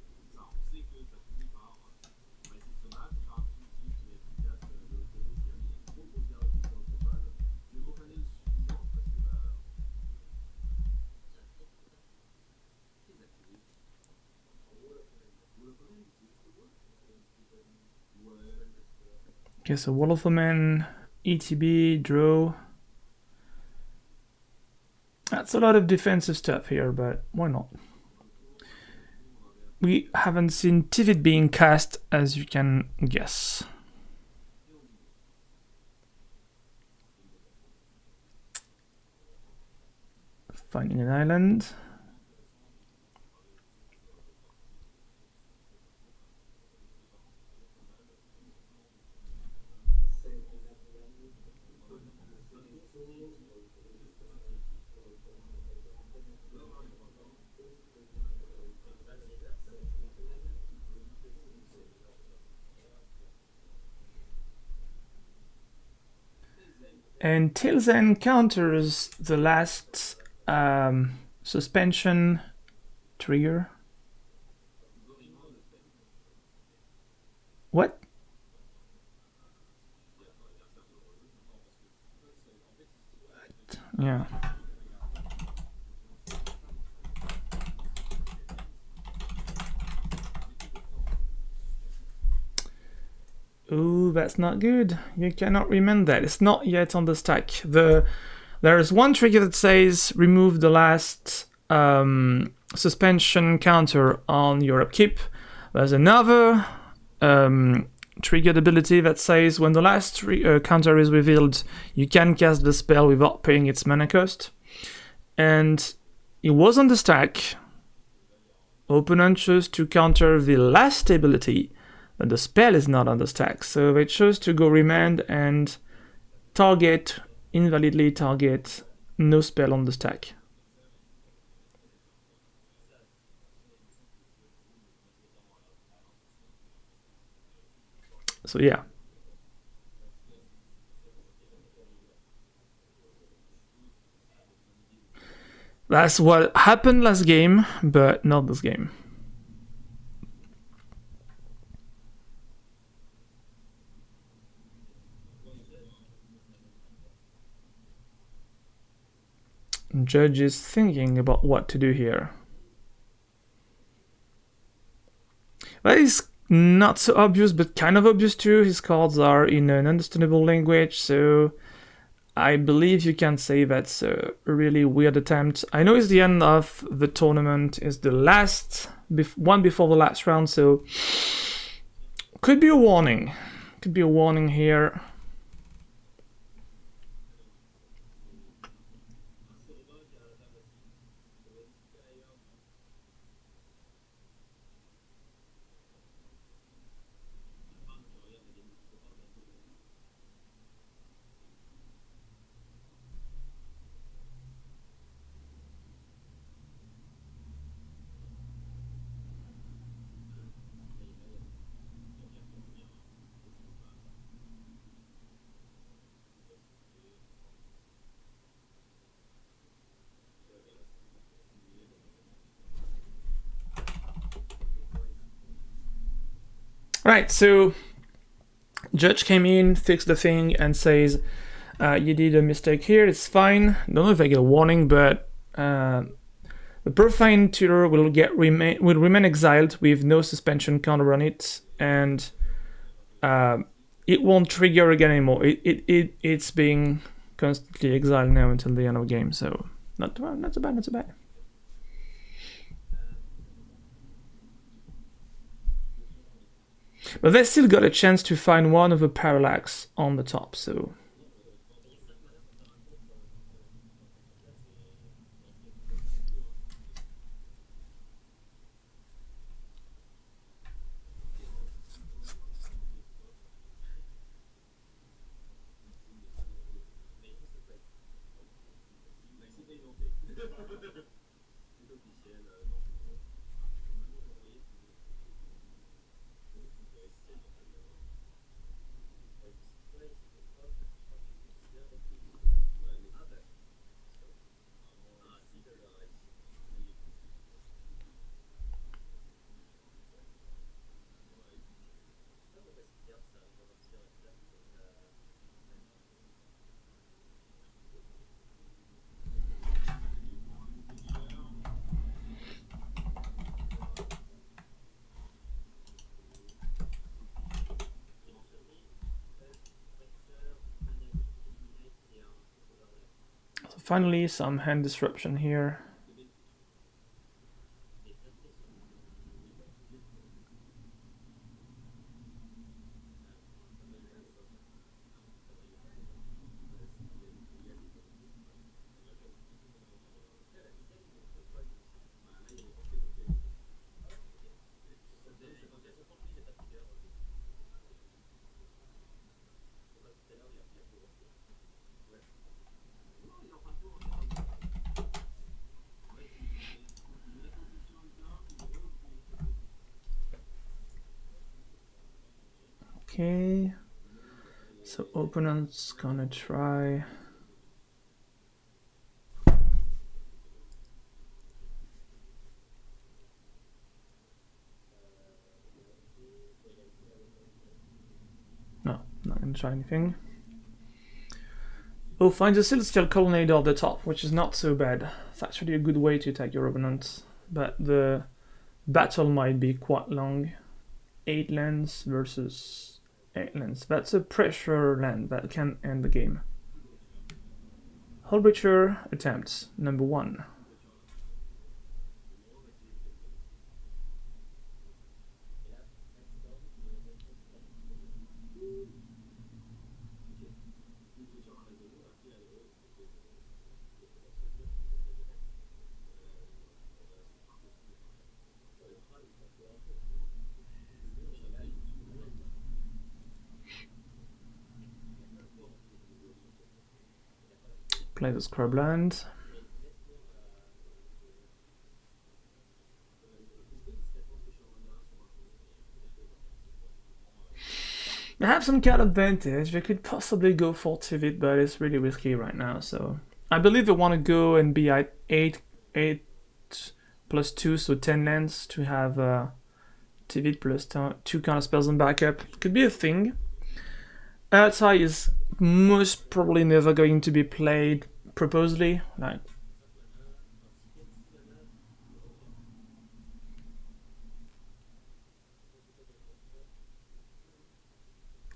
Speaker 1: Okay, so Wall of Man, ETB, draw. That's a lot of defensive stuff here, but why not? We haven't seen Tivit being cast, as you can guess. Finding an island. And Tilzen counters the last suspension trigger. What? Yeah. Ooh, that's not good. You cannot remend that. It's not yet on the stack. There's one trigger that says remove the last suspension counter on your upkeep. There's another triggered ability that says when the last counter is revealed, you can cast the spell without paying its mana cost. And it was on the stack. Opponent chose to counter the last ability, but the spell is not on the stack, so they chose to go remand and target, invalidly target, no spell on the stack. So yeah. That's what happened last game, but not this game. Judge is thinking about what to do here. That is not so obvious, but kind of obvious too. His cards are in an understandable language, so I believe you can say that's a really weird attempt. I know it's the end of the tournament, it's the last, one before the last round, so could be a warning. Could be a warning here. Right, so judge came in, fixed the thing, and says, you did a mistake here, it's fine. Don't know if I get a warning, but the profane tutor will remain exiled with no suspension counter on it, and it won't trigger again anymore. It's being constantly exiled now until the end of the game, so not too bad. But they still got a chance to find one of the parallax on the top, so... Finally, some hand disruption here. Okay, so opponent's gonna try... No, not gonna try anything. Oh, find the Celestial Colonnade at the top, which is not so bad. It's actually a good way to attack your opponent, but the battle might be quite long. 8 lands versus 8 lands. That's a pressure land that can end the game. Hullbreacher attempts, number 1. Play the Scrubland. I have some card advantage. They could possibly go for Tivit, but it's really risky right now. So I believe they want to go and be at 8 plus 2, so 10 lands to have Tivit plus 2 counter spells on backup. Could be a thing. Urtai is most probably never going to be played proposedly. Like,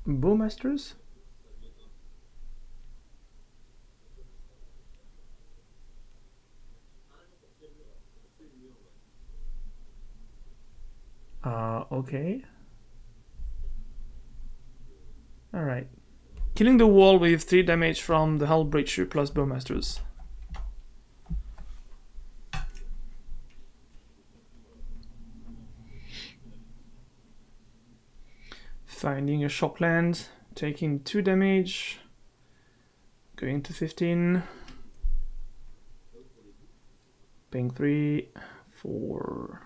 Speaker 1: Bowmasters? Okay. Alright. Killing the wall with 3 damage from the Hull Breacher plus Bowmasters. Finding a shockland, taking 2 damage, going to 15, paying 3, 4.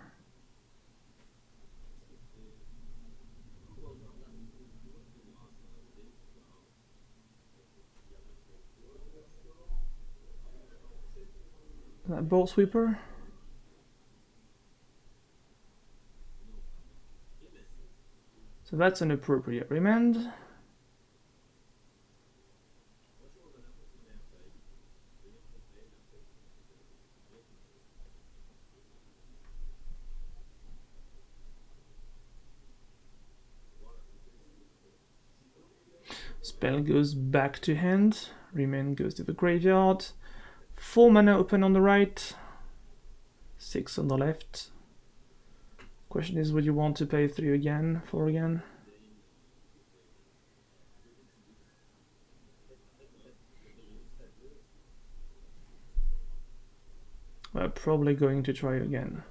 Speaker 1: That ball sweeper. So that's an appropriate remand. Spell goes back to hand. Remand goes to the graveyard. 4 mana open on the right. 6 on the left. Question is, would you want to pay 3 again, 4 again? We're probably going to try again.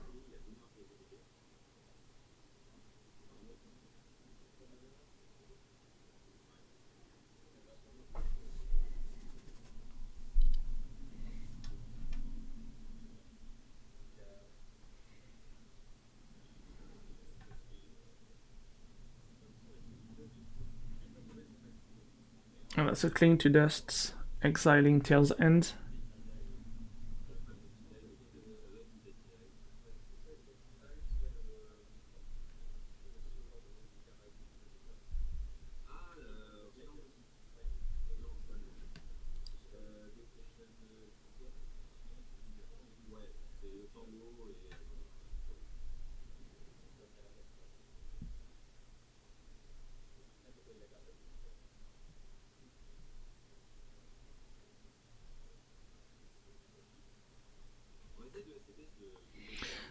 Speaker 1: And that's a cling to dust, exiling Tail's End.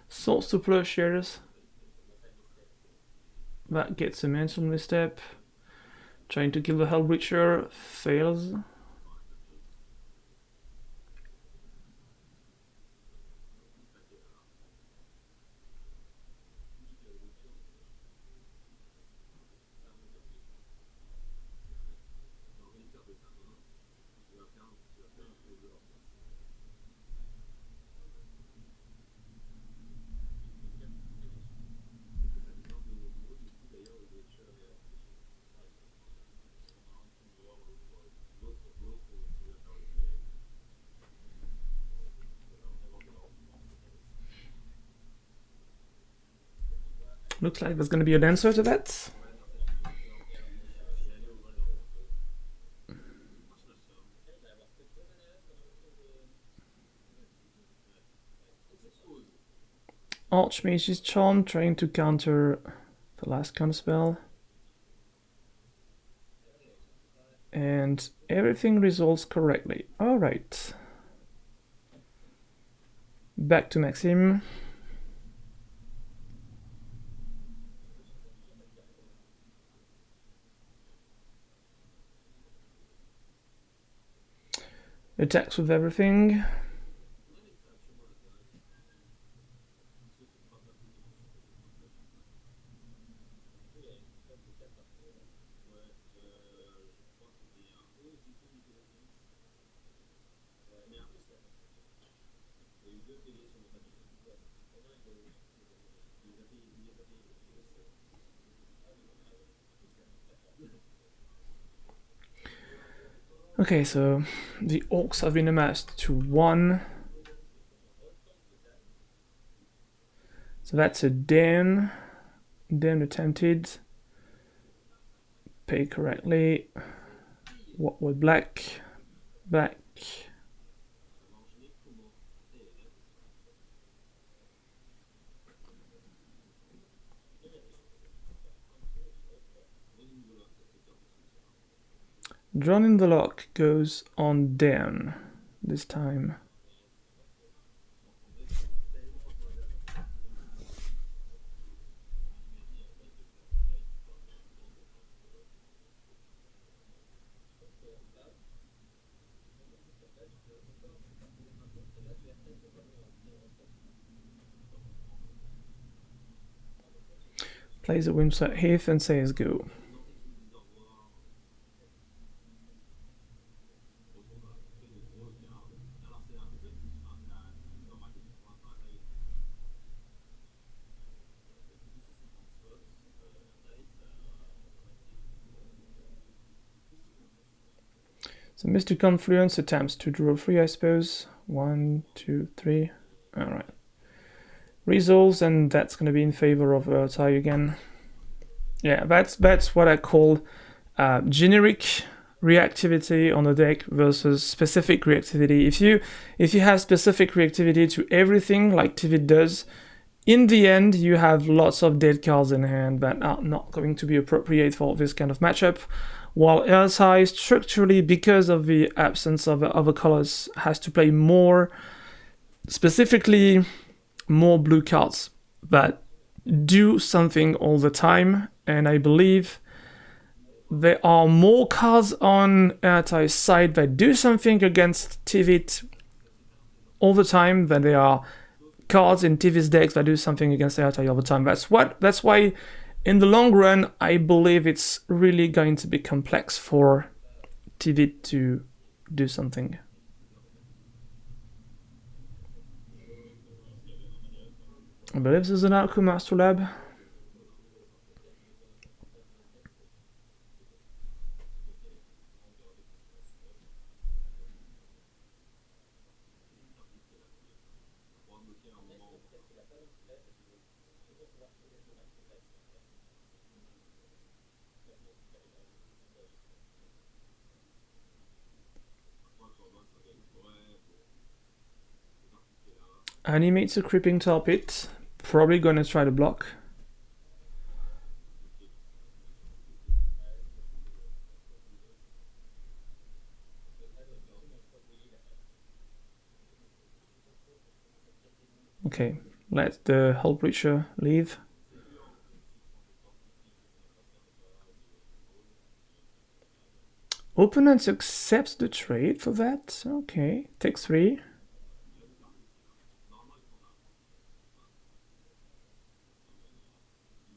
Speaker 1: Source to Plowshares. That gets a mental misstep. Trying to kill the Hellbreacher fails. Looks like there's gonna be an answer to that. Archmage's Charm trying to counter the last counter spell. And everything resolves correctly. Alright. Back to Maxim. Attacks with everything. Okay, so the orcs have been amassed to 1. So that's a down. Down attempted. Pay correctly. What with black? Black. Drawn in the Lock goes on down this time. Plays the Wimser Heath and says go. So Mr. Confluence attempts to draw 3, I suppose. 1, 2, 3. Alright. Resolves, and that's going to be in favor of Tai again. Yeah, that's what I call generic reactivity on the deck versus specific reactivity. If you have specific reactivity to everything like Tivit does, in the end you have lots of dead cards in hand that are not going to be appropriate for this kind of matchup. While LSI structurally, because of the absence of other colors, has to play more, specifically more blue cards that do something all the time, and I believe there are more cards on LSI's side that do something against Tivit all the time than there are cards in Tivit's decks that do something against LSI all the time. That's why in the long run, I believe it's really going to be complex for Tivit to do something. I believe this is an Arco Master Lab. Animates a creeping tar pit. Probably gonna try to block. Okay, let the Hull Breacher leave. Opponent accepts the trade for that. Okay, takes 3.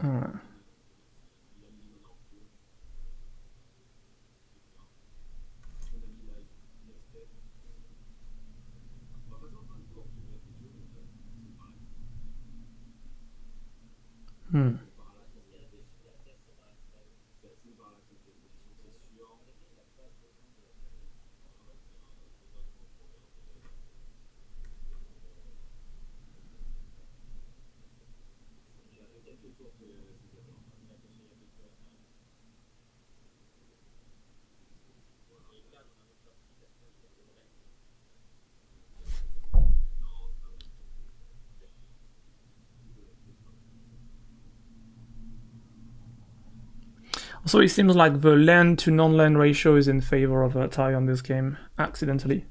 Speaker 1: Alright. So it seems like the land to non-land ratio is in favor of a tie on this game, accidentally.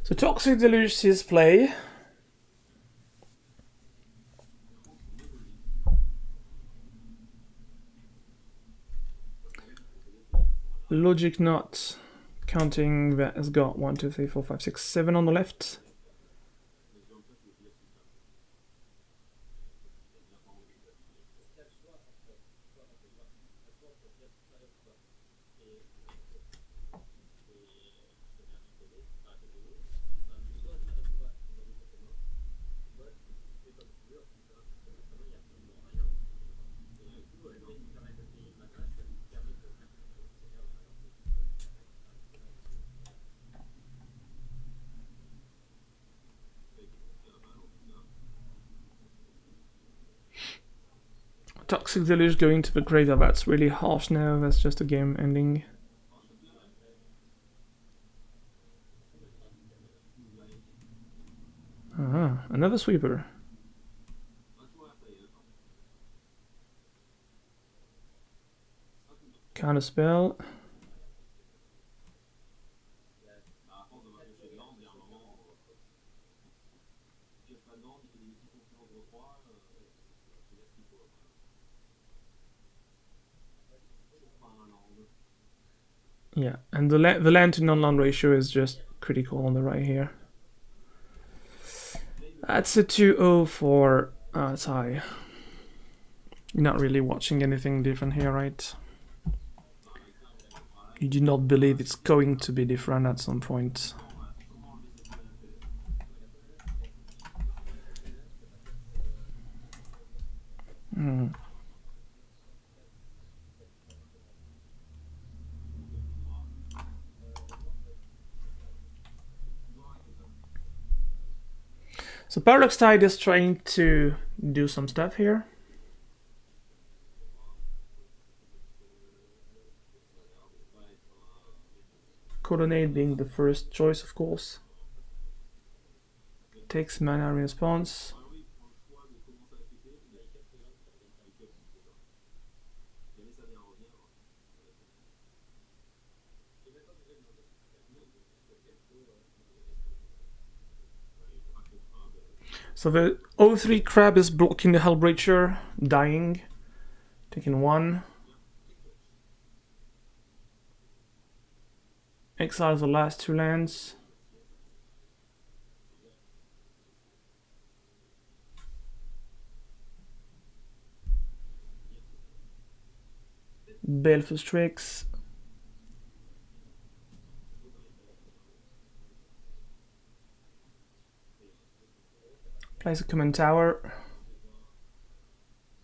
Speaker 1: So Toxic Deluge sees play. Logic Not, counting that has got 1, 2, 3, 4, 5, 6, 7 on the left. Toxic Deluge going to the graveyard, that's really harsh now, that's just a game ending. Another sweeper. Counter spell.
Speaker 2: Bah, à force de m'approcher de l'ordre, il y a un moment, il pioche pas d'ordre, il fait des multi-confluences de 3, c'est bien ce qu'il faut. Toujours pas un land.
Speaker 1: Yeah, and the land to non-land ratio is just critical on the right here. That's a 2-0 for Thai. You're not really watching anything different here, right? You do not believe it's going to be different at some point. Hmm. So Paradox Tide is trying to do some stuff here. Colonnade being the first choice, of course. Takes mana response. So the 0-3 crab is blocking the Hellbreacher, dying, taking 1. Exiles the last 2 lands. Baleful Strix. Plays a command tower.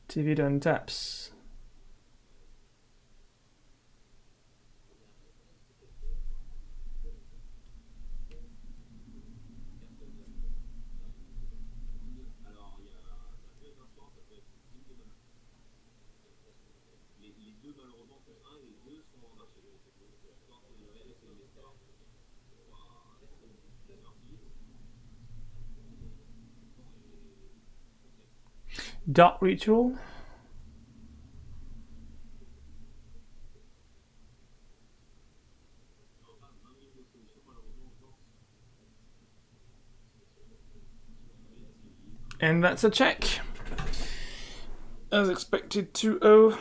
Speaker 1: TV done taps.
Speaker 2: Alors, il y a, ça peut être instant, ça peut être une de mana. Les deux, malheureusement, sont 1 et les 2 sont en archer. Soit c'est le réel et c'est le Nestor. C'est parti.
Speaker 1: Dark Ritual. And that's a check. As expected, 2-0.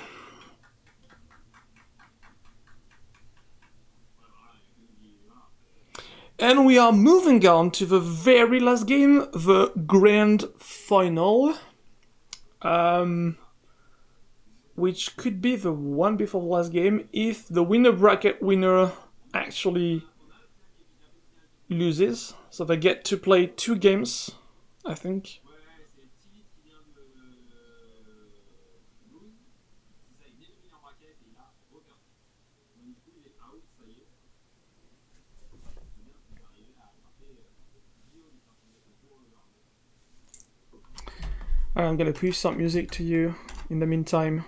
Speaker 1: And we are moving on to the very last game, the grand final. Which could be the one before the last game if the winner bracket winner actually loses. So they get to play 2 games, I think.
Speaker 2: Ouais, c'est Tivit qui vient de lose. C'est ça, il vient de finir en bracket et il a reperdu. Donc du coup, il est out, ça y est. C'est bien, c'est arrivé à attraper Guillaume, il est en train de mettre le tour over.
Speaker 1: I'm gonna push some music to you in the meantime.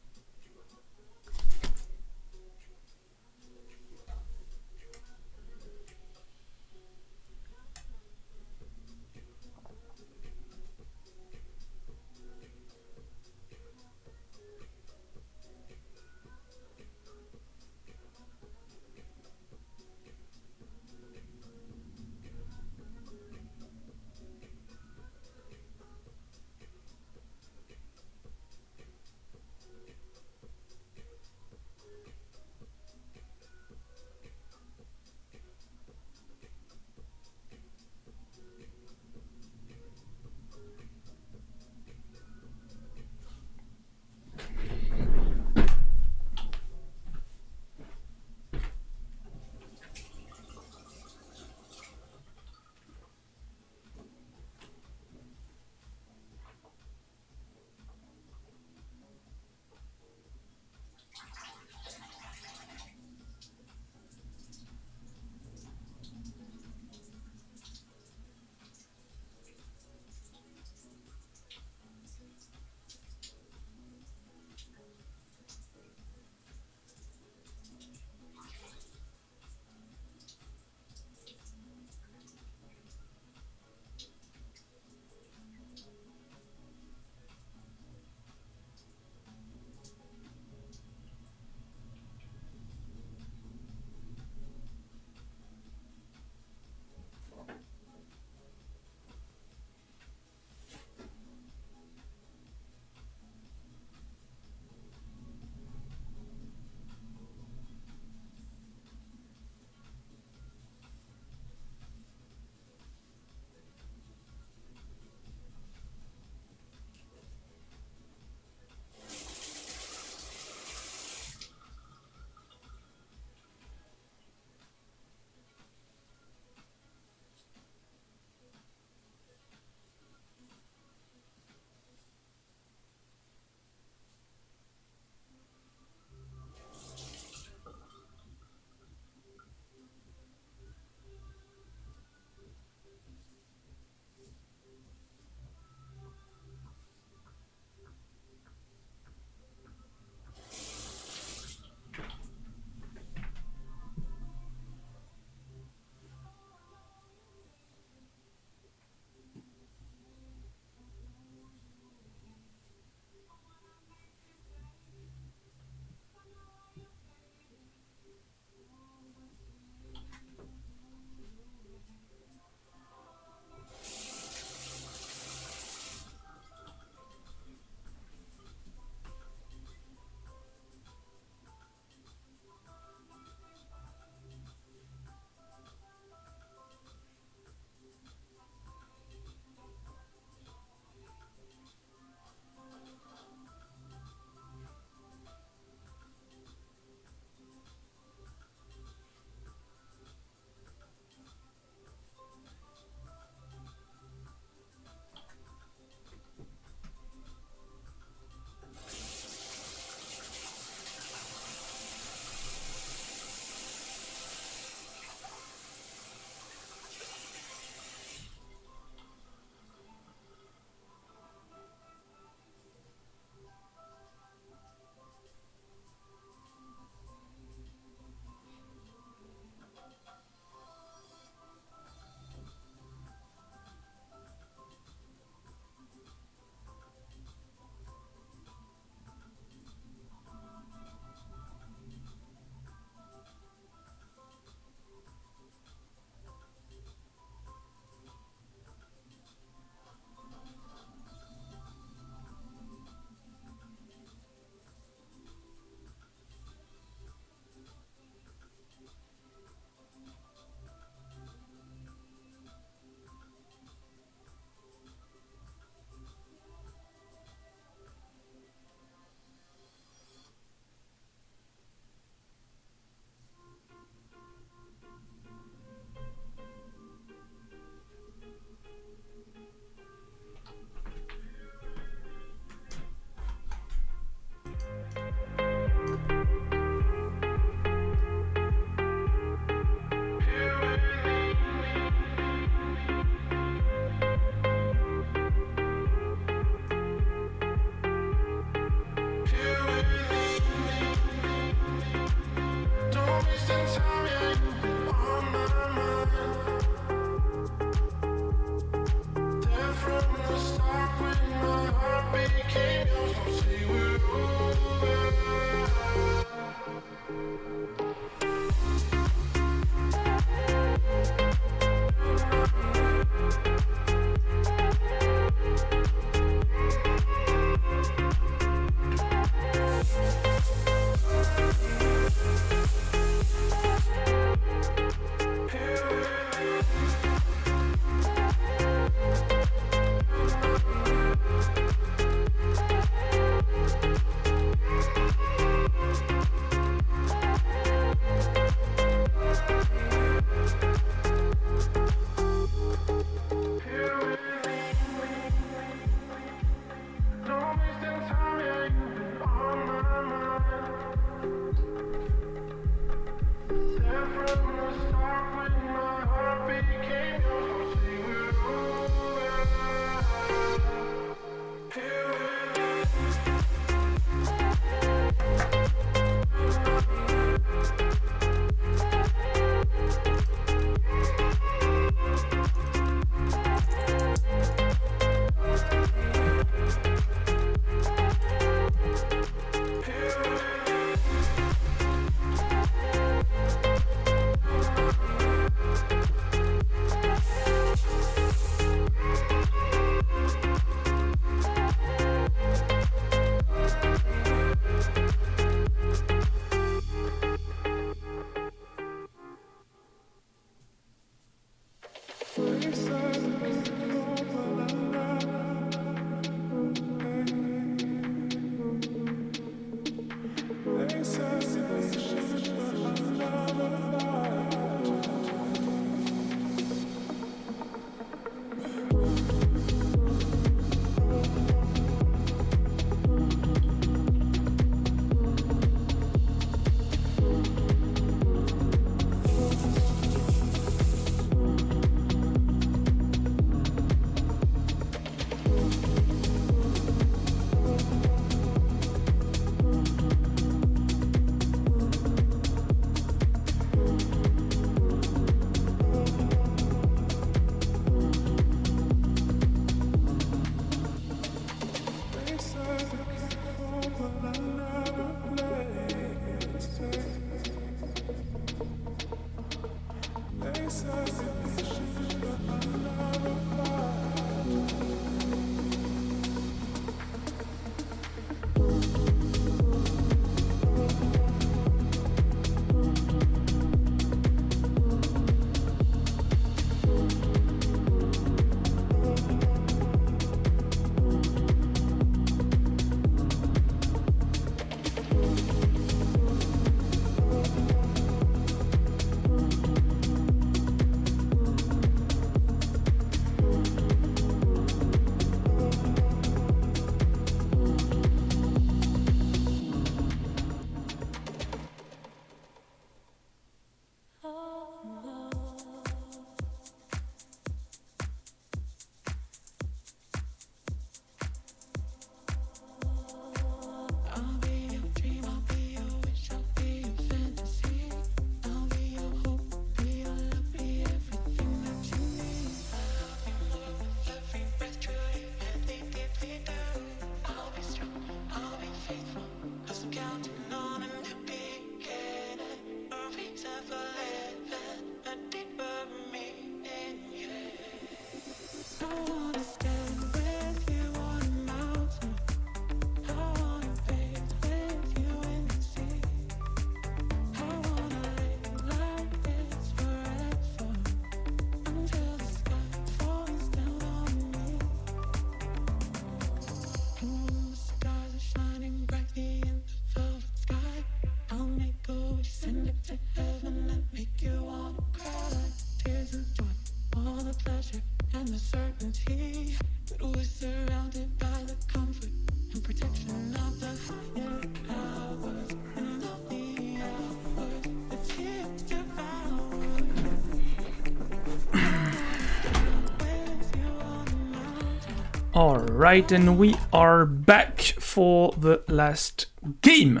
Speaker 1: Alright, and we are back for the last game.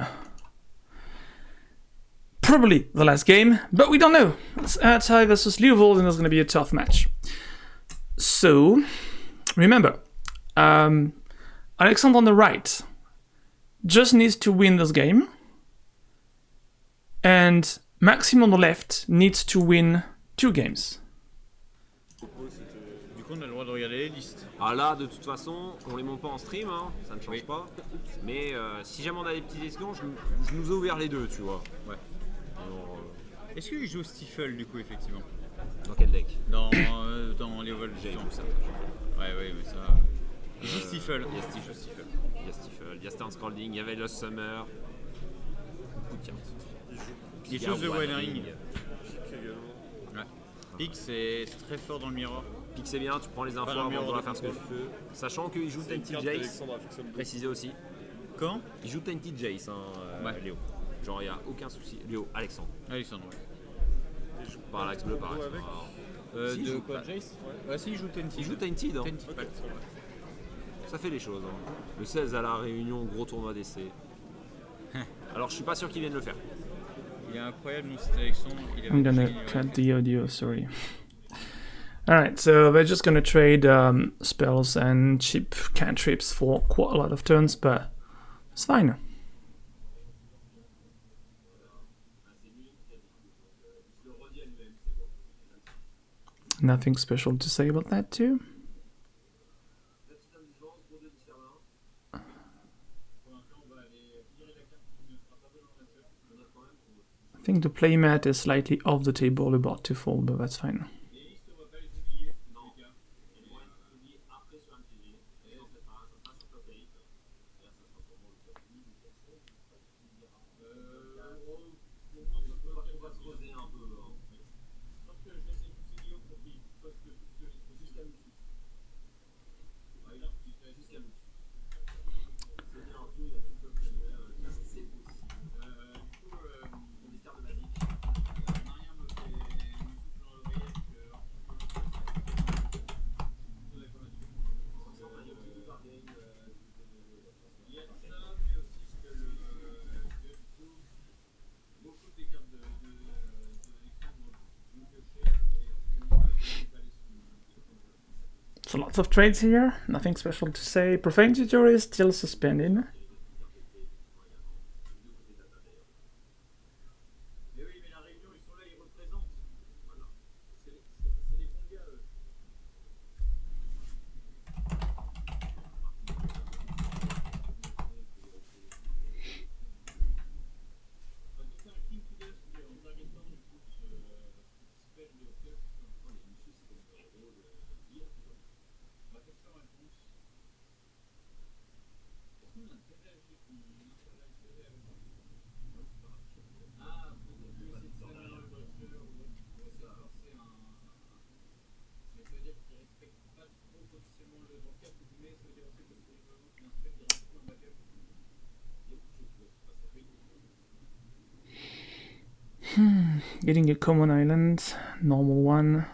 Speaker 1: Probably the last game, but we don't know. It's Atai versus Leovold, and it's going to be a tough match. So, remember, Alexandre on the right just needs to win this game, and Maxime on the left needs to win 2 games.
Speaker 3: Du coup, on a le droit de regarder les listes.
Speaker 2: Ah là, de toute façon, on les monte pas en stream, hein, ça ne change
Speaker 3: Oui.
Speaker 2: pas. Mais si jamais on a des petits escons, je nous ai ouvert les deux, tu vois.
Speaker 3: Ouais.
Speaker 2: Alors,
Speaker 3: Est-ce qu'il joue Stifle du coup, effectivement?
Speaker 2: dans quel deck?
Speaker 3: Dans les vols,
Speaker 2: J'ai
Speaker 3: justement.
Speaker 2: tout ça.
Speaker 3: Ouais, mais ça. Il joue Stifle.
Speaker 2: Il y a Stifle, il y a Stern Scrolling, il y avait Lost Summer. Beaucoup de cartes.
Speaker 3: Il
Speaker 2: y a
Speaker 3: joue The One
Speaker 2: One
Speaker 3: Ring.
Speaker 2: Ring.
Speaker 3: Ouais. Pix, c'est très fort dans le mirror.
Speaker 2: Pique c'est bien, tu prends les infos
Speaker 3: Pas dans le
Speaker 2: avant
Speaker 3: mur
Speaker 2: de
Speaker 3: de
Speaker 2: faire ce que tu veux. Sachant qu'il joue Tainted Jace,
Speaker 6: Alexandre affectionne beaucoup.
Speaker 2: précisé aussi.
Speaker 3: Quand?
Speaker 2: Il joue Tainted Jace, hein,
Speaker 3: Ouais.
Speaker 2: Léo. Genre, il n'y a aucun souci. Léo, Alexandre.
Speaker 3: Alexandre, ouais.
Speaker 2: Par l'Axe bleu, par Axe
Speaker 6: avec.
Speaker 2: noir. Si,
Speaker 3: De
Speaker 2: il joue
Speaker 3: quoi?
Speaker 2: pas.
Speaker 3: Jace? Ouais, si, il joue Tainted.
Speaker 2: Il joue Tainted, hein.
Speaker 3: Tainted,
Speaker 6: Ok,
Speaker 3: ouais.
Speaker 6: ça va.
Speaker 2: Ça fait les choses. Hein. Le 16 à la Réunion, gros tournoi d'essai. Alors, je suis pas sûr qu'il vienne le faire.
Speaker 3: Il est incroyable, non, c'était Alexandre. Il avait
Speaker 1: I'm gonna
Speaker 3: gagné, ouais.
Speaker 1: cut the audio, sorry. Alright, so they're just gonna trade spells and cheap cantrips for quite a lot of turns, but it's fine. Nothing special to say about that too. I think the playmat is slightly off the table, about to fall, but that's fine.
Speaker 2: Non,
Speaker 1: So lots of trades here, nothing special to say. Profane Tutor is still suspended.
Speaker 4: Mais oui, mais la Réunion, ils sont là, ils représentent. Voilà. C'est des bons gars, eux. Enfin, quand c'est un king to death, où en targetant, du coup, ce spell de curse, enfin, les messieurs, c'est comme un héros de dire, tu vois. Bah, question réponse. Est-ce qu'on interagit avec ça? Ah, pour essayer de slammer le watcher ou pour essayer de forcer un. Mais ça veut dire qu'il respecte pas trop potentiellement le. Dans le cas que tu mets, ça veut dire aussi que c'est rigolo qu'il inspecte gratuitement en backup. Il y a beaucoup de choses qui doivent se passer.
Speaker 1: Getting a common island, normal one.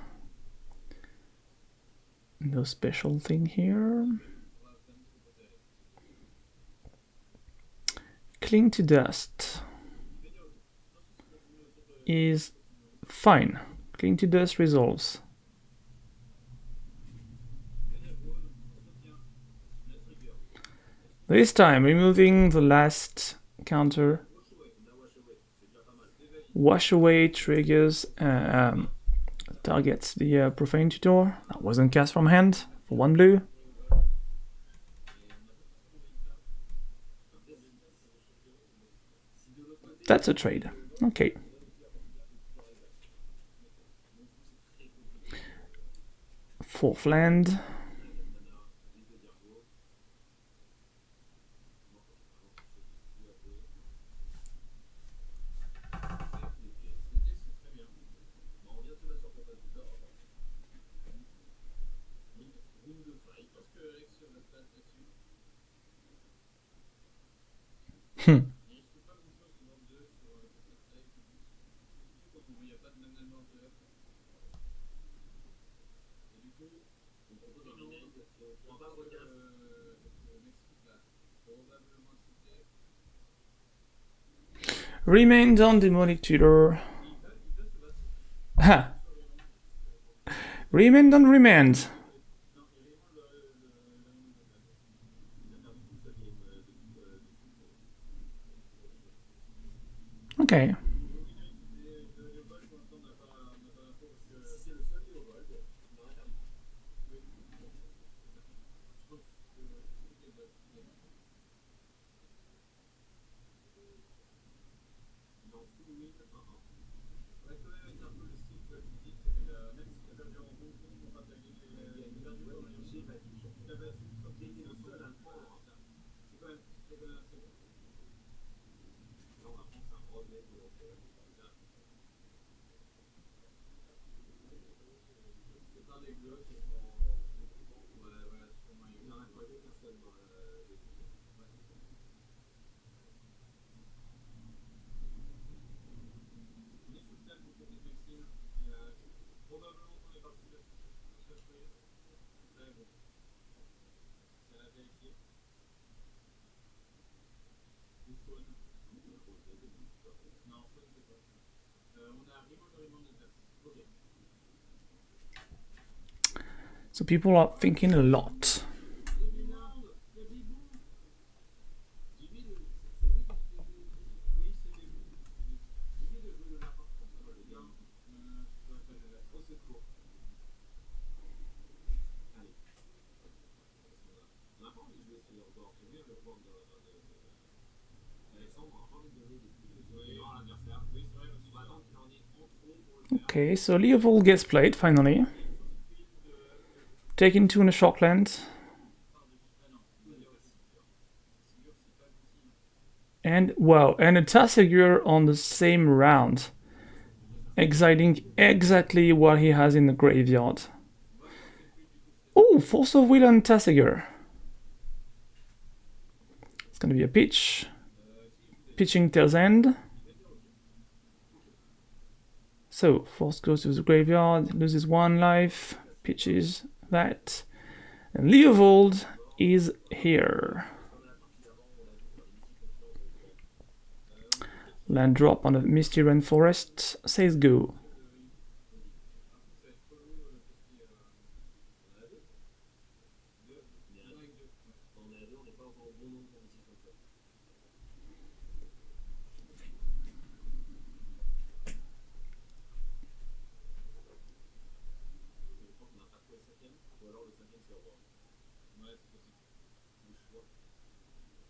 Speaker 1: No special thing here. Cling to dust is fine. Cling to dust resolves. This time removing the last counter. Wash away triggers targets the Profane Tutor. That wasn't cast from hand for 1 blue. That's a trade. Okay. Fourth land. Remained on Demonic Tutor. Ha! Remained on Remand. Okay. So people are thinking a lot. Okay, so Leovold gets played finally. Taking 2 in a shockland. And wow, and a Tassigure on the same round. Exiling exactly what he has in the graveyard. Oh, Force of Will and Tassigure. It's gonna be a pitch. Pitching Tail's End. So, Force goes to the graveyard, loses 1 life, pitches that. And Leovold is here. Land drop on a Misty Rainforest says go.
Speaker 8: bon nombre pour décision de flop. Mais je crois qu'on n'a pas trouvé le cinquième, ou alors le cinquième c'est roi.
Speaker 4: Ouais, c'est possible.
Speaker 8: Le choix.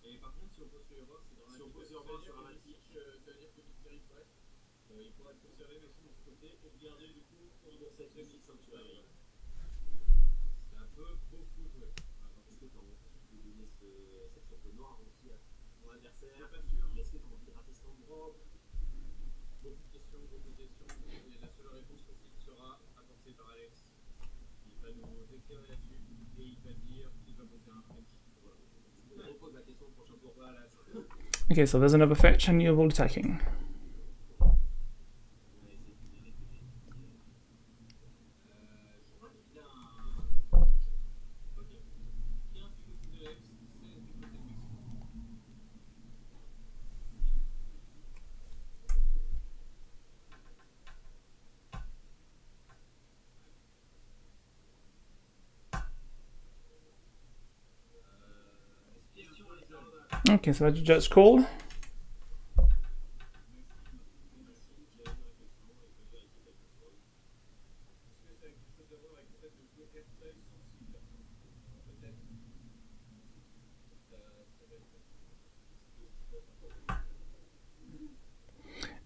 Speaker 4: Et par contre, si on pose sur les rois, c'est dramatique.
Speaker 2: Si on pose sur
Speaker 4: Ça veut
Speaker 2: les rois,
Speaker 4: dire
Speaker 2: c'est
Speaker 4: que
Speaker 2: dramatique.
Speaker 4: ça veut dire que Mystery passe. Il pourrait être conservé mais aussi de ce côté et de garder du coup pour
Speaker 8: Pour cette musique sanctuaire.
Speaker 4: C'est un peu beaucoup joué.
Speaker 8: Est-ce que tu as envie de donner cette sorte de noir aussi à ton adversaire?
Speaker 4: C'est pas sûr.
Speaker 8: Est-ce que tu as envie de rater stand drop?
Speaker 4: Beaucoup de questions, beaucoup de questions. Et la seule réponse possible sera apportée par Alex. Il va nous éclairer là-dessus et il va dire qu'il va poser un French. Voilà.
Speaker 8: Je te repose la question le prochain tour.
Speaker 4: Voilà.
Speaker 1: Okay, so there's another fetch and you're all attacking.
Speaker 4: Je crois qu'il a un. Ok. 15 du côté de Alex, 16 du côté de Mexico. Question à l'école.
Speaker 1: Okay, so that's just called.
Speaker 4: Est-ce que ça a quelque chose à voir avec le fait de jouer airtail sensible? Peut-être. Ça va être.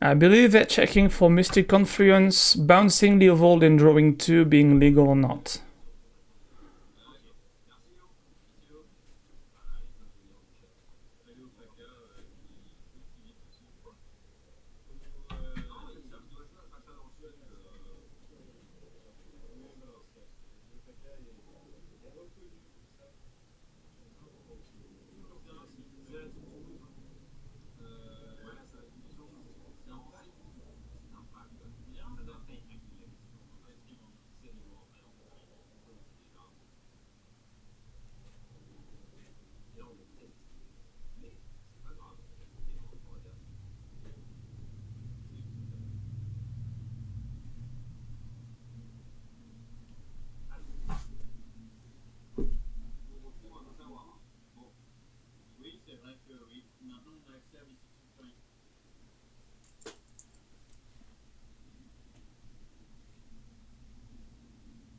Speaker 1: I believe that checking for Mystic Confluence, bouncing the evolved and drawing 2 being legal or not.
Speaker 4: Oui, c'est vrai que oui. Maintenant, on a accès à Mystic Sanctuary.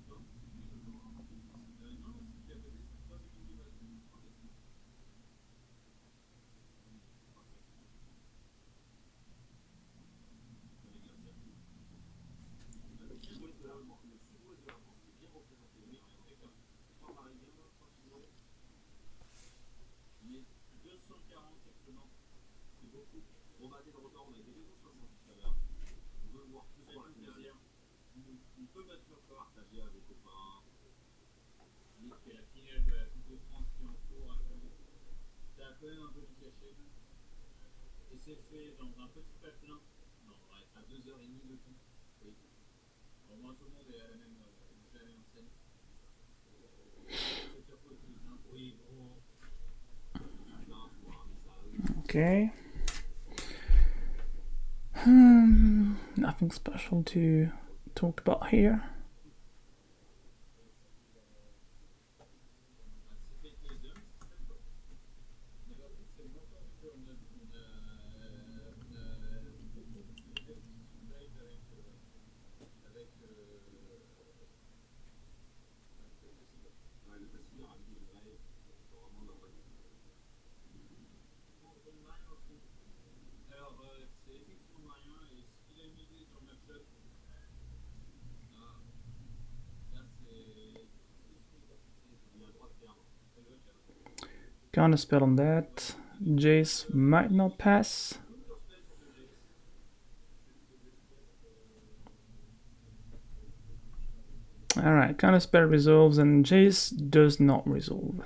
Speaker 4: Non, ce qu'il a posé, c'est 3 secondes de base.
Speaker 8: Le sud-ouest de la France est bien représenté.
Speaker 4: Oui, d'accord.
Speaker 8: 3 Parisiens, 3 Chinois.
Speaker 4: Mais 240 actuellement, c'est beaucoup.
Speaker 8: On va battre le record, on a été 260 tout à l'heure. On veut le voir plus sur la
Speaker 4: Avec
Speaker 8: finale.
Speaker 4: plaisir. On peut battre le record.
Speaker 8: Partager avec les copains.
Speaker 4: C'est la finale de la Coupe de France qui est en cours actuellement. Ça a quand même un peu du cachet. Et c'est fait dans un petit patelin. Non, ouais, à 2h30 de tout. Oui. Au moins tout le monde est à la même enseigne. C'est sur côté, hein. Oui, bon.
Speaker 1: Okay. Nothing special to talk about here.
Speaker 4: C'est fait les deux, c'est très fort. Mais par contre, c'est moins fort qu'on a beaucoup de live avec
Speaker 8: Ouais, le facile a ramené le live. C'est vraiment normal.
Speaker 4: Alors, c'est effectivement Marien, et ce qu'il a misé sur le match-up, là c'est.
Speaker 8: Il a le droit de perdre.
Speaker 1: Counter spell on that. Jace might not pass. Alright, counter spell resolves and Jace does not resolve.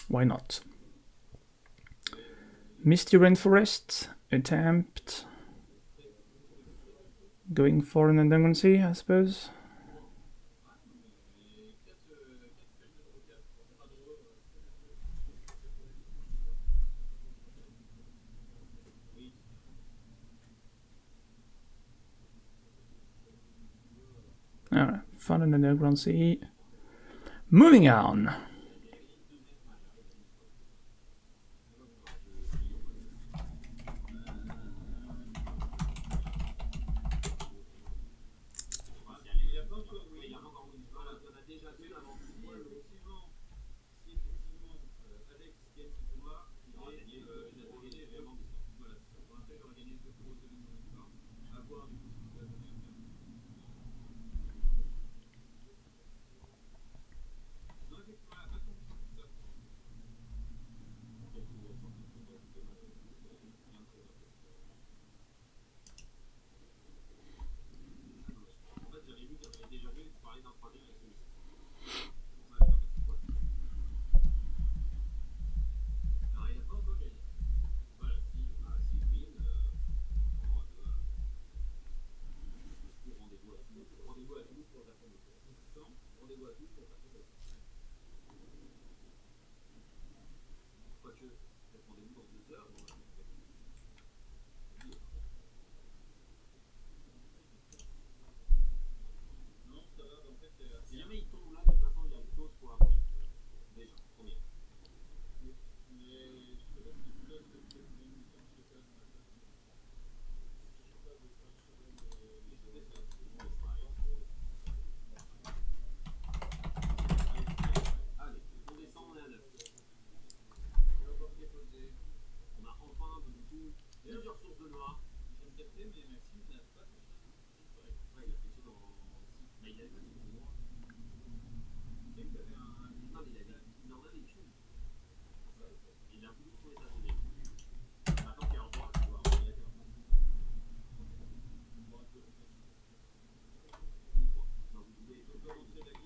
Speaker 1: Why not? Misty Rainforest, attempt. Going for an Endangancy, I suppose. Alright, fun in the underground sea. Moving on.
Speaker 2: Rendez-vous à tous pour faire tomber. Quoique, peut-être rendez-vous dans 2 heures.
Speaker 4: Non, ça va, en fait,
Speaker 2: Si jamais il tombe là, de toute façon, il y a une clause pour la prochaine. Déjà, premier.
Speaker 4: mais je sais pas si tu donnes peut-être même du temps chez ça dans la table. Je sais pas de faire
Speaker 2: Les
Speaker 4: chemin
Speaker 2: deux,
Speaker 4: ça.
Speaker 2: c'est allez, on descend, on est à 9.
Speaker 4: Et encore déposé.
Speaker 2: On a enfin, du coup, plusieurs sources de noir.
Speaker 4: Je viens de capter, mais Maxime n'a pas touché son soleil.
Speaker 2: Ouais, il a pêché dans 6. Mais il avait pas de noir.
Speaker 4: Tu sais que t'avais un.
Speaker 2: Non, mais il en avait qu'une. Il a voulu trouver sa deuxième. Maintenant qu'il est en droit, tu vois, il y a qu'un. Non, vous voulez.
Speaker 4: On peut commencer la game.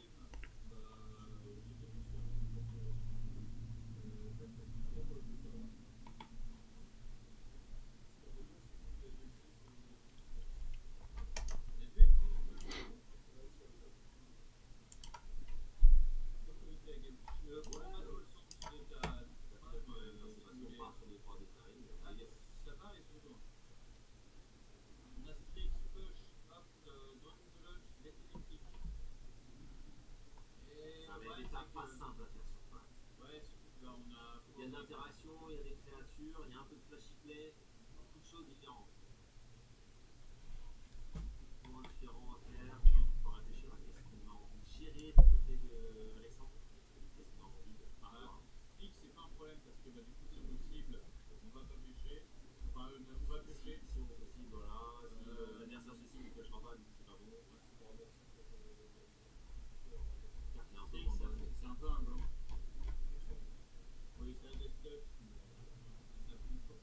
Speaker 4: Ça va et souvent. On a Strix, Push, Hop, Duel, Let Electric. Et
Speaker 2: Ça va
Speaker 4: ouais,
Speaker 2: être une étape pas simple à faire sur patte.
Speaker 4: ouais, surtout que là on a.
Speaker 2: Il y a de l'interaction, il y a des créatures, il y a un peu de flashy play, beaucoup de choses différentes. Comment différents à faire. Il faut réfléchir à qu'est-ce qu'on a envie de gérer du côté de Alexandre. Qu'est-ce qu'on a envie de faire.
Speaker 4: X c'est pas un problème parce que bah, du coup si on cible, on va pas pêcher. Enfin, on va pêcher.
Speaker 2: Si on se cible, voilà. Si l'adversaire se cible, il ne pêchera pas, du coup c'est pas bon. Carte est un peu
Speaker 4: Strix,
Speaker 2: moins bonne.
Speaker 4: c'est un peu un blanc. Oui, c'est un left touch. Ça a plus de force.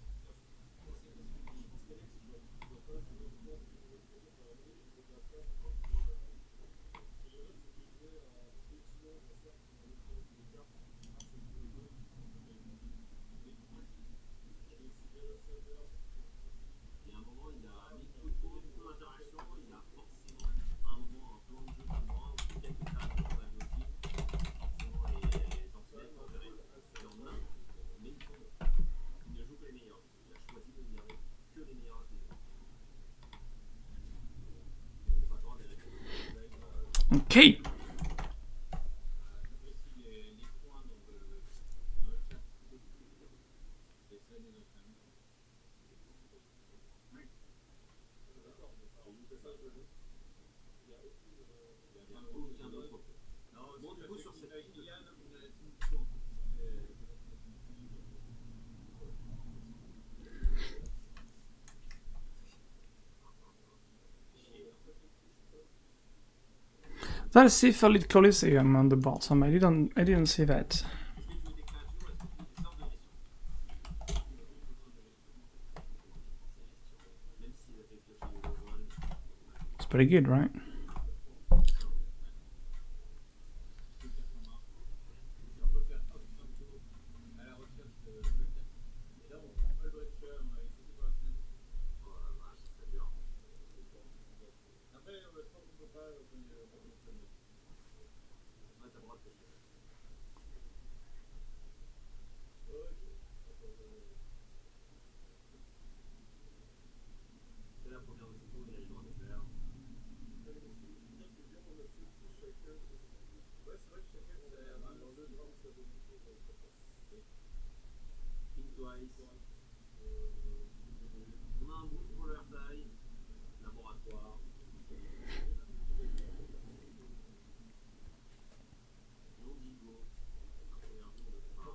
Speaker 2: Et à un moment, il a mis beaucoup d'interaction, il a forcément à un moment un plan de jeu pour moi, ou quelques créatures qu'on avait aussi. Forcément, les anti-decks ont géré. Il en a, mais ils sont bons. Il ne joue que les meilleurs. Il a choisi de ne garder que les meilleurs à ses yeux. On n'est pas tant à des règles.
Speaker 1: Ok.
Speaker 4: Voici les points dans le chat. Et ça, de notre ami.
Speaker 2: Il n'y a aucun autre.
Speaker 4: Non,
Speaker 2: Bon, du coup, sur cette
Speaker 4: avec
Speaker 2: ligne de
Speaker 4: Yann, on a la team point.
Speaker 1: That is Cephalid Coliseum on the bottom. I didn't see that. It's pretty good, right?
Speaker 4: On peut faire hop, un tour à la recherche de Golden. Et là, on prend pas le breacher, on va aller sauter par la fenêtre.
Speaker 2: Oh la vache, c'est très dur.
Speaker 4: Après, je pense qu'on peut pas quand il y a pas de fenêtre.
Speaker 2: Ouais, t'as le droit de pêcher. C'est la première de ce tour, il a les droits de faire.
Speaker 4: Ouais, c'est vrai que chacun, ça a l'air mal dans le temps.
Speaker 2: King Twice. On a un boost pour leur taille. Laboratoire. Londigo. Un premier tour de fin.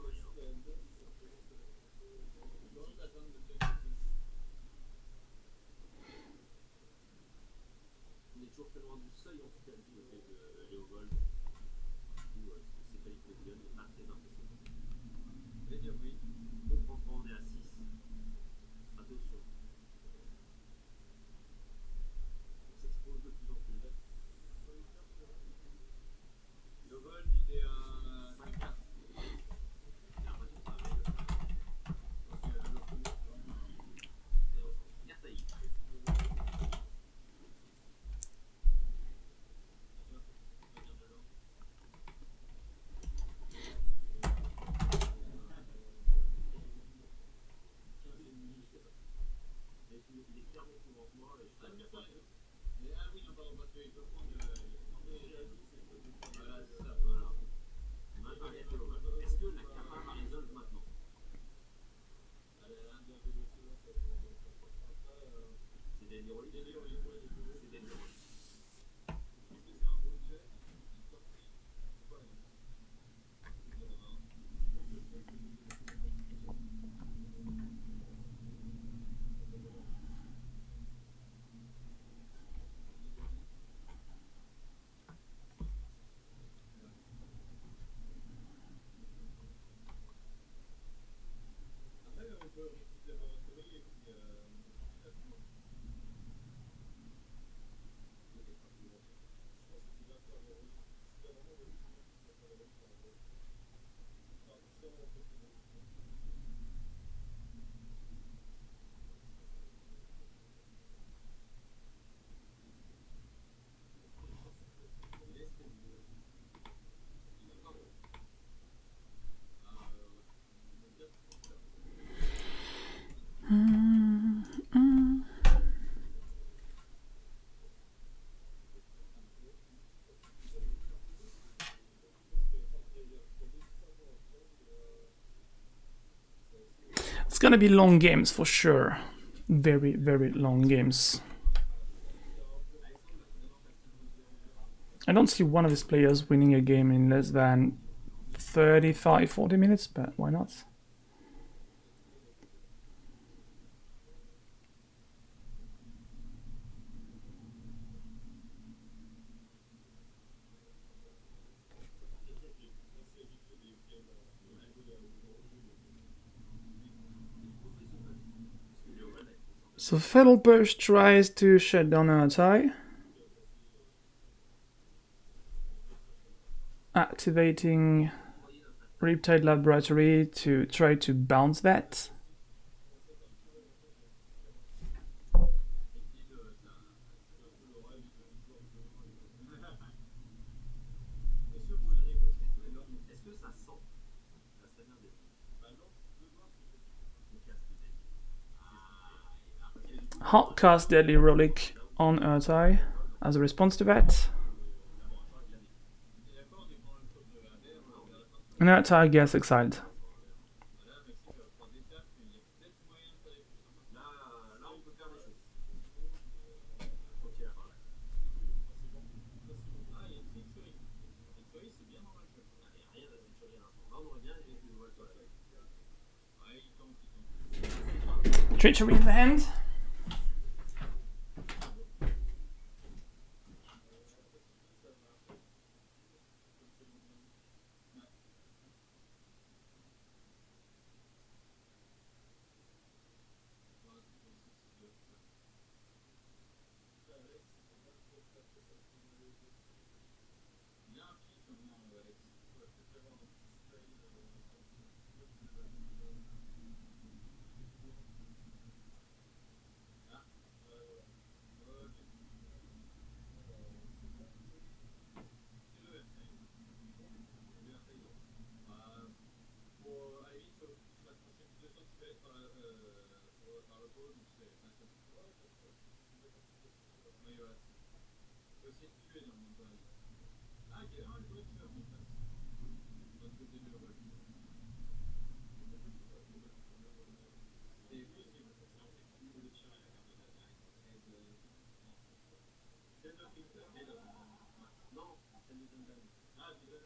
Speaker 4: Je pense attendre de faire une
Speaker 2: On est toujours très loin du seuil en tout cas du côté de Léovold. Du coup, c'est qualité de gun n'est pas très impressionnant.
Speaker 4: Je vais dire oui.
Speaker 2: Donc pour l'instant on est à 6. Attention. On s'expose de plus en plus.
Speaker 4: Le vol, il est à 5-4.
Speaker 2: J'ai l'impression que ça va bien.
Speaker 4: Donc, le premier.
Speaker 2: Carte à X.
Speaker 4: Ah oui, non, pardon, parce qu'il peut prendre. Voilà, c'est ça, voilà.
Speaker 2: Maintenant, il y a de l'eau. Est-ce que la capa va résolve maintenant? C'est des lyriques. C'est des lyriques.
Speaker 6: Après, on peut réussir d'avoir un soleil et puis là, c'est bon. Je pense que tu vas faire le rôle. Tu vas vraiment réussir, tu vas faire le rôle pour un rôle. Enfin, sans précision.
Speaker 1: It's gonna be long games for sure. Very, very long games. I don't see one of his players winning a game in less than 35-40 minutes, but why not? So Fatal Push tries to shut down an attack, activating Riptide Laboratory to try to bounce that.
Speaker 2: Est-ce que ça sent? Ça serait bien d'être. Bah non, tu peux voir si on casse peut-être.
Speaker 1: Hot cast Deadly Relic on Urtai as a response to that. And Urtai gets exiled.
Speaker 2: Là, on peut faire des choses. Ok, d'accord.
Speaker 4: Ah, il y a une tricherie. Tricherie, c'est bien dans le jeu.
Speaker 2: Il n'y a rien à censurer à l'instant. Là, on aurait bien aimé que voit toi.
Speaker 4: Ouais, il tente, il tente.
Speaker 1: Treachery in the hand.
Speaker 4: Il y a un pic maintenant, Alex. Ouais, peut-être avoir un petit spray. Ah, ok. C'est le Versailles. Le Versailles, non. Pour, à la limite, sur la prochaine 2 cm par le pôle, donc c'est pas ça. Oui, voilà. C'est aussi une tuer dans mon temps. Ah, ok, ah, je voulais tuer en face. Dans le côté de vol. C'est possible. C'est en fait au niveau de tir à la carte de bataille. Celle de Filter.
Speaker 2: Non, celle de Duncan.
Speaker 4: Ah, tu veux.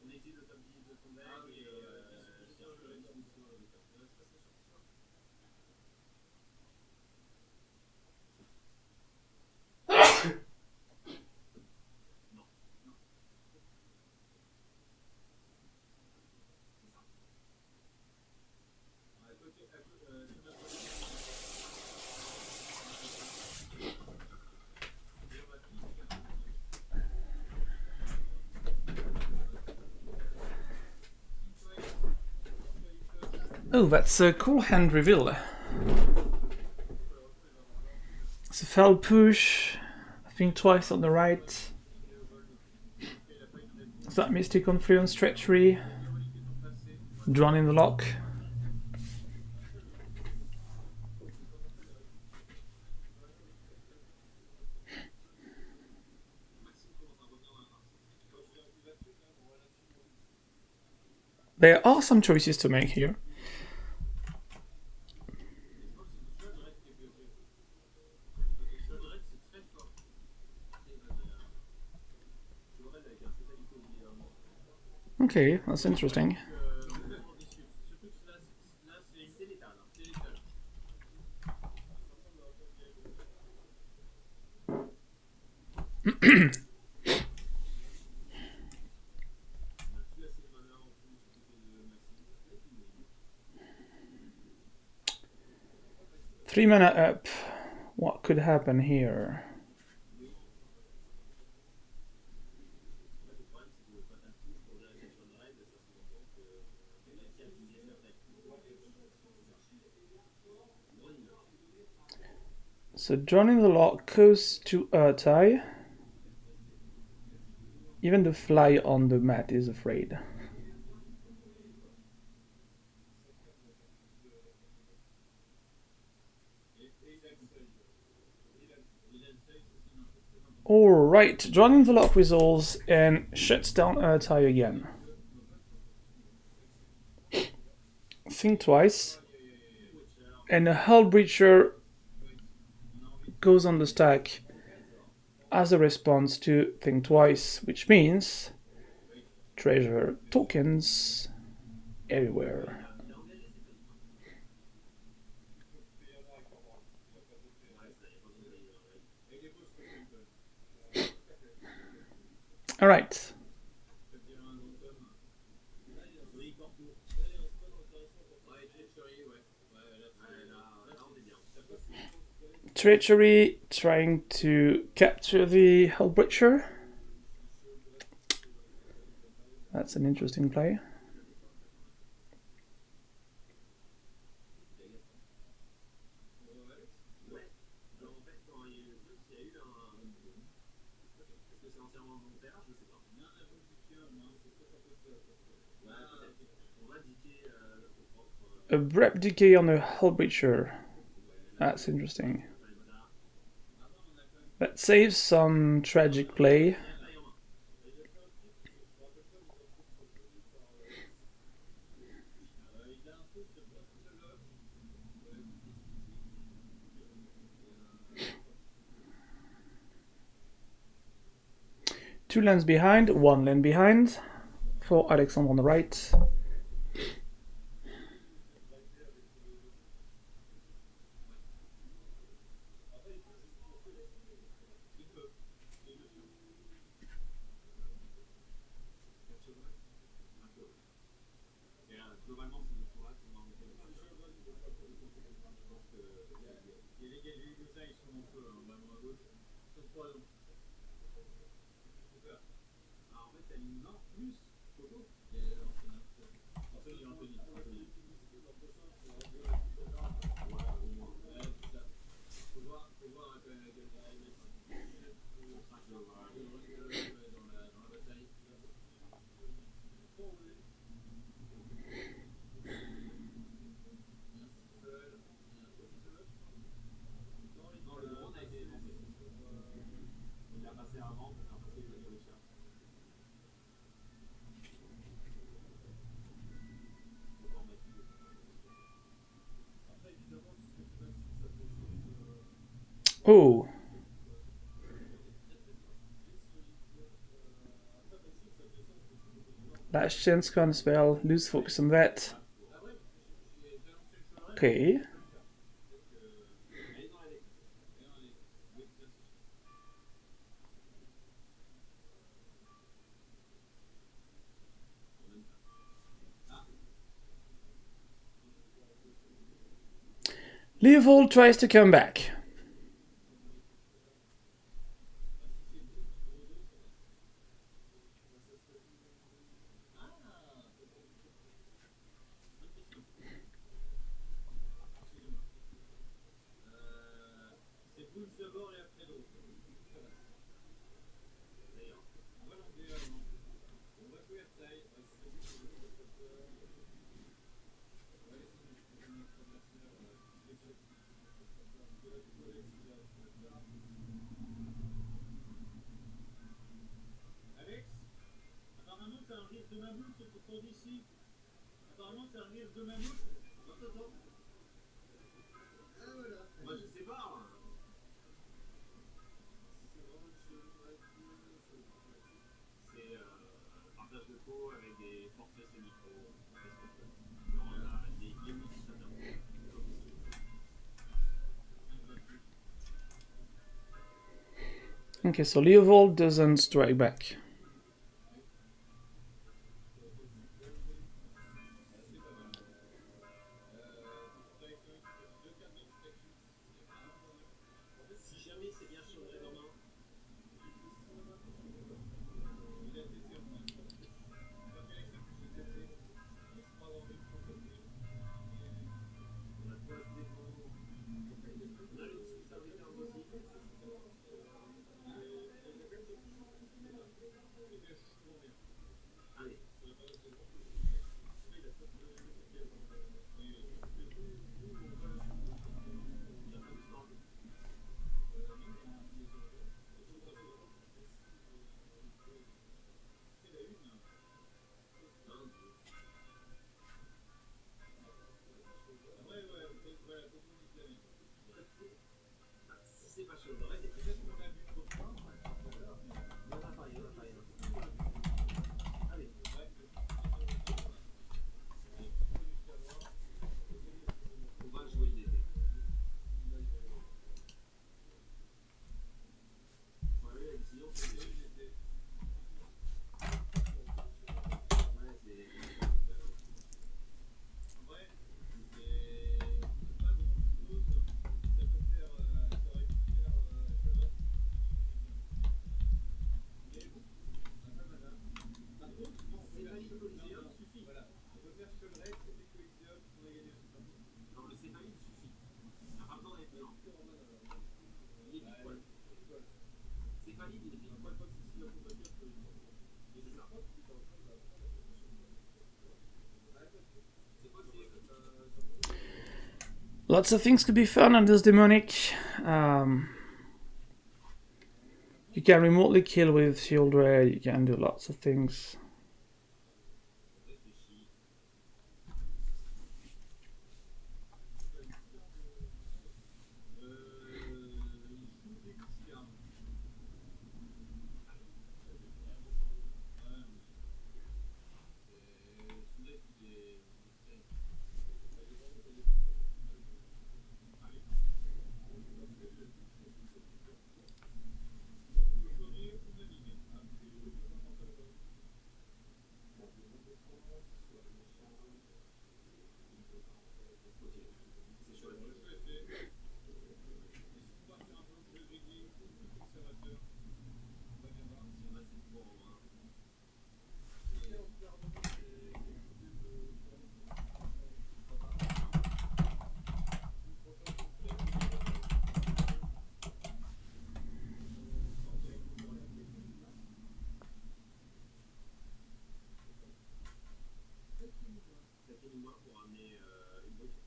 Speaker 2: On utilise le top 10 de ton deck
Speaker 4: Ah oui,
Speaker 2: et
Speaker 4: je le utilise sur le cœur. Je passe sur ça. À côté, sur ma poche. Et on va cliquer.
Speaker 1: Oh, that's a cool hand reveal. It's a fell push, I think twice on the right. Is that Mystic Confluence, Treachery, drawn in the lock. There are some choices to make here. Okay, that's interesting. Three mana up. What could happen here? So joining the lock goes to Urtai. Even the fly on the mat is afraid. Alright, joining the lock resolves and shuts down Urtai again. Think twice. And a Hull Breacher goes on the stack as a response to Think Twice, which means treasure tokens everywhere. Alright. Treachery trying to capture the Hullbreacher. That's an interesting play. Abrupt decay on the Hullbreacher. That's interesting. That saves some tragic play. Two lands behind, one land behind for Alexandre on the right. Oh. Last chance counter spell, lose focus on that. Okay. Leovold tries to come back.
Speaker 4: Alex, apparemment t'as un rire de ma boule qui est pourtant d'ici. apparemment, ça arrive de même. Attends. Ah voilà.
Speaker 2: Moi, je sais pas.
Speaker 6: C'est vraiment une chérie radio,
Speaker 2: C'est partage de faux avec des forfaits semi-pro. Non, là, les utilisateurs.
Speaker 1: Okay, so Leovold doesn't strike back.
Speaker 2: Si jamais c'est bien chaudré dans main. On a quoi se défendre. On a le petit serviteur aussi. Allez. Il y a pas de stand. Si c'est pas chaudré, c'est peut-être qu'on a bu trop de temps. Il y en a pas, il y en a pas, il y en a pas. Allez. On va jouer des dés. Ouais, la décision, c'est des dés. Ouais, c'est...
Speaker 6: En vrai, c'est pas grand chose. Ça peut faire. Ça aurait pu faire. Chaudrette. Mais bon, pas madame. Par contre, non,
Speaker 2: C'est
Speaker 6: faire
Speaker 2: pas une
Speaker 6: Coliseum,
Speaker 2: Coliseum.
Speaker 6: suffit. Voilà. On peut faire Chaudrette, c'était Coliseum, on a gagné cette partie.
Speaker 2: Non, le céphalide suffit. T'as pas besoin d'être blanc. Il est pile poil. Céphalide, il est pile poil. C'est ça. C'est quoi que c'est
Speaker 1: Lots of things could be fun on this demonic. You can remotely kill with shield ray. You can do lots of things.
Speaker 2: Réfléchis.
Speaker 6: Il joue des cartes.
Speaker 2: Celui-là, il est... C'est chouette. Si on a cette fois en main. Ça fait une main pour amener une brique.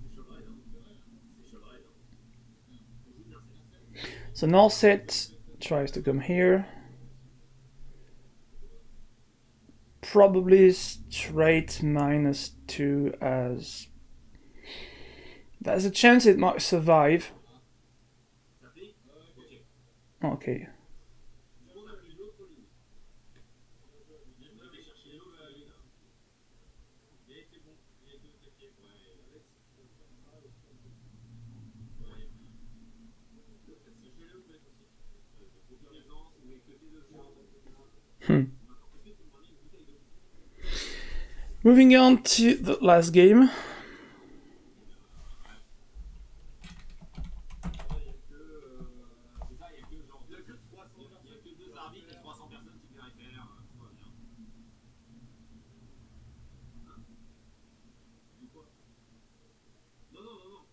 Speaker 2: C'est chaudré, non? C'est chaudré, non? On joue Narset.
Speaker 1: So Narset tries to come here. Probably straight -2 as... There's a chance it might survive.
Speaker 2: Ça fait? Ok.
Speaker 1: Okay.
Speaker 2: Tout le monde a pris l'autre ligne. On va chercher l'autre ligne.
Speaker 6: Il a été bon, il a été au taquet.
Speaker 2: Ouais.
Speaker 6: Je l'ai ouvert aussi.
Speaker 2: Pour connaissance, vous mettez que tes deux chances.
Speaker 1: Hmm.
Speaker 2: Est-ce que tu me demandes une bouteille d'eau?
Speaker 1: Moving on to the last game.
Speaker 2: C'est ça, il y a que genre. Il y a que 300 personnes. Il y a que deux arbitres et 300 personnes qui verraient faire. Tout va bien. Hein? Du quoi? Non.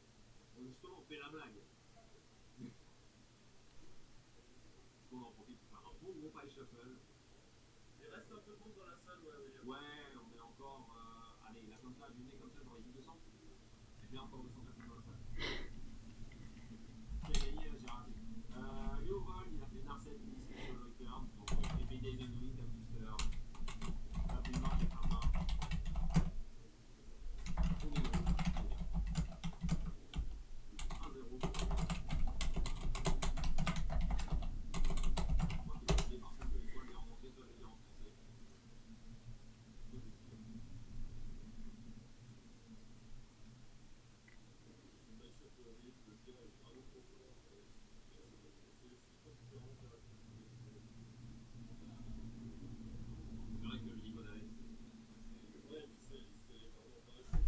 Speaker 2: Justement, on fait la blague. On en profite pour faire un bon gros pie shuffle.
Speaker 6: Il reste un peu de monde dans la salle, ouais.
Speaker 2: Ouais, on est encore. Allez, là comme ça, du nez comme ça, j'aurais dit 200. C'est bien encore 200 personnes dans la salle. Qui a gagné, j'ai raté. Léo Vol, il a fait Narset, Ministre sur le Return. Donc, les Days and Week, comme tu sais. C'est vrai que le niveau d'Alex,
Speaker 6: Ouais, puis c'est vraiment pas un shoot.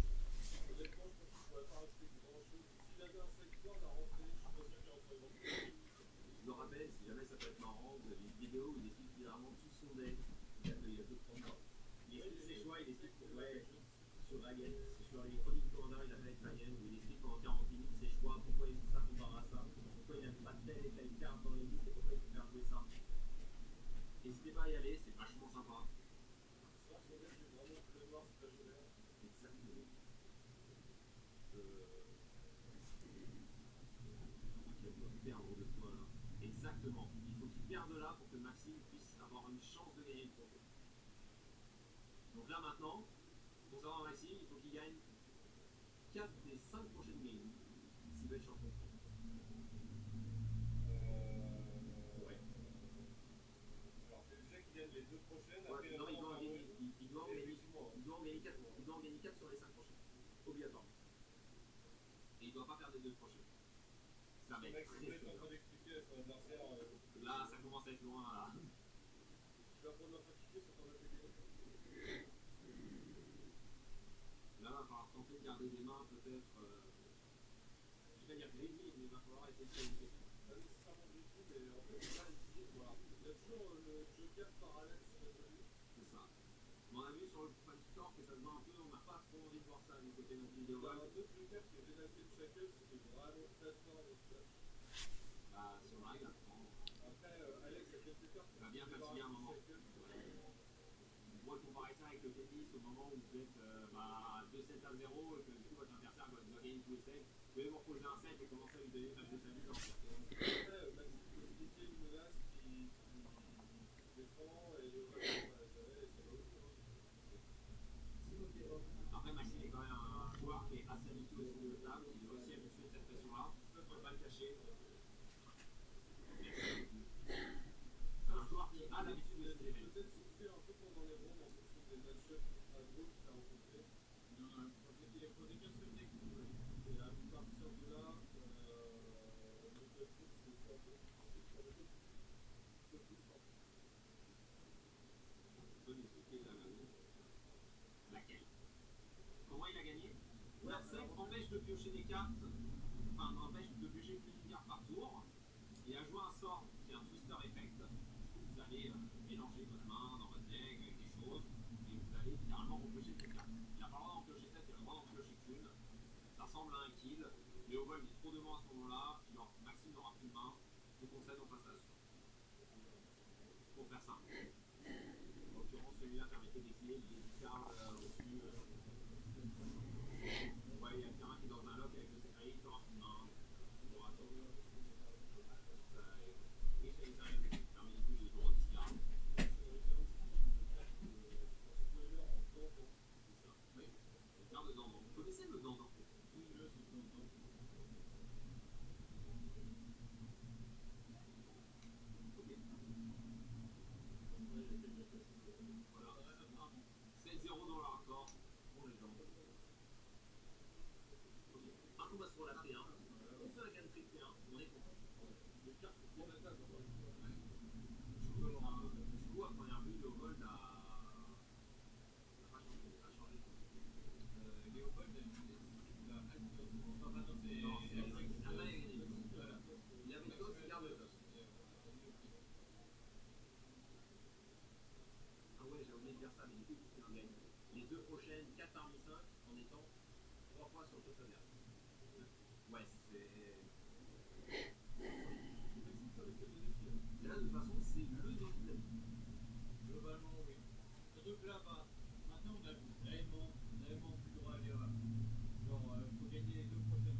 Speaker 6: Honnêtement, je pense qu'il pourrait pas rajouter grand chose. S'il avait un sideboard à rentrer, je suis pas sûr qu'il rentrerait grand chose.
Speaker 2: je me rappelle, si jamais ça peut être marrant, vous avez une vidéo où il explique littéralement tout son deck. Il y a 2-3 mois. Il explique ses choix, il explique ouais, sur Ryan, sur les chroniques commandeurs, il appelle avec Ryan, où il explique pendant 40 minutes ses choix, pourquoi il joue ça comparé à ça, pourquoi il n'aime pas telle et telle carte dans les listes et pourquoi il préfère jouer ça. N'hésitez pas à y aller, c'est vachement sympa.
Speaker 6: C'est vrai que son deck est vraiment bleu noir, c'est pas génial.
Speaker 2: Exactement. Quel doit perdre de fois là. Exactement. Il faut qu'il perde là pour que Maxime puisse avoir une chance de gagner le tour. Donc là maintenant, concernant Maxime, il faut qu'il gagne 4 des 5 prochaines games s'il veut être champion de France. Ouais.
Speaker 6: Alors, c'est déjà qu'il gagne les 2 prochaines.
Speaker 2: Ouais,
Speaker 6: Après,
Speaker 2: non, il doit en gagner,
Speaker 6: effectivement,
Speaker 2: il doit en gagner 4. Il doit en gagner 4 sur les 5 prochaines. Obligatoirement. Et il doit pas perdre les 2 prochaines. Ça va être très
Speaker 6: Maxime est en
Speaker 2: dur.
Speaker 6: train d'expliquer à son adversaire.
Speaker 2: Là, ça commence à être loin là.
Speaker 6: Tu vas prendre un pratiquer sur ton APT.
Speaker 2: Là, il va falloir tenter de garder des mains peut-être. Je vais dire grésibles, mais il va falloir essayer de qualifier.
Speaker 6: Pas nécessairement du tout, mais en fait, c'est pas utile. Voilà. Il y a toujours le joker parallèle sur le jeu.
Speaker 2: C'est ça. On a vu sur le fan store que ça se voit un peu, on n'a pas trop envie de voir ça du côté non plus de
Speaker 6: Il y a
Speaker 2: Duel.
Speaker 6: un autre joker qui est Renacé de Shackle, c'était vraiment très fort dans ce match.
Speaker 2: Bah, si on arrive à prendre,
Speaker 6: Après, Alex a quelques cartes.
Speaker 2: ça va bien fatiguer un moment. On pourrait comparer ça avec le tennis au moment où vous êtes à 2-7 à 0 et que du coup votre adversaire doit gagner tous les 7. Vous pouvez vous reposer un set et commencer à lui donner une match de sa vie dans le
Speaker 6: Après, Maxime peut expliquer une menace qui défend et le reste, on va gérer et ça va au tour.
Speaker 2: Après, Maxime est quand même un joueur qui est assez habitué au style de table, il est aussi habitué de cette pression-là. Je ne peux pas le cacher. C'est un joueur qui a l'habitude de se lever.
Speaker 6: Peut-être souffler un peu pendant les rondes en fonction des match-ups aggro qu'il a rencontrés.
Speaker 8: Non, il a posé qu'un seul deck pour jouer.
Speaker 6: Et à partir de là, le plateau, c'est un peu plus fort.
Speaker 2: On peut nous expliquer la raison. Laquelle? Comment il a gagné? Narcec empêche de piocher des cartes, enfin empêche de piocher plus d'une carte par tour. Il a joué un sort qui est un twister effect. Vous allez mélanger votre main dans votre deck avec des choses et vous allez littéralement repiocher cette carte. Il n'a pas le droit d'en piocher 7, il a le droit d'en piocher qu'une. Ça ressemble à un kill. Mais au vol, il est trop devant à ce moment-là. Maxime n'aura plus de main. Je vous conseille d'en passer à ce pour faire simple. En l'occurrence, celui-là permettait d'exiler les cartes au-dessus. Ouais, il y a quelqu'un qui est dans un lock avec le sécurité, il aura plus de main. Il aura tout. Et ça permet du coup de gros discards. C'est ça. Oui. Une carte de dandan. Vous connaissez le dandan?
Speaker 8: Oui, là, c'est pas longtemps.
Speaker 2: Ok.
Speaker 8: Ouais, j'ai fait le déplacement.
Speaker 2: Voilà. 7-0 dans le hardcore pour les gens. Ok. Un coup, on va se relâcher. On fait un game trick T1. On est content.
Speaker 6: Les cartes bien attaquent.
Speaker 2: Du coup, à première vue, le Gold a pas changé. A changé.
Speaker 8: Léopold a utilisé la hack de enfin, non, c'est.
Speaker 2: Non, c'est Voilà. Il avait dos, il garde le dos. Ah ouais, j'ai oublié de dire ça, mais du coup, il gagne les 2 prochaines 4 parmi 5 en étant 3 fois sur le top adverse. Ouais, c'est. Et là, de toute façon, c'est le défi de la vie.
Speaker 8: Globalement, oui. Surtout que là, bah, maintenant, on a vraiment plus le droit à l'erreur. Genre, faut gagner les 2 prochaines.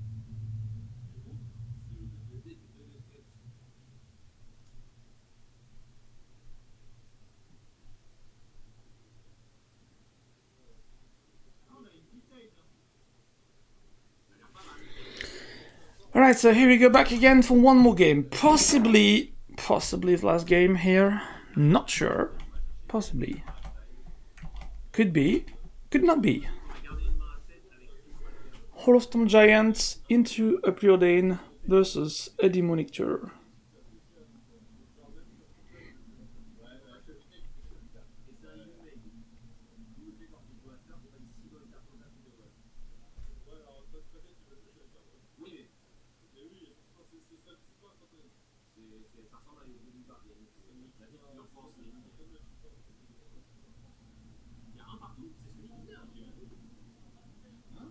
Speaker 2: Le défi.
Speaker 8: Ah, on a une petite table, hein.
Speaker 2: Ça a l'air pas mal.
Speaker 1: Alright, so here we go back again for one more game. Possibly the last game here. Not sure. Possibly. Could be. Could not be. Hall of Storm Giants into a Preordain versus a Demonic Tour.
Speaker 2: ça ressemble à une part. Il y a plusieurs fois en ligne. Il y a un partout, c'est ce que je disais. Hein?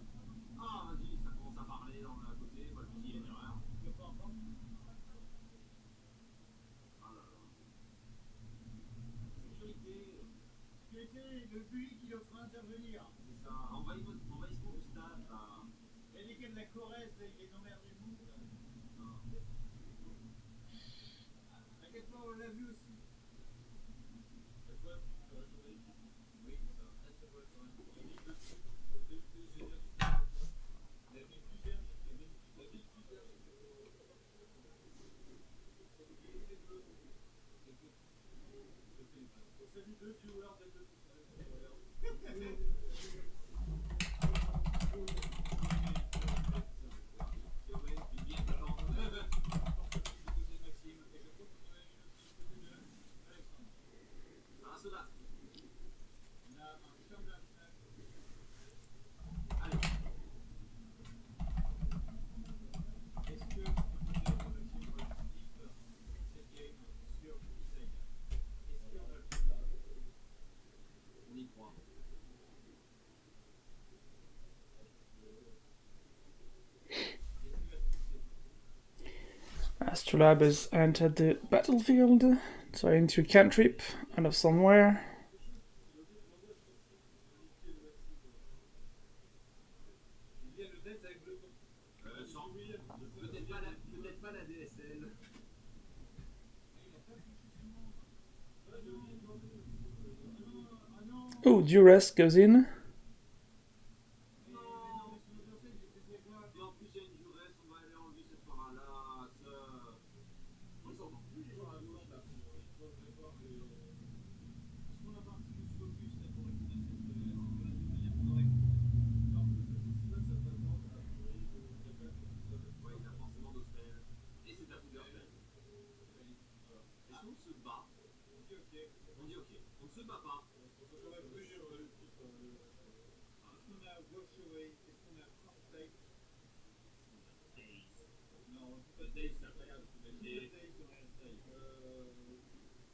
Speaker 2: Ah, vas-y, ça commence à parler dans à côté. Moi, je me dis, il y a une erreur. Ah là là. Sécurité.
Speaker 8: Sécurité, le public il est en train d'intervenir.
Speaker 2: C'est ça. Envahissement du stade, là.
Speaker 8: Et les gars de la Corrèze, là, ils viennent emmerder le monde.
Speaker 2: Ah.
Speaker 8: T'inquiète pas, on l'a vu aussi.
Speaker 6: Cette fois, tu aurais joué.
Speaker 8: Oui, ça.
Speaker 6: Ah, c'est vrai, quand même. On dit dessus. C'est génial. La vie plusieurs. La vie plusieurs. On salue deux viewers dès le
Speaker 2: Un soda.
Speaker 8: On a un chum d'un snack.
Speaker 2: Allez.
Speaker 8: Est-ce que vous pouvez faire Maxime pour le flip cette game sur Design? Est-ce qu'on va le faire là?
Speaker 2: On y croit.
Speaker 1: Astrolab has entered the battlefield, so into a cantrip out of somewhere.
Speaker 6: Il y a le net avec le
Speaker 2: Peut-être pas la DSL.
Speaker 1: Oh, Duress goes in.
Speaker 2: Et en plus, il y a une duresse, on va aller enlever cette para-là. Ils sont encore plus les gens à gauche là.
Speaker 8: Est-ce qu'on a pas un petit peu de focus là pour répondre à cette de manière correcte?
Speaker 6: Alors, le festival, ça t'attend a priori de quelqu'un qui est tout seul.
Speaker 2: Ouais, il a forcément deux spells. Et c'est un Fouderfell. Est-ce qu'on se bat?
Speaker 8: On dit ok.
Speaker 2: On dit ok. On ne se bat pas.
Speaker 6: Parce qu'on a brûlé le truc.
Speaker 8: Est-ce qu'on a Wash Away? Est-ce qu'on a First Light? Non, on dit pas
Speaker 2: Dave, c'est incroyable.
Speaker 8: Days on a Taille.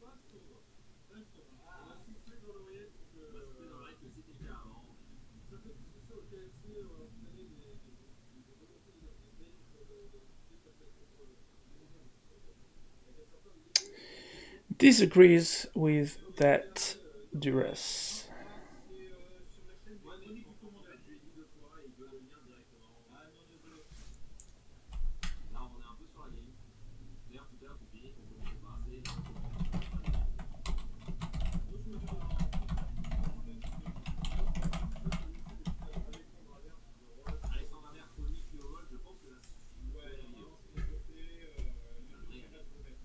Speaker 6: Pas sobre.
Speaker 8: Ah,
Speaker 6: On a soufflé dans l'oreillette pour que.
Speaker 2: On va se dans que c'était le cas avant.
Speaker 6: Ça fait plus que ça au KFC, on entraînait les volontés des Américains sur le déplacement contre le monde. Il y a certains vidéos.
Speaker 1: Disagrees with that Duress.
Speaker 8: c'est sur la chaîne
Speaker 2: Ouais,
Speaker 8: des
Speaker 2: mais
Speaker 8: chroniques du commandeur.
Speaker 2: je lui ai dit deux fois, il veut le lien directement.
Speaker 8: Ah non, désolé.
Speaker 2: Là, on est un peu sur la ligne. D'ailleurs, tout à l'heure, Poupie, on ne peut pas assez. Alexandre Amer, chronique le rôle, je pense que là, suffit.
Speaker 8: Ouais, non, c'est de côté, le dossier va se remettre.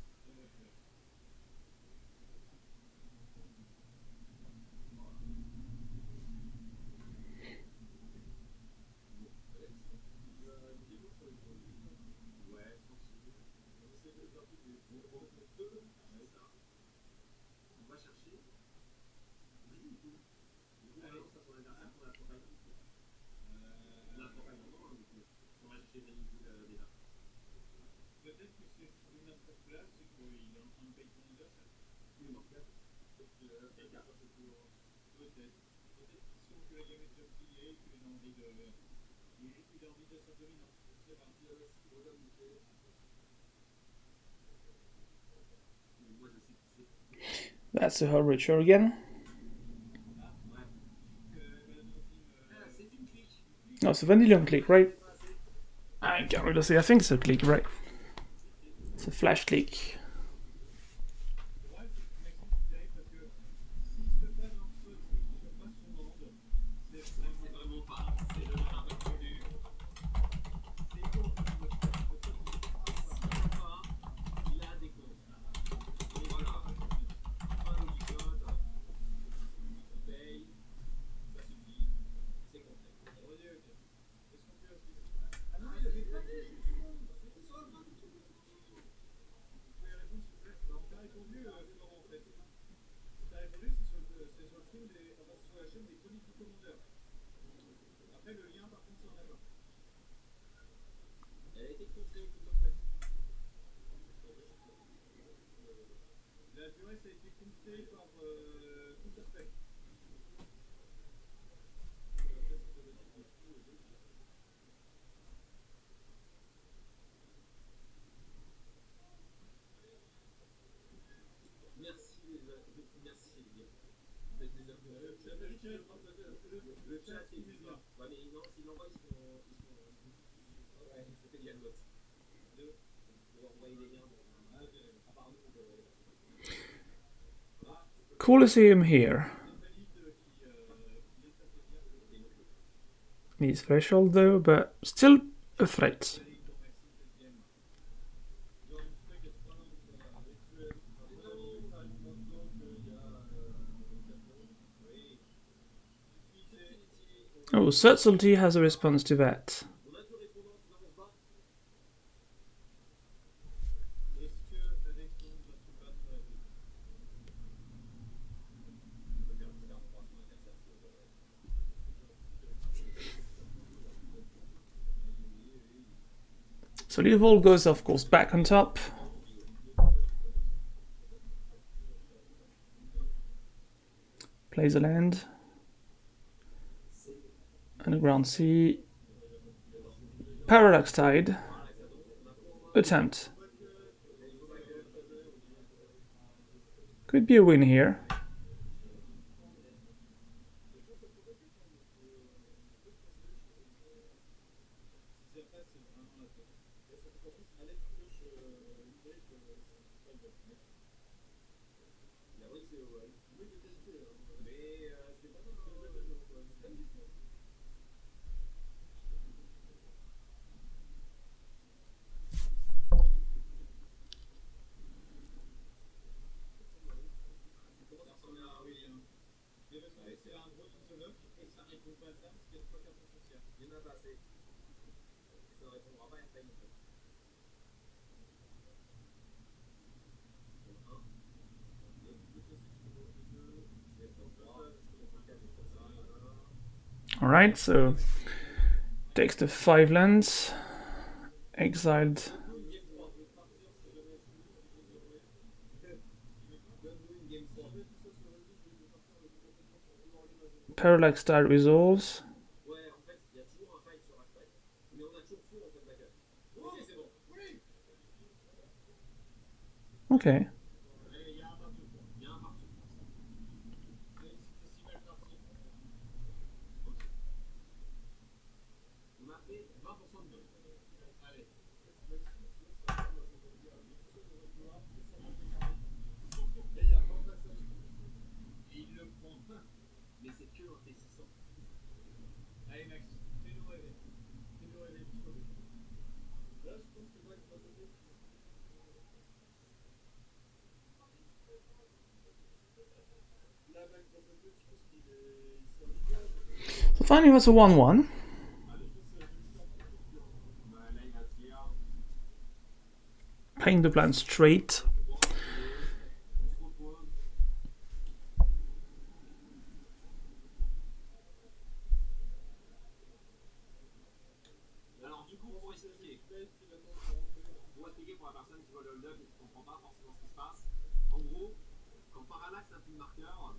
Speaker 2: Ouais, tranquille.
Speaker 6: On essaie de faire toutes les.
Speaker 2: On va chercher. Vas-y, du coup. Du coup, on lance ça sur l'adversaire pour la propagande. La propagande, non, du coup. On va chercher Vanity déjà.
Speaker 8: Peut-être que c'est juste une masterclass, c'est qu'il est en train de payer son adversaire.
Speaker 2: Oui, non, peut-être.
Speaker 8: Peut-être. Peut-être qu'il sent que la gamme est déjà pliée, qu'il a envie de. Il a envie de sa dominance. C'est rare.
Speaker 2: Mais moi, je sais qui c'est.
Speaker 1: That's a her ritual again.
Speaker 2: Ouais. C'est une clique.
Speaker 1: No, it's a Vanillion click, right? I can't really say. I think it's a click, right? It's a flash click.
Speaker 8: Le problème, c'est que Maxime, c'est terrible parce que s'il se base en sol et qu'il ne pas son monde, c'est
Speaker 2: vraiment pas. C'est le un peu plus dur.
Speaker 8: C'est con.
Speaker 2: Il a des comptes. Et voilà. Pas de licote. On paye. Ça suffit. C'est complet.
Speaker 8: On va dire ok. Est-ce qu'on peut aussi. Ah non, il avait pas dit. Ils sont en train de se
Speaker 4: ça a été compté par Counter-Strike.
Speaker 2: Merci les gars. Merci les gars. Vous êtes des influenceurs.
Speaker 4: C'est américain.
Speaker 2: Le chat est bizarre. Ouais, mais non, s'ils l'envoient, ils sont. Ouais, ça fait des galgotes. Deux. Vous envoyer des liens. À part nous, on peut aller.
Speaker 1: Colosseum here. Needs threshold though, but still a threat. Oh, Subtlety has a response to that. So Leovold goes, of course, back on top. Plays a land. Underground Sea. Parallax Tide. Attempt. Could be a win here. Alright, so takes the 5 lands, exiled Parallax Tide resolves.
Speaker 2: Ouais, en fait, il y a toujours un fight sur Hashtag. Mais on a toujours full en fait backup. Ok, c'est bon.
Speaker 1: Okay.
Speaker 4: Il y a un partout.
Speaker 2: Il y a un partout.
Speaker 4: C'est si mal parti.
Speaker 2: On a fait 20% de gain.
Speaker 4: Allez. Et il y a un passage. Et il le prend.
Speaker 2: Mais c'est que un T600.
Speaker 4: Allez Max, fais-nous rêver. Fais-nous rêver jusqu'au bout. Là, je pense que Max va donner. Là, Max va donner, je pense qu'il est.
Speaker 1: So finally that's a 1-1. Playing the plan straight.
Speaker 2: Alors du coup, pour expliquer pour la personne qui voit le hold-up et qui comprend pas forcément ce qui se passe, en gros, quand Parallax a plus de marqueur,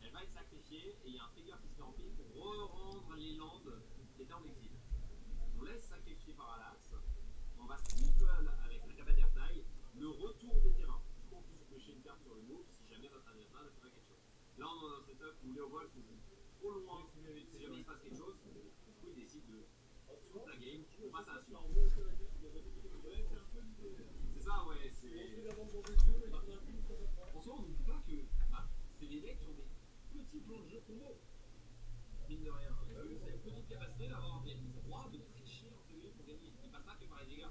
Speaker 2: elle va être sacrifiée et il y a un trigger qui se fait en pile pour re-rendre les landes qui étaient en exil. On laisse sacrifier Parallax, on va sniffle avec la cabane taille le retour des terrains. Du coup, on peut se pêcher une carte sur le move si jamais notre adversaire ne fait pas quelque chose. Là, on est dans un setup où les overalls sont trop loin, si jamais il se passe quelque chose, du coup, il décide de toute la game, on passe à la suivante. C'est ça, ouais, c'est. En soi, on n'oublie pas que c'est les decks qui ont des petits plans de jeu combo. Mine de rien. C'est une petite capacité d'avoir des droits de tricher entre guillemets pour gagner. Ils passent pas que par les dégâts.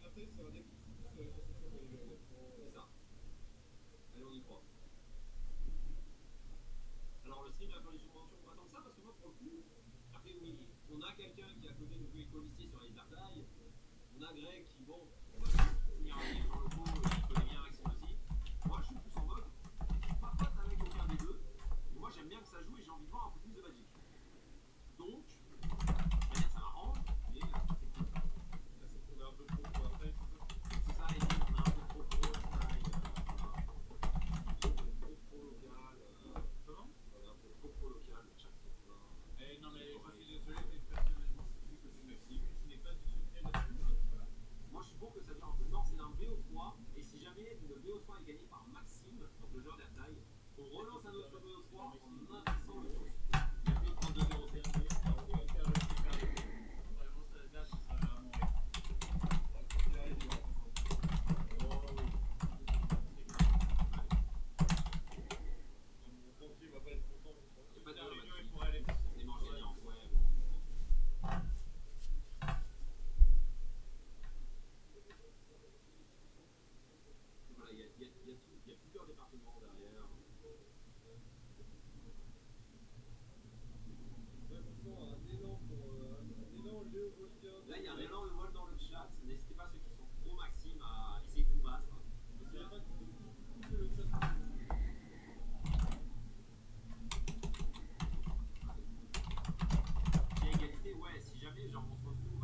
Speaker 4: Après, c'est un deck qui fout sur la construction pour les joueurs.
Speaker 2: C'est ça. Allez, on y croit. Alors, le stream va faire les subventions pas tant que ça parce que moi, pour le coup, après, oui, on a quelqu'un qui à côté nous fait colistier sur les batailles. On a Greg qui, bon, on va finir un game sur le coup, il connaît bien Maxime aussi. Moi, je suis plus en mode, pas pote avec aucun des deux. Et moi, j'aime bien que ça joue et j'ai envie de voir un peu plus de Magic. Donc, je vais dire ça m'arrange, mais c'est cool.
Speaker 4: On a un peu trop pour après.
Speaker 2: C'est ça, et on a un peu trop pro, Là, il y a un élan de voile dans le chat. N'hésitez pas, ceux qui sont pro maxime, à essayer de vous battre. S'il y a égalité, ouais, si jamais genre, on se retrouve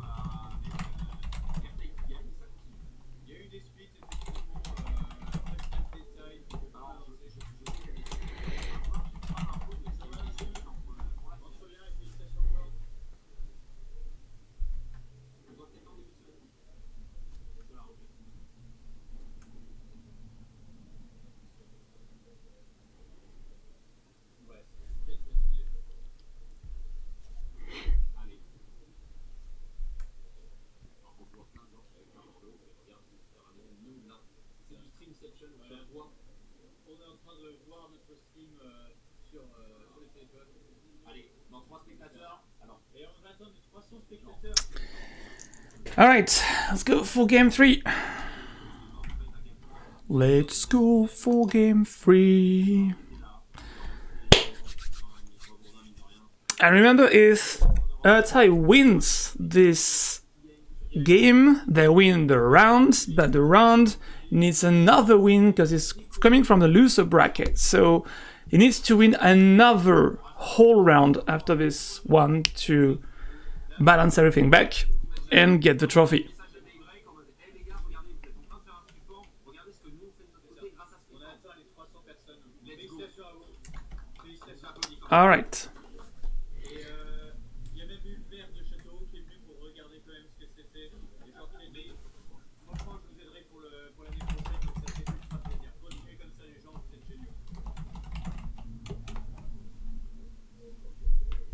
Speaker 2: avec Airtime qui gagne, ça continue.
Speaker 8: Il y a eu des splits, effectivement, après ce détail.
Speaker 2: Alors, je sais qu'il y a des splits. Je sais pas l'info, mais ça va, c'est pour la
Speaker 8: On se revient avec félicitations encore.
Speaker 2: on doit peut-être en début de semaine. C'est la reprise.
Speaker 8: Ouais, c'est très stylé.
Speaker 2: Allez. Alors, on voit plein de gens qui avaient plein de flow, et regarde, nous là, c'est du streamception, je le vois.
Speaker 8: On est en train de voir notre stream sur le téléphone.
Speaker 2: Allez, dans 3 spectateurs. Alors,
Speaker 8: Et on va attendre les 300 spectateurs.
Speaker 1: Alright, let's go for game 3. Let's go for game 3. And remember, if Ertai wins this game, they win the round, but the round needs another win because it's coming from the loser bracket. So he needs to win another whole round after this one to balance everything back and get the trophy.
Speaker 2: message de Daybreak en mode hey les gars, regardez, vous êtes en train de faire un support, regardez ce que nous on fait de notre côté grâce à ce
Speaker 8: On a atteint les 300 personnes.
Speaker 2: Let's go.
Speaker 8: Félicitations à vous. Félicitations.
Speaker 1: Alright.
Speaker 8: Et il y a même eu le maire de château qui est venu pour regarder quand même ce que c'était. Et genre, franchement, je vous aiderai pour l'année prochaine, donc ça fait ultra plaisir. Continuez comme ça, les gens, vous êtes géniaux.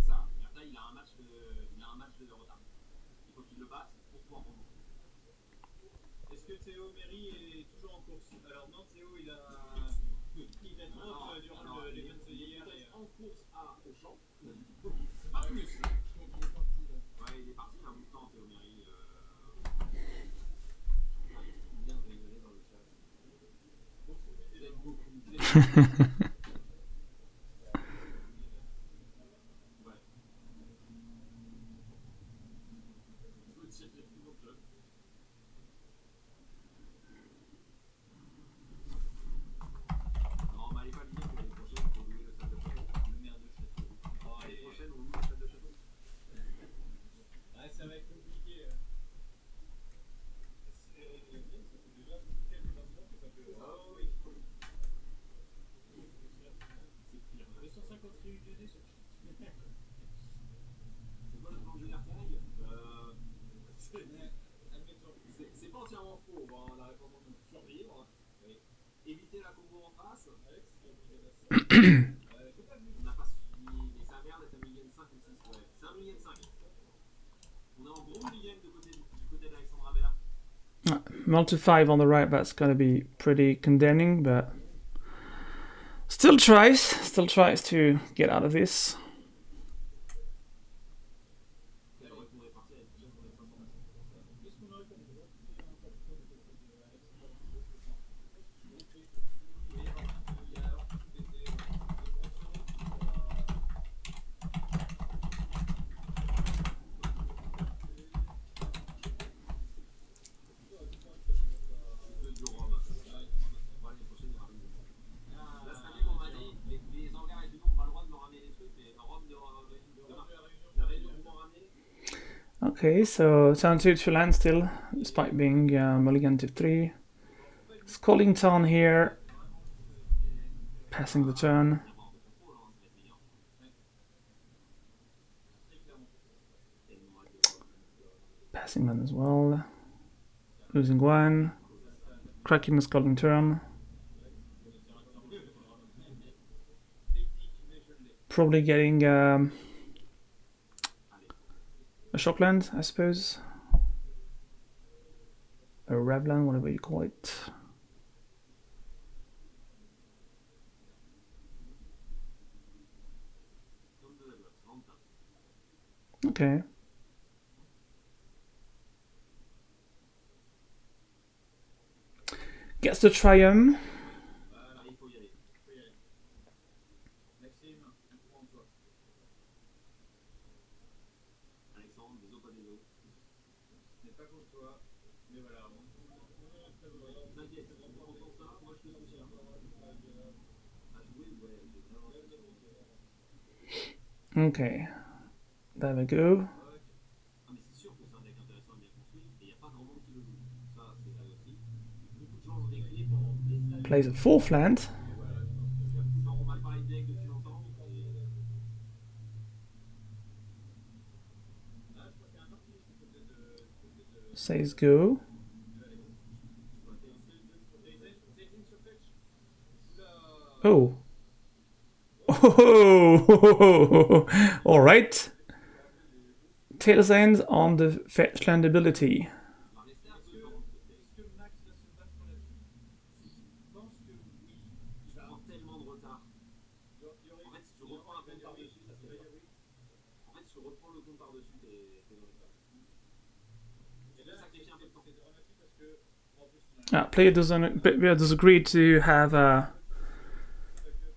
Speaker 2: Ça, Erta, il a un match de retard. Il faut qu'il le batte pour pouvoir remonter.
Speaker 8: Est-ce que Théo Méry est toujours en course? Alors non, Théo, il a drop durant l'event hier.
Speaker 2: En course à Auchan. Pas plus. Ouais, il est parti, il a un bout de temps, Théo Méry. Il vient de rigoler dans le chat. Vous êtes beaucoup. Ouais. Je veux tirer tout mon club. Non, mais allez pas lui dire que l'année prochaine, il faut louer le stade de Château. Le maire de Château. Oh, l'année prochaine, on loue le stade de Château.
Speaker 8: Ouais, ça va être compliqué. Oh oui.
Speaker 2: C'est pire.
Speaker 8: 256 UGD sur
Speaker 2: C'est quoi le plan de jeu d'Artaï
Speaker 8: admettons.
Speaker 2: C'est pas entièrement faux, hein, la réponse de survivre. Oui. Éviter la combo en face.
Speaker 8: Alex,
Speaker 2: On n'a pas suivi, mais ça a l'air d'être un million 5 ou 6. Ouais, c'est un million 5. On est en gros million du côté d'Alexandre Habert.
Speaker 1: Multi 5 on the right, that's gonna be pretty condemning, but still tries to get out of this.
Speaker 2: Elle aurait pu répartir avec déjà pour les 500 matchs.
Speaker 8: qu'est-ce qu'on aurait comme
Speaker 2: De Rome. Ouais, l'année prochaine, il ramène du monde. Là, cette année, on m'a dit, les hangars et du nom ont pas le droit de me ramener les trucs, mais Rome de la Réunion m'ont ramené.
Speaker 1: Okay, so turn 2 to land still, despite being mulligan to 3. Scalding Town here, passing the turn. Passing that as well. Losing one. Cracking the Scalding turn.
Speaker 8: technique, mais
Speaker 9: probably getting a Shockland, I suppose. A Ravland, whatever you call it. Okay. Gets the Triumph.
Speaker 8: Voilà, il faut y aller. Maxime, on croit en toi.
Speaker 2: Alexandre, des os pas des os.
Speaker 8: Ce n'est pas contre toi, mais voilà, on est très bon.
Speaker 2: T'inquiète, si tu entends ça, moi je te soutiens. À jouer, ouais, j'ai vraiment soutien.
Speaker 9: Okay. There we go.
Speaker 2: Ah, mais c'est sûr que c'est un deck intéressant et bien construit, et il n'y a pas grand monde qui le joue. Ça, c'est vrai aussi. Beaucoup de gens ont décliné pendant des années.
Speaker 9: Plays a fourth land.
Speaker 2: Et voilà, je pense qu'il y a beaucoup de gens qui ont mal parlé de deck depuis longtemps. Et...
Speaker 8: Ah, je crois qu'il y a un article du côté de
Speaker 9: Says go. Oh. Oh. All right. Tails end on the fetch land ability.
Speaker 8: Est-ce que Max va se battre là-dessus? Je pense que oui.
Speaker 2: Tu prends tellement de retard. En fait, si tu reprends un compte par-dessus, ça se fait pas. En fait, si tu reprends le compte par-dessus, t'es dans les pattes. Tu peux sacrifier un peu de temps.
Speaker 8: C'est dramatique parce que en plus on a
Speaker 9: Player does agree to have a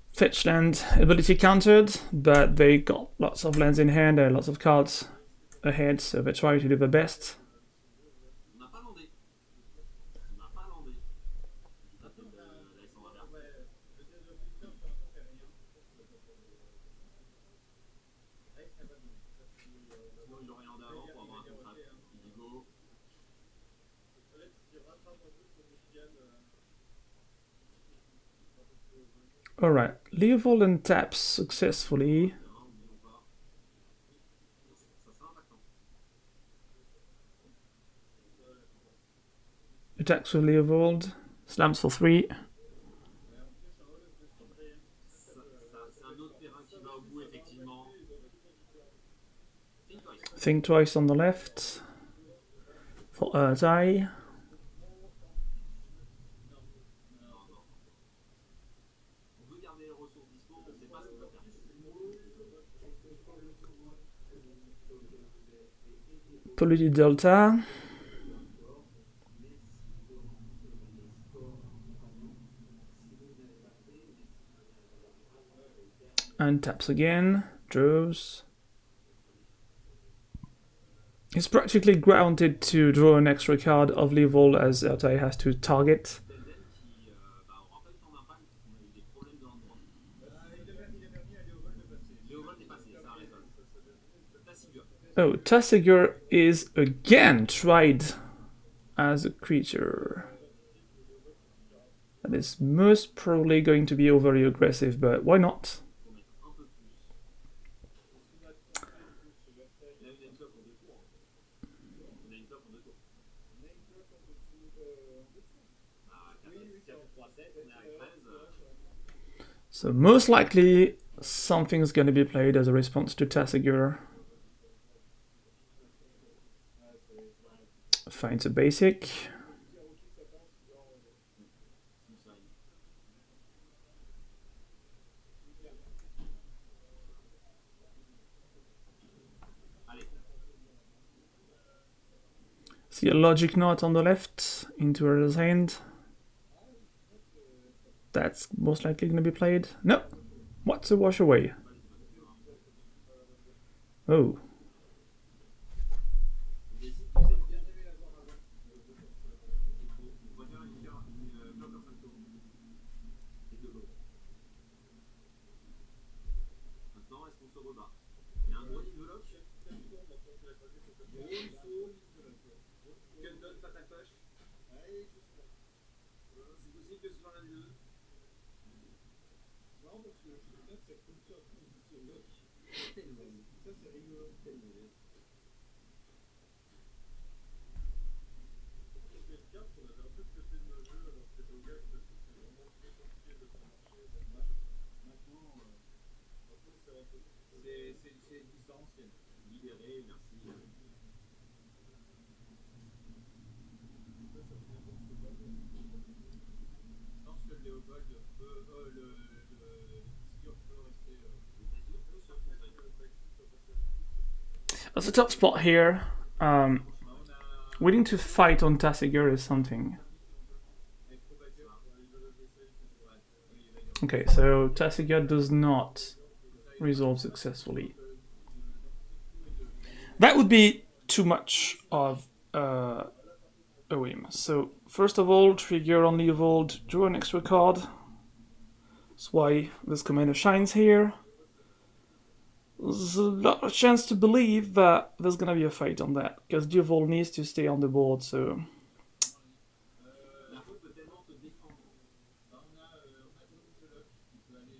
Speaker 9: fetch land ability countered, but they got lots of lands in hand, lots of cards ahead, so they try to do their best.
Speaker 2: On n'a pas landé. On n'a pas landé. Là, t'es d'Alexandre Albert.
Speaker 8: ouais, le test de Twitter pour l'instant fait rien. Rex n'a pas donné.
Speaker 2: Sinon, il aurait landé avant pour avoir un contrat. Il dit go.
Speaker 6: Alex qui rattrape un peu son Michigan.
Speaker 9: Alright, Leovold taps successfully.
Speaker 2: Non, n'oublions pas. Ça sera impactant.
Speaker 9: Attacks with Leovold. Slams for 3.
Speaker 2: C'est un autre terrain qui va au bout, effectivement. Think twice.
Speaker 9: Think twice on the left. For Urzai.
Speaker 2: On veut garder les ressources dispo, on sait pas ce qu'on va faire.
Speaker 9: Polluted Delta. And taps again. Draws. He's practically grounded to draw an extra card of Leovold as Urzai has to target.
Speaker 2: Delden qui aura pas eu le temps d'impact, on a eu des problèmes de hand drop.
Speaker 8: Il a permis à Léovold de passer.
Speaker 2: Léovold est passé, ça résonne. Tassigur.
Speaker 9: Oh, Tassigur is again tried as a creature. That is most probably going to be overly aggressive, but why not?
Speaker 2: Faut mettre un peu plus. Il a une end-clock en 2 tours. On a une clock en 2 tours. Ah, 4, 3, 7, on est à 13.
Speaker 9: So most likely something's going to be played as a response to Tassigur. Finds a basic.
Speaker 2: Allez,
Speaker 9: See a logic knot on the left into her hand. That's most likely going to be played. No. What's a wash away? Oh.
Speaker 2: on décide que c'est bien aimé l'avoir avant. On va faire une clock en 5 tours. Et 2 lots. Maintenant, est-ce qu'on se rebat? Il y a un gros Niveloc. Gros saut. Cut-down, fatal push. C'est possible que ce soit l'un des deux.
Speaker 6: Non, parce que je sais que c'est comme ça, c'est lock. Ça, c'est rigolo.
Speaker 2: Quelle mauvaise.
Speaker 6: C'était une carte qu'on avait un peu de côté de nos jeux alors que c'était au gag parce que c'est vraiment très compliqué de faire marcher. Maintenant, ça
Speaker 8: C'est distanciel.
Speaker 2: Libéré, merci.
Speaker 8: Je pense que le Léopold peut. Le figure peut rester.
Speaker 9: As a top spot here, willing to fight on Tassiger is something. Okay, so Tassiger does not resolve successfully. That would be too much of a whim. So first of all, trigger on Leovold, draw an extra card. That's why this commander shines here. There's a lot of chance to believe that there's gonna be a fight on that, because Leovold needs to stay on the board, so...
Speaker 2: La route peut tellement te défendre.
Speaker 8: On a Dominique qui peut aller.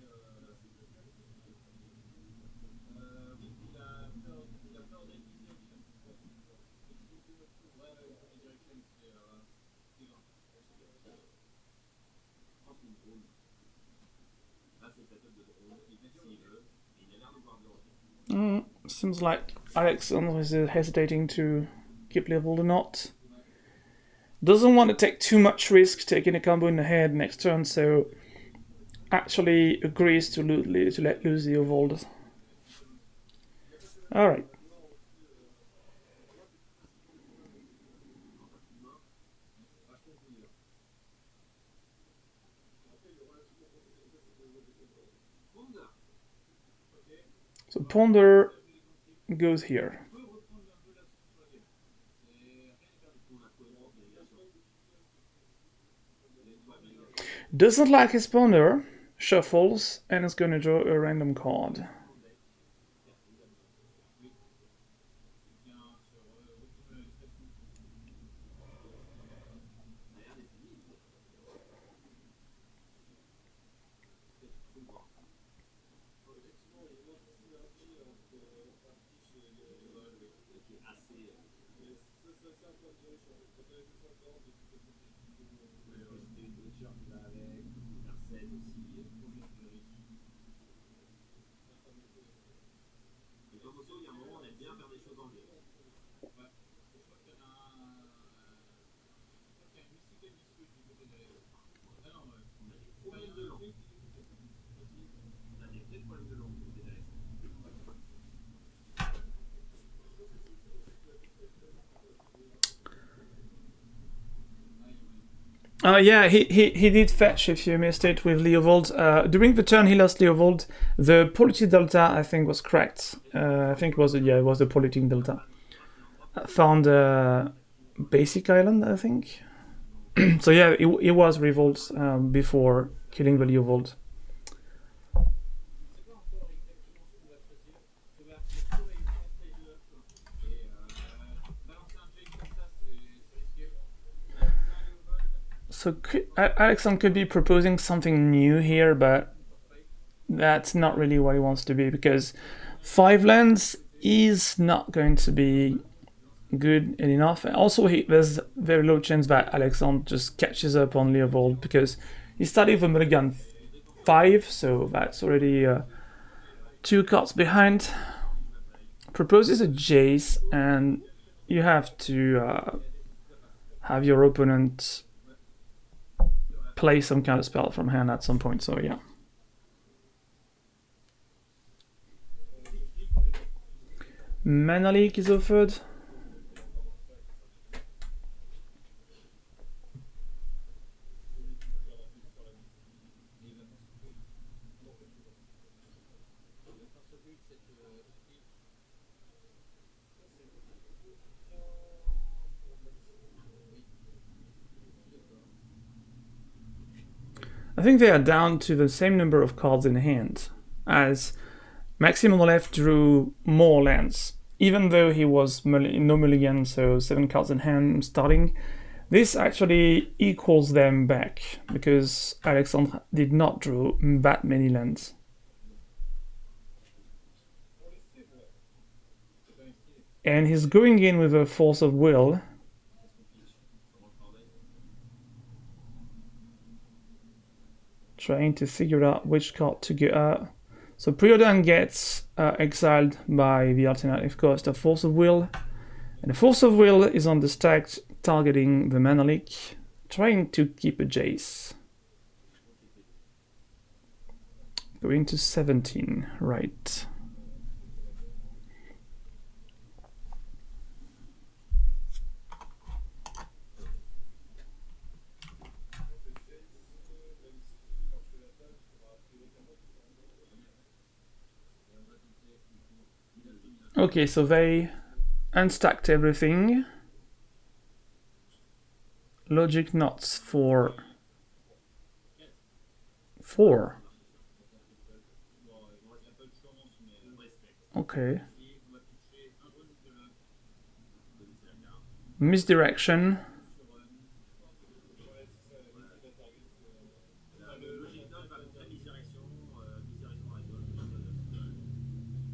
Speaker 8: Oui, il a peur d'être direction. Ouais, direction, c'est grave.
Speaker 2: Je pense qu'une drone. Là, c'est le setup de drone, s'il veut. Et il a l'air de voir de le
Speaker 9: Seems like Alexandre is hesitating to keep Leovold or not. Doesn't want to take too much risk taking a combo in the head next turn, so actually agrees to let loose Leovold. Alright. So Ponder goes here. Doesn't like his Ponder, shuffles, and is going to draw a random card.
Speaker 2: Il y a un moment, on aime bien faire des choses en lieu.
Speaker 8: Je crois qu'il y en a un. Je crois qu'il y a un mystical dispute du côté de l'Est. Ah non,
Speaker 2: On a des problèmes de long. On a des vrais problèmes de long du côté de l'Est.
Speaker 9: Yeah, he did fetch if you missed it with Leovold. During the turn he lost Leovold. The Politic Delta, I think, was correct. I think it was the Politic Delta. Found Basic Island, I think. So yeah, it was Revolt before killing the Leovold. So Alexandre could be proposing something new here, but that's not really what he wants to be, because 5 lands is not going to be good enough. And also, there's very low chance that Alexandre just catches up on Leovold, because he started with a mulligan 5, so that's already 2 cards behind. Proposes a Jace, and you have to have your opponent play some kind of spell from hand at some point, so yeah. Mana Leak is offered. I think they are down to the same number of cards in hand, as Maxime on the left drew more lands, even though he was no mulligan, so 7 cards in hand starting. This actually equals them back, because Alexandre did not draw that many lands. And he's going in with a force of will. Trying to figure out which card to get out. So Preordain gets exiled by the alternative cost of Force of Will, and the Force of Will is on the stack targeting the mana leak, trying to keep a Jace. Going to 17, right. Okay, so they unstacked everything. Logic knots for 4. Okay. Misdirection.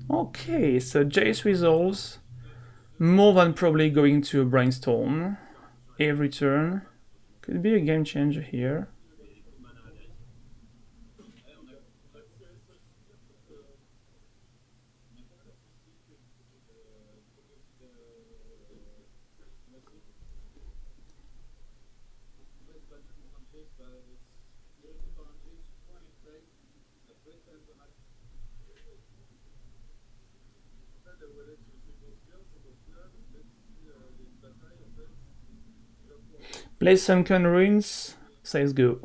Speaker 9: Okay, so Jace resolves. More than probably going to a brainstorm every turn. Could be a game changer here. Play Sunken Ruins, says go.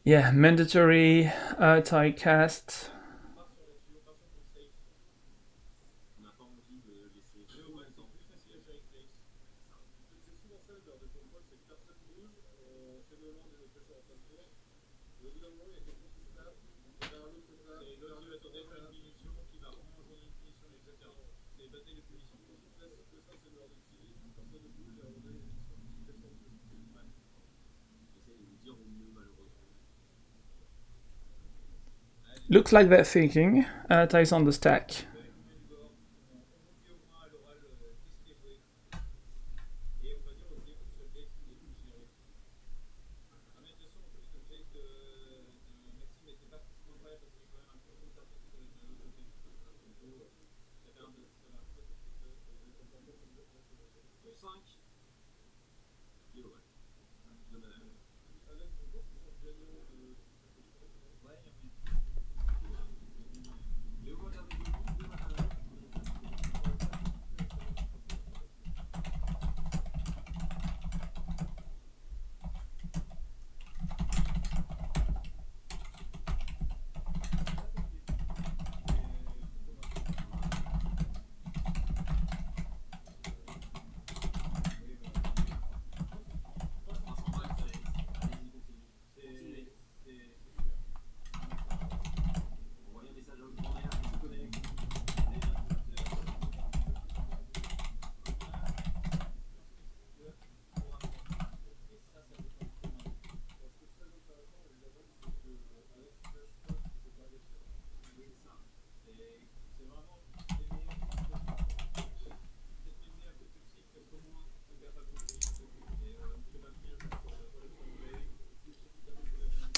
Speaker 9: Yeah, mandatory tie cast. Looks like they're thinking. Ties on the stack.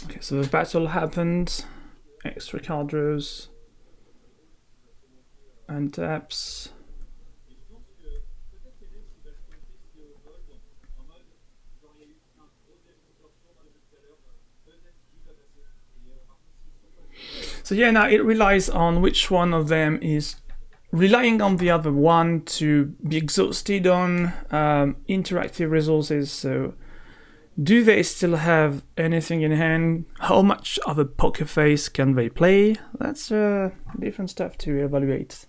Speaker 9: Okay, so the battle happened. Extra card draws. And taps. So yeah, now it relies on which one of them is relying on the other one to be exhausted on interactive resources. So do they still have anything in hand? How much of a poker face can they play? That's different stuff to evaluate.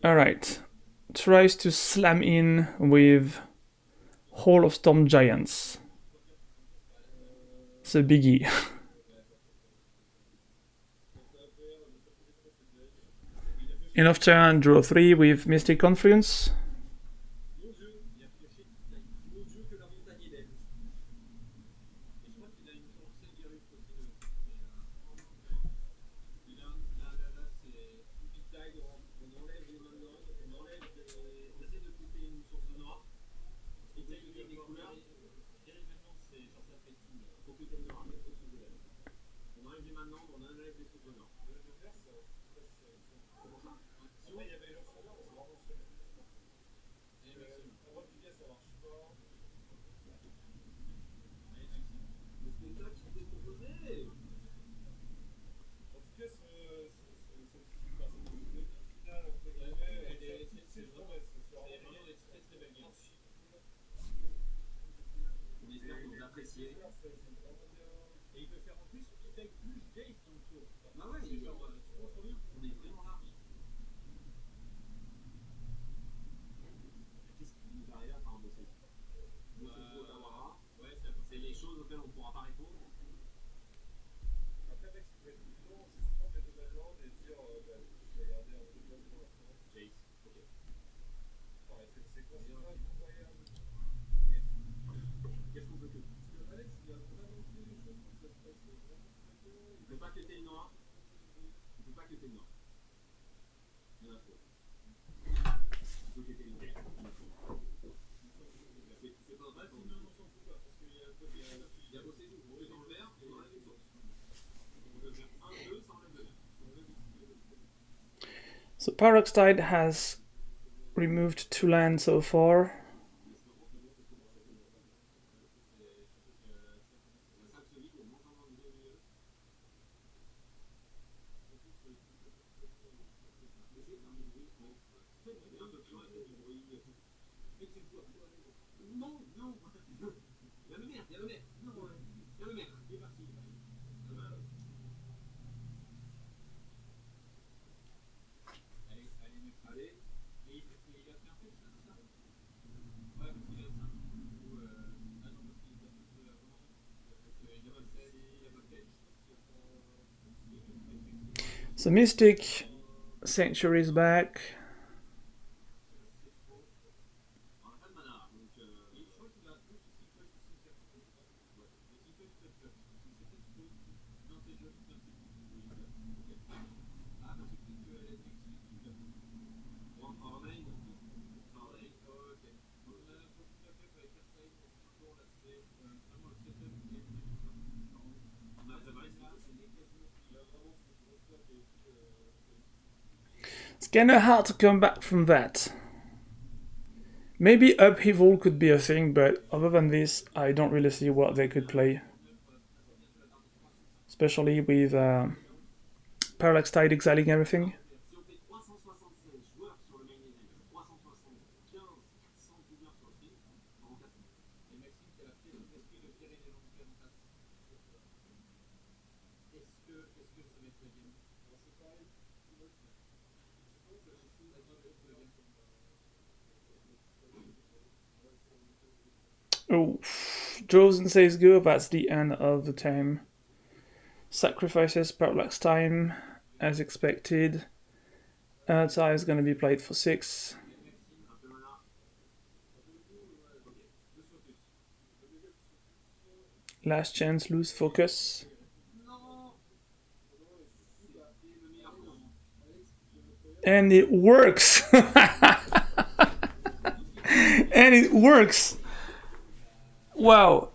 Speaker 9: Alright. Tries to slam in with Hall of Storm Giants. It's a biggie. End of turn, draw 3 with Mystic Confluence.
Speaker 8: Mon dieu, il a pioché. Mon dieu, que la montagne est belle. Et je crois qu'il a une enseigne Irus aussi. Et là, c'est big tag. On enlève les maintenant. On enlève des. On essaie de couper une source de noir. Et tailler les couleurs. Guérir maintenant, c'est genre ça fait tout. Faut que le noir. On enlève les maintenant, on enlève les sources de noir. Le vert, c'est pour ça. Sinon, il y avait l'option vert, c'est vraiment celui. La voie du gars, ça marche pas.
Speaker 2: Le spectacle qui t'est proposé.
Speaker 6: En tout cas, c'est une demi-finale entre guillemets. C'est vraiment des très très belles games.
Speaker 2: On espère que vous appréciez.
Speaker 8: Et il peut faire en plus, il taille plus Jace dans le tour.
Speaker 2: Bah ouais,
Speaker 8: C'est genre, trop bien.
Speaker 2: on est vraiment large. Qu'est-ce qui nous arrive à faire bosser ça?
Speaker 8: Ouais, c'est à peu
Speaker 2: C'est les choses auxquelles on ne pourra pas répondre.
Speaker 6: Après, mec, ce qui peut être bidon, juste prendre les deux allemands et dire je vais garder un peu de place pour l'instant.
Speaker 2: Jace, ok.
Speaker 6: Ouais, c'est considérable, incroyable.
Speaker 2: Qu'est-ce qu'on peut que?
Speaker 6: Parce que Alex, il a vraiment fait les choses pour que ça se passe vraiment très bien.
Speaker 2: On peut pas cutter le noir. On peut pas cutter le noir. Il y en a trop. On peut cutter le vert. Il y en a trop. C'est pas vrai.
Speaker 8: Non, on s'en fout pas, parce qu'il y a bossé.
Speaker 2: Il y a bossé tout. On met dans le vert, on enlève une source. On peut faire 1, 2, ça enlève le vert.
Speaker 9: So Peroxide has removed 2 lands so far.
Speaker 2: La salle se vide, il y a de moins en moins de bruit au milieu. Essayez de faire du bruit. Faites du bruit un peu plus loin, faites du bruit. Mettez le doigt. Non, non. Il y a le maire, il y a le maire. Non, il y a le maire. Il est parti.
Speaker 8: Allez, mec.
Speaker 2: Allez.
Speaker 8: Et il a fait un fetch là, c'est ça? Ouais, parce qu'il a 5. Ou ah non, parce qu'il a pas fait avant. Il a pas fait, il a pas fait.
Speaker 9: So Mystic Sanctuary is back.
Speaker 2: On n'a pas de mana, donc
Speaker 8: Et je crois qu'il a plus aussi Sequence aussi une carte. Ouais. Le Sequence peut être flop. C'est peut-être faux. Non, c'est flop. Non, c'est faux. Oui, flop. Ok. Ah, parce que peut-être que elle est Exile qui flop.
Speaker 2: en main.
Speaker 8: Ok. On a un produit de flop avec Earthside. Toujours là, c'est vraiment le setup qui est tout ça.
Speaker 2: On a préparé ça.
Speaker 8: Elle est quasiment finie.
Speaker 9: It's kinda hard to come back from that. Maybe Upheaval could be a thing, but other than this, I don't really see what they could play. Especially with Parallax Tide exiling everything.
Speaker 2: Si on fait 376 joueurs sur le main event, 375, 400 viewers sur le stream, on remplace.
Speaker 8: Et Maxime qui a la pièce d'esprit de virer les gens en face. Est-ce que ça va être la game? C'est pareil.
Speaker 9: Oh, draws and says go, that's the end of the time. Sacrifices Parallax Time, as expected. Urza is going to be played for 6. Last chance, lose focus. And it works! And it works! Wow!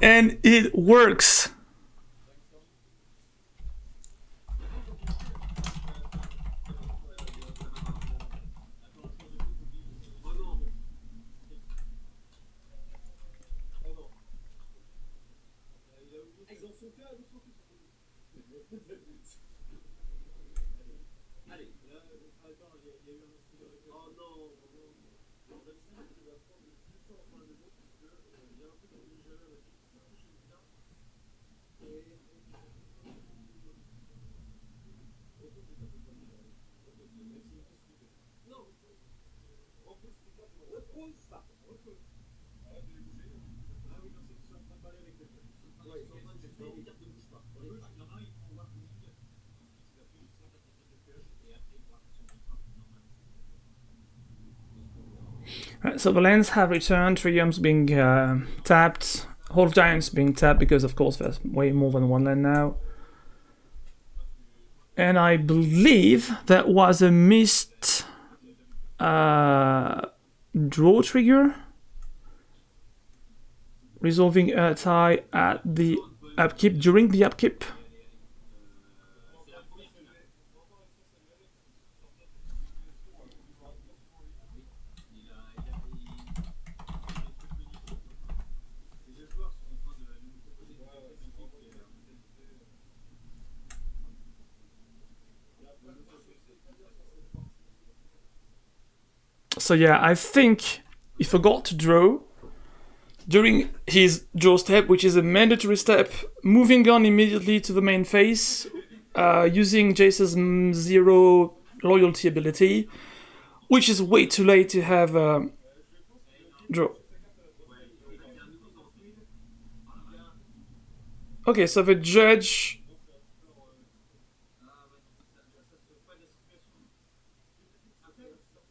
Speaker 9: And it works!
Speaker 8: Ils en sont que à 200 plus.
Speaker 2: Allez.
Speaker 8: Là, attends, il y a eu un instant de réponse.
Speaker 2: Oh non.
Speaker 6: Maxime, tu vas prendre le plus fort dans la maison puisque il y a un truc qu'on dit jamais à Maxime, c'est que j'aime bien. Et retourne tes
Speaker 9: Alright, so the lands have returned, Triumphs being tapped, Hall of Giants being tapped because of course there's way more than one land now. And I believe that was a missed draw trigger, resolving a tie at the upkeep, during the upkeep. So yeah, I think he forgot to draw during his draw step, which is a mandatory step, moving on immediately to the main phase, using Jace's 0 loyalty ability, which is way too late to have draw. Okay, so the judge...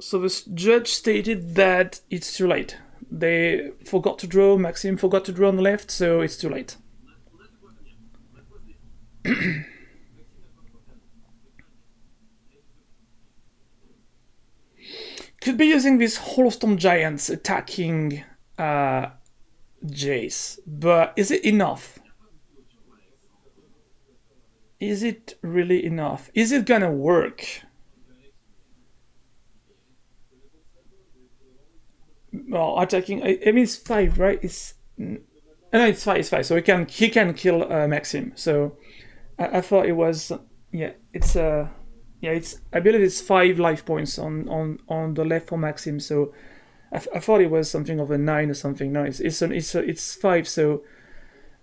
Speaker 9: So the judge stated that it's too late. They forgot to draw, Maxime forgot to draw on the left, so it's too late. Could be using these Holostorm Giants attacking Jace, but is it enough? Is it really enough? Is it gonna work? Well, attacking. I mean, it's 5, right? It's no, it's 5. It's 5. So he can kill Maxim. So I thought it was it's it's, I believe it's 5 life points on the left for Maxim. So I thought it was something of a 9 or something. No, it's 5. So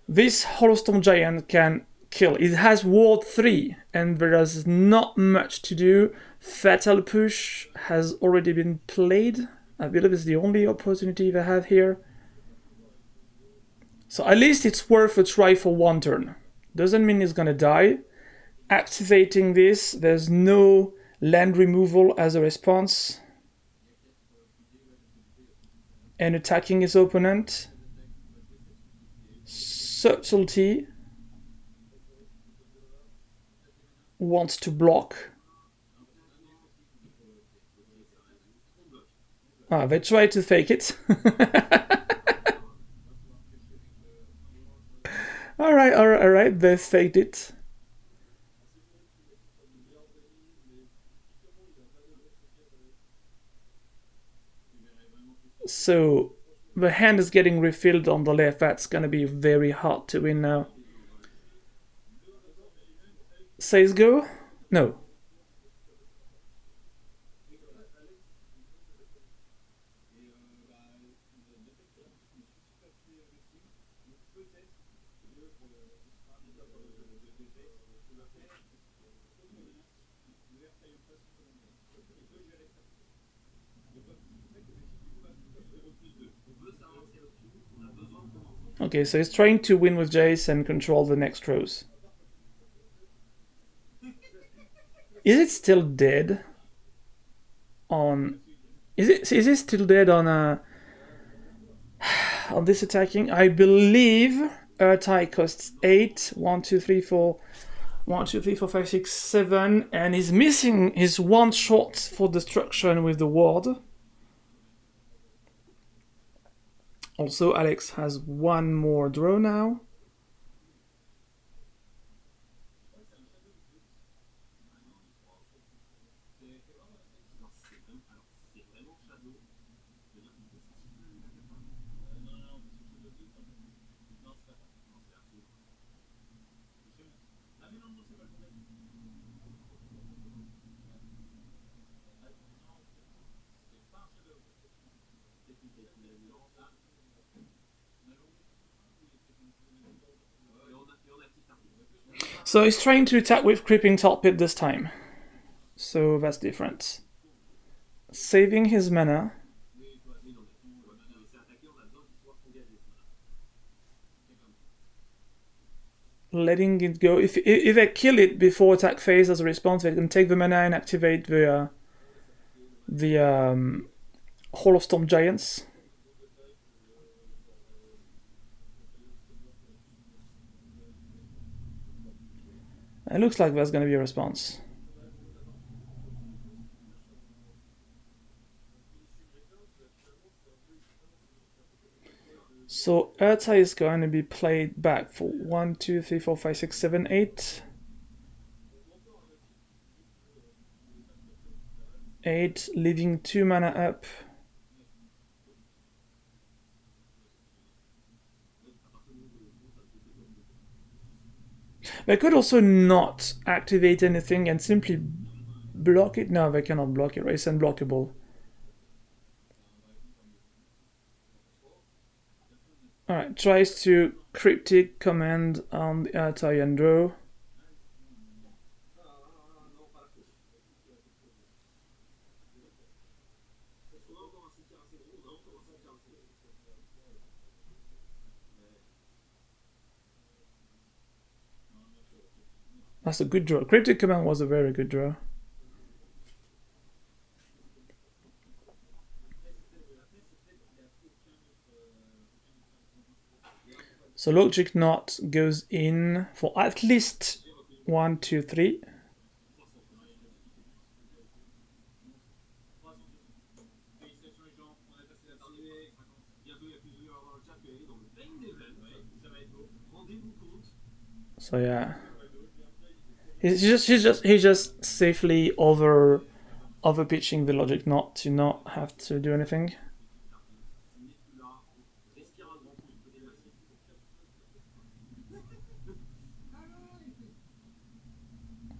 Speaker 9: this Holostorm Giant can kill. It has Ward 3, and there is not much to do. Fatal Push has already been played. I believe it's the only opportunity they have here. So at least it's worth a try for one turn. Doesn't mean it's gonna die. Activating this, there's no land removal as a response. And attacking his opponent. Subtlety. Wants to block. Ah, they try to fake it. Alright, they faked it. So, the hand is getting refilled on the left. That's gonna be very hard to win now. Says go? No. Okay, so he's trying to win with Jace and control the next rows. Is it still dead? On is it still dead on on this attacking? I believe tie costs 8. 1, 2, 3, 4. 1, 2, 3, 4, 5, 6, 7, and he's missing his one shot for destruction with the ward. Also, Alex has one more draw now. So he's trying to attack with Creeping Torpid this time. So that's different. Saving his mana. Letting it go. If they kill it before attack phase as a response, they can take the mana and activate the Hall of Storm Giants. It looks like there's going to be a response. So Urta is going to be played back for 1, 2, 3, 4, 5, 6, 7, 8. 8, leaving 2 mana up. They could also not activate anything and simply block it. No, they cannot block it. It's unblockable. Alright, tries to cryptic command on the Urta and draw. That's a good draw. Cryptic command was a very good draw. So Logic Knot goes in for at least 1, 2, 3. So yeah, he's just safely over pitching the Logic Knot to not have to do anything.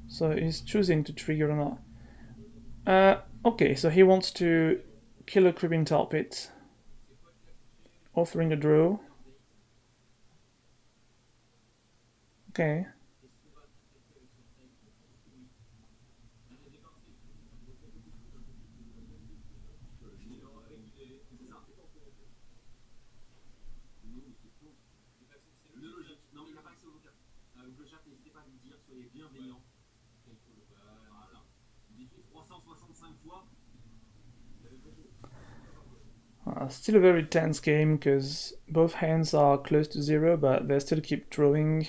Speaker 9: So he's choosing to trigger or not. Okay, so he wants to kill a Creeping Tar Pit, offering a draw. Okay. Still a very tense game because both hands are close to 0, but they still keep drawing.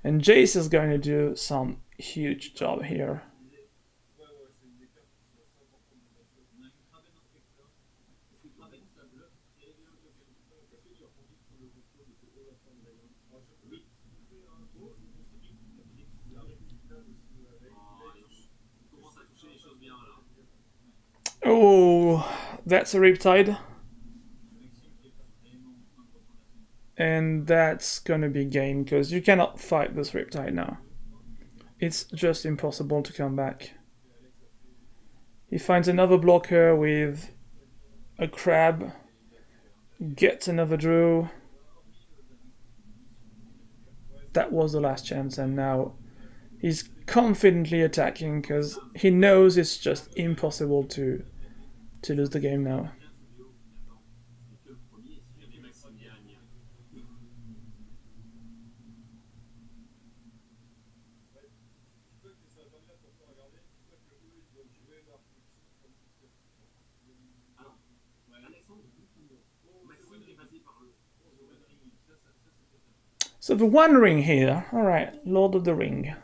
Speaker 9: And Jace is going to do some huge job here. Oh, that's a Riptide. And that's gonna be game because you cannot fight this Riptide now. It's just impossible to come back. He finds another blocker with a crab, gets another draw. That was the last chance, and now he's confidently attacking because he knows it's just impossible to lose the game now. So the One Ring here, alright, Lord of the Ring.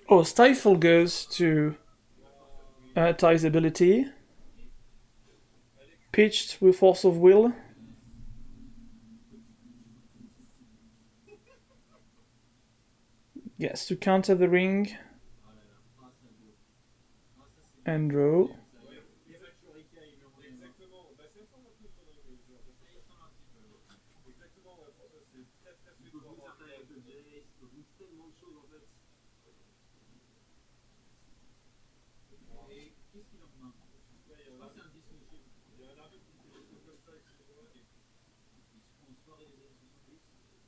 Speaker 9: Oh, Stifle goes to Ty's ability. Pitched with Force of Will. Yes, to counter the ring. And draw.
Speaker 8: Qu'est-ce qu'il en remarque? Je crois que c'est un Disney chez vous.
Speaker 6: Il y a un arbitre qui fait des trucs comme ça avec ses doigts.
Speaker 8: Ils se font en soirée des années 70.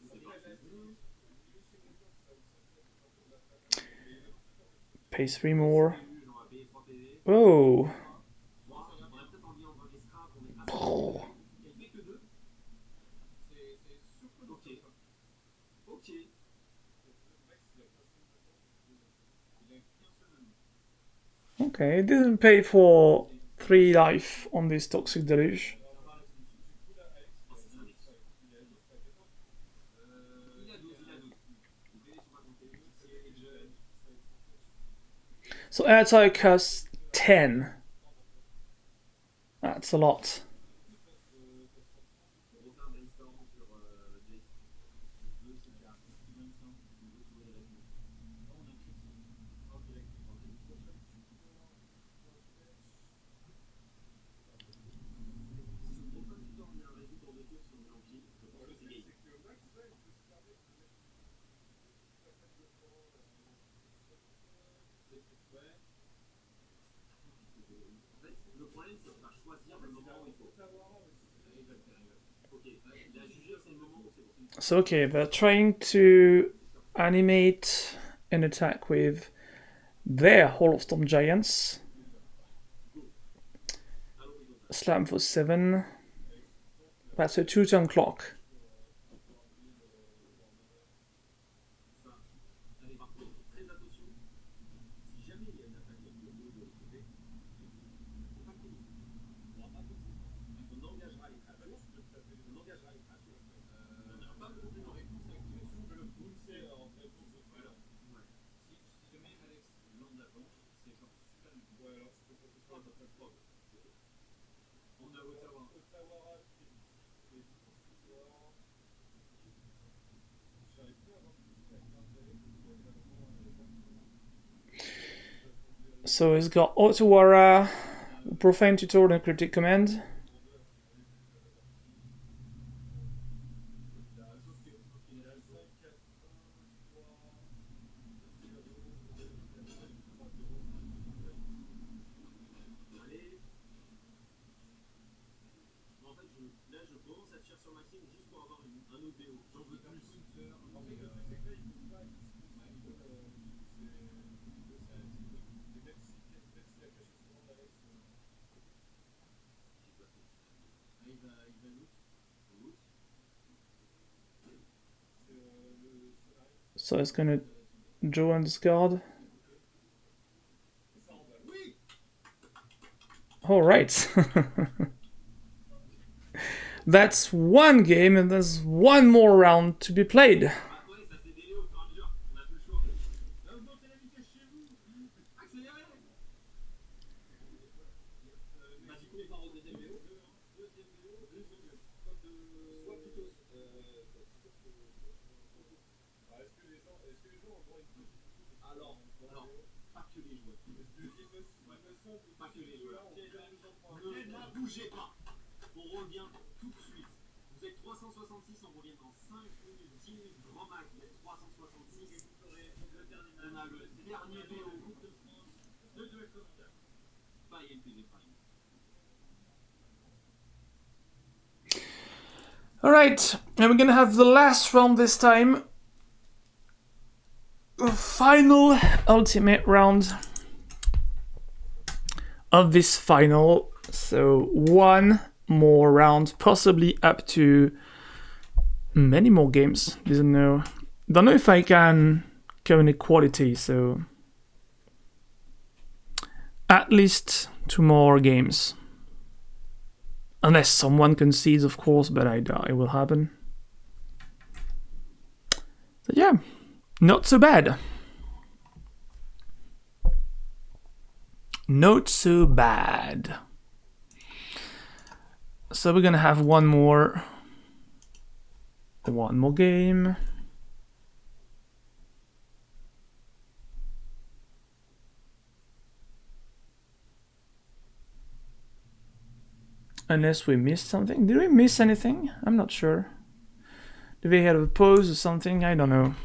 Speaker 6: C'est pas la vie. Lui, c'est mon temps, ça me semble un peu de la famille. Mais il y en a tout en fait.
Speaker 1: Pay 3 more.
Speaker 2: On va payer 3 PV.
Speaker 1: Oh.
Speaker 2: 3, on aurait peut-être envie d'envoyer les scraps, on est à
Speaker 1: Oh.
Speaker 2: Elle fait que 2.
Speaker 6: C'est surprenant.
Speaker 2: Ok. Ok.
Speaker 6: Max, il a pas 50 ans.
Speaker 8: Il a qu'un seul anneau.
Speaker 9: Okay, it didn't pay for 3 life on this Toxic Deluge.
Speaker 6: Du coup, là, Alex, il a 12, il a 12, t'inquiète pas.
Speaker 2: Il a 12, il a 12. Les PV sont pas comptés. C'est jeune.
Speaker 9: So airtime costs 10. That's a lot.
Speaker 2: On va faire un brainstorm sur des. Je veux c'est clair.
Speaker 8: Brainstorm.
Speaker 2: On veut trouver les réponses.
Speaker 8: Non, on a critique.
Speaker 2: Ok, d'accord. Si on prend pas du temps à résoudre de tours si on est en pile, je pense que c'est gay.
Speaker 6: C'est que Max, là, il peut se permettre de mettre la tête de Florent, là.
Speaker 8: Ouais.
Speaker 2: En fait, le problème, c'est qu'il va choisir le moment où il faut. Il va le faire, il va le faire. Ok, il a jugé que c'est le moment où c'est bon.
Speaker 9: So okay, they're trying to animate an attack with their Hall of Storm Giants. Slam for 7. That's a 2-turn clock.
Speaker 2: Allez, par contre, très attention. Si jamais il y a une attaque avec le haut de l'autre côté, faut pas qu'il y ait. On va pas pousser. On engagera les créatures. On engagera les créatures. On n'a pas besoin de réponse activation.
Speaker 6: Je peux le pousser en réponse au
Speaker 2: Voilà.
Speaker 6: truc.
Speaker 2: Ouais.
Speaker 8: Si jamais Alex lance la planche, c'est genre super bien.
Speaker 6: Ouais, alors je peux passer sur
Speaker 2: Preuve, preuve. On a Ottawa.
Speaker 6: Ottawa, et j'arrive plus à avoir
Speaker 9: So he's got Otawara, Profane Tutor, and Cryptic Command.
Speaker 2: Allez. En fait, là, je commence à tirer sur Maxime juste pour avoir un ODO. J'en veux plus.
Speaker 6: En fait, le truc, c'est que là, il peut pas, du coup, c'est cool. Et même s'il a caché son nom d'Alex,
Speaker 2: J'ai pas fait.
Speaker 8: Ah, il va loot.
Speaker 2: Loot.
Speaker 6: c'est le scénario.
Speaker 9: So he's gonna draw and discard.
Speaker 6: Ça emballe. Oui!
Speaker 9: Alright. That's one game and there's one more round to be played.
Speaker 2: Ah ouais, ça s'est délai au fur et à mesure. On a plus le choix.
Speaker 8: Là, augmentez la vitesse chez vous.
Speaker 2: Accélérez!
Speaker 8: Bah, du coup, on part au deuxième BO.
Speaker 6: Deuxième BO, soit plutôt. Est-ce que les gens ont droit à une petite touche
Speaker 2: Alors, pas que les joueurs.
Speaker 6: Il me semble
Speaker 2: Pas que les joueurs.
Speaker 6: Ne
Speaker 2: Ne bougez pas. On revient tout de suite. Vous êtes 366, on revient dans 5 minutes, 10 minutes, grand max. Vous êtes 366.
Speaker 8: Vous ferez le dernier match.
Speaker 2: On a le dernier
Speaker 8: BO
Speaker 2: BO.
Speaker 8: Coupe de France. 2 duels commandeurs.
Speaker 2: Pas ILPG Prime.
Speaker 9: Alright, and we're gonna have the last round this time. A final ultimate round of this final. So one more round, possibly up to many more games. Don't know if I can go in equality, so at least 2 more games. Unless someone concedes, of course, but I doubt it will happen. So yeah, not so bad. Not so bad. So we're gonna have one more game. Unless we missed something. Did we miss anything? I'm not sure. Did we have a pause or something? I don't know.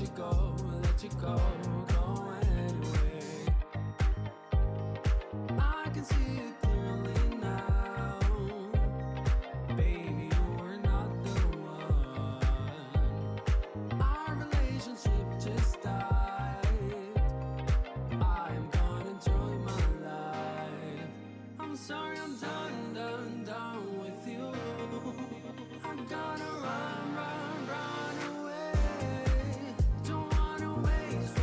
Speaker 10: you go, go anyway. I can see it clearly now. Baby, you were not the one. Our relationship just died. I'm gonna enjoy my life. I'm sorry, I'm done with you. I'm gonna run away. Don't wanna waste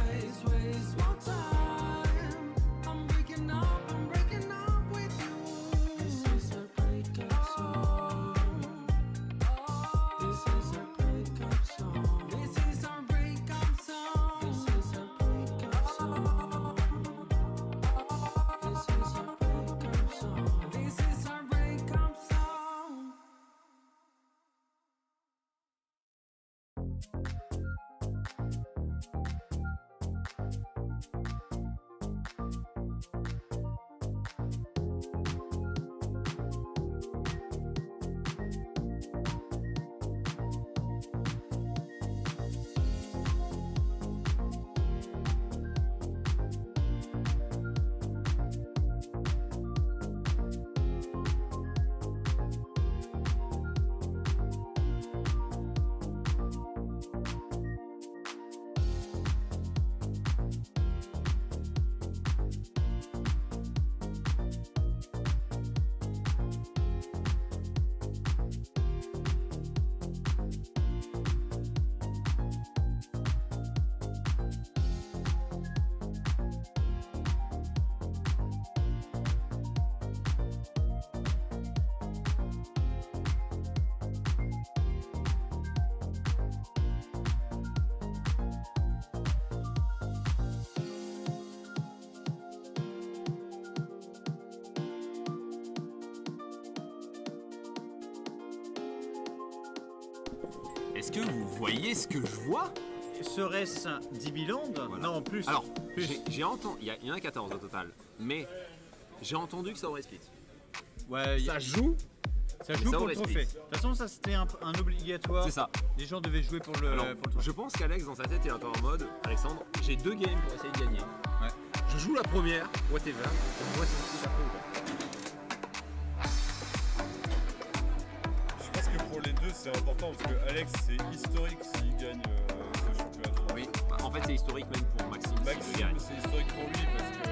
Speaker 10: more time. I'm breaking up with you. This is a breakup song. This is a breakup song. This is our breakup song. This is a breakup song. This is our breakup song. This is our breakup song.
Speaker 11: Est-ce que vous voyez ce que je vois?
Speaker 3: Serait-ce Dibiland?
Speaker 11: Voilà.
Speaker 3: Non, plus.
Speaker 11: Alors,
Speaker 3: plus.
Speaker 11: j'ai entendu, il y en a 14 au total, mais j'ai entendu que ça aurait split.
Speaker 3: Ouais,
Speaker 11: Ça joue.
Speaker 3: ça joue
Speaker 11: ça
Speaker 3: pour le
Speaker 11: aurait
Speaker 3: trophée.
Speaker 11: split.
Speaker 3: De toute façon, ça c'était un obligatoire.
Speaker 11: C'est ça.
Speaker 3: Les gens devaient jouer pour le,
Speaker 11: Alors,
Speaker 3: pour le trophée.
Speaker 11: je pense qu'Alex dans sa tête est encore en mode Alexandre, j'ai 2 games pour essayer de gagner.
Speaker 3: Ouais.
Speaker 11: Je joue la première, whatever, on voit si on split après ou pas.
Speaker 6: Je pense que pour les deux, c'est important parce que Alex, c'est historique s'il gagne ce championnat de France.
Speaker 11: Oui, bah, en fait c'est historique même pour Maxime. s'il le
Speaker 6: Maxime,
Speaker 11: gagne.
Speaker 6: c'est historique pour lui parce que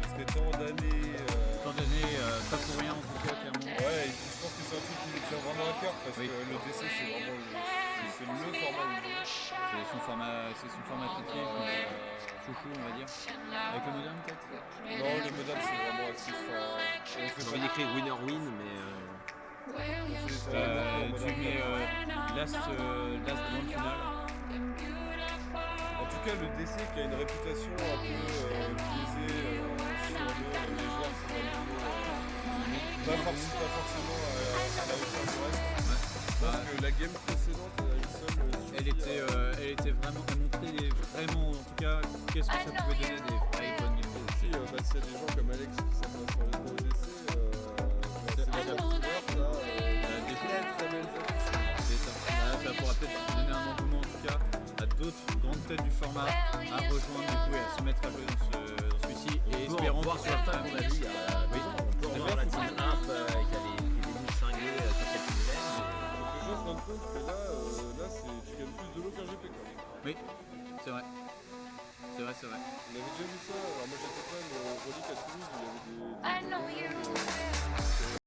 Speaker 6: ce serait tant d'années.
Speaker 3: Tant d'années, pas pour rien en tout cas, clairement.
Speaker 6: Ouais, et puis je pense que c'est un truc qui lui tient vraiment à cœur parce
Speaker 3: Oui.
Speaker 6: que le DC, c'est vraiment c'est le format du jeu.
Speaker 3: C'est son format fétiche, chouchou, on va dire. Avec le moderne peut-être.
Speaker 6: Non, le moderne, c'est vraiment actif.
Speaker 11: J'ai envie d'écrire winner-win, mais
Speaker 3: Tu mets Last Grand Final.
Speaker 6: En tout cas, le DC qui a une réputation un peu biaisée sur les joueurs, c'est pas forcément à la hauteur du reste. Je pense que la game précédente, elle
Speaker 3: Elle montrait vraiment, en tout cas, qu'est-ce que ça pouvait donner des vraies bonnes gameplays.
Speaker 6: s'il y a des gens comme Alex qui s'intéressent au DC, c'est la couleur,
Speaker 3: Des très belles affiches. Ça pourra peut-être donner un engouement, en tout cas, à d'autres grandes têtes du format à rejoindre du coup et à se mettre à jouer dans celui-ci. Et espérons
Speaker 11: voir
Speaker 3: qu'il soit
Speaker 11: certains qu'on a vu il y a 2 ans. On peut revoir la team Imp qui avait des moves cinglés sur quelques niveaux.
Speaker 6: les gens se rendent compte que là tu gagnes plus de l'eau qu'un GP quoi.
Speaker 3: Oui, c'est vrai. C'est vrai.
Speaker 6: On avait déjà vu ça, alors moi j'étais fan de Relic à Toulouse où il y avait des
Speaker 5: I know you will.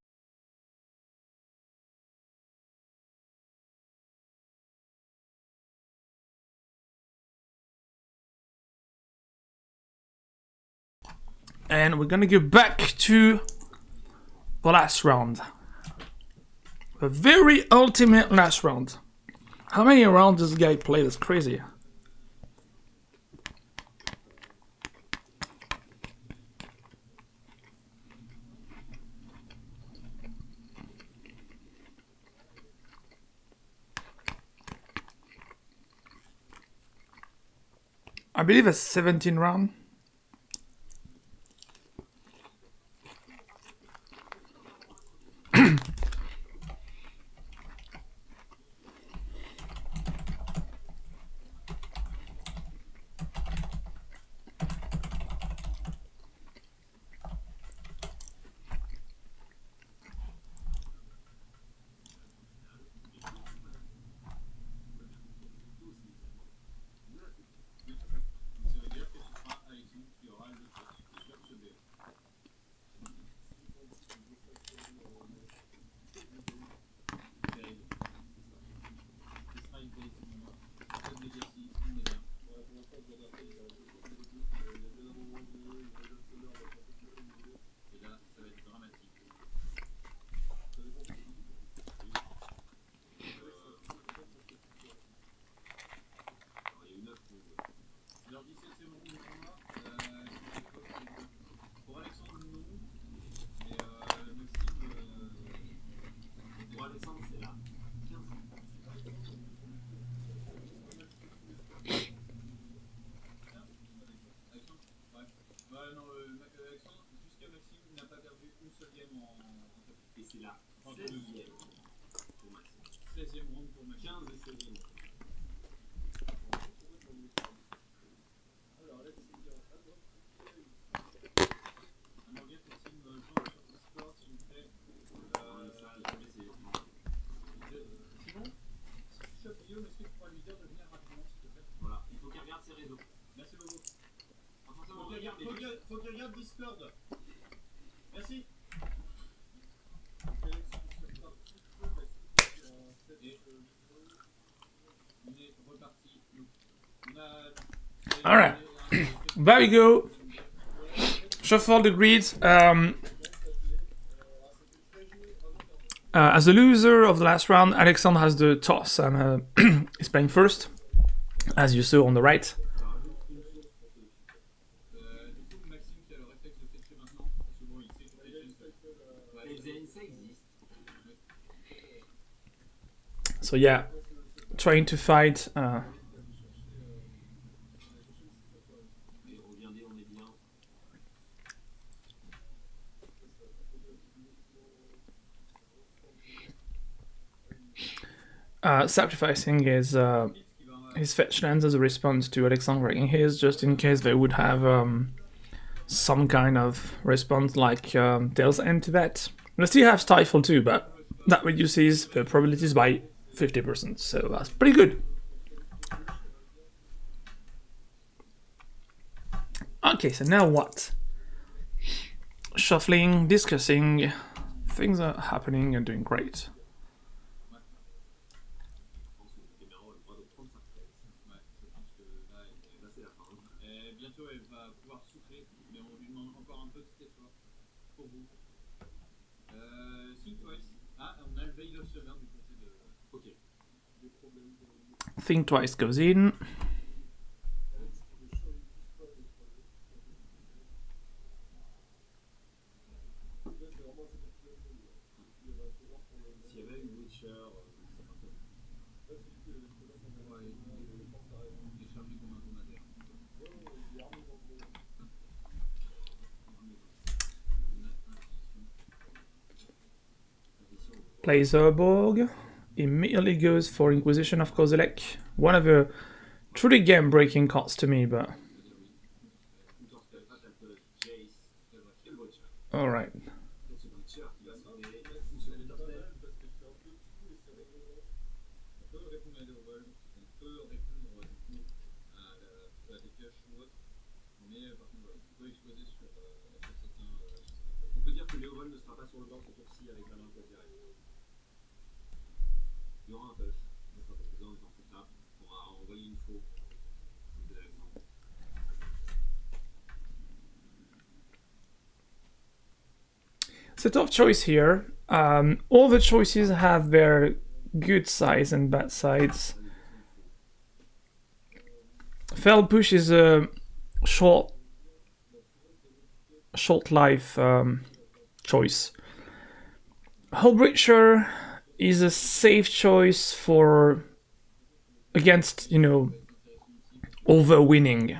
Speaker 9: And we're gonna go back to the last round. A very ultimate last round. How many rounds this guy played is crazy. I believe it's 17 round.
Speaker 2: par ses réseaux.
Speaker 8: Merci beaucoup.
Speaker 2: Pas forcément
Speaker 8: Faut qu'il regarde, faut qu'il regarde Discord. Merci. Et on est reparti. Donc, on a.
Speaker 1: Alright. There we go. Shuffle the grids. As the loser of the last round, Alexandre has the toss and is playing first, as you saw on the right.
Speaker 8: Du coup, Maxime qui a le réflexe de fetcher maintenant, parce que bon, il sait que fetcher,
Speaker 2: Et Zen, ça existe.
Speaker 9: So yeah, trying to fight.
Speaker 2: Et regardez, on est bien.
Speaker 9: Sacrificing his fetch lands as a response to Alexandre breaking his, just in case they would have some kind of response like Tail's End to that. They still have Stifle too, but that reduces the probabilities by 50%, so that's pretty good. Okay, so now what? Shuffling, discussing, things are happening and doing great.
Speaker 8: bientôt elle va pouvoir souffler, mais on lui demande encore un petit effort pour vous. Think twice. Ah, on a le Veil of Summer du côté de. Ok.
Speaker 9: Think Twice goes in.
Speaker 2: S'il y avait une Witcher, c'est pas top.
Speaker 8: Ouais, il est chargé comme un dromadaire.
Speaker 9: Plays Urborg. Immediately goes for Inquisition of Kozilek. One of the truly game-breaking cards to me, but... Alright.
Speaker 2: On peut dire que Léovol ne sera pas sur le bord ce tour-ci avec la main quasi directe. Il y aura un touch, ça sera pas besoin d'être plus tard. On pourra envoyer une faux. C'est intéressant.
Speaker 9: It's a tough choice here. All the choices have their good sides and bad sides. Fell Push is a short life choice. Hullbreacher is a safe choice for against, you know, overwinning,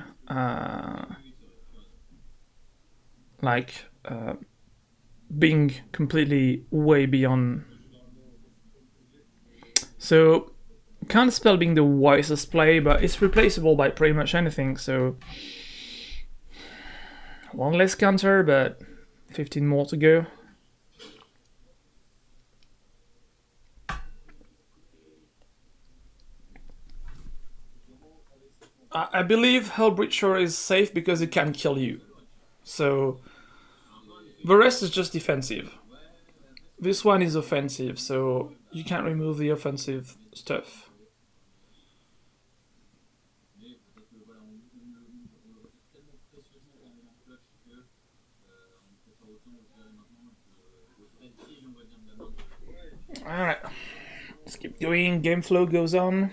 Speaker 9: being completely way beyond. So Counterspell being the wisest play, but it's replaceable by pretty much anything, so one less counter, but 15 more to go. I believe Hullbreacher is safe because it can kill you, so the rest is just defensive. This one is offensive, so you can't remove the offensive stuff. Alright, let's keep going. Game flow goes on.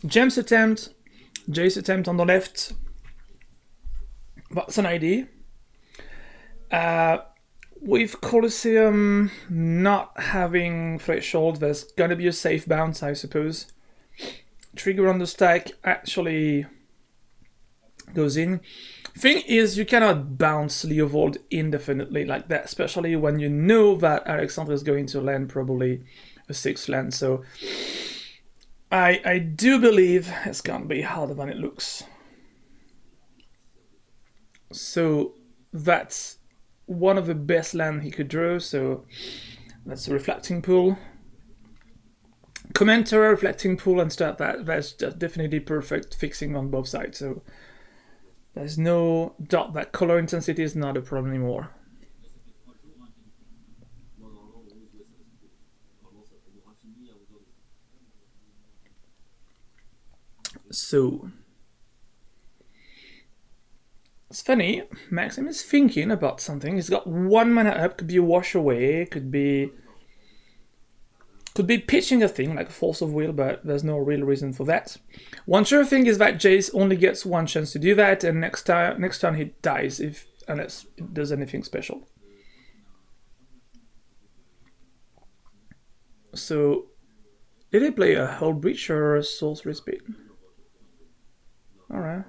Speaker 9: James attempt, Jace attempt on the left. That's an idea. With Colosseum not having threshold, there's gonna be a safe bounce, I suppose. Trigger on the stack actually goes in. Thing is, you cannot bounce Leovold indefinitely like that, especially when you know that Alexandra is going to land probably a 6th land, so I do believe it's gonna be harder than it looks. So that's one of the best land he could draw, so that's a Reflecting Pool. Commenter, Reflecting Pool and stuff, that's just definitely perfect fixing on both sides, so there's no doubt that color intensity is not a problem anymore. So it's funny, Maxim is thinking about something. He's got 1 mana up, could be a wash away, could be pitching a thing like a Force of Will, but there's no real reason for that. One sure thing is that Jace only gets 1 chance to do that, and next turn he dies unless it does anything special. So, did he play a Hull Breach or a Sorcery Speed? Alright.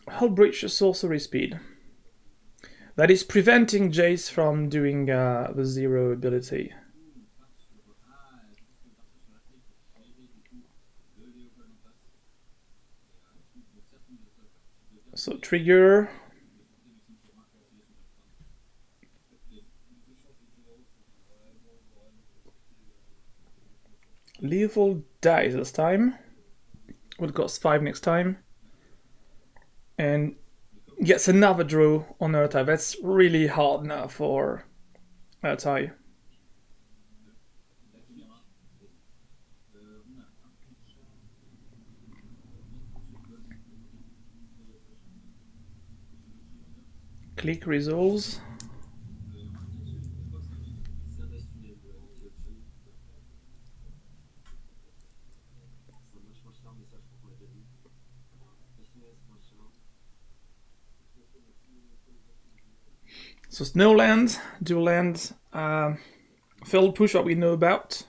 Speaker 9: Hull Breach, Sorcery Speed. That is preventing Jace from doing the 0 ability. So trigger. Leovold dies this time. Will cost 5 next time. And gets another draw on Urtai. That's really hard now for Urtai. Click resolves. So Snowland, Duel land, Field Push, what we know about.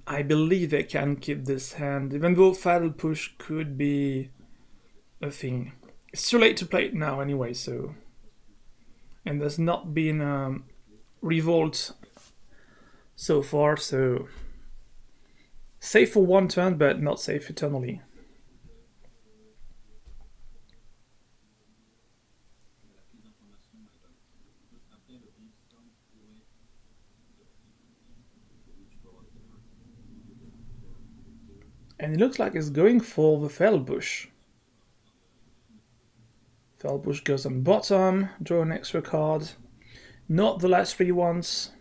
Speaker 9: I believe they can keep this hand, even though Fatal Push could be a thing. It's too late to play it now anyway, so... And there's not been Revolt so far, so... Safe for 1 turn, but not safe eternally. And it looks like it's going for the Fell Bush. Fell Bush goes on bottom, draw an extra card. Not the last 3 ones.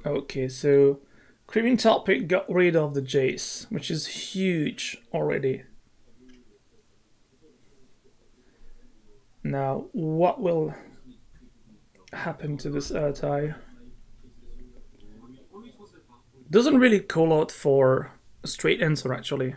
Speaker 9: Okay, so Creeping Topic got rid of the Jace, which is huge already. Now, what will happen to this Urtai? Doesn't really call out for a straight answer, actually.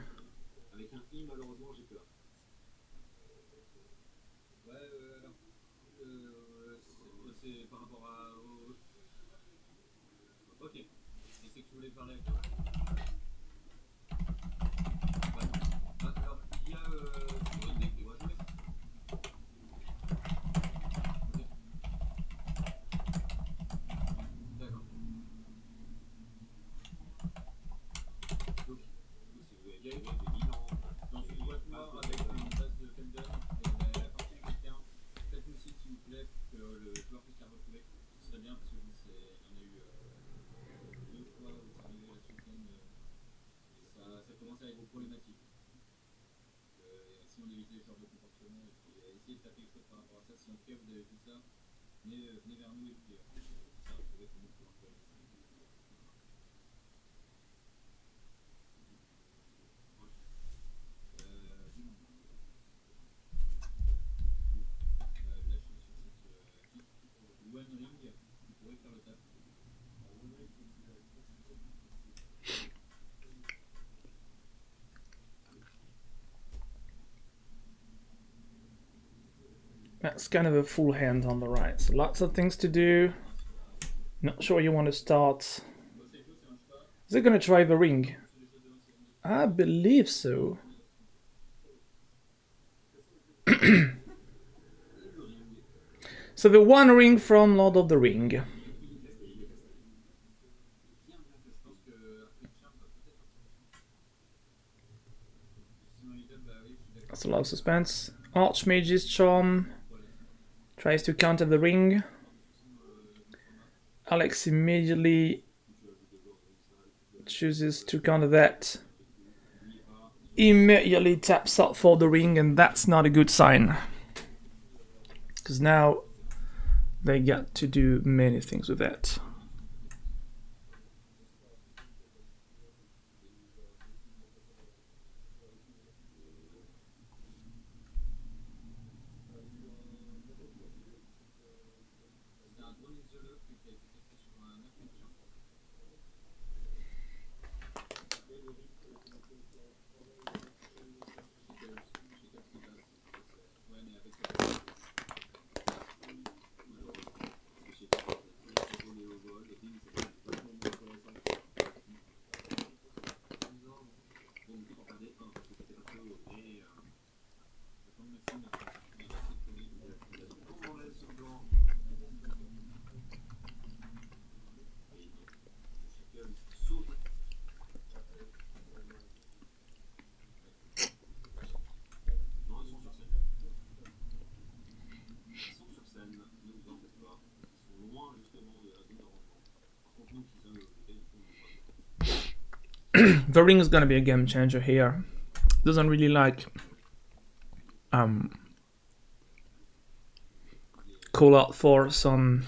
Speaker 8: essayer de faire quelque chose par rapport à ça. Si en tout cas vous avez vu ça, venez vers nous et puis on va trouver comment pouvoir faire ça. Lâcher sur cette One Ring qui pourrait faire le taf.
Speaker 9: That's kind of a full hand on the right. So lots of things to do. Not sure you want to start. Is it going to try the ring? I believe so. So the one ring from Lord of the Ring. That's a lot of suspense. Archmage's Charm tries to counter the ring. Alex immediately chooses to counter that. Immediately taps out for the ring, and that's not a good sign. Because now they got to do many things with that. The ring is gonna be a game changer here. Doesn't really like call out for some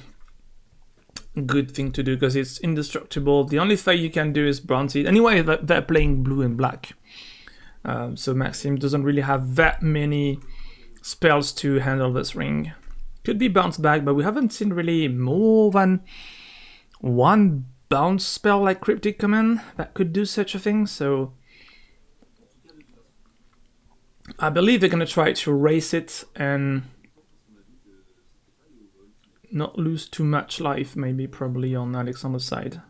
Speaker 9: good thing to do because it's indestructible. The only thing you can do is bronze it. Anyway, they're playing blue and black. So Maxim doesn't really have that many spells to handle this ring. Could be bounce back, but we haven't seen really more than one bounce spell like Cryptic Command that could do such a thing, so I believe they're gonna try to race it and not lose too much life, maybe probably on Alexander's side.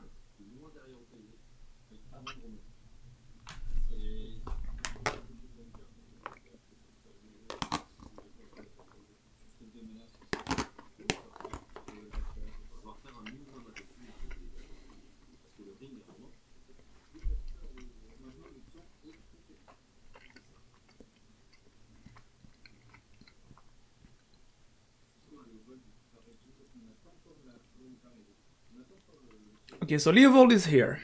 Speaker 9: Okay, so Leovold is here.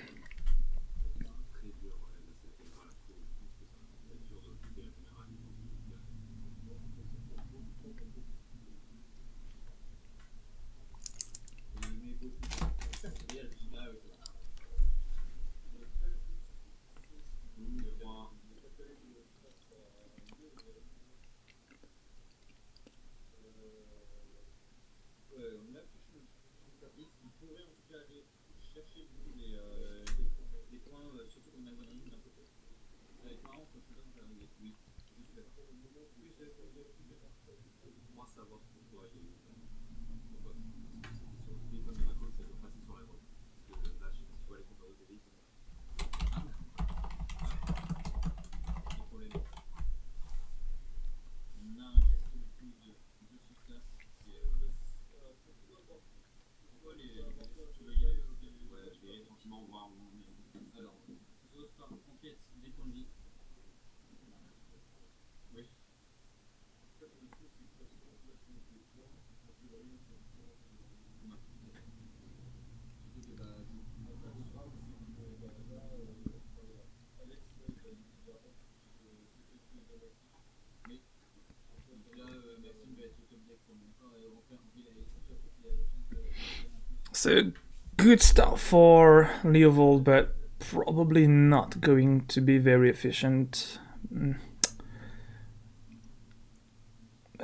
Speaker 9: So good start for Leovold, but probably not going to be very efficient. There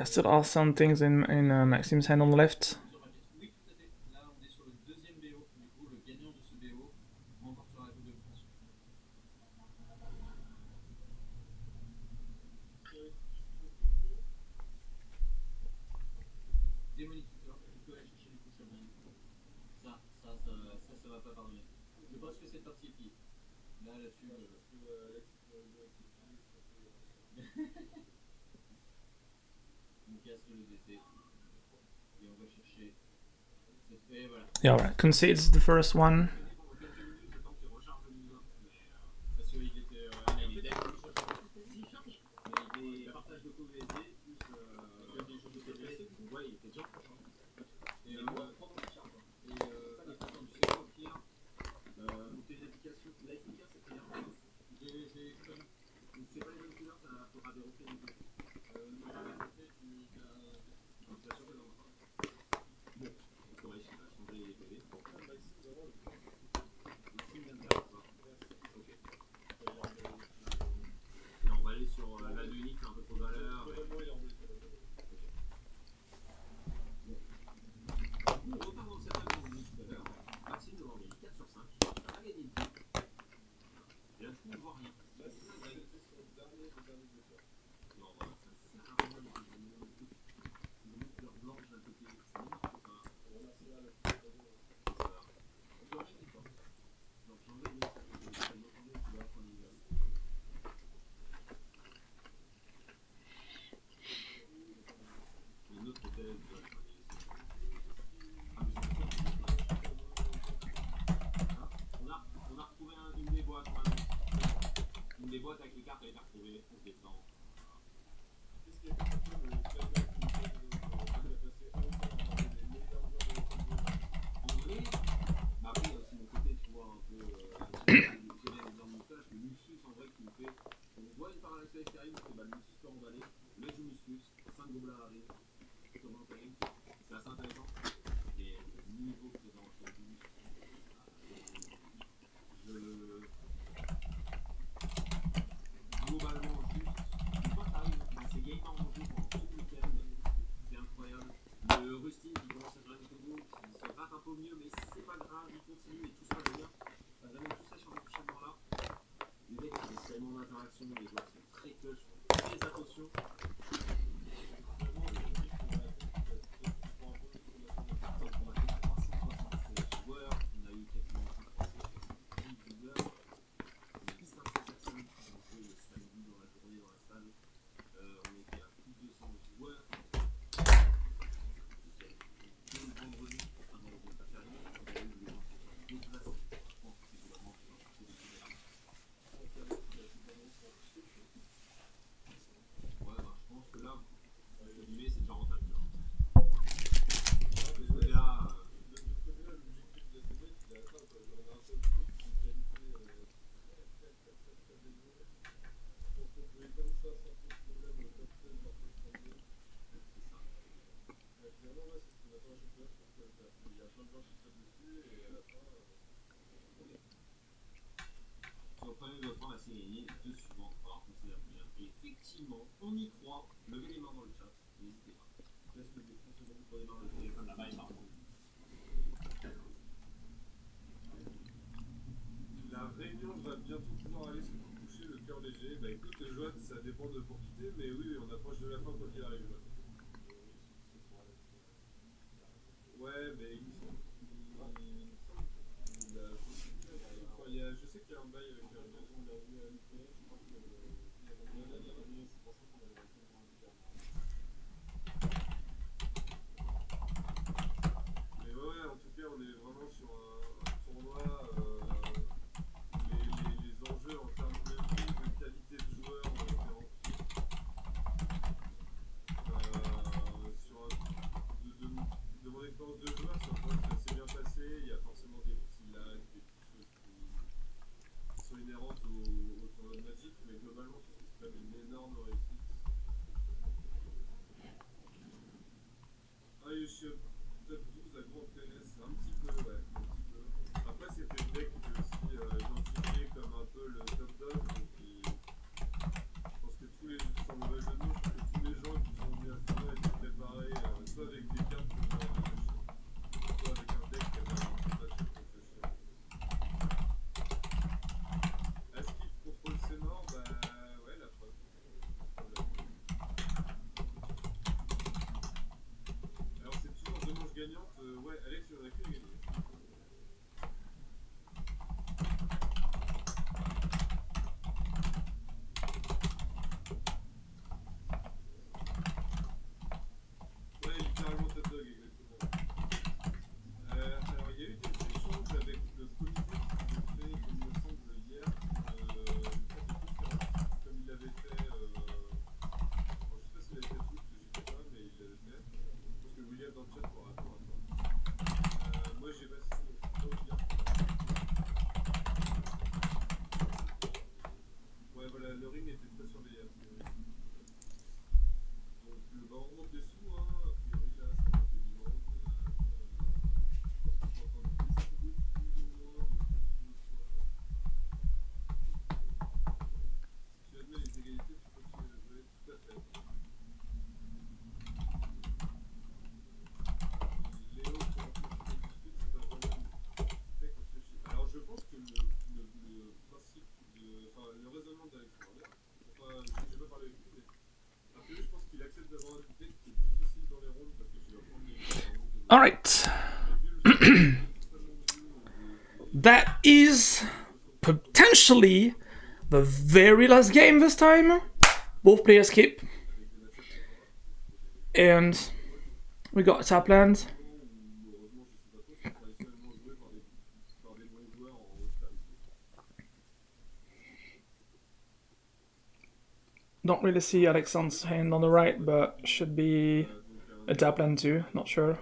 Speaker 9: still are some things in Maxim's hand on the left.
Speaker 8: Oui, tout à fait. Là, on est sur le deuxième BO. Du coup, le gagnant de ce BO remportera la Coupe de France. Démonique tuteur, tu peux aller chercher les couches à main. Ça va pas pardonner. Je pense que cette partie est pliée. Là-dessus, on casse le DC. Et on va chercher cette. Et voilà.
Speaker 9: Yeah, right. Concedes the first one.
Speaker 8: Parce qu'il était. Il était mais il partage de co-VSD plus. Ouais, il était déjà prochain. Et pendant le charge. Et ça, les façons de faire au pire. Monter l'application. L'application, c'est bien. J'ai comme. C'est pas les mêmes couleurs, ça faudra des reflets des deux. Non, les reflets, tu as changé dans le. Bon, on va essayer de changer les PV. Ici, vient de là, ok. Là, on va aller sur la unique, un peu trop de valeur. On repart dans cette année en tout à l'heure. Maxime devant gagner 4 sur 5. Il a gagné une vie. Et là, je ne vois rien. Non, voilà, ça sert à rien de une couleur blanche d'un côté. C'est n'importe quoi. C'est ça. On peut rien pas. Donc, j'en ai mis. Je vais m'entendre une couleur quand il va. Une autre hypothèse. On a retrouvé une des boîtes. Une des boîtes avec les cartes a été retrouvée. On se détend.
Speaker 6: Qu'est-ce qui a fait que le Clapback qui a passé un temps à avoir les meilleurs joueurs de la Coupe
Speaker 8: En vrai, bah après, il y a aussi mon côté, tu vois, un peu. J'ai dans mon stage, le Luxus en vrai qui me fait. On voit une parallaxe qui arrive, parce que le Luxus peut emballer. Le mec joue Luxus, 5 gobelins arrivent. Comment on fait. C'est assez intéressant. Et le niveau présent sur le Luxus. Globalement juste, une fois que t'arrives dans ces games en jeu pendant tout le week-end, c'est incroyable. Le Rustin qui commence à jouer avec Togo, qui se rate un peu au milieu, mais c'est pas grave, il continue et tout se passe bien. T'as vraiment tout ça sur le prochainement là. Les mecs ont tellement d'interactions, les joueurs sont très clutch, font très attention. On a fait 376 joueurs, on a eu quasiment 10 joueurs. On a eu 500 personnes qui ont joué le samedi dans la journée dans la salle. On était à plus de 200 joueurs. Tout le vendredi, avant le pas férié, on a eu le déplacement. Je pense que c'est globalement c'est des ouais, bah, je pense que là, entre guillemets, c'est déjà rentable. De ce côté-là,
Speaker 6: l'objectif de ce mec, il est atteint. On a un seul truc, une qualité très élevée. Je pense qu'on pouvait comme ça, sans trop de problème, au top 16, voire top 32.
Speaker 8: c'est ça.
Speaker 6: Clairement, ouais, c'est ce qu'on attend à chaque fois. Je pense qu'il y a plein de gens qui sautent dessus et à la fin.
Speaker 8: Sur le premier votant, la série est 2 suivants, alors qu'on sait la première. Et effectivement, on y croit. Levez les mains dans le chat, n'hésitez pas. Je laisse lever 30 secondes pour démarrer le téléphone là-bas et pardon.
Speaker 6: La réunion va bientôt pouvoir aller se coucher le cœur léger. Bah écoute, Joanne, ça dépend de pour quitter, mais oui, on approche de la fin quoi qu'il arrive. Ouais, mais je sais qu'il y a un bail avec la raison de la revue à l'UP, je crois que l'année dernière, c'est pour ça qu'on avait été dans le mais ouais, en tout cas, on est vraiment sur un tournoi. Les enjeux en termes de qualité de joueurs ont été remplis. De mon expérience de joueur, c'est un tournoi qui s'est bien passé. Il y a forcément des petits lags, des petites choses qui sont inhérentes au tournoi de Magic, mais globalement, je trouve que c'est quand même une énorme réussite. j'accepte d'avoir un deck qui est difficile dans les rôles parce que tu vas prendre les
Speaker 1: Alright. That is potentially the very last game this time. Both players skip. And we got a tap land. Don't really see Alexandre's hand on the right, but should be a tap land too, not sure.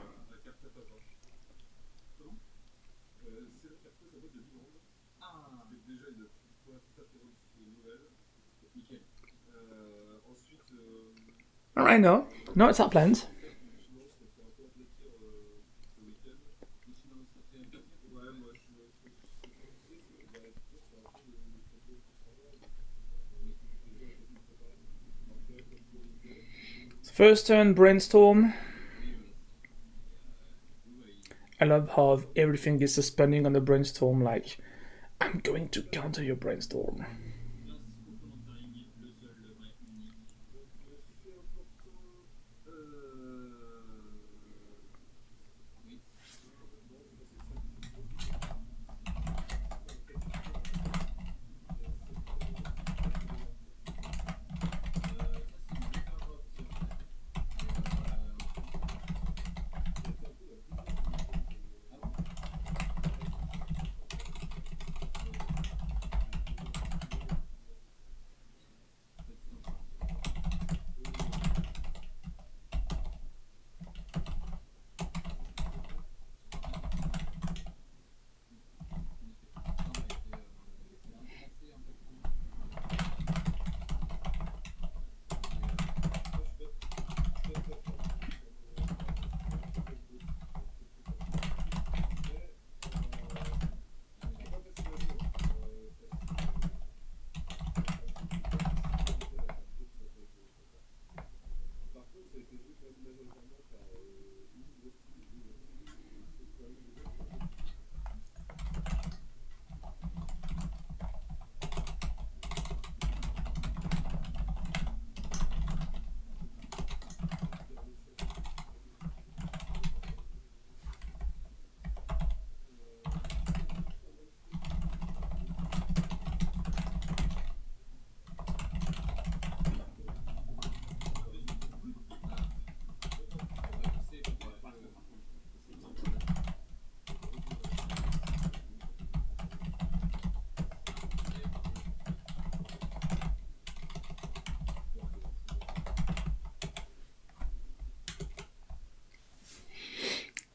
Speaker 1: Alright, no. No, it's tap land. First turn, Brainstorm. I love how everything is suspending on the Brainstorm, like, I'm going to counter your Brainstorm.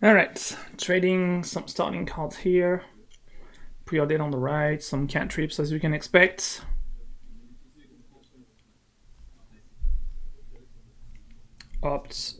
Speaker 1: Alright, trading some starting cards here. Preordain on the right, some cantrips as you can expect. Opt.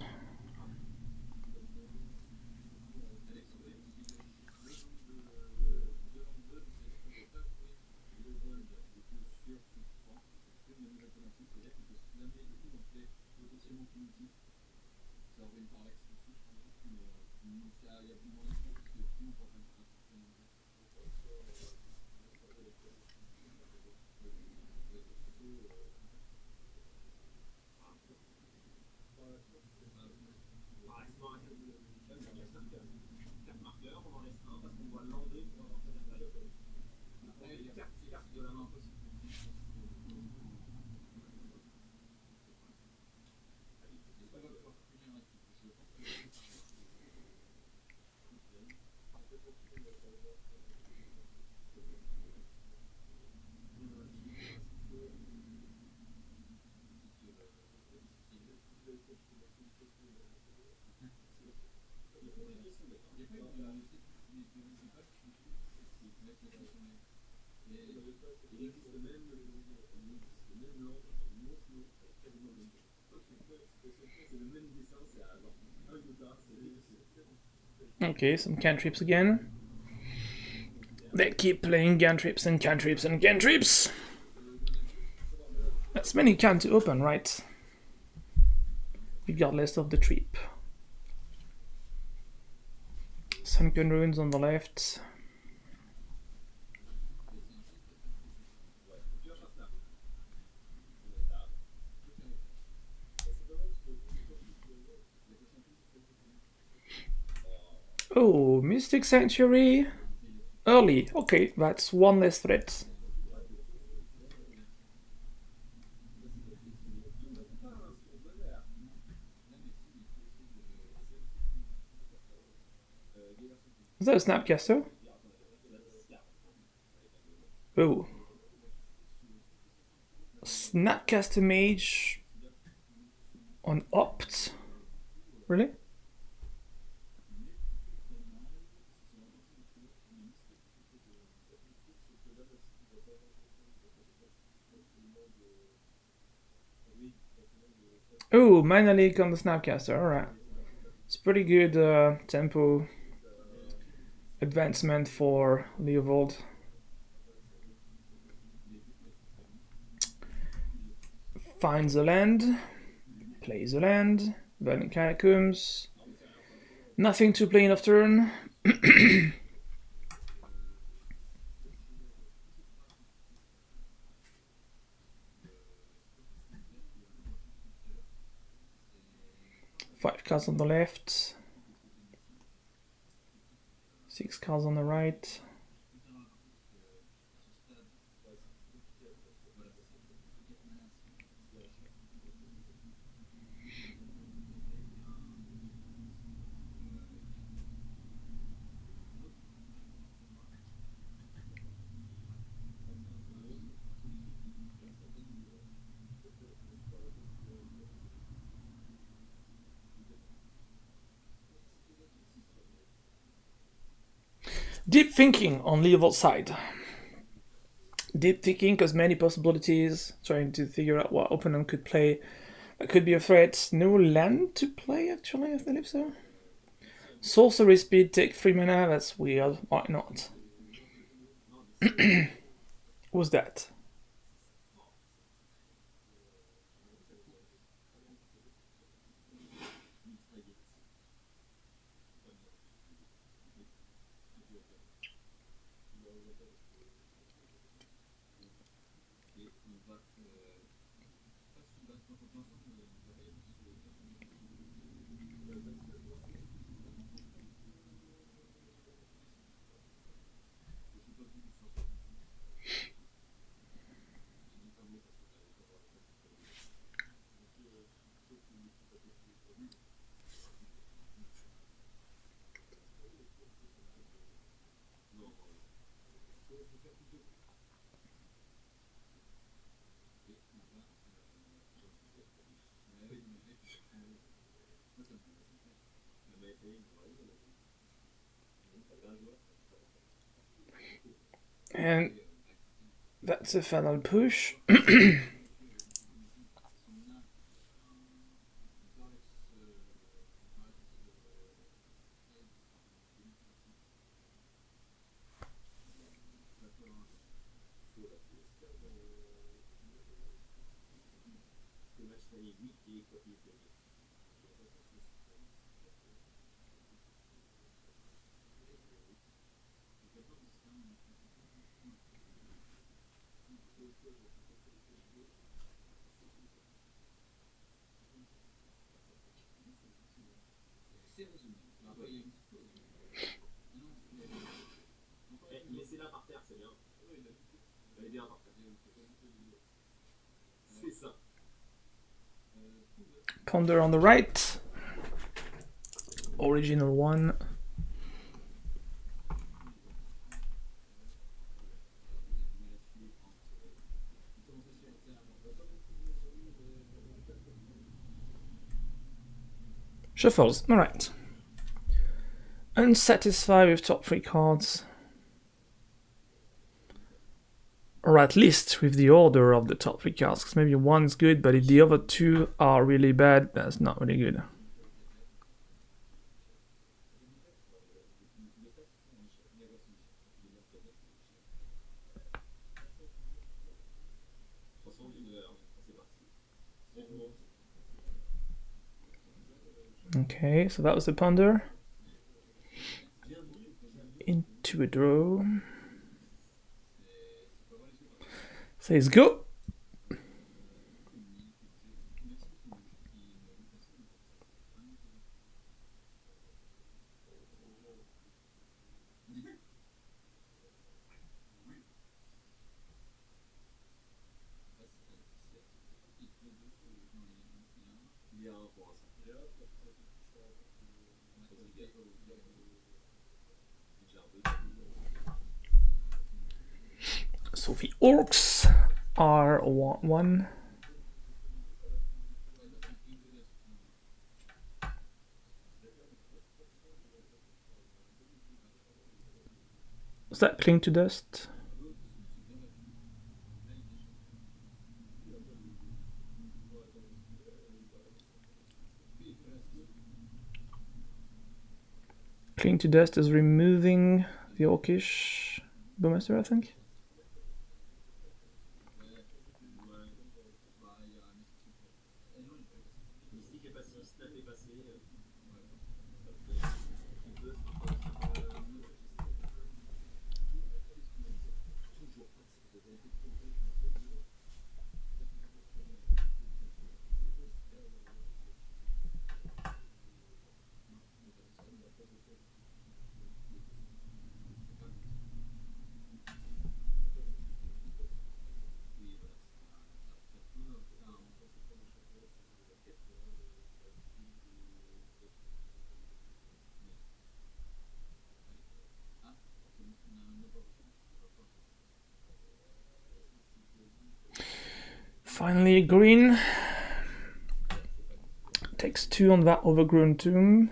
Speaker 1: Okay, some cantrips again. They keep playing cantrips and cantrips and cantrips. That's many can to open, right? Regardless of the trip. Sunken Ruins on the left.
Speaker 9: Oh, Mystic Sanctuary. Early. Okay, that's one less threat. Is that a Snapcaster? Oh. Snapcaster Mage on Opt? Really? Oh, Mana Leak on the Snapcaster, alright. It's pretty good tempo advancement for Leovold. Finds a land, plays a land, Burning Catacombs. Nothing to play in off turn. Five cards on the left. 6 cards on the right. Deep thinking on Leovold's side. Deep thinking because many possibilities, trying to figure out what opponent could play. That could be a threat. No land to play actually, I believe so. Sorcery speed, take 3 mana, that's weird. Why not? What's that? And that's a final push.
Speaker 2: Laissez-la par terre, c'est bien. Elle est bien par terre. C'est ça.
Speaker 9: Ponder on the right. Original one. Shuffles, alright. Unsatisfied with top 3 cards. Or at least with the order of the top 3 cards, because maybe one's good, but if the other 2 are really bad, that's not really good. Okay, so that was the ponder. Into a draw. Says go. So the orcs are 1-1. Does that cling to dust? Cling to dust is removing the orcish bowmaster, I think.
Speaker 2: Mystique est passé, Snap est passé. Il peut, ça peut.
Speaker 9: Finally, green takes 2 on that overgrown tomb.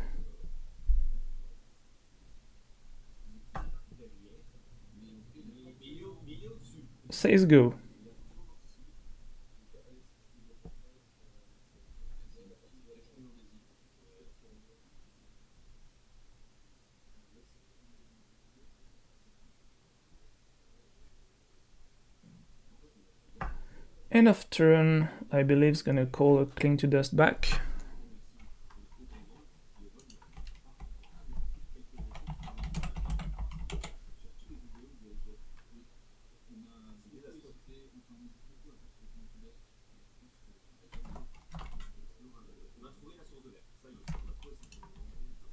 Speaker 9: Says go. End of turn, I believe, is gonna call a cling to dust back.
Speaker 2: On a trouvé la source de l'air. Ça y est, on a trouvé la source de l'air.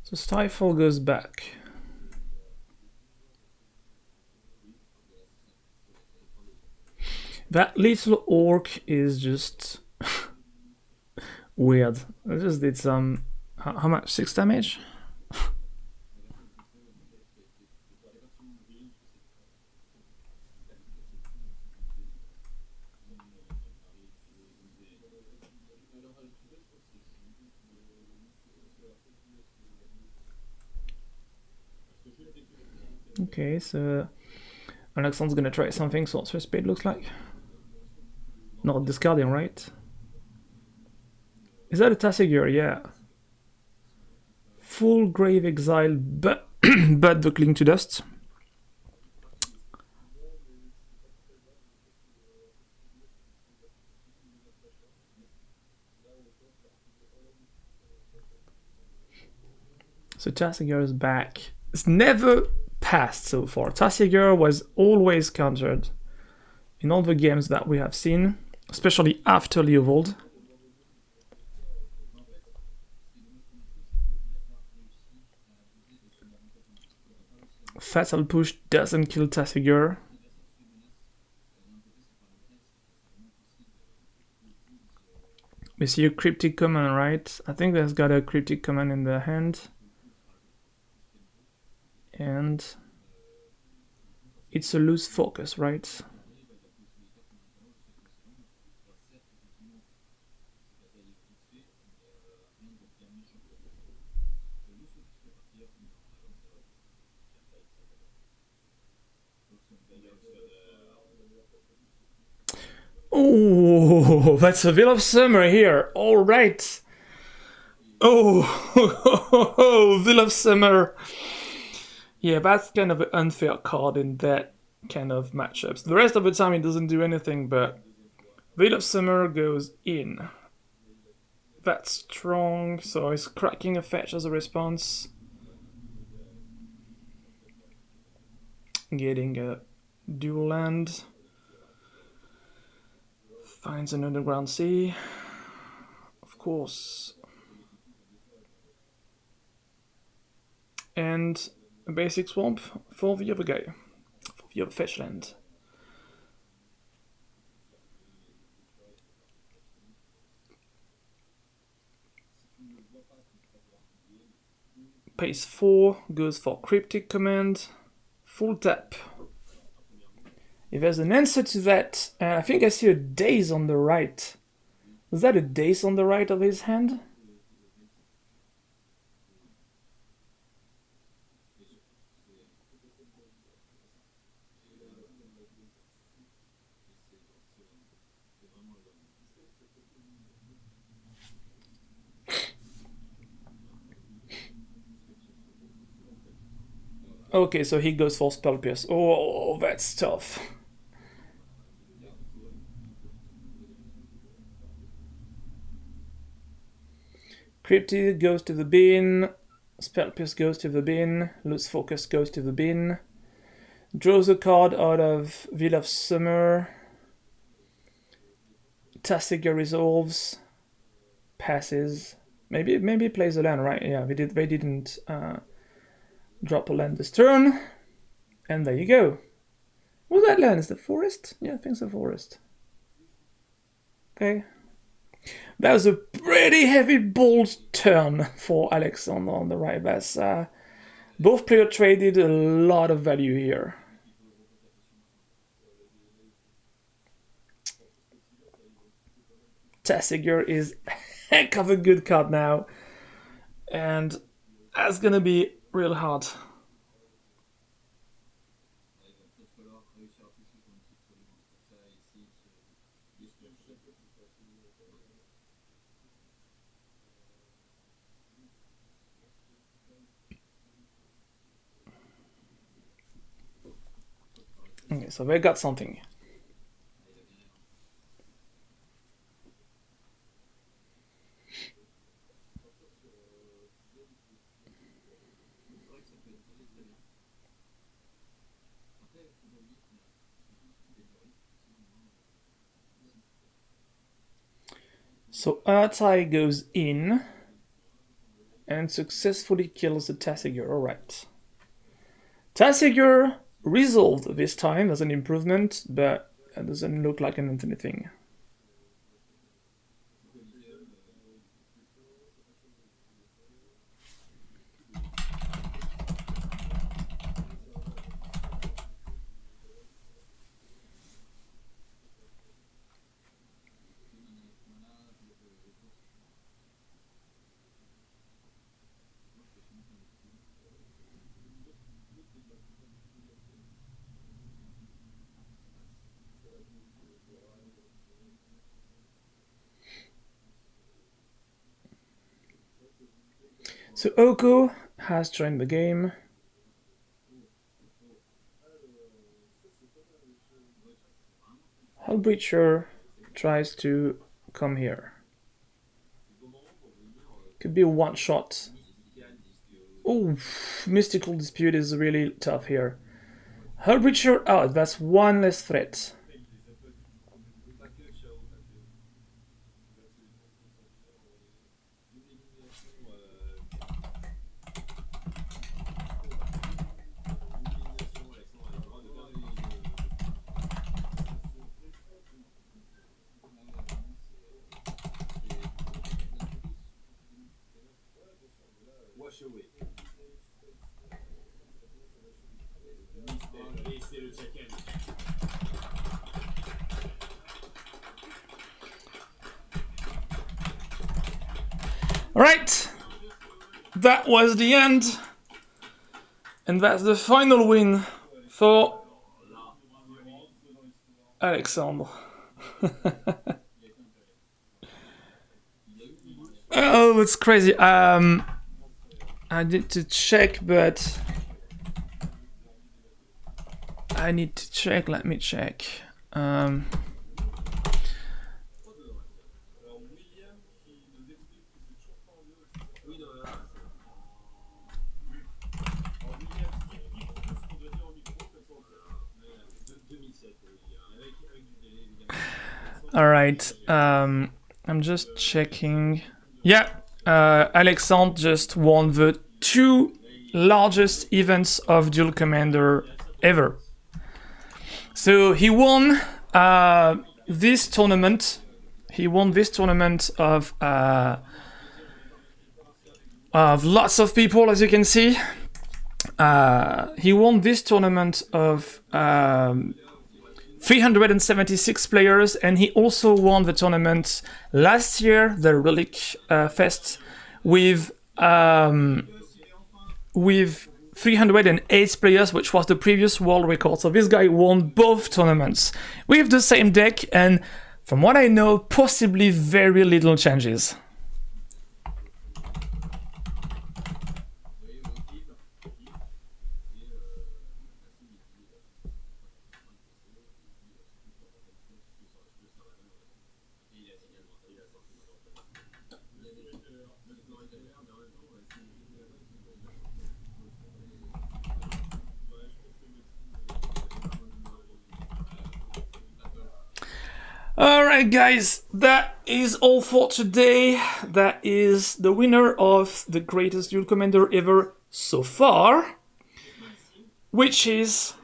Speaker 9: So Stifle goes back. That little orc is just weird. I just did some... How much? 6 damage? Okay, so Alexandre's gonna try something. Sorcerer Spade looks like. Not discarding, right? Is that a Tassiger? Yeah. Full Grave Exile, but but the Cling to Dust. So Tassiger is back. It's never passed so far. Tassiger was always countered in all the games that we have seen, especially after Leovold. Fatal Push doesn't kill Tassiger. We see a Cryptic Command, right? I think there's got a Cryptic Command in the hand. And It's a loose focus, right? Oh, that's a Veil of Summer here. All right. Oh, Veil of Summer. Yeah, that's kind of an unfair card in that kind of matchups. The rest of the time it doesn't do anything, but Veil of Summer goes in. That's strong, so he's cracking a fetch as a response. Getting a dual land. Finds an underground sea. Of course. And a basic swamp for the other guy. For the other fetch land. Pace 4 goes for Cryptic Command. Full tap. If there's an answer to that, I think I see a daze on the right. Was that a daze on the right of his hand? Okay, so he goes for Spell Pierce. Oh, that's tough. Cryptid goes to the bin. Spell Pierce goes to the bin. Loose Focus goes to the bin. Draws a card out of Veil of Summer. Tasiga resolves. Passes. Maybe plays a land, right? Yeah, they didn't drop a land this turn. And there you go. What's that land? Is the forest? Yeah, I think it's the forest. Okay. That was a pretty heavy bold turn for Alexander on the right. That's both players traded a lot of value here. Tasiger is a heck of a good card now. And that's gonna be real hard. Okay, so they got something. So Artai goes in and successfully kills the Tasigur. Alright. Tasigur resolved this time as an improvement, but it doesn't look like an infinite thing. So Oko has joined the game. Hullbreacher tries to come here. Could be a one-shot. Oh, Mystical Dispute is really tough here. Hullbreacher out, that's one less threat. Alright, that was the end. And that's the final win for Alexandre. Oh, it's crazy. I need to check, but I need to check. Let me check. All right. I'm just checking. Yeah, Alexandre just won the 2 largest events of Duel Commander ever. So he won this tournament. He won this tournament of lots of people, as you can see. He won this tournament of 376 players, and he also won the tournament last year, the Relic Fest, with 308 players, which was the previous world record. So this guy won both tournaments with the same deck, and from what I know, possibly very little changes. Alright guys, that is all for today. That is the winner of the greatest Duel Commander ever so far, which is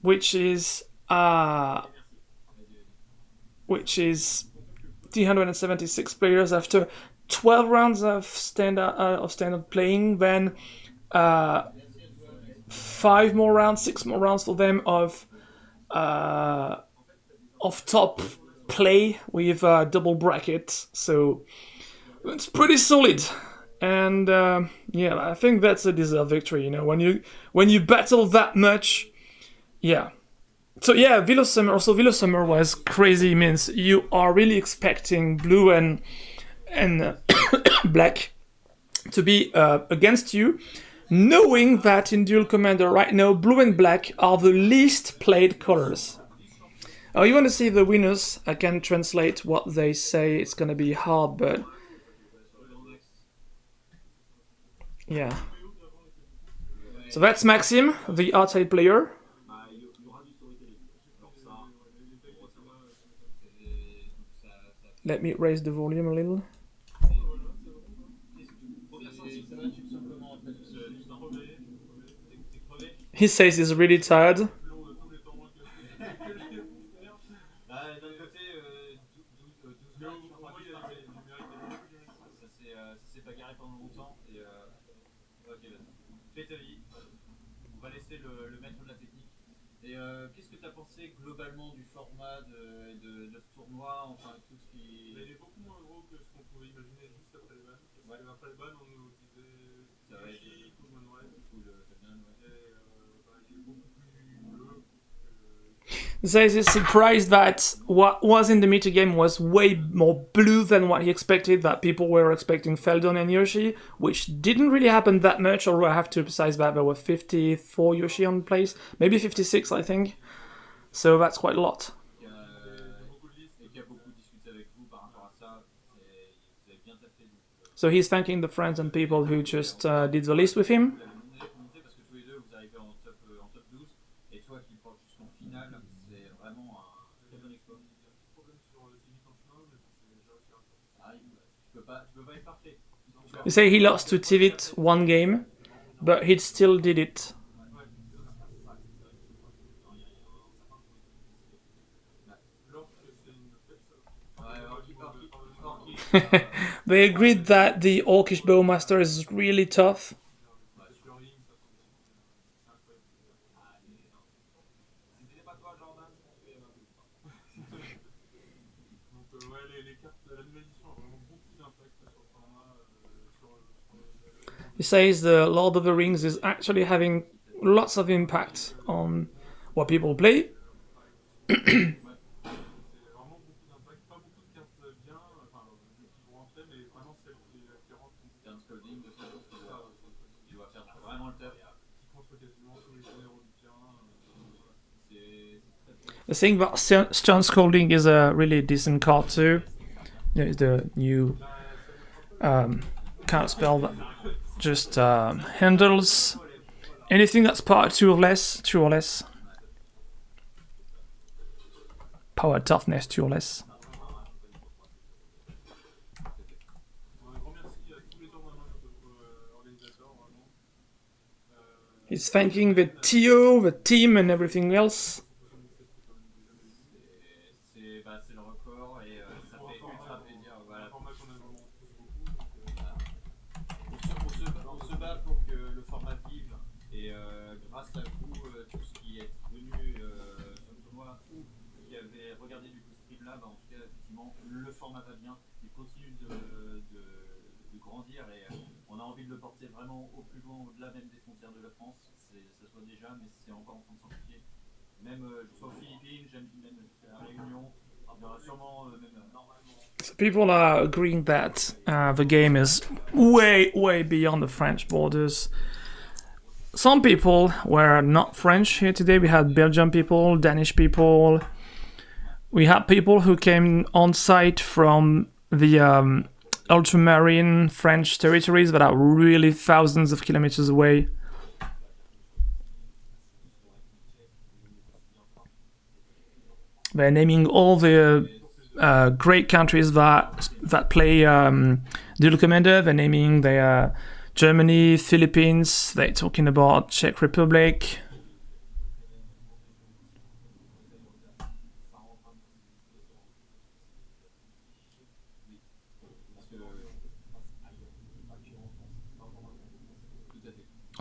Speaker 9: 376 players after 12 rounds of standard playing, then 6 more rounds for them of top play with double bracket, so it's pretty solid. And yeah, I think that's a deserved victory. You know, when you battle that much, yeah. So yeah, Velo Summer was crazy. Means you are really expecting blue and black to be against you, knowing that in Duel Commander right now, blue and black are the least played colors. Oh, you want to see the winners? I can translate what they say. It's gonna be hard, but yeah. So that's Maxime, the outside player. Let me raise the volume a little. He says he's really tired.
Speaker 3: Qu'est-ce que tu as pensé globalement du format de ce tournoi, enfin tout ce qui...
Speaker 6: Il est beaucoup moins gros que ce qu'on pouvait imaginer juste après les bannes. Parce qu'après les bannes, on nous disait
Speaker 3: ça va être
Speaker 6: tout le monde ouais.
Speaker 3: Full Fabien, ouais.
Speaker 6: Et il est beaucoup plus bleu.
Speaker 9: Zays is surprised that what was in the meta game was way more blue than what he expected, that people were expecting Feldon and Yoshi, which didn't really happen that much, although I have to emphasize that there were 54 Yoshi on place, maybe 56 I think, so that's quite a lot. So he's thanking the friends and people who just did the list with him. You say he lost to Tivit one game, but he still did it. They agreed that the Orcish Bowmaster is really tough.
Speaker 2: C'était pas toi, Jordan, parce qu'il y avait un peu de temps.
Speaker 6: Donc ouais, les cartes, la nouvelle édition a vraiment beaucoup d'impact sur le format,
Speaker 9: He says the Lord of the Rings is actually having lots of impact on what people play.
Speaker 6: c'est vraiment beaucoup d'impact, pas beaucoup de cartes bien, enfin qui vont entrer, mais vraiment celles qui rentrent.
Speaker 3: C'est un scouting de ça, qui doit faire vraiment le taf.
Speaker 6: Qui contre quasiment tous les généraux du terrain.
Speaker 9: The thing about Stone Scolding is a really decent card too. It's the new card spell that just handles anything that's power 2 or less, power toughness 2 or less.
Speaker 6: Un grand merci à tous les tournois organisateurs, vraiment.
Speaker 9: He's thanking the TO, the team, and everything else.
Speaker 3: C'est le record et ça fait ultra plaisir. Voilà.
Speaker 6: Un format qu'on aime vraiment tous beaucoup.
Speaker 3: On se bat pour que le format vive et grâce à vous, tous qui êtes venus sur le tournoi ou qui avez regardé du coup stream là, en tout cas effectivement le format va bien, il continue de grandir et on a envie de le porter vraiment au plus loin, au-delà même des frontières de la France. Ça se voit déjà, mais c'est encore en train de s'amplifier. Même jusqu'aux Philippines, j'aime même jusqu'à la Réunion. Il y aura sûrement même normalement.
Speaker 9: So people are agreeing that the game is way beyond the French borders. Some people were not French here today. We had Belgian people, Danish people. We had people who came on site from the ultramarine French territories that are really thousands of kilometers away. They're naming all the great countries that play Duel Commander. They're naming their Germany, Philippines. They're talking about Czech Republic.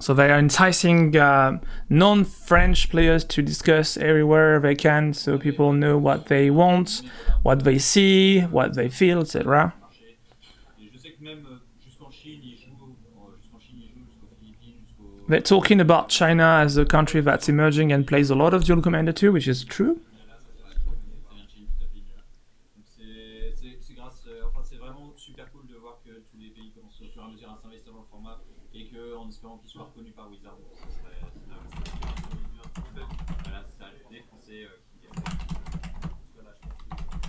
Speaker 9: So they are enticing non-French players to discuss everywhere they can, so people know what they want, what they see, what they feel, etc. They're talking about China as a country that's emerging and plays a lot of Duel Commander too, which is true.
Speaker 3: C'est vraiment super cool de voir que tous les pays commencent au fur et à mesure à s'investir dans le format et qu'en espérant qu'ils soient reconnus par Wizard, ce serait voilà, c'est ça, des Français qui voilà, je pense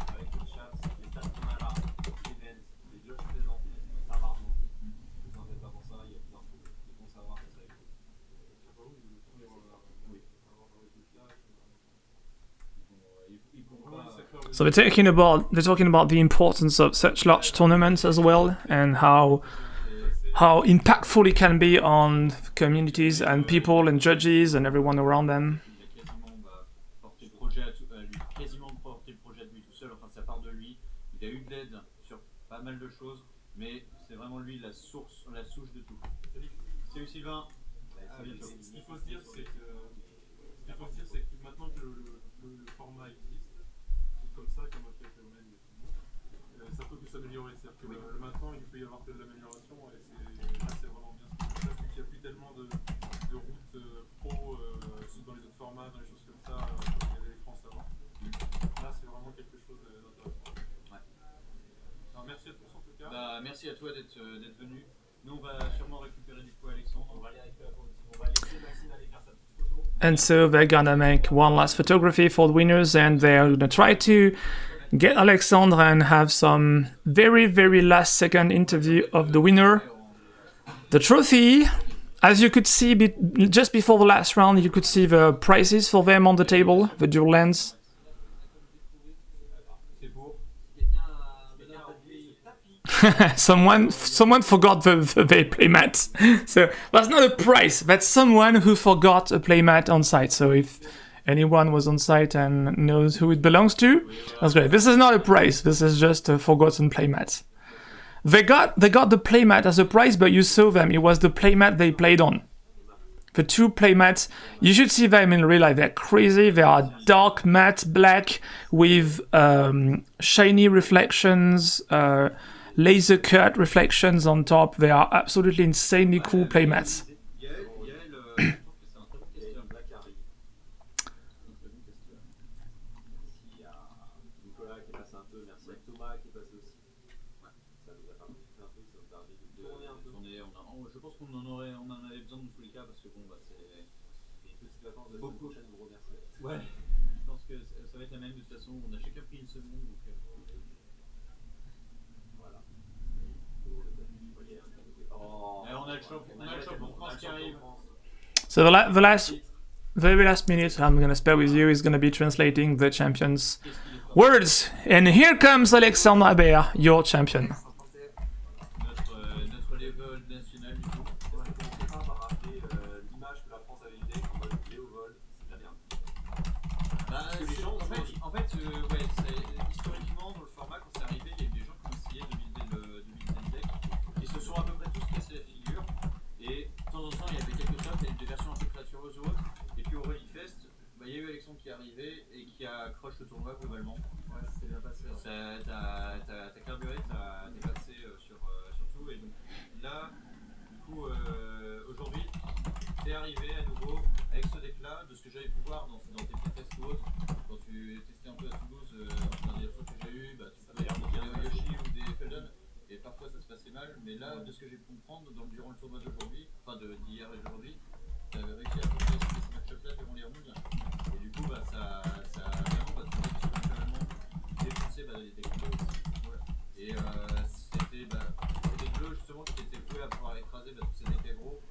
Speaker 3: qu'avec le chat, les stats qu'on a là, l'event, les jeux présents, ça va remonter. Ne vous en faites pas pour ça, il y a plein de bons savoirs comme ça.
Speaker 9: So they're talking about the importance of such large tournaments as well, and how impactful it can be on communities and people and judges and everyone around them.
Speaker 3: Quasiment porter le projet de lui tout seul, enfin ça part de lui. Il a eu de l'aide sur pas mal de choses, mais c'est vraiment lui la souche de tout. Salut Sylvain.
Speaker 6: Ce qu'il faut se dire, c'est que maintenant que le format existe, comme ça, comme a fait Théomène et tout le monde, ça peut que s'améliorer. C'est-à-dire que maintenant, il peut y avoir que de l'amélioration et c'est vraiment bien ce qu'il n'y a plus tellement de routes pro dans les autres formats, dans les choses comme ça, comme il y avait les France avant. Là, c'est vraiment quelque chose d'intéressant.
Speaker 3: Ouais.
Speaker 6: Alors, merci à tous en tout cas.
Speaker 3: Bah, merci à toi d'être venu. Nous, on va sûrement récupérer du coup Alexandre. On va aller laisser Maxime aller faire sa petite photo.
Speaker 9: And so they're gonna make one last photography for the winners, and they're gonna try to get Alexandre and have some very last second interview of the winner. The trophy, as you could see just before the last round, you could see the prices for them on the table, the dual lands. someone forgot the playmat. So that's not a price, that's someone who forgot a playmat on site. So if anyone was on site and knows who it belongs to, that's great. This is not a price, this is just a forgotten playmat. They got the playmat as a prize, but you saw them, it was the playmat they played on. the two playmats. You should see them in real life. They're crazy. They are dark matte black with shiny reflections, laser cut reflections on top. They are absolutely insanely cool playmats.
Speaker 3: Yael, je trouve que c'est un très bon questeur.
Speaker 2: Black Harry. Merci à Nicolas qui est passé un peu, merci à Thomas qui est passé aussi. Ouais, ça nous a permis de faire un peu, ça nous permet de tourner un peu.
Speaker 3: Je pense qu'on en avait besoin dans tous les cas parce que bon, bah, c'est
Speaker 2: Et petites vacances de la semaine prochaine, vous remercier.
Speaker 3: Ouais, je pense que ça va être la même de toute façon. On a chacun pris une semaine. Donc,
Speaker 2: Voilà.
Speaker 3: on a le champion de France qui arrive.
Speaker 9: So the very last minute I'm gonna spare with you is gonna be translating the champions' words. And here comes Alexandre Aber, your champion.
Speaker 3: Notre level national du coup.
Speaker 2: On commençait pas par rappeler l'image que la France avait donnée en mode Léo vol, c'est de la merde.
Speaker 3: Parce que les gens, en fait, historiquement dans le format quand c'est arrivé, il y a eu des gens qui ont essayé de builder le deck. Ils se sont à peu près tous cassés la figure. Et de temps en temps, il y avait quelques tops, il y avait des versions un peu créatureuses ou autres. Et puis au Rally Fest, bah, il y a eu Alexandre qui est arrivé et qui a crush le tournoi globalement.
Speaker 2: Ouais, c'était bien passé.
Speaker 3: T'as carburé, t'es passé sur tout. Et donc là, du coup, aujourd'hui, t'es arrivé à nouveau avec ce deck là, de ce que j'avais pu voir dans tes tests ou autres. Quand tu testais un peu à Toulouse, dans des retours que j'ai eu, bah, tu pouvais remonter des Yoshi ou des Felden. Et parfois ça se passait mal, mais là, de ce que j'ai pu comprendre durant le tournoi d'aujourd'hui, enfin d'hier et d'aujourd'hui, t'avais réussi à faire ces match-up là durant les rounds. Et du coup, bah, ça vraiment, bah, tu vois, tu peux vraiment défoncer bah, des bleus aussi. Ouais. Et c'était des bleus justement qui étaient voués à pouvoir écraser bah, tous ces decks aggro.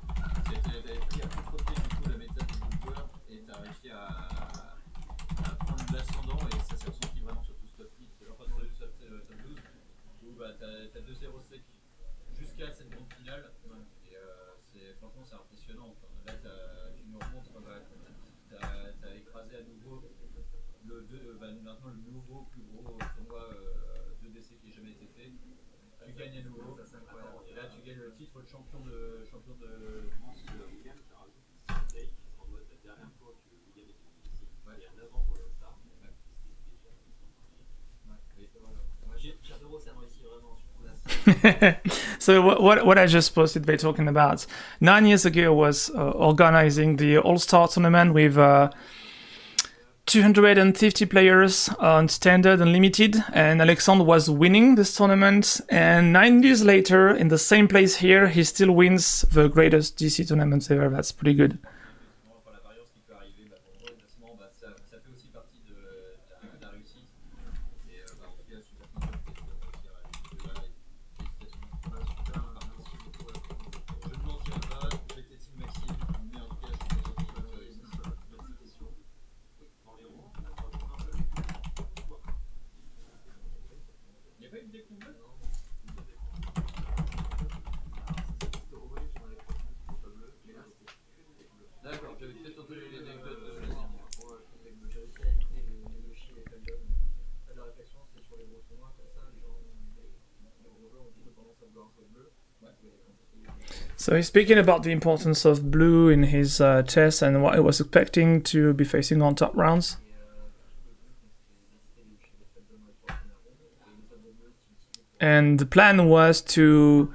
Speaker 3: T'avais pris à contre-pied du coup la méta des joueurs et t'as réussi à prendre l'ascendant et ça s'est ressenti vraiment sur tout ce top 8. Enfin, dans le top 12. Où bah, t'as 2-0 sec jusqu'à cette grande finale. Et franchement, c'est impressionnant. Enfin, là, tu nous remontres, t'as écrasé à nouveau maintenant le nouveau plus gros tournoi de DC qui ait jamais été fait. Tu gagnes à nouveau. Et là, tu gagnes le titre de champion de France.
Speaker 2: William qui rajoute une take en mode la dernière fois que William était venu ici, il y a 9 ans pour le All-Star.
Speaker 11: J'adore, ça réussit vraiment.
Speaker 9: So what I just posted, they're talking about 9 years ago was organizing the All-Star tournament with 250 players on standard and limited, and Alexandre was winning this tournament. And 9 years later, in the same place here, he still wins the greatest DC tournament ever. That's pretty good.
Speaker 3: La variance qui peut arriver, forcément, ça fait aussi partie de la réussite. Et en tout cas, super content de réussir à aller. Je ne mentirai pas, j'étais team Maxime, mais en tout cas, je suis content de réussir. Petite question. Dans les ronds, il n'y a pas eu de découverte? D'accord, j'avais peut-être entendu l'anecdote de la dernière.
Speaker 11: J'ai réussi à éviter les Yoshi et les Felden. La réflexion, c'était sur les gros tournois, comme ça, les gros joueurs ont plutôt tendance à vouloir jouer bleu.
Speaker 9: So he's speaking about the importance of blue in his chess and what he was expecting to be facing on top rounds. And the plan was to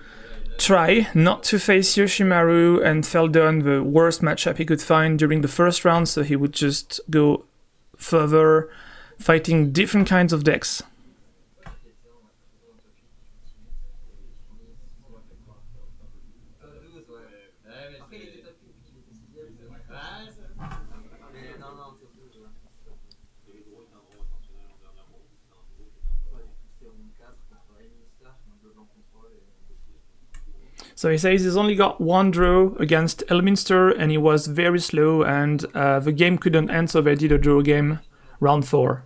Speaker 9: try not to face Yoshimaru and Feldon, the worst matchup he could find during the first round, so he would just go further, fighting different kinds of decks. So he says he's only got one draw against Elminster and he was very slow and the game couldn't end, so they did a draw game, round 4.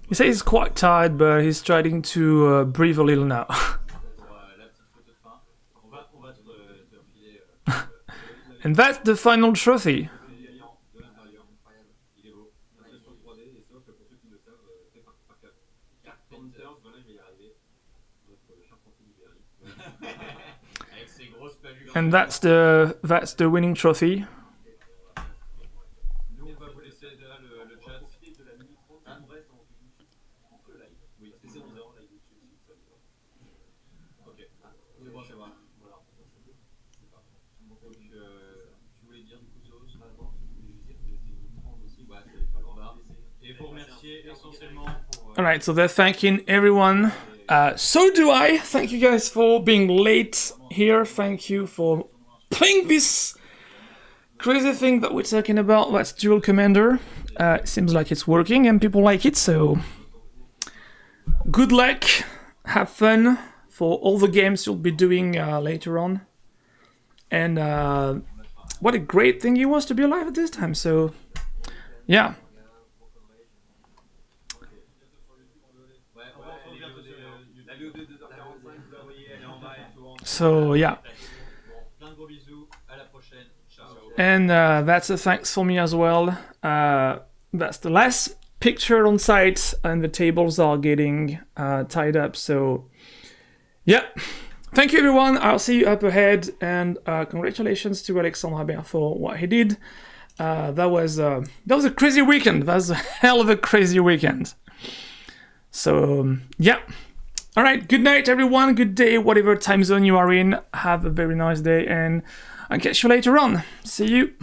Speaker 9: He says he's quite tired, but he's trying to breathe a little now. And that's the final trophy.
Speaker 2: Donc pour ceux qui ne le savent, fait par Carpenters, voilà, je vais y arriver. Notre charpentier d'Ibérie.
Speaker 3: Avec ses grosses palures.
Speaker 9: And that's the winning trophy.
Speaker 3: Nous, on va vous laisser là le chat.
Speaker 2: De la minute 30, on reste en YouTube que live. Oui, parce que c'est 11h live YouTube, si vous savez pas. Ok, c'est bon, c'est bon. Voilà. C'est pas bon. Donc, tu voulais dire du coup Zoos? Non, je voulais juste dire que c'était une 30 aussi. Ouais, il va falloir laisser.
Speaker 3: Et vous remercier essentiellement pour.
Speaker 9: All right, so they're thanking everyone. So do I. Thank you guys for being late here. Thank you for playing this crazy thing that we're talking about. That's Duel Commander. It seems like it's working and people like it, so good luck. Have fun for all the games you'll be doing later on. And what a great thing it was to be alive at this time, so yeah.
Speaker 2: La vidéo de 2h45, vous la voyez, elle est en bas, elle tourne.
Speaker 9: So yeah.
Speaker 3: Plein de gros bisous. À la prochaine. Ciao.
Speaker 9: And that's a thanks for me as well. That's the last picture on site, and the tables are getting tied up. So, yeah. Thank you, everyone. I'll see you up ahead, and congratulations to Alexandre Habert for what he did. That was a crazy weekend. That was a hell of a crazy weekend. So, yeah. All right. Good night, everyone. Good day, whatever time zone you are in. Have a very nice day, and I'll catch you later on. See you.